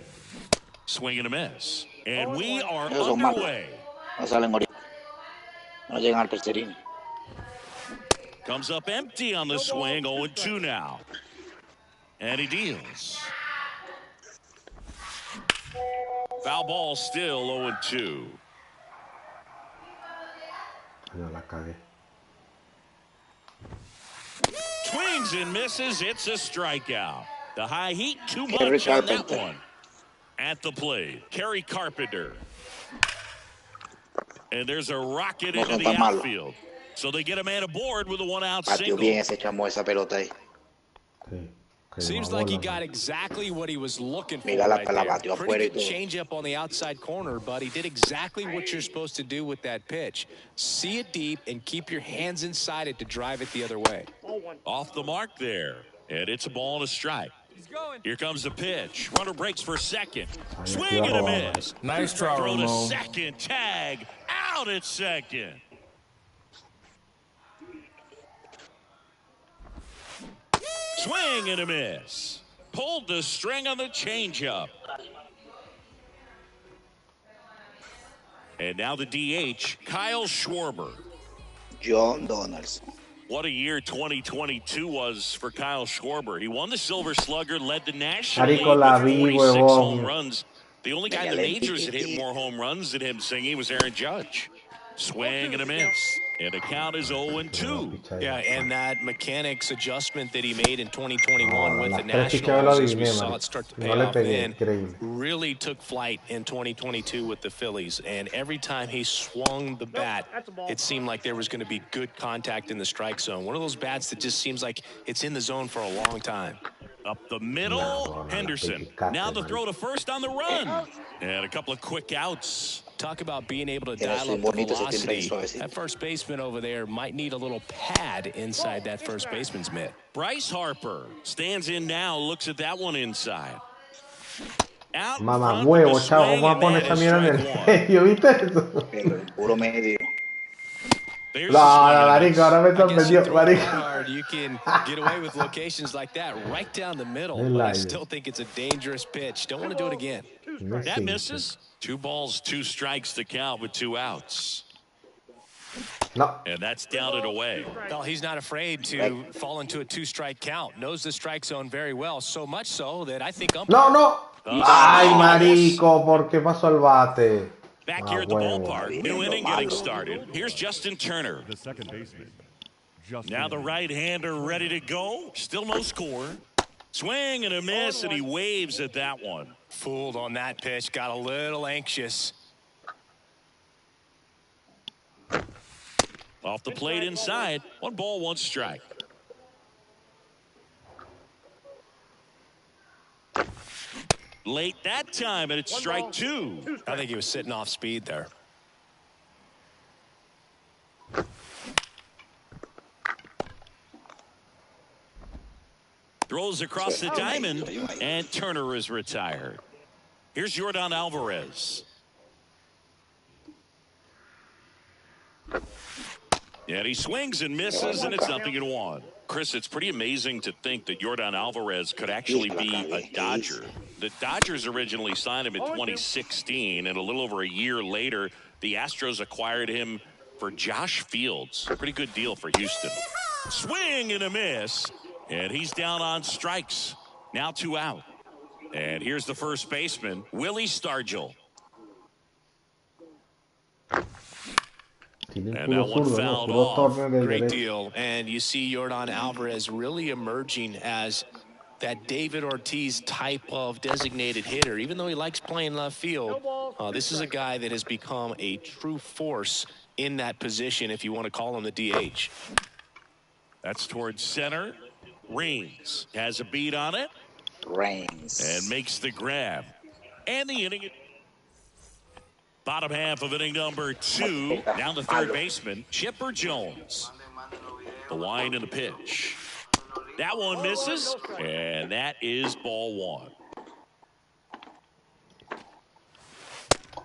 Swing and a miss. And we are Esos son malos. underway. No salen ahorita. No llegan al tercerín. Comes up empty on the swing. 0-2 now. And he deals. Foul ball still 0-2. No la cagué. Swings and misses. It's a strikeout. The high heat too much on that one. At the plate, Kerry Carpenter. And there's a rocket into the outfield. So they get a man aboard with a one-out single. Bien ese chamo esa pelota ahí. Seems like he got exactly what he was looking for right there. Pretty good changeup on the outside corner, but he did exactly what you're supposed to do with that pitch. See it deep and keep your hands inside it to drive it the other way. Off the mark there. And it's a ball and a strike. Here comes the pitch. Runner breaks for second. Swing and a miss. Nice try, Throw to Ramon. second. Tag. Out at second. Swing and a miss. Pulled the string on the changeup. And now the DH, Kyle Schwarber. John Donaldson. What a year 2022 was for Kyle Schwarber. He won the Silver Slugger, led the National League with 46 home runs. The only guy in the majors that hit more home runs than him singing was Aaron Judge. Swing and a miss. And the count is 0-2. Yeah, and that mechanics adjustment that he made in 2021 with the Nationals, as we saw it start to pay off then, really took flight in 2022 with the Phillies. And every time he swung the bat, it seemed like there was going to be good contact in the strike zone. One of those bats that just seems like it's in the zone for a long time. Up the middle, Henderson. Now the throw to first on the run. And a couple of quick outs. Talk about being able to dial up the velocity. That first baseman over there might need a little pad inside that first baseman's mitt. Bryce Harper stands in now, looks at that one inside. Out Mamá huevo, chavo, vamos a poner esa mierda en el medio, ¿viste eso? Puro medio. Marico, ahora me sorprendió, marico. You can get away with locations like that right down the middle, but I still think it's a dangerous pitch. Don't want to do it again. That misses. 2 balls, 2 strikes to count with 2 outs. No. And that's down and away. Well, he's not afraid to fall into a 2-strike count. Knows the strike zone very well, so much so that I think No. Ay, marico, ¿por qué pasó el bate? Back here at the ballpark, new inning getting started. Here's Justin Turner. The second baseman. Now the right-hander ready to go. Still no score. Swing and a miss, and he waves at that one. Fooled on that pitch, got a little anxious. Off the plate inside. 1 ball, 1 strike. Late that time, and it's strike 2. I think he was sitting off speed there. Throws across the diamond, and Turner is retired. Here's Yordan Alvarez. And he swings and misses, and it's 0-1. Chris, it's pretty amazing to think that Yordan Alvarez could actually be a Dodger. The Dodgers originally signed him in 2016, and a little over a year later, the Astros acquired him for Josh Fields. Pretty good deal for Houston. Swing and a miss, and he's down on strikes. Now 2 out. And here's the first baseman, Willie Stargell. And that one fouled off. Great deal. And you see Yordan Alvarez really emerging as that David Ortiz type of designated hitter. Even though he likes playing left field, this is a guy that has become a true force in that position, if you want to call him the DH. That's towards center. Reigns has a beat on it. Reigns. And makes the grab. And the inning. Bottom half of inning number 2. Down to third baseman, Chipper Jones. The wind and the pitch. That one misses, and that is ball 1.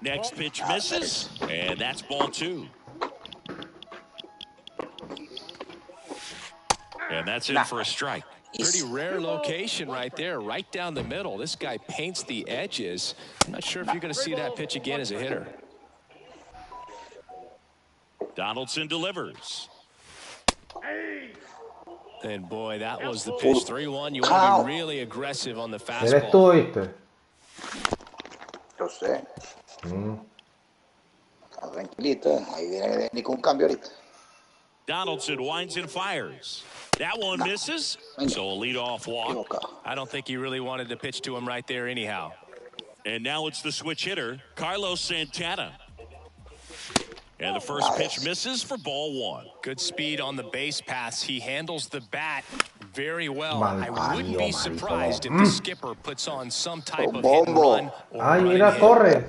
Next pitch misses, and that's ball 2. And that's in for a strike. Pretty rare location right there, right down the middle. This guy paints the edges. I'm not sure if you're going to see that pitch again as a hitter. Donaldson delivers. And boy, that was the pitch. 3-1. You want to be really aggressive on the Eres tú, fastball. ¿viste? Yo sé. Está tranquilito. Ahí viene ni con un cambio ahorita. Donaldson winds and fires. That one misses, so a leadoff walk. I don't think he really wanted to pitch to him right there anyhow. And now it's the switch hitter, Carlos Santana. And the first pitch misses for ball one. Good speed on the base paths. He handles the bat very well. I wouldn't be surprised if the skipper puts on some type of hit and run. Ay, mira, corre.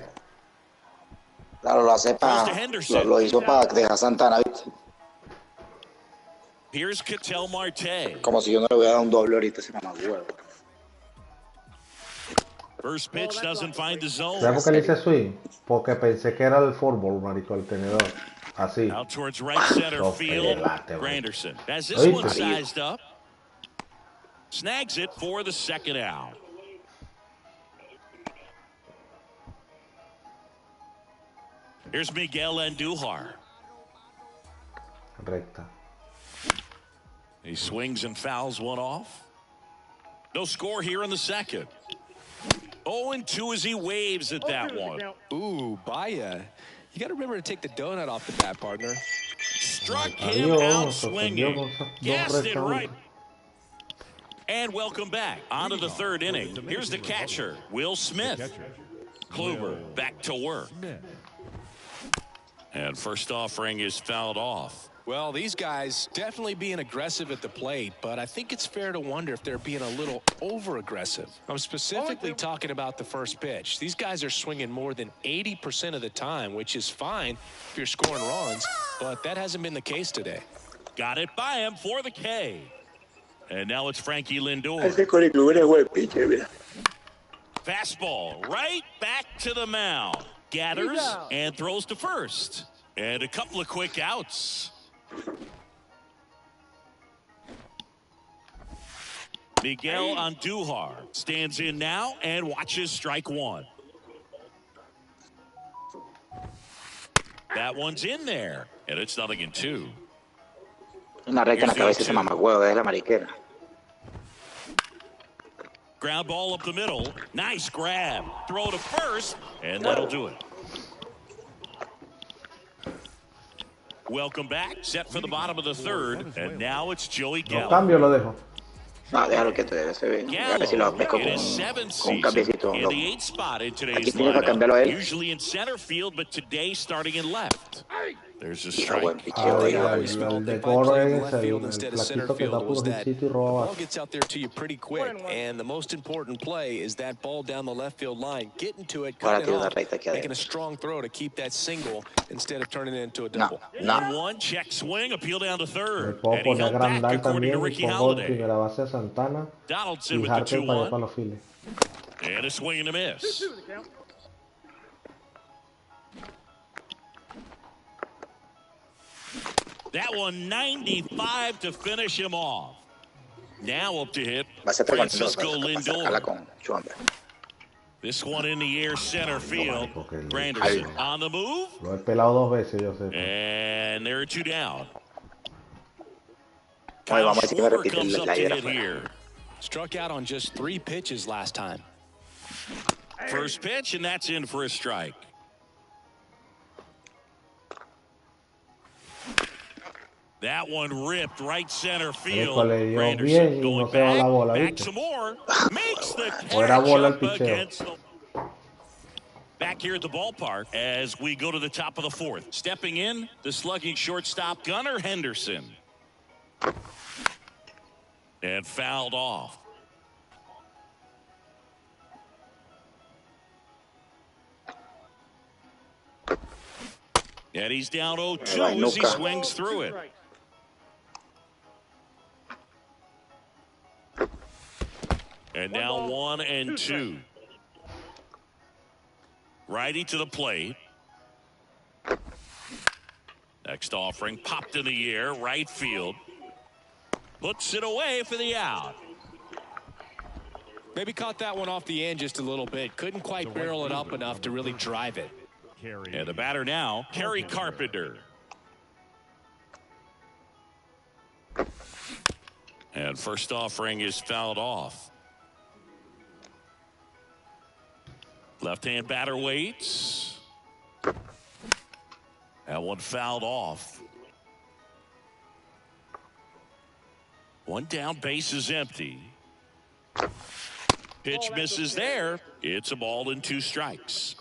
Claro, lo hace para. Lo hizo para dejar Santana, ¿viste? Here's Ketel Marte. Como si yo no le hubiera dado un doble ahorita, ese mamagüevo. First pitch doesn't find the zone. ¿Sabes por qué le hice swing? Porque pensé que era el fútbol, marico, el tenedor. Así. Out towards right center field. Granderson has this one sized up. Snags it for the second out. Here's Miguel Andujar. Recta. He swings and fouls one off. No score here in the second. 0-2 as he waves at that one. Ooh, Baya. You got to remember to take the donut off the bat, partner. Struck him out swinging. Guessed it right. And welcome back. On to the third inning. Here's the catcher, Will Smith. Kluber back to work. And first offering is fouled off. Well, these guys definitely being aggressive at the plate, but I think it's fair to wonder if they're being a little over-aggressive. I'm specifically talking about the first pitch. These guys are swinging more than 80% of the time, which is fine if you're scoring runs, but that hasn't been the case today. Got it by him for the K. And now it's Frankie Lindor. Fastball right back to the mound. Gathers and throws to first. And a couple of quick outs. Miguel Andujar stands in now and watches strike one. That one's in there, and it's 0-2. Una recta en la cabeza ese mamagüevo, es la mariquera. Ground ball up the middle. Nice grab. Throw to first, and that'll do it. Welcome back. Set for the bottom of the third, and now it's Joey Gallo. Cambio, lo dejo. No, déjalo que te se ve. A ver si lo pesco con un cambiecito. In the 8th spot in today's Aquí tiene que cambiarlo a él. Usually in center field, but today starting in left. There's a strike. El de corre es el flaquito que da puro hitsito y roba. Ball gets out there to you pretty quick, and the most important play is that ball down the left field line, getting to it, cutting it off, making a strong throw to keep that single instead of turning it into a double. 1-1, check swing, appeal down to third. Puedo And he poner held back Grandal according to también y Ricky pongo Holiday. primera base a Santana Donaldson y with the Harper para allá 2-1. para los Phillies. And a swing and a miss. That one 95 to finish him off. Now up to hit Francisco Lindor. This one in the air center field. Granderson on the move. Lo he pelado dos veces, yo sé. And there are two down. Oye, vamos a ver si me Schwarber repiten comes la up to idea hit here. Struck out on just 3 pitches last time. First pitch, and that's in for a strike. That one ripped right center field. Granderson going back some more. Makes the catch up against the... Back here at the ballpark as we go to the top of the fourth. Stepping in, the slugging shortstop Gunnar Henderson. And fouled off. And he's down 0-2 as he swings through it. And now 1-2. Righty to the plate. Next offering popped in the air, right field. Puts it away for the out. Maybe caught that one off the end just a little bit. Couldn't quite barrel it up enough to really drive it. And the batter now, Kerry Carpenter. And first offering is fouled off. Left-hand batter waits. That one fouled off. One down, base is empty. Pitch misses there. It's a ball and 2 strikes.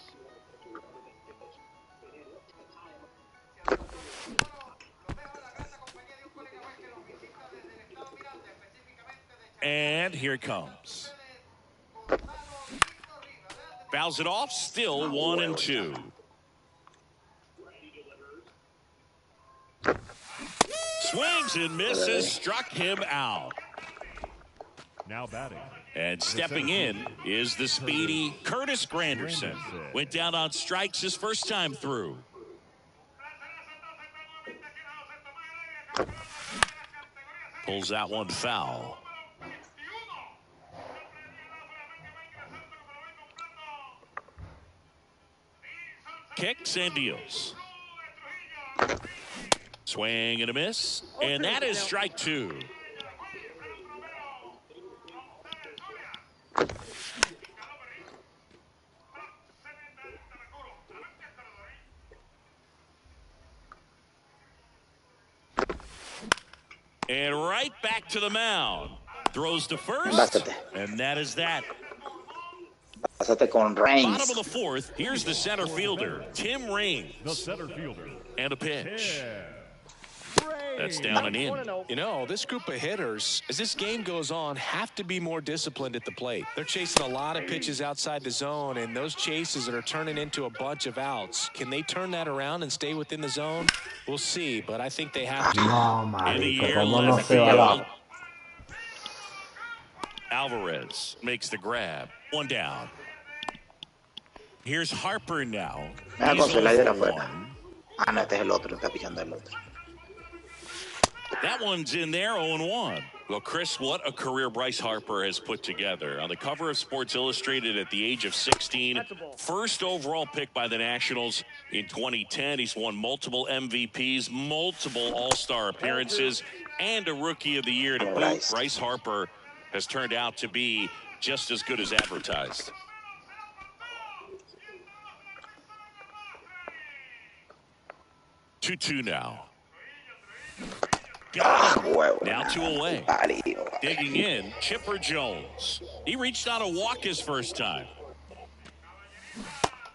And here it comes. Fouls it off, still 1-2. Swings and misses, struck him out. Now batting. And stepping in is the speedy Curtis Granderson. Went down on strikes his first time through. Pulls that one foul. Kicks and deals. Swing and a miss. And that is strike 2. And right back to the mound. Throws to first. And that is that. Con Reigns. Bottom of the 4th. Here's the center fielder, Tim Raines. The center fielder. And a pitch. That's down and in. You know, this group of hitters, as this game goes on, have to be more disciplined at the plate. They're chasing a lot of pitches outside the zone, and those chases that are turning into a bunch of outs, can they turn that around and stay within the zone? We'll see, but I think they have to. In the air, left field. Alvarez makes the grab. One down. Here's Harper now. Ah, con Slider afuera. Ah, no, este es el otro, está pichando el otro. That one's in there, 0-1. Well, Chris, what a career Bryce Harper has put together. On the cover of Sports Illustrated at the age of 16, first overall pick by the Nationals in 2010. He's won multiple MVPs, multiple All-Star appearances, and a Rookie of the Year to boot. Bryce Harper has turned out to be just as good as advertised. Two now. Now 2 away. Digging in, Chipper Jones. He reached out a walk his first time.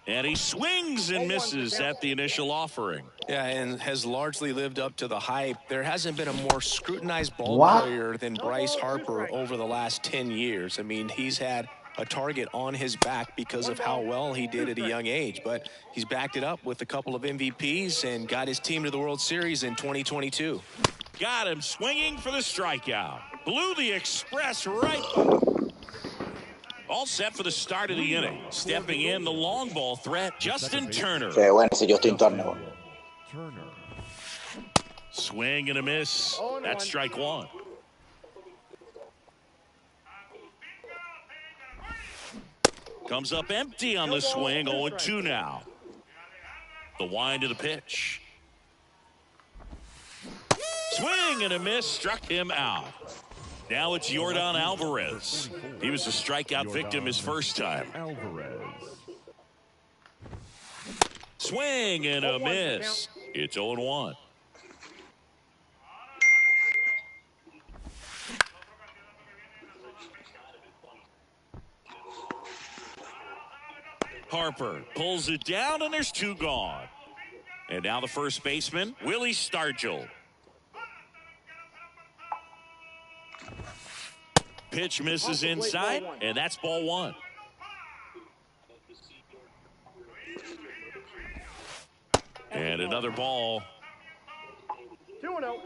And he swings and misses at the initial offering. Yeah, and has largely lived up to the hype. There hasn't been a more scrutinized ball player than Bryce Harper over the last 10 years. I mean, he's had a target on his back because of how well he did at a young age. But he's backed it up with a couple of MVPs and got his team to the World Series in 2022. Got him swinging for the strikeout. Blew the express right. All set for the start of the inning. Stepping in, the long ball threat, Justin Turner. Qué bueno ese Justin Turner. Swing and a miss. That's strike 1. Comes up empty on the swing, 0-2 now. The wind of the pitch. Swing and a miss, struck him out. Now it's Yordan Alvarez. He was a strikeout victim his first time. Swing and a miss. It's 0-1. Harper pulls it down, and there's 2 gone. And now the first baseman, Willie Stargell. Pitch misses inside, and that's ball 1. And another ball. 2-0.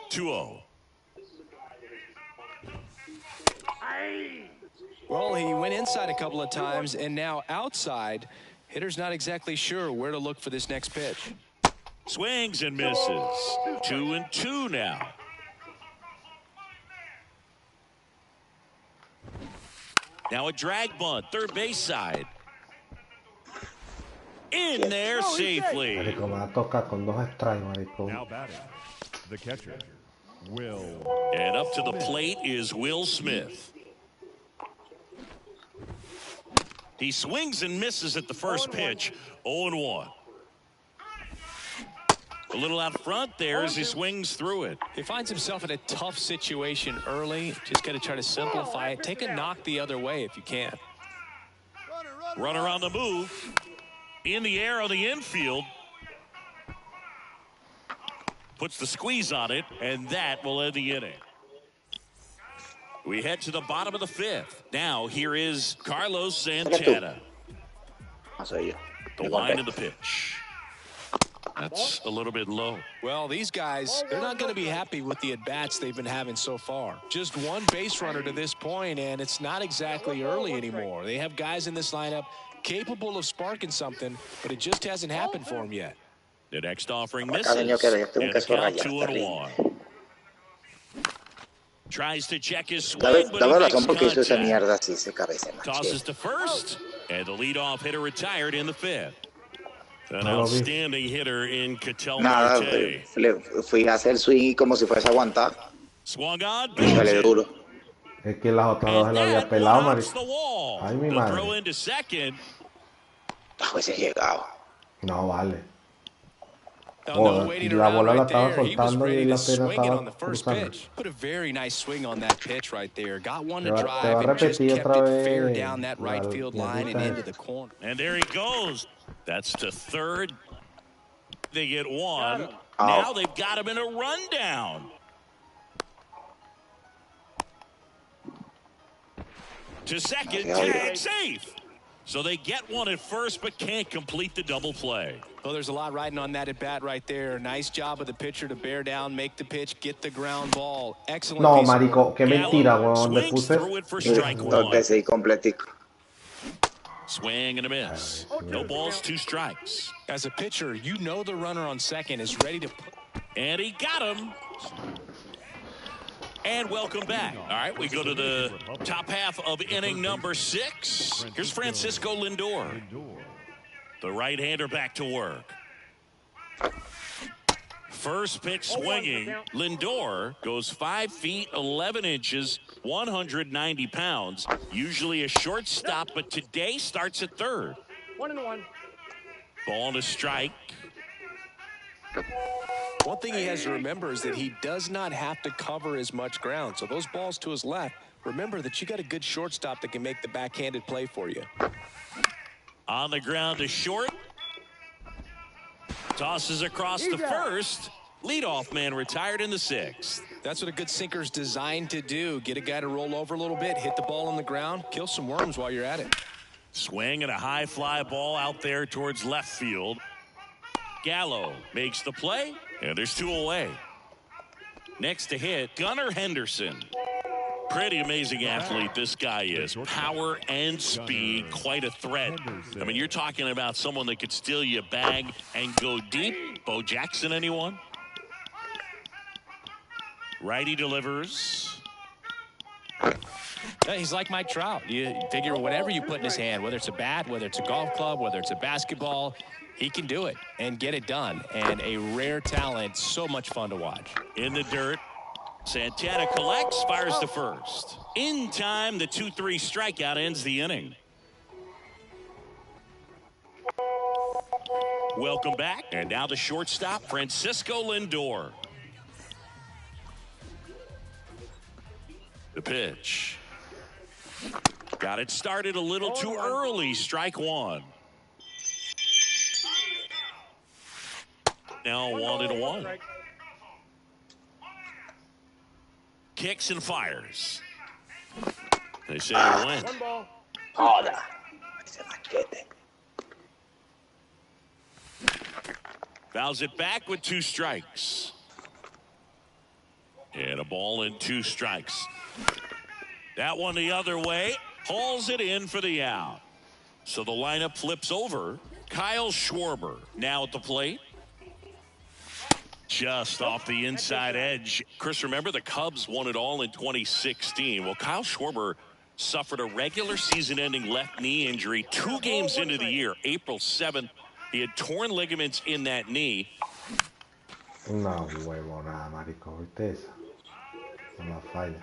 2-0. Well, he went inside a couple of times, and now outside. Hitter's not exactly sure where to look for this next pitch. Swings and misses. 2-2 now. Now a drag bunt, third base side. In there safely. Marico, me va a tocar con 2 strikes, marico. Now batting, the catcher. And up to the plate is Will Smith. He swings and misses at the first pitch. 0-1. A little out front there as he swings through it. He finds himself in a tough situation early. Just got to try to simplify it. Take a knock the other way if you can. Runner on the move. In the air on the infield. Puts the squeeze on it, and that will end the inning. We head to the bottom of the fifth. Now here is Carlos Santana. The line of the pitch. That's a little bit low. Well, these guys, they're not going to be happy with the at-bats they've been having so far. Just one base runner to this point, and it's not exactly early anymore. They have guys in this lineup capable of sparking something, but it just hasn't happened for them yet. The next offering misses. And it's count 2-1. Tries to check his swing, but he makes contact. Tosses to first, and the leadoff hitter retired in the fifth. An outstanding hitter in Ketel Marte. Fui a hacer swing como si fuese a aguantar. Swung on, duro. Es que las otras dos se la había pelado, marico. Ay, mi madre. Throw into second. Hubiese llegado. No, vale. La bola la estaba soltando y la pena estaba cruzando. Put a very nice swing on that pitch right there. Got one to drive and just kept it fair down that right field line and into the corner. And there he goes. That's to third. They get one. Now they've got him in a rundown. To second, tag safe. So they get one at first, but can't complete the double play. Well, there's a lot riding on that at bat right there. Nice job of the pitcher to bear down, make the pitch, get the ground ball. Excellent. No, marico, qué mentira, weón. ¿Dónde puse? Swing and a miss. No balls, 2 strikes. As a pitcher, you know the runner on second is ready to. And he got him. And welcome back. All right, we go to the top half of inning number 6. Here's Francisco Lindor. The right-hander back to work. First pitch swinging. Lindor goes 5 feet 11 inches, 190 pounds. Usually a shortstop, but today starts at third. 1-1. Ball to strike. One thing he has to remember is that he does not have to cover as much ground. So those balls to his left, remember that you got a good shortstop that can make the backhanded play for you. On the ground to short. Tosses across to first. Leadoff man retired in the 6th. That's what a good sinker's designed to do. Get a guy to roll over a little bit, hit the ball on the ground, kill some worms while you're at it. Swing and a high fly ball out there towards left field. Gallo makes the play, and there's 2 away. Next to hit, Gunnar Henderson. Pretty amazing athlete this guy is. Power and speed, quite a threat. I mean, you're talking about someone that could steal you a bag and go deep. Bo Jackson, anyone? Righty delivers. He's like Mike Trout. You figure whatever you put in his hand, whether it's a bat, whether it's a golf club, whether it's a basketball, he can do it and get it done. And a rare talent, so much fun to watch. In the dirt, Santana collects, fires to first. In time, the 2-3 strikeout ends the inning. Welcome back. And now the shortstop, Francisco Lindor. The pitch. Got it started a little too early. Strike 1. Now 1-1. Kicks and fires. They say a win. Fouls it back with 2 strikes. And a ball and 2 strikes. That one the other way. Hauls it in for the out. So the lineup flips over. Kyle Schwarber now at the plate. Just off the inside edge. Chris, remember the Cubs won it all in 2016. Well, Kyle Schwarber suffered a regular season-ending left knee injury 2 games into the year. April 7th, he had torn ligaments in that knee. No, huevona, marico, ¿viste esa? Con la falla.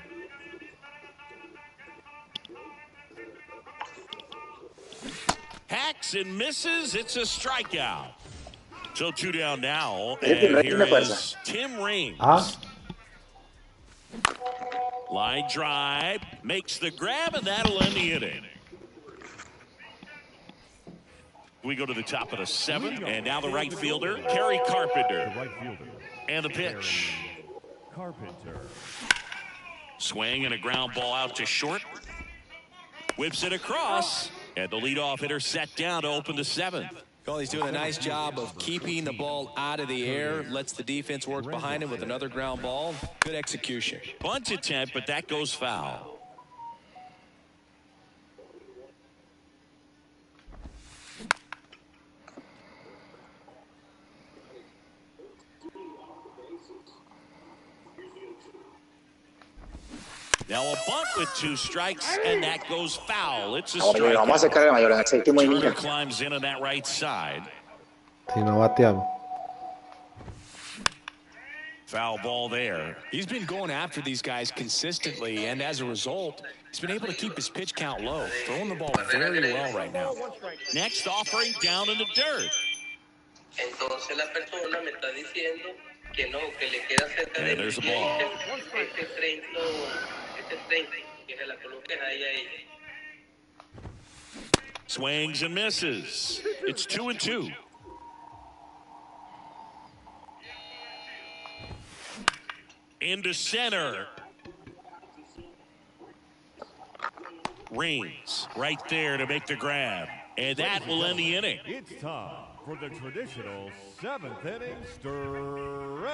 Hacks and misses. It's a strikeout. So 2 down now. Tim And Raines here de fuerza. is Tim Raines. Ah, Line drive. Makes the grab, and that'll end the inning. We go to the top of the 7th, and now the right fielder, Kerry Carpenter. The right fielder. And the pitch. Carpenter. Swing and a ground ball out to short. Whips it across, and the leadoff hitter set down to open the 7th. Well, he's doing a nice job of keeping the ball out of the air, lets the defense work behind him with another ground ball. Good execution. Bunt attempt, but that goes foul. Now a bunt with 2 strikes, and that goes foul. It's a Ahora vamos a strikeout. sacar el mayor en el séptimo Turner inning. climbs in on that right side. si no bateamos. Foul ball there. He's been going after these guys consistently, and as a result, he's been able to keep his pitch count low, throwing the ball very well right now. Next offering down in the dirt. Entonces la persona me está diciendo que no, que le queda cerca And there's a ball. este 30, que se la coloques ahí a ella. Swings and misses. It's 2-2. Into center. Raines right there to make the grab. And that will end the inning. It's time for the traditional 7th inning stretch.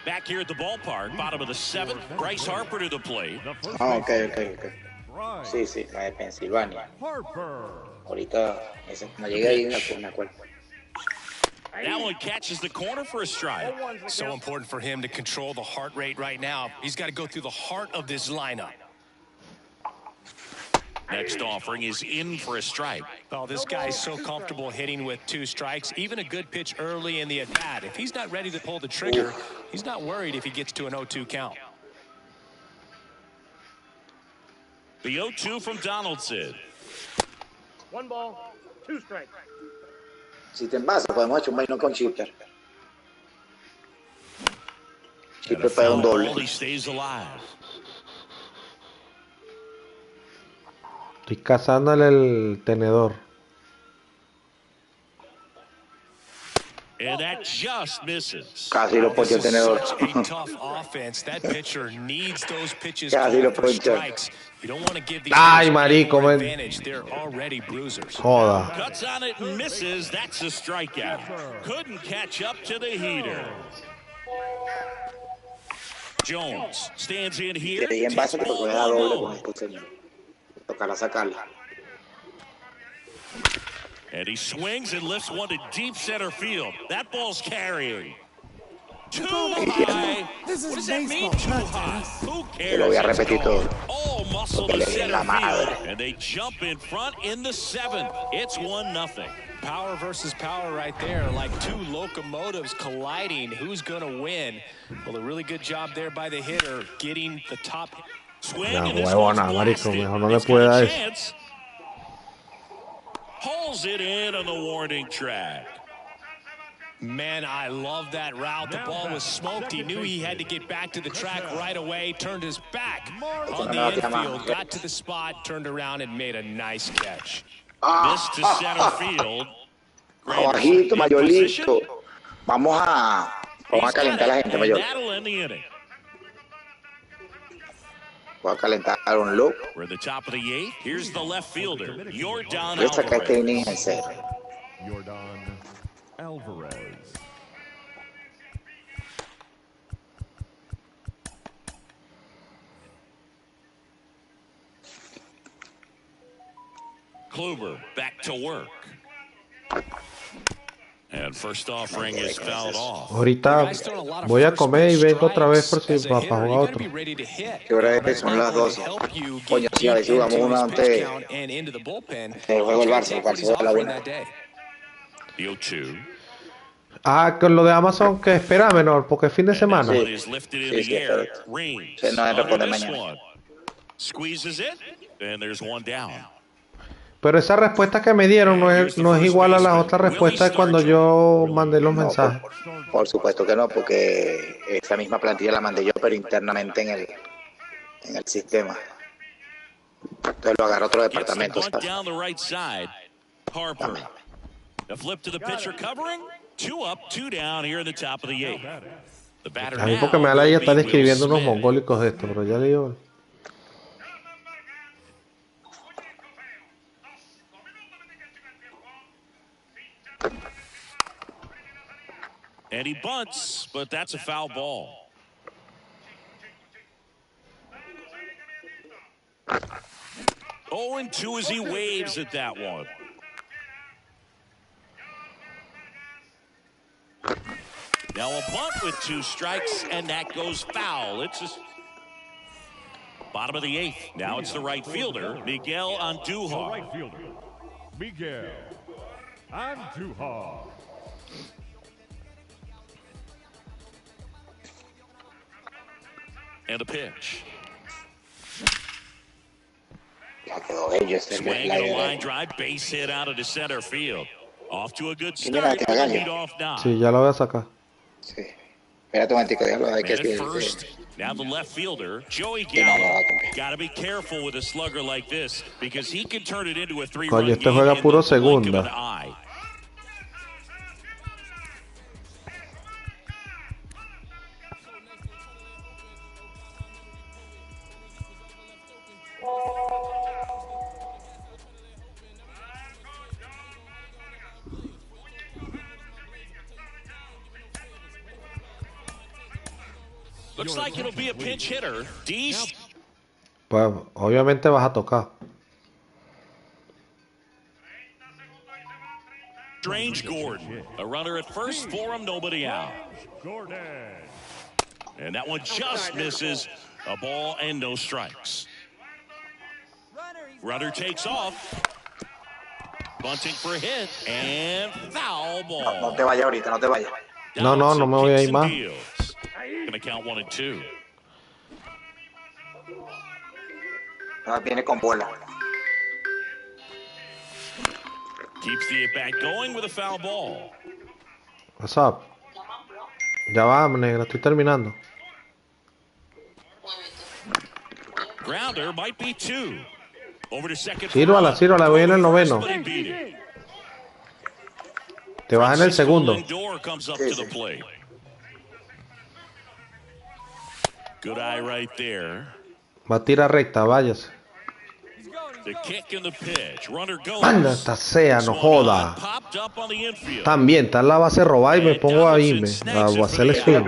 Back here at the ballpark, bottom of the 7th, Bryce Harper to the plate. Ah, ok. Sí, sí, la de Pensilvania. Harper. Ahorita, no llegué ahí, me acuerdo. That one catches the corner for a strike. So important for him to control the heart rate right now. He's got to go through the heart of this lineup. Next offering is in for a strike. Oh, this guy's so comfortable hitting with 2 strikes. Even a good pitch early in the at-bat. If he's not ready to pull the trigger, he's not worried if he gets to an 0-2 count. The 0-2 from Donaldson. 1 ball, 2 strikes. Si te envasa, podemos echar un vaino con Chipper. Chipper pega un doble. He stays alive. Estoy cazándole el tenedor. And that just misses. Casi lo poncho el tenedor. Such a tough offense. That pitcher needs those pitches Casi lo called for poncho. strikes. You don't want to give the Ay, hitters marico, more man. advantage. They're already bruisers. Joda. Cuts on it and misses. That's a strikeout. Couldn't catch up to the heater. Jones stands in here. Y en base, pero puede dar doble con este señor. Tocará sacarla. And he swings and lifts one to deep center field. That ball's carrying. Too high. This What is does that mean, baseball. too high? Who Yo lo voy a cares? repetir todo. All muscle Porque to le di en center la madre. field. And they jump in front in the 7th. It's 1-0. Power versus power right there, like 2 locomotives colliding. Who's going to win? Well, a really good job there by the hitter, getting the top. Swing La and this one's huevona, marico, blasted. mejor no le He's puede got dar a eso. chance. Pulls it in on the warning track. Man, I love that route. The ball was smoked. He knew he had to get back to the track right away, turned his back on the infield, got to the spot, turned around, and made a nice catch. Missed to center field. Abajito, mayorito. Vamos a He's got calentar a la it, gente, and mayor. that'll end the inning. Voy a calentar un look. We're at the top of the 8th. Here's the left fielder, Yordan Voy a sacar este Alvarez. inning en cero. Yordan Alvarez. Kluber back to work. And first offering is fouled off. Ahorita voy a comer y vengo otra vez por si para jugar otro. ¿Qué hora es? Son las 12. Coño, sí, a ver si jugamos uno antes del juego del Barça. El Barça juega a la 1. The 0-2. Ah, con lo de Amazon, que espera menor, porque es fin de semana. Sí, sí, espero. Se nos responde mañana. Squeezes it, and there's one down. Pero esa respuesta que me dieron no es igual a las otras respuestas de cuando yo mandé los mensajes. Por supuesto que no, porque esa misma plantilla la mandé yo, pero internamente en el sistema. Entonces lo agarra otro departamento. Down the right side. Harper. A flip to the pitcher covering. 2 up, 2 down here in the top of the 8th. The batter A mí porque me da la idea estar escribiendo unos Smith. mongólicos de esto, pero ya le digo. And he bunts, but that's a foul ball. Oh, and 2 as he waves at that one. Now a bunt with 2 strikes, and that goes foul. It's just bottom of the 8th. Now it's the right fielder, Miguel Andujar. Right fielder, Miguel Andujar. And a pitch. Swing and a line drive, base hit out of the center field. Off to a good start. Lead off now. Sí, ya lo voy a sacar. Sí. Espérate un momentico, déjalo a ver qué tiene. First, now the left fielder, Joey Gallo. Got to be careful with a slugger like this because he can turn it into a 3-run Coño, este game juega in puro the blink of segunda. an eye. Looks like it'll be a pinch hitter. Pues obviamente vas a tocar. Strange Gordon. A runner at first for him, nobody out. Gordon. And that one just misses. A ball and no strikes. Runner takes off. Bunting for a hit. And foul ball. No te vayas ahorita, no te vayas. No me voy a ir más. Gonna count 1 and 2. Viene con bola. Keeps the at-bat going with a foul ball. What's up? Ya va, negra, estoy terminando. Grounder might be 2. Over to second. Sírvala, voy en el noveno. Te vas en el segundo. Comes up to the plate. Good eye right there. Va a tirar recta, váyase. The kick and the pitch. Runner goes. Manda esta sea, no joda. También está en la base robada y me pongo a irme. A hacerle swing.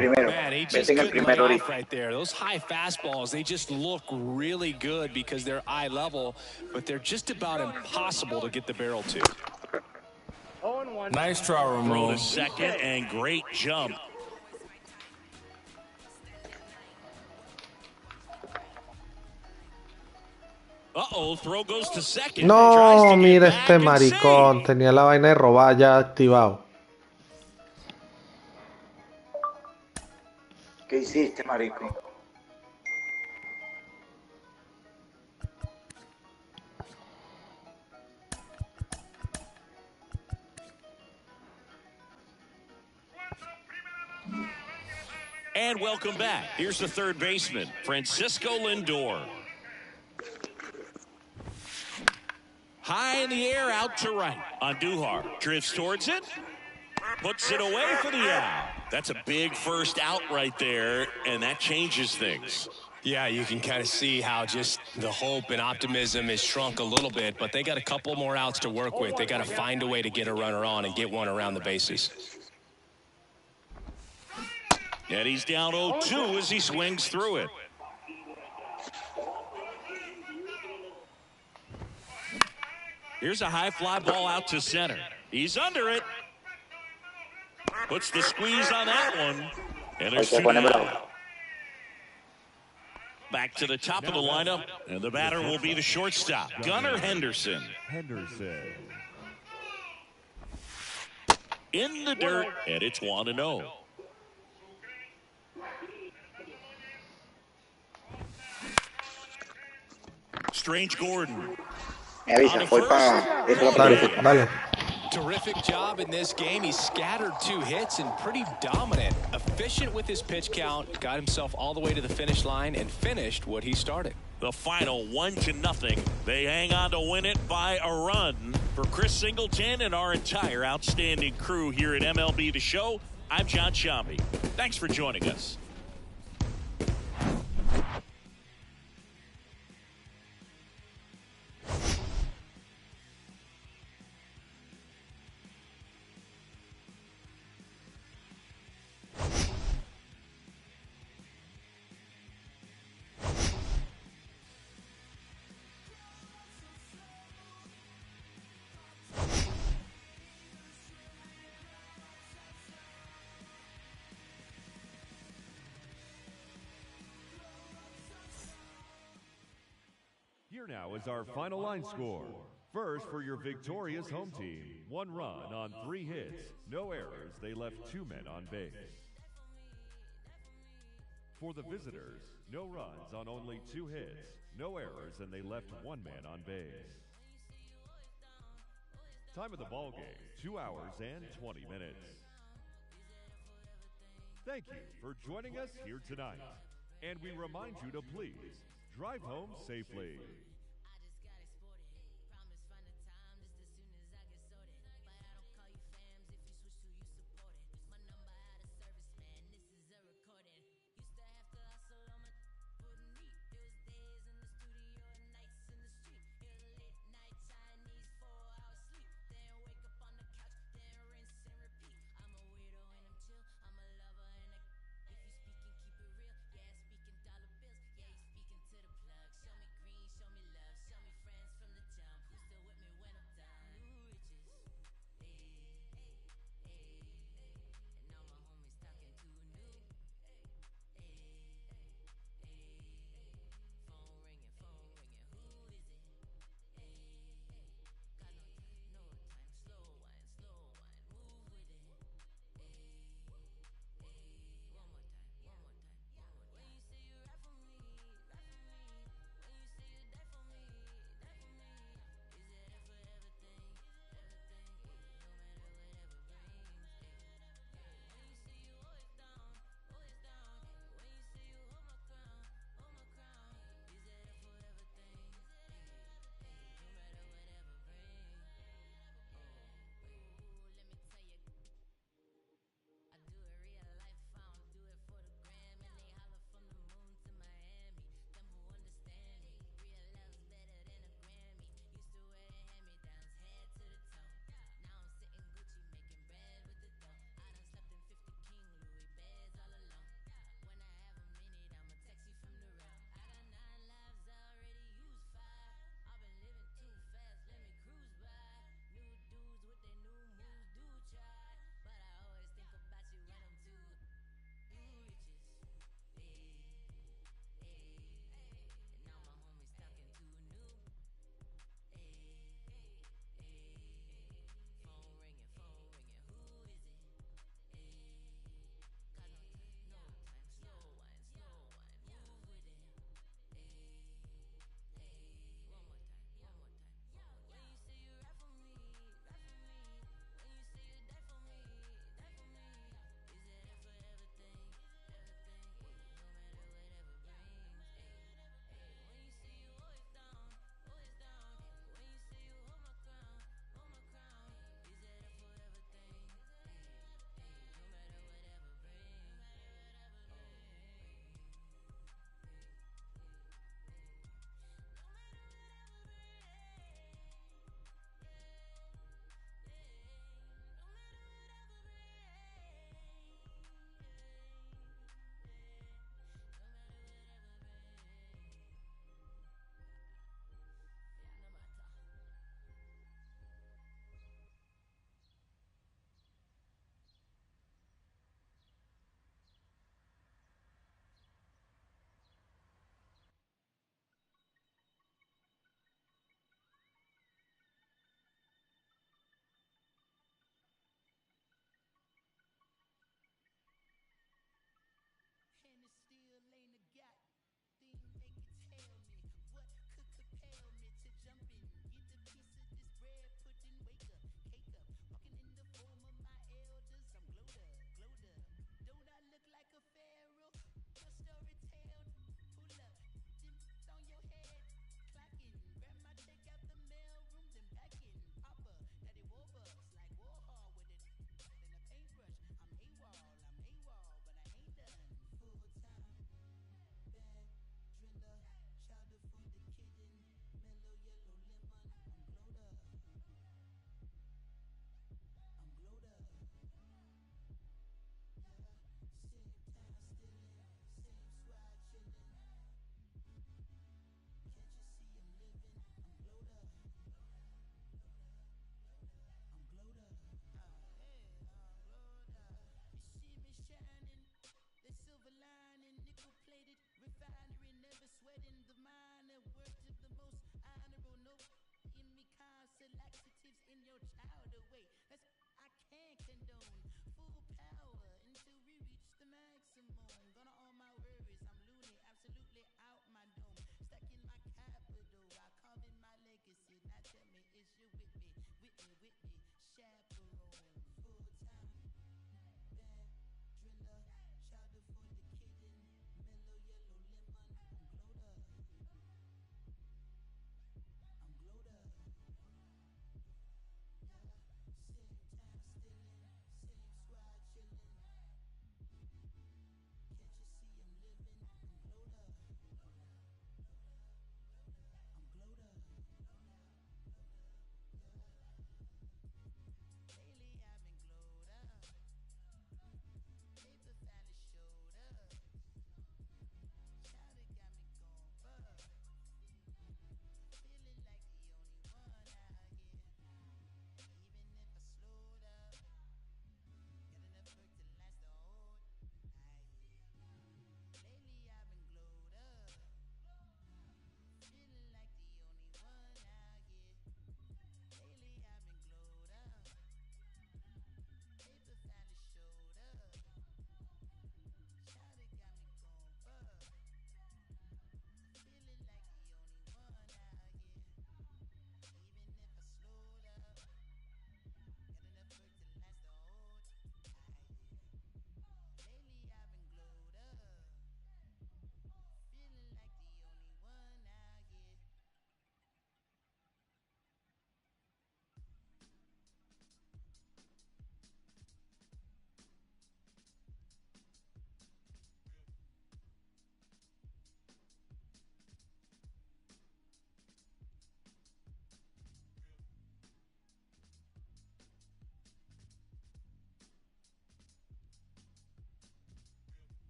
Vete en el primero ahorita. Right there. Those high fastballs, they just look really good because they're eye level, but they're just about impossible to get the barrel to. Nice try, Throw to Ramon. second and great jump. Uh-oh, throw goes to second. No, mira este maricón. Tenía la vaina de robar ya activado. ¿Qué hiciste, marico? And welcome back. Here's the third baseman, Francisco Lindor. High in the air, out to right. Andujar drifts towards it. Puts it away for the out. That's a big first out right there, and that changes things. Yeah, you can kind of see how just the hope and optimism is shrunk a little bit, but they got a couple more outs to work with. They got to find a way to get a runner on and get one around the bases. And he's down 0-2 as he swings through it. Here's a high fly ball out to center. He's under it. Puts the squeeze on that one. And there's 2 down. Back to the top of the lineup. And the batter will be the shortstop, Gunnar Henderson. in the dirt, and it's 1-0. Strange Gordon. Me avisa, voy para. Eso es la Dale, película. dale. Terrific job in this game. He scattered 2 hits and pretty dominant. Efficient with his pitch count. Got himself all the way to the finish line and finished what he started. The final 1-0. They hang on to win it by a run. For Chris Singleton and our entire outstanding crew here at MLB The Show, I'm John Shambi. Thanks for joining us. Here now is our final line score. First, for your victorious home team, 1 run on 3 hits, no errors. They left 2 men on base. For the visitors, no runs on only 2 hits, no errors, and they left 1 man on base. Time of the ball game, 2 hours and 20 minutes. Thank you for joining us here tonight. And we remind you to please drive home safely.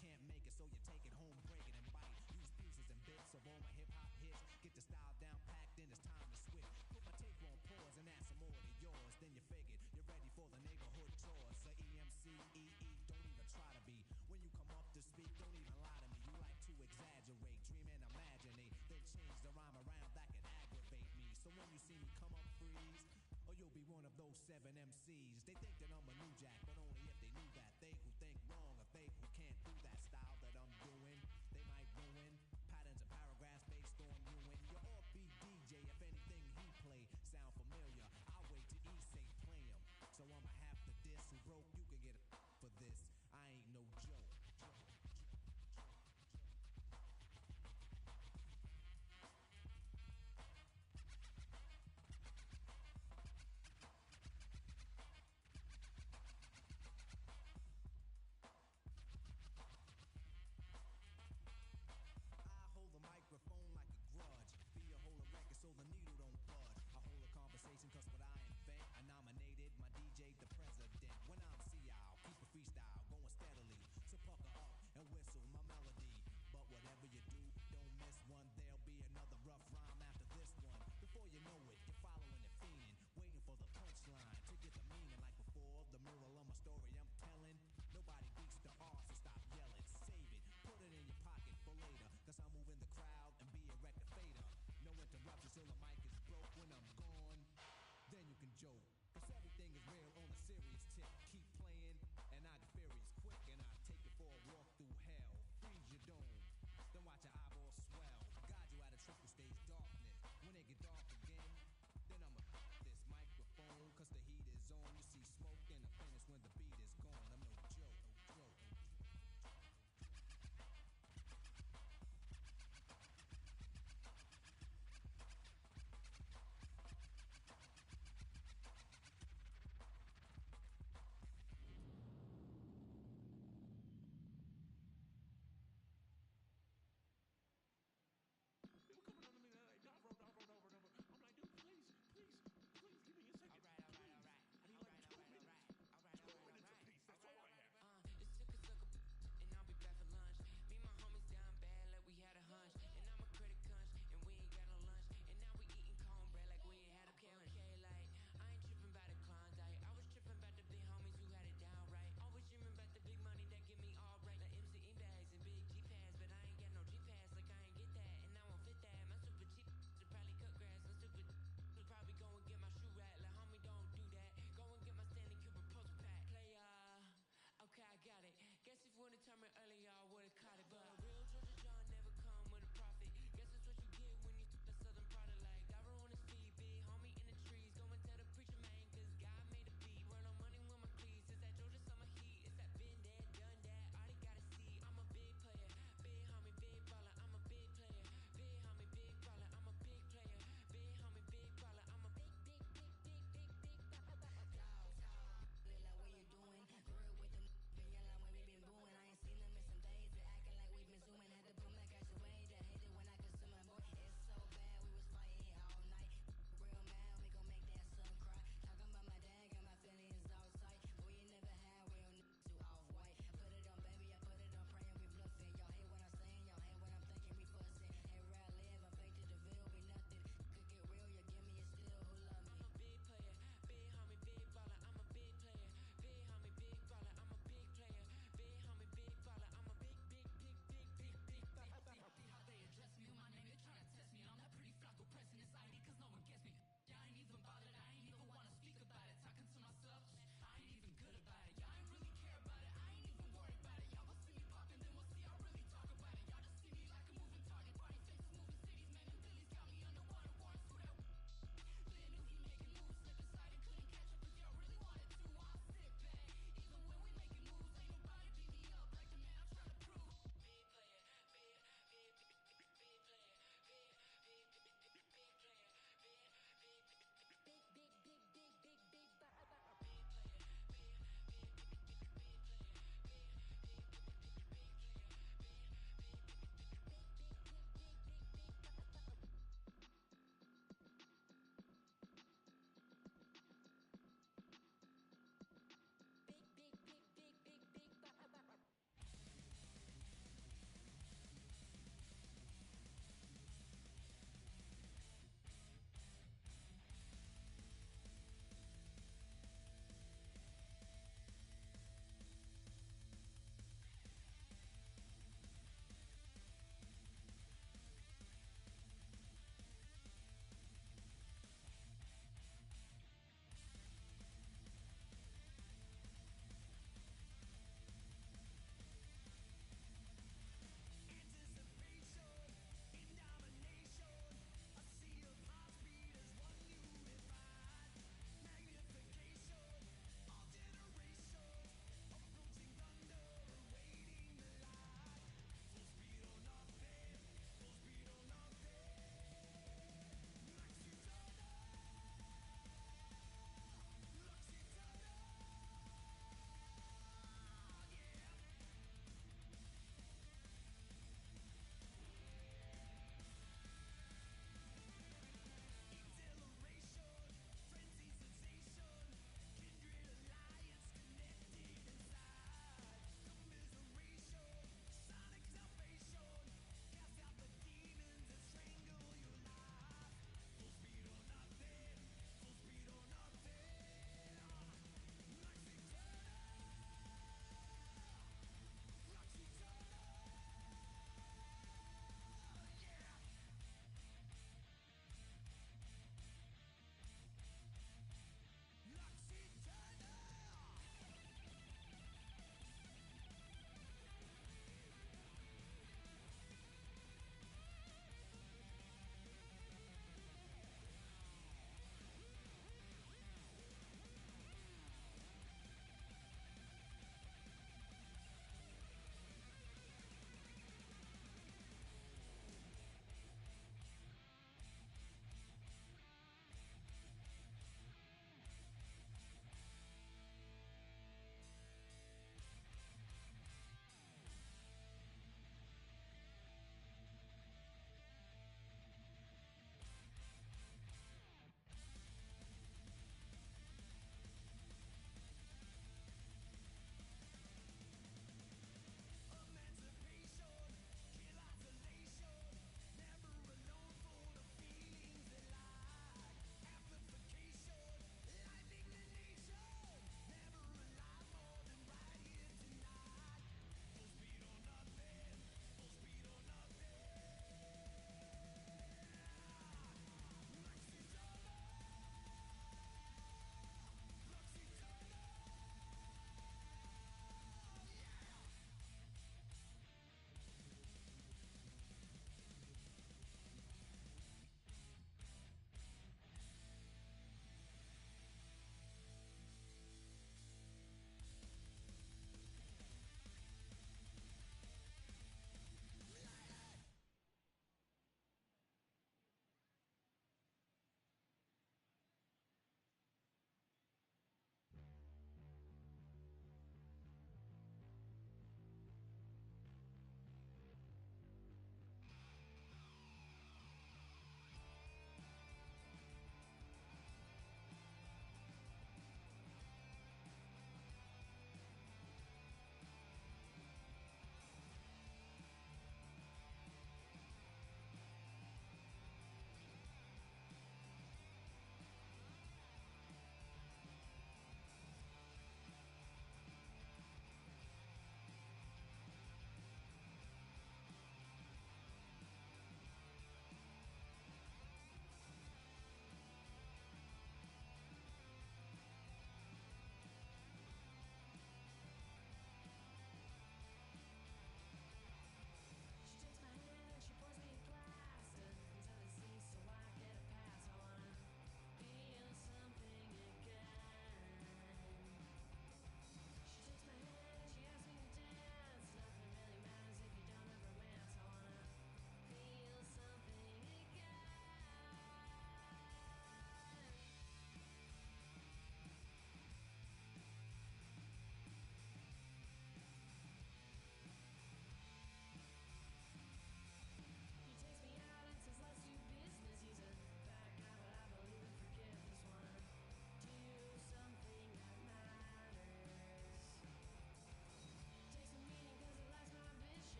can't make it, so you take it home, break it and bite. Use pieces and bits of all my hip-hop hits. Get the style down packed, then it's time to switch. Put my tape on pause and add some more to yours. Then you figured you're ready for the neighborhood chores. So EMC, don't even try to be. When you come up to speak, don't even lie to me. You like to exaggerate, dream and imaginate, then change the rhyme around that can aggravate me. So when you see me come up, freeze, or you'll be one of those 7 MCs. They think that I'm a new jack, but only if they knew that. They who think wrong, or they who can't do that style that I'm doing, they might ruin patterns and paragraphs based on you and your offbeat DJ. If anything he play sound familiar, I'll wait till he say play him. So I'ma have to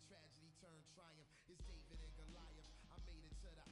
tragedy turned triumph. It's David and Goliath. I made it to the